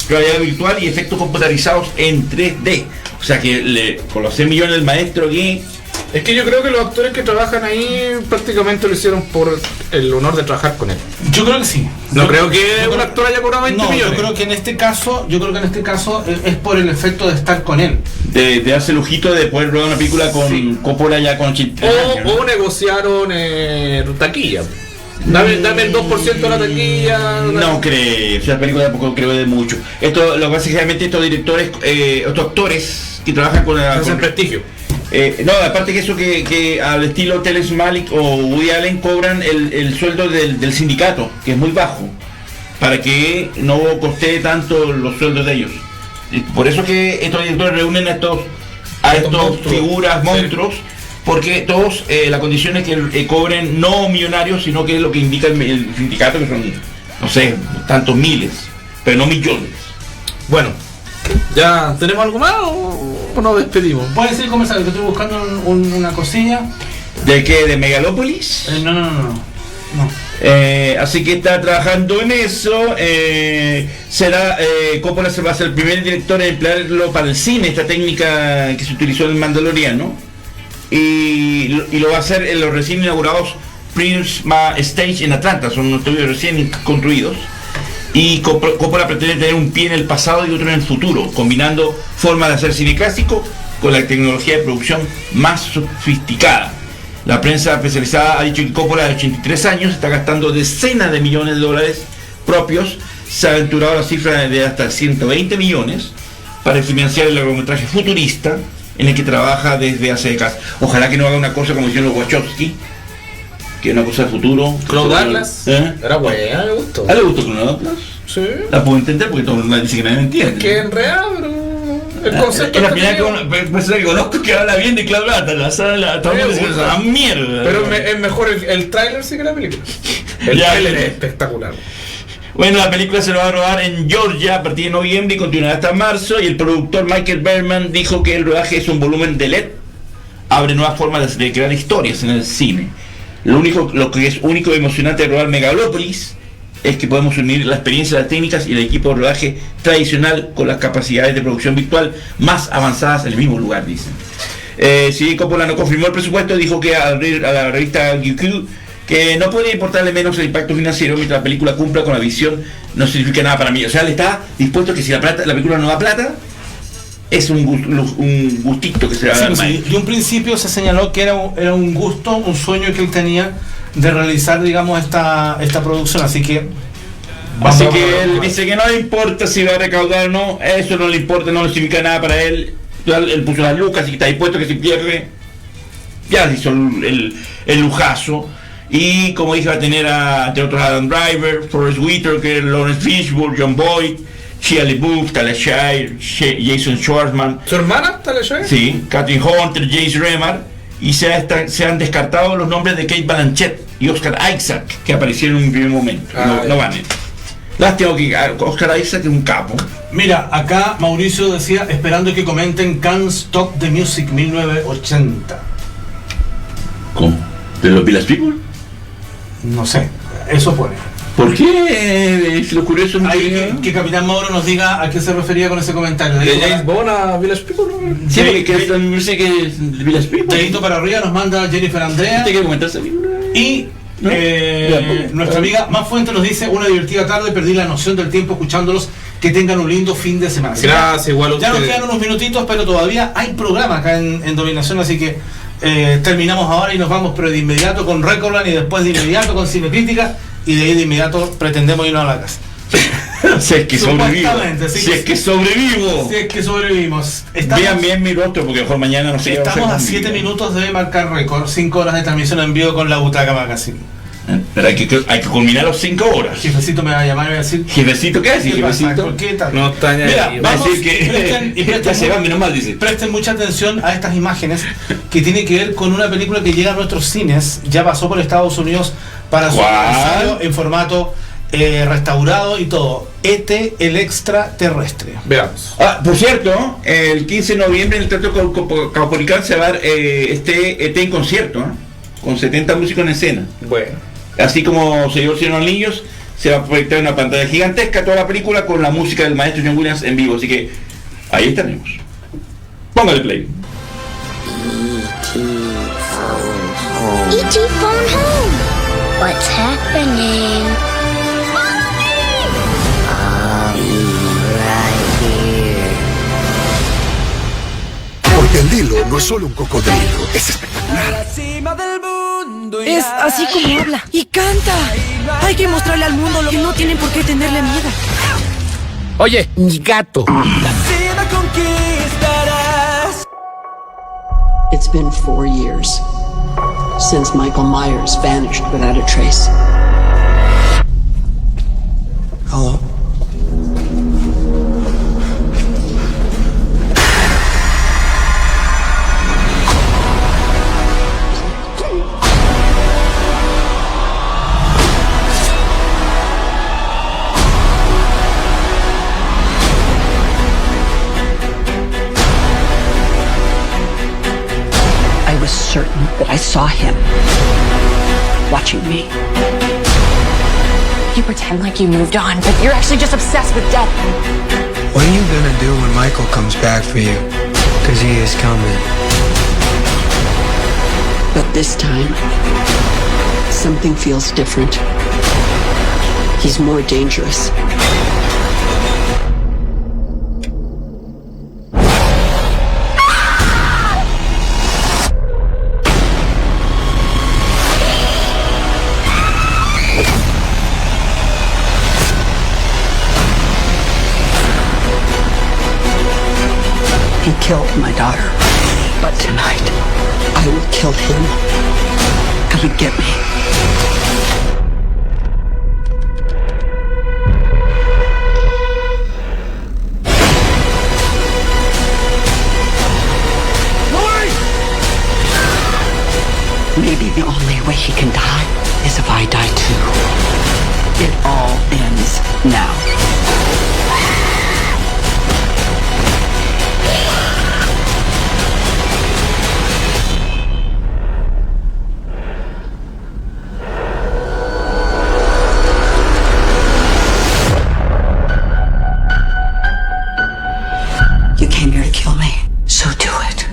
realidad virtual y efectos computarizados en 3D. O sea que con los 100 millones del maestro aquí. Es que yo creo que los actores que trabajan ahí prácticamente lo hicieron por el honor de trabajar con él. Yo creo que sí. No creo que un actor haya cobrado 20 millones. Yo creo que en este caso es por el efecto de estar con él. De darse el lujito de poder rodar una película con Coppola ya con 83 años, ¿no? O negociaron taquilla. Dame el 2% de la taquilla. No creo, esa película tampoco creo de mucho. Esto, lo que pasa es que realmente estos directores, estos actores que trabajan con el prestigio. No, aparte que eso que al estilo Terrence Malick o Woody Allen cobran el sueldo del sindicato, que es muy bajo, para que no costee tanto los sueldos de ellos. Y por eso que estos directores reúnen a estos figuras, monstruos, porque todos la condición es que cobren no millonarios, sino que es lo que indica el sindicato, que son, no sé, tantos miles, pero no millones. Bueno, ¿ya tenemos algo más o nos despedimos? Puedes seguir conversando, que estoy buscando una cosilla. ¿De qué? ¿De Megalópolis? No. Así que está trabajando en eso. Coppola se va a ser el primer director en emplearlo para el cine, esta técnica que se utilizó en el Mandaloriano, y lo va a hacer en los recién inaugurados Prisma Stage en Atlanta. Son unos estudios recién construidos, y Coppola pretende tener un pie en el pasado y otro en el futuro, combinando formas de hacer cine clásico con la tecnología de producción más sofisticada. La prensa especializada ha dicho que Coppola, de 83 años, está gastando decenas de millones de dólares propios. Se ha aventurado la cifra de hasta 120 millones para financiar el largometraje futurista en el que trabaja desde hace décadas. Ojalá que no haga una cosa como hicieron los Wachowski, que es una cosa de futuro. Cloud Atlas. Era buena, me gustó. ¿A le gustó Cloud Atlas? Sí. La puedo entender porque todo el mundo dice que nadie me entiende. Que enredado, pero el concepto es la primera persona que conozco que habla bien de Cloud Atlas. Todo el mundo dice que es una mierda. Pero es mejor el tráiler sí que la película. El tráiler es espectacular. Bueno, la película se lo va a rodar en Georgia a partir de noviembre y continuará hasta marzo, y el productor Michael Berman dijo que el rodaje es un volumen de LED, abre nuevas formas de crear historias en el cine. Lo que es único y emocionante de rodar Megalópolis es que podemos unir la experiencia, las técnicas y el equipo de rodaje tradicional con las capacidades de producción virtual más avanzadas en el mismo lugar, dicen. Si Coppola no confirmó el presupuesto, dijo que a la revista GQ que no puede importarle menos el impacto financiero mientras la película cumpla con la visión, no significa nada para mí. O sea, le está dispuesto que si la película no da plata, es un gustito que se va a dar. Sí, de un principio se señaló que era un gusto, un sueño que él tenía de realizar, digamos, esta producción, así que él dice que no le importa si va a recaudar o no, eso no le importa, no le significa nada para él. Él puso las lucas y está dispuesto que si pierde, ya hizo el lujazo. Y como dije, va a tener entre otros Adam Driver, Forrest Whitaker, Lawrence Fishburne, John Boyd, Shia LaBeouf, Talia Shire, Jason Schwartzman. ¿Su hermana, Talia Shire? Sí, Catherine Hunter, Jace Remar. Y se han descartado los nombres de Kate Blanchett y Oscar Isaac, que aparecieron en un primer momento. No van. Lástima que Oscar Isaac es un capo. Mira, acá Mauricio decía, esperando que comenten Can't Stop the Music 1980. ¿Cómo? ¿De los Village People? No sé, eso pone. ¿Por qué? ¿Se le ocurrió eso? Que Capitán Mauro nos diga a qué se refería con ese comentario. ¿De James Bond a Village People? Sí, porque sé que es Village People. Dedito para arriba nos manda Jennifer Andrea. ¿Te quiere comentar esa película? Y nuestra amiga Más Fuente nos dice, una divertida tarde, perdí la noción del tiempo escuchándolos, que tengan un lindo fin de semana. Gracias, igual a ustedes. Ya nos quedan unos minutitos, pero todavía hay programa acá en Dominación, así que terminamos ahora y nos vamos, pero de inmediato con Recordland y después de inmediato con Cinecrítica, y de ahí de inmediato pretendemos irnos a la casa. Si es que sobrevivo. Si es que sobrevivimos. Vean bien mi rostro, porque mejor mañana no sé. Estamos a 7 minutos de marcar récord, 5 horas de transmisión en vivo con la Butaca Magazine. Pero hay que culminar los 5 horas. Jefecito me va a llamar y me va a decir, ¿Jefecito qué hace, jefecito? ¿Por qué tal? No está Mira, vamos, va a decir que presten mucha atención a estas imágenes que tienen que ver con una película que llega a nuestros cines, ya pasó por Estados Unidos para su aniversario en formato restaurado y todo. E.T. el extraterrestre. Veamos. Por cierto, el 15 de noviembre en el Teatro Caupolicán se va a dar este E.T. en concierto, con 70 músicos en escena. Bueno. Así como se llevó los niños, se va a proyectar en una pantalla gigantesca toda la película con la música del maestro John Williams en vivo. Así que ahí estaremos. Póngale play. E.T. phone home. What's happening? El Lilo no es solo un cocodrilo, es espectacular. Es así como habla y canta. Hay que mostrarle al mundo lo que no tienen por qué tenerle miedo. Oye, mi gato. It's been 4 years since Michael Myers vanished without a trace. Hello? I was certain that I saw him watching me. You pretend like you moved on, but you're actually just obsessed with death. What are you gonna do when Michael comes back for you? Because he is coming. But this time, something feels different. He's more dangerous. He killed my daughter. But tonight, I will kill him. Come and get me. Maybe the only way he can die is if I die too. It all ends now. You came here to kill me, so do it.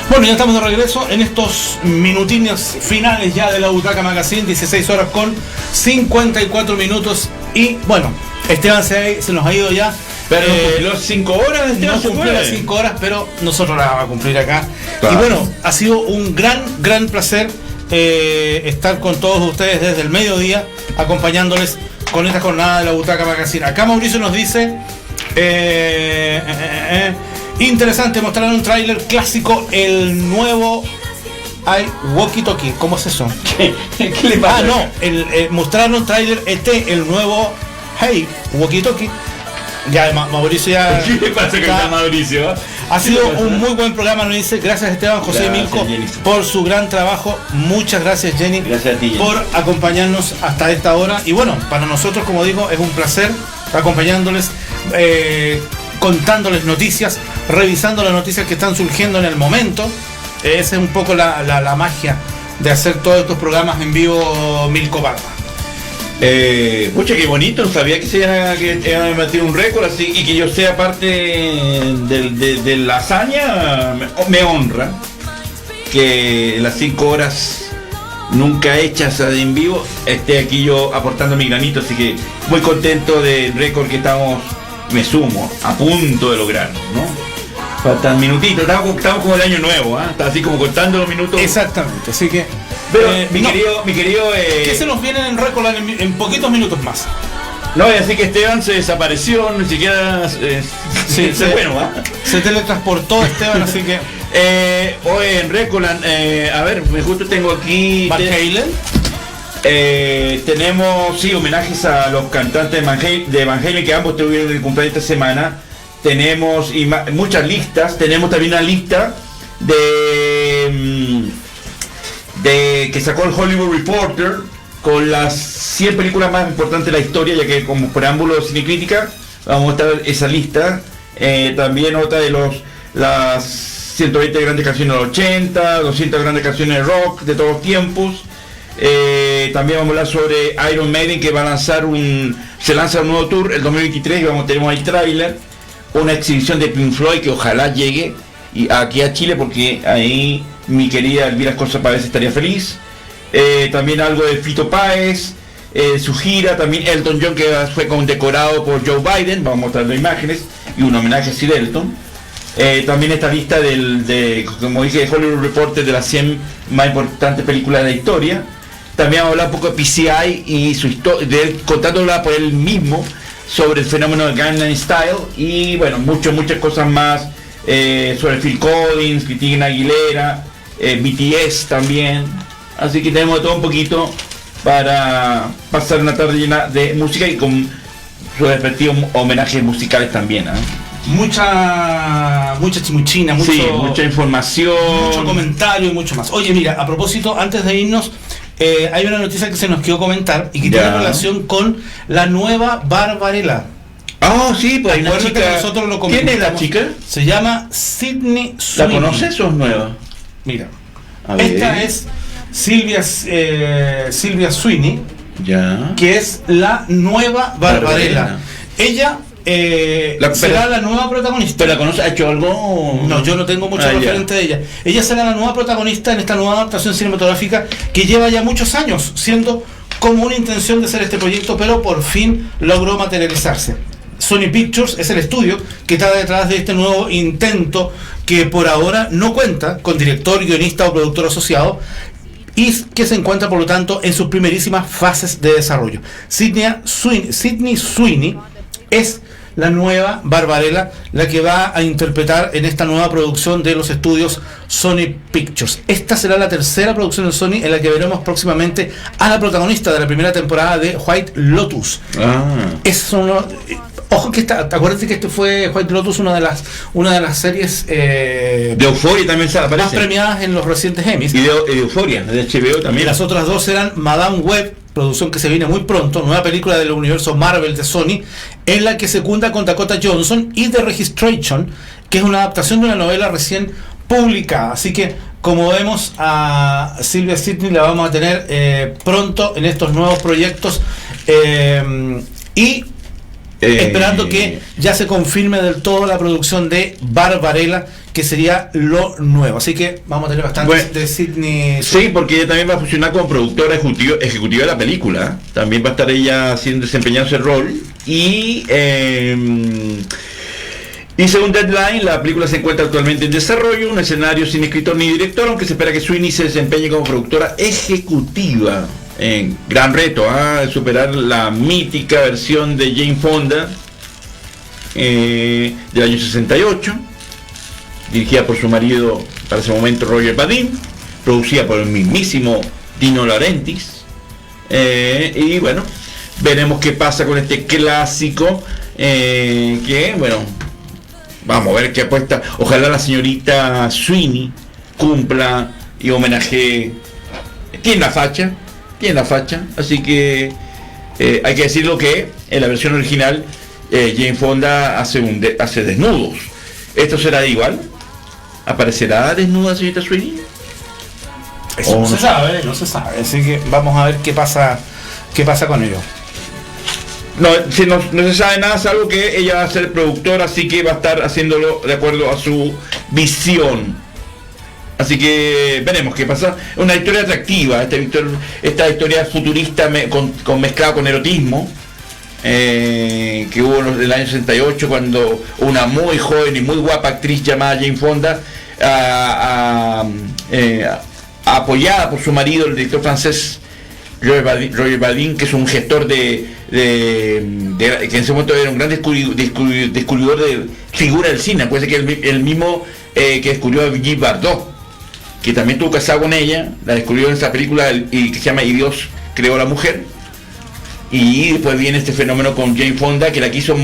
Bueno, ya estamos de regreso en estos minutines finales ya de la Butaca Magazine, 16 horas con 54 minutos. Y bueno, Esteban se nos ha ido ya. Pero no cumplió 5 horas, Esteban. No cumplió las 5 horas, pero nosotros las vamos a cumplir acá. Claro. Y bueno, ha sido un gran placer estar con todos ustedes desde el mediodía, acompañándoles con esta jornada de la Butaca Magazine. Acá Mauricio nos dice... interesante, mostraron un tráiler clásico, el nuevo Walkie Talkie. ¿Cómo es eso? ¿Qué le pasa? Ah, no, mostraron un tráiler el nuevo Hey Walkie Talkie. Ya Mauricio ya. ¿Qué le pasa con Mauricio? Ha sido un muy buen programa, nos dice. Gracias Esteban, José y Milko por su gran trabajo. Muchas gracias Jenny, gracias a ti, Jenny, por acompañarnos hasta esta hora. Y bueno, para nosotros, como digo, es un placer acompañándoles, contándoles noticias, revisando las noticias que están surgiendo en el momento. Esa es un poco la magia de hacer todos estos programas en vivo, Milko Barba. Pucha, qué bonito, no sabía que se iban a batir un récord así, y que yo sea parte de la hazaña. Me honra que las 5 horas nunca hechas en vivo esté aquí yo aportando mi granito, así que muy contento del récord que me sumo, a punto de lograr, ¿no? Faltan minutitos, estamos como el año nuevo, ¿eh? Está así como contando los minutos. Exactamente, así que... Pero mi querido que se nos vienen en récord en poquitos minutos más. No, y así que Esteban se desapareció, ni siquiera se teletransportó Esteban, así que hoy en Recoland, a ver, justo tengo aquí Van Halen. Tenemos homenajes a los cantantes de Van Halen, que ambos tuvieron el cumpleaños esta semana. Tenemos muchas listas. Tenemos también una lista de que sacó el Hollywood Reporter con las 100 películas más importantes de la historia, ya que como preámbulo de Cinecrítica vamos a mostrar esa lista. También otra de las 120 grandes canciones de los 80, 200 grandes canciones de rock de todos los tiempos. También vamos a hablar sobre Iron Maiden, que se lanza un nuevo tour el 2023, y tenemos el tráiler, una exhibición de Pink Floyd que ojalá llegue aquí a Chile, porque ahí mi querida Elvira Escorza Pávez estaría feliz. También algo de Fito Páez, su gira, también Elton John, que fue condecorado por Joe Biden, vamos a mostrar las imágenes, y un homenaje a Sir Elton. También esta lista como dije, de Hollywood Reporter, de las 100 más importantes películas de la historia. También vamos a hablar un poco de PCI y su historia, contándola por él mismo sobre el fenómeno de Gangnam Style, y bueno, muchas cosas más sobre Phil Collins, Christina Aguilera, BTS también. Así que tenemos todo un poquito para pasar una tarde llena de música y con sus respectivos homenajes musicales también. Mucha chimuchina, mucha información, mucho comentario y mucho más. Oye, mira, a propósito, antes de irnos, hay una noticia que se nos quedó comentar y que tiene relación con la nueva Barbarella. Sí, pues hay una chica. Que nosotros lo ¿Quién es la chica? Se llama Sydney Sweeney. ¿La conoces o es nueva? Mira, esta es Sylvia Sweeney, que es la nueva Barbarella. Ella será la nueva protagonista. ¿Pero la conoces? ¿Ha hecho algo? No, yo no tengo mucho referente de ella. Ella será la nueva protagonista en esta nueva adaptación cinematográfica que lleva ya muchos años siendo como una intención de hacer este proyecto, pero por fin logró materializarse. Sony Pictures es el estudio que está detrás de este nuevo intento, que por ahora no cuenta con director, guionista o productor asociado, y que se encuentra por lo tanto en sus primerísimas fases de desarrollo. Sydney Sweeney es la nueva Barbarella, la que va a interpretar en esta nueva producción de los estudios Sony Pictures. Esta será la tercera producción de Sony en la que veremos próximamente a la protagonista de la primera temporada de White Lotus. Ojo que acuérdate que fue White Lotus una de las series de Euphoria también aparece, más premiadas en los recientes Emmys. Y de Euphoria, de HBO también. Y las otras dos eran Madame Web, producción que se viene muy pronto, nueva película del universo Marvel de Sony, en la que secunda con Dakota Johnson, y The Registration, que es una adaptación de una novela recién publicada. Así que, como vemos, a Sylvia Sweeney la vamos a tener pronto en estos nuevos proyectos, y esperando que ya se confirme del todo la producción de Barbarella, que sería lo nuevo. Así que vamos a tener bastante de Sydney. Sí, porque ella también va a funcionar como productora ejecutiva de la película. También va a estar ella desempeñando ese rol. Y según Deadline, la película se encuentra actualmente en desarrollo, un escenario sin escritor ni director, aunque se espera que Sweeney se desempeñe como productora ejecutiva. Gran reto, superar la mítica versión de Jane Fonda del año 68, dirigida por su marido para ese momento Roger Vadim, producida por el mismísimo Dino Laurentiis, y bueno, veremos qué pasa con este clásico, que bueno, vamos a ver qué apuesta. Ojalá la señorita Sweeney cumpla y homenaje. Tiene la facha, así que hay que decirlo que en la versión original Jane Fonda hace desnudos. ¿Esto será igual? ¿Aparecerá desnuda señorita Sweeney? Eso no se sabe, así que vamos a ver qué pasa con ello. No se sabe nada, salvo que ella va a ser productora, así que va a estar haciéndolo de acuerdo a su visión. Así que veremos qué pasa. Una historia atractiva, esta historia futurista mezclada con erotismo, que hubo en el año 68, cuando una muy joven y muy guapa actriz llamada Jane Fonda, apoyada por su marido, el director francés Roger Vadim, que es un gestor que en ese momento era un gran descubridor de figura del cine. Puede ser que el mismo que descubrió a Brigitte Bardot, que también estuvo casado con ella, la descubrió en esta película que se llama Y Dios creó a la mujer. Y después viene este fenómeno con Jane Fonda, que la quiso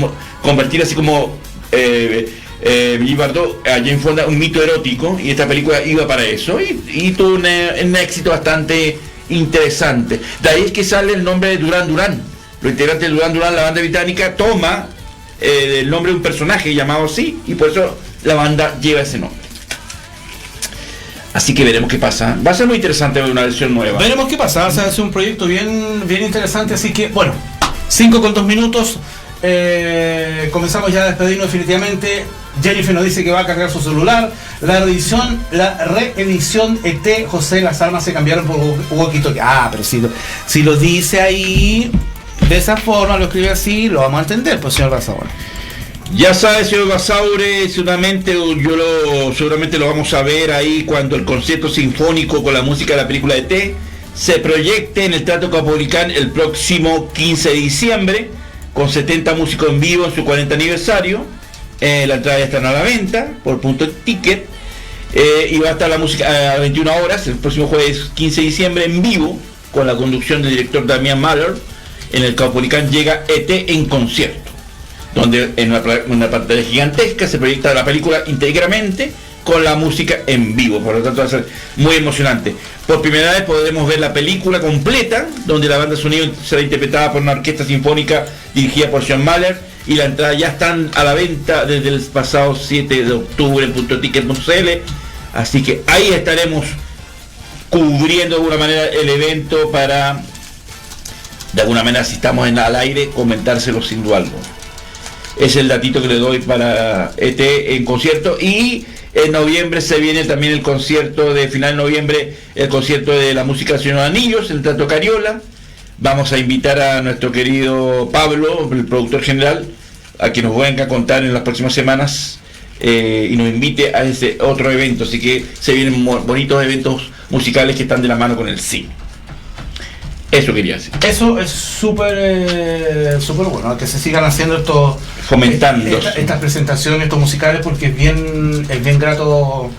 convertir así como Brigitte Bardot a Jane Fonda, un mito erótico, y esta película iba para eso, y tuvo un éxito bastante interesante. De ahí es que sale el nombre de Duran Duran. Los integrantes de Duran Duran, la banda británica, toma el nombre de un personaje llamado así, y por eso la banda lleva ese nombre. Así que veremos qué pasa. Va a ser muy interesante ver una versión nueva. Veremos qué pasa. O sea, es un proyecto bien interesante. Así que, bueno, 5:02. Comenzamos ya a despedirnos definitivamente. Jennifer nos dice que va a cargar su celular. La reedición ET, José, las armas se cambiaron por walkie-talkie. Pero si lo dice ahí de esa forma, lo escribe así, lo vamos a entender, pues, señor Basaure. Ya sabe, señor Basaure, seguramente lo vamos a ver ahí cuando el concierto sinfónico con la música de la película ET se proyecte en el Teatro Caupolicán el próximo 15 de diciembre, con 70 músicos en vivo en su 40 aniversario. La entrada ya está a la venta por punto ticket, y va a estar la música a 21 horas el próximo jueves 15 de diciembre en vivo con la conducción del director Damián Mahler. En el Caupolicán llega ET en concierto, donde en una pantalla gigantesca se proyecta la película íntegramente con la música en vivo. Por lo tanto va a ser muy emocionante. Por primera vez podremos ver la película completa, donde la banda de sonido será interpretada por una orquesta sinfónica dirigida por Sean Mahler, y la entrada ya están a la venta desde el pasado 7 de octubre en puntoticket.cl. Así que ahí estaremos cubriendo de alguna manera el evento para, de alguna manera, si estamos al aire, comentárselo sin duda alguna. Es el datito que le doy para ET en concierto. Y en noviembre se viene también el concierto de final de noviembre, el concierto de la música del Señor de los Anillos, el Teatro Cariola. Vamos a invitar a nuestro querido Pablo, el productor general, a que nos venga a contar en las próximas semanas y nos invite a ese otro evento. Así que se vienen bonitos eventos musicales que están de la mano con el cine. Eso quería decir. Eso es súper bueno, que se sigan haciendo fomentando estas presentaciones, estos musicales, porque es bien grato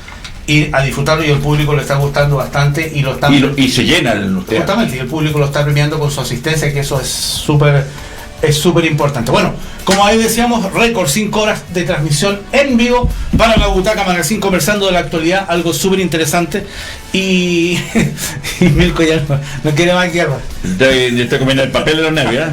ir a disfrutarlo, y el público le está gustando bastante y se llena el teatro. Justamente, y el público lo está premiando con su asistencia, que eso es súper importante. Bueno, como ahí decíamos, récord 5 horas de transmisión en vivo para la Butaca Magazine, conversando de la actualidad, algo súper interesante. Y Mirko ya no quiere más que algo. Estoy comiendo el papel de los nervios.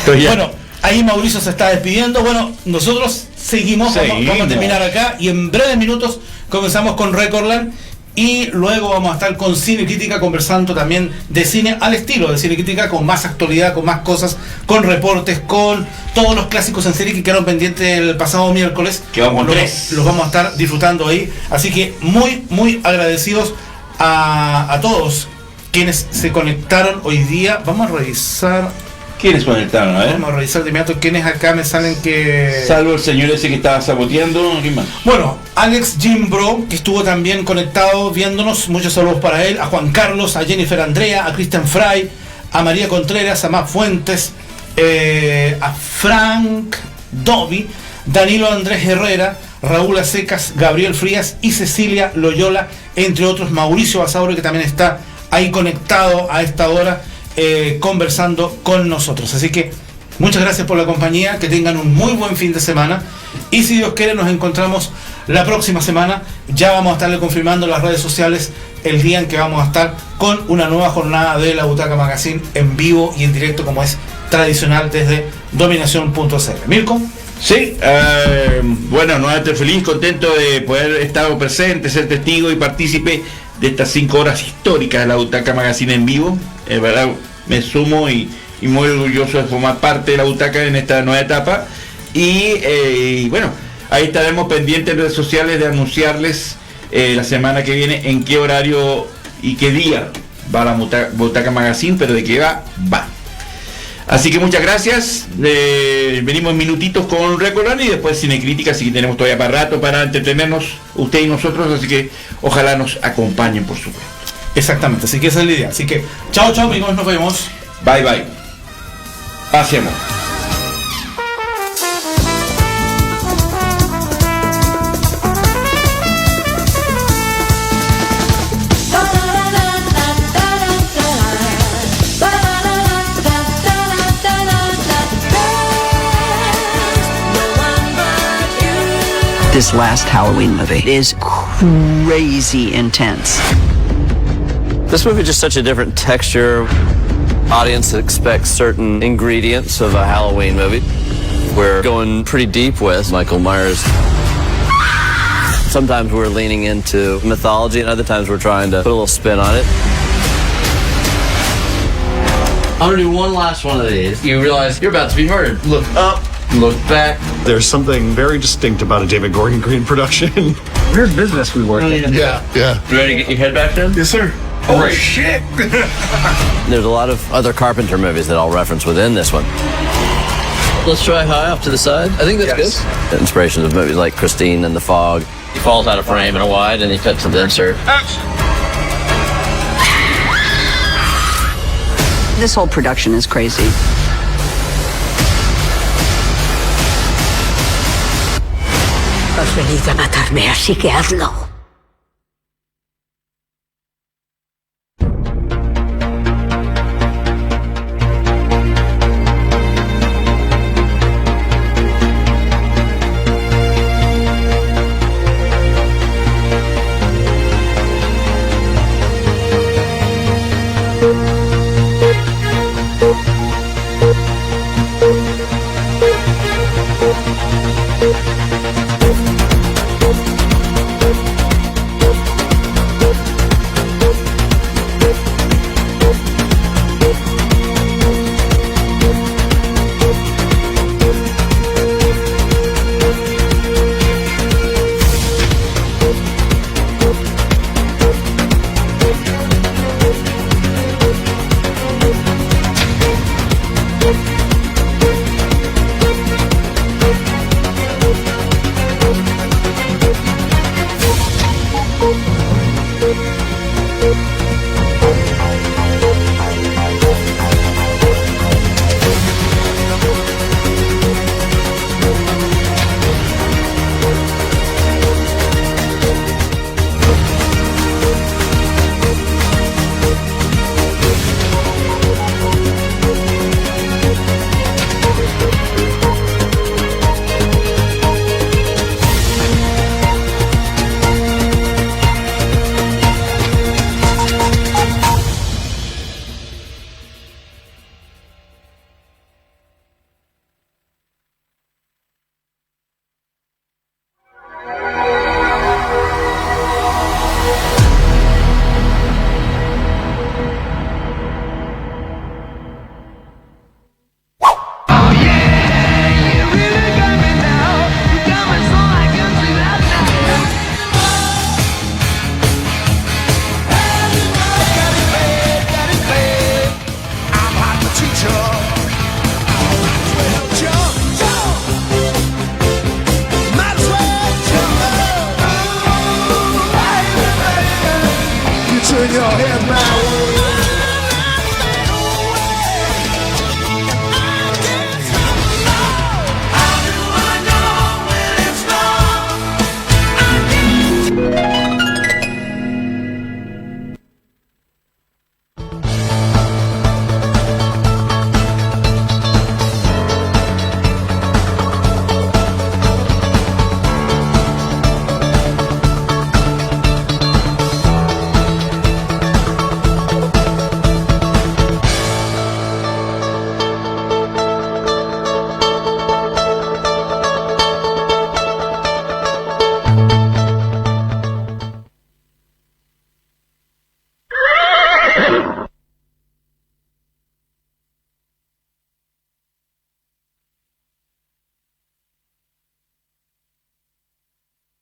Bueno, ahí Mauricio se está despidiendo. Bueno, nosotros seguimos, vamos a terminar acá, y en breves minutos comenzamos con Recordland, y luego vamos a estar con Cine Crítica, conversando también de cine al estilo de Cine Crítica, con más actualidad, con más cosas, con reportes, con todos los clásicos en serie que quedaron pendientes el pasado miércoles, que vamos los vamos a estar disfrutando ahí. Así que muy agradecidos a todos quienes se conectaron hoy día. Vamos a revisar quiénes conectaron, a ver. Vamos a revisar de inmediato quiénes acá me salen que... Salvo el señor ese que estaba saboteando, ¿quién más? Bueno, Alex Jimbro, que estuvo también conectado viéndonos, muchos saludos para él, a Juan Carlos, a Jennifer Andrea, a Cristian Fry, a María Contreras, a Matt Fuentes, a Frank Dobby, Danilo Andrés Herrera, Raúl Acecas, Gabriel Frías y Cecilia Loyola, entre otros. Mauricio Basaure, que también está ahí conectado a esta hora, conversando con nosotros. Así que muchas gracias por la compañía, que tengan un muy buen fin de semana, y si Dios quiere nos encontramos la próxima semana. Ya vamos a estarle confirmando en las redes sociales el día en que vamos a estar con una nueva jornada de la Butaca Magazine en vivo y en directo, como es tradicional desde dominación.cl. Mirko. Sí, bueno, nuevamente feliz, contento de poder estar presente, ser testigo y partícipe de estas 5 horas históricas de la Butaca Magazine en vivo. Verdad, me sumo y muy orgulloso de formar parte de la Butaca en esta nueva etapa. Y bueno, ahí estaremos pendientes en redes sociales de anunciarles la semana que viene en qué horario y qué día va la Butaca Magazine, pero de qué va. Así que muchas gracias. Venimos en minutitos con Recordland y después Cine Crítica, así que tenemos todavía para rato para entretenernos usted y nosotros, así que ojalá nos acompañen, por supuesto. Exactamente, así que esa es la idea. Así que chao amigos, nos vemos. Bye. Hacemos. This last Halloween movie is crazy intense. This movie is just such a different texture. Audience expects certain ingredients of a Halloween movie. We're going pretty deep with Michael Myers. Sometimes we're leaning into mythology, and other times we're trying to put a little spin on it. I'm gonna do one last one of these. You realize you're about to be murdered. Look up, look back. There's something very distinct about a David Gordon Green production. Weird business we work in. Yeah. You ready to get your head back then? Yes, sir. Oh, shit! There's a lot of other Carpenter movies that I'll reference within this one. Let's try High off to the side. I think that's good. The inspirations of movies like Christine and The Fog. He falls out of frame in a wide and he cuts to the insert. This whole production is crazy. Has venido a matarme, así que hazlo.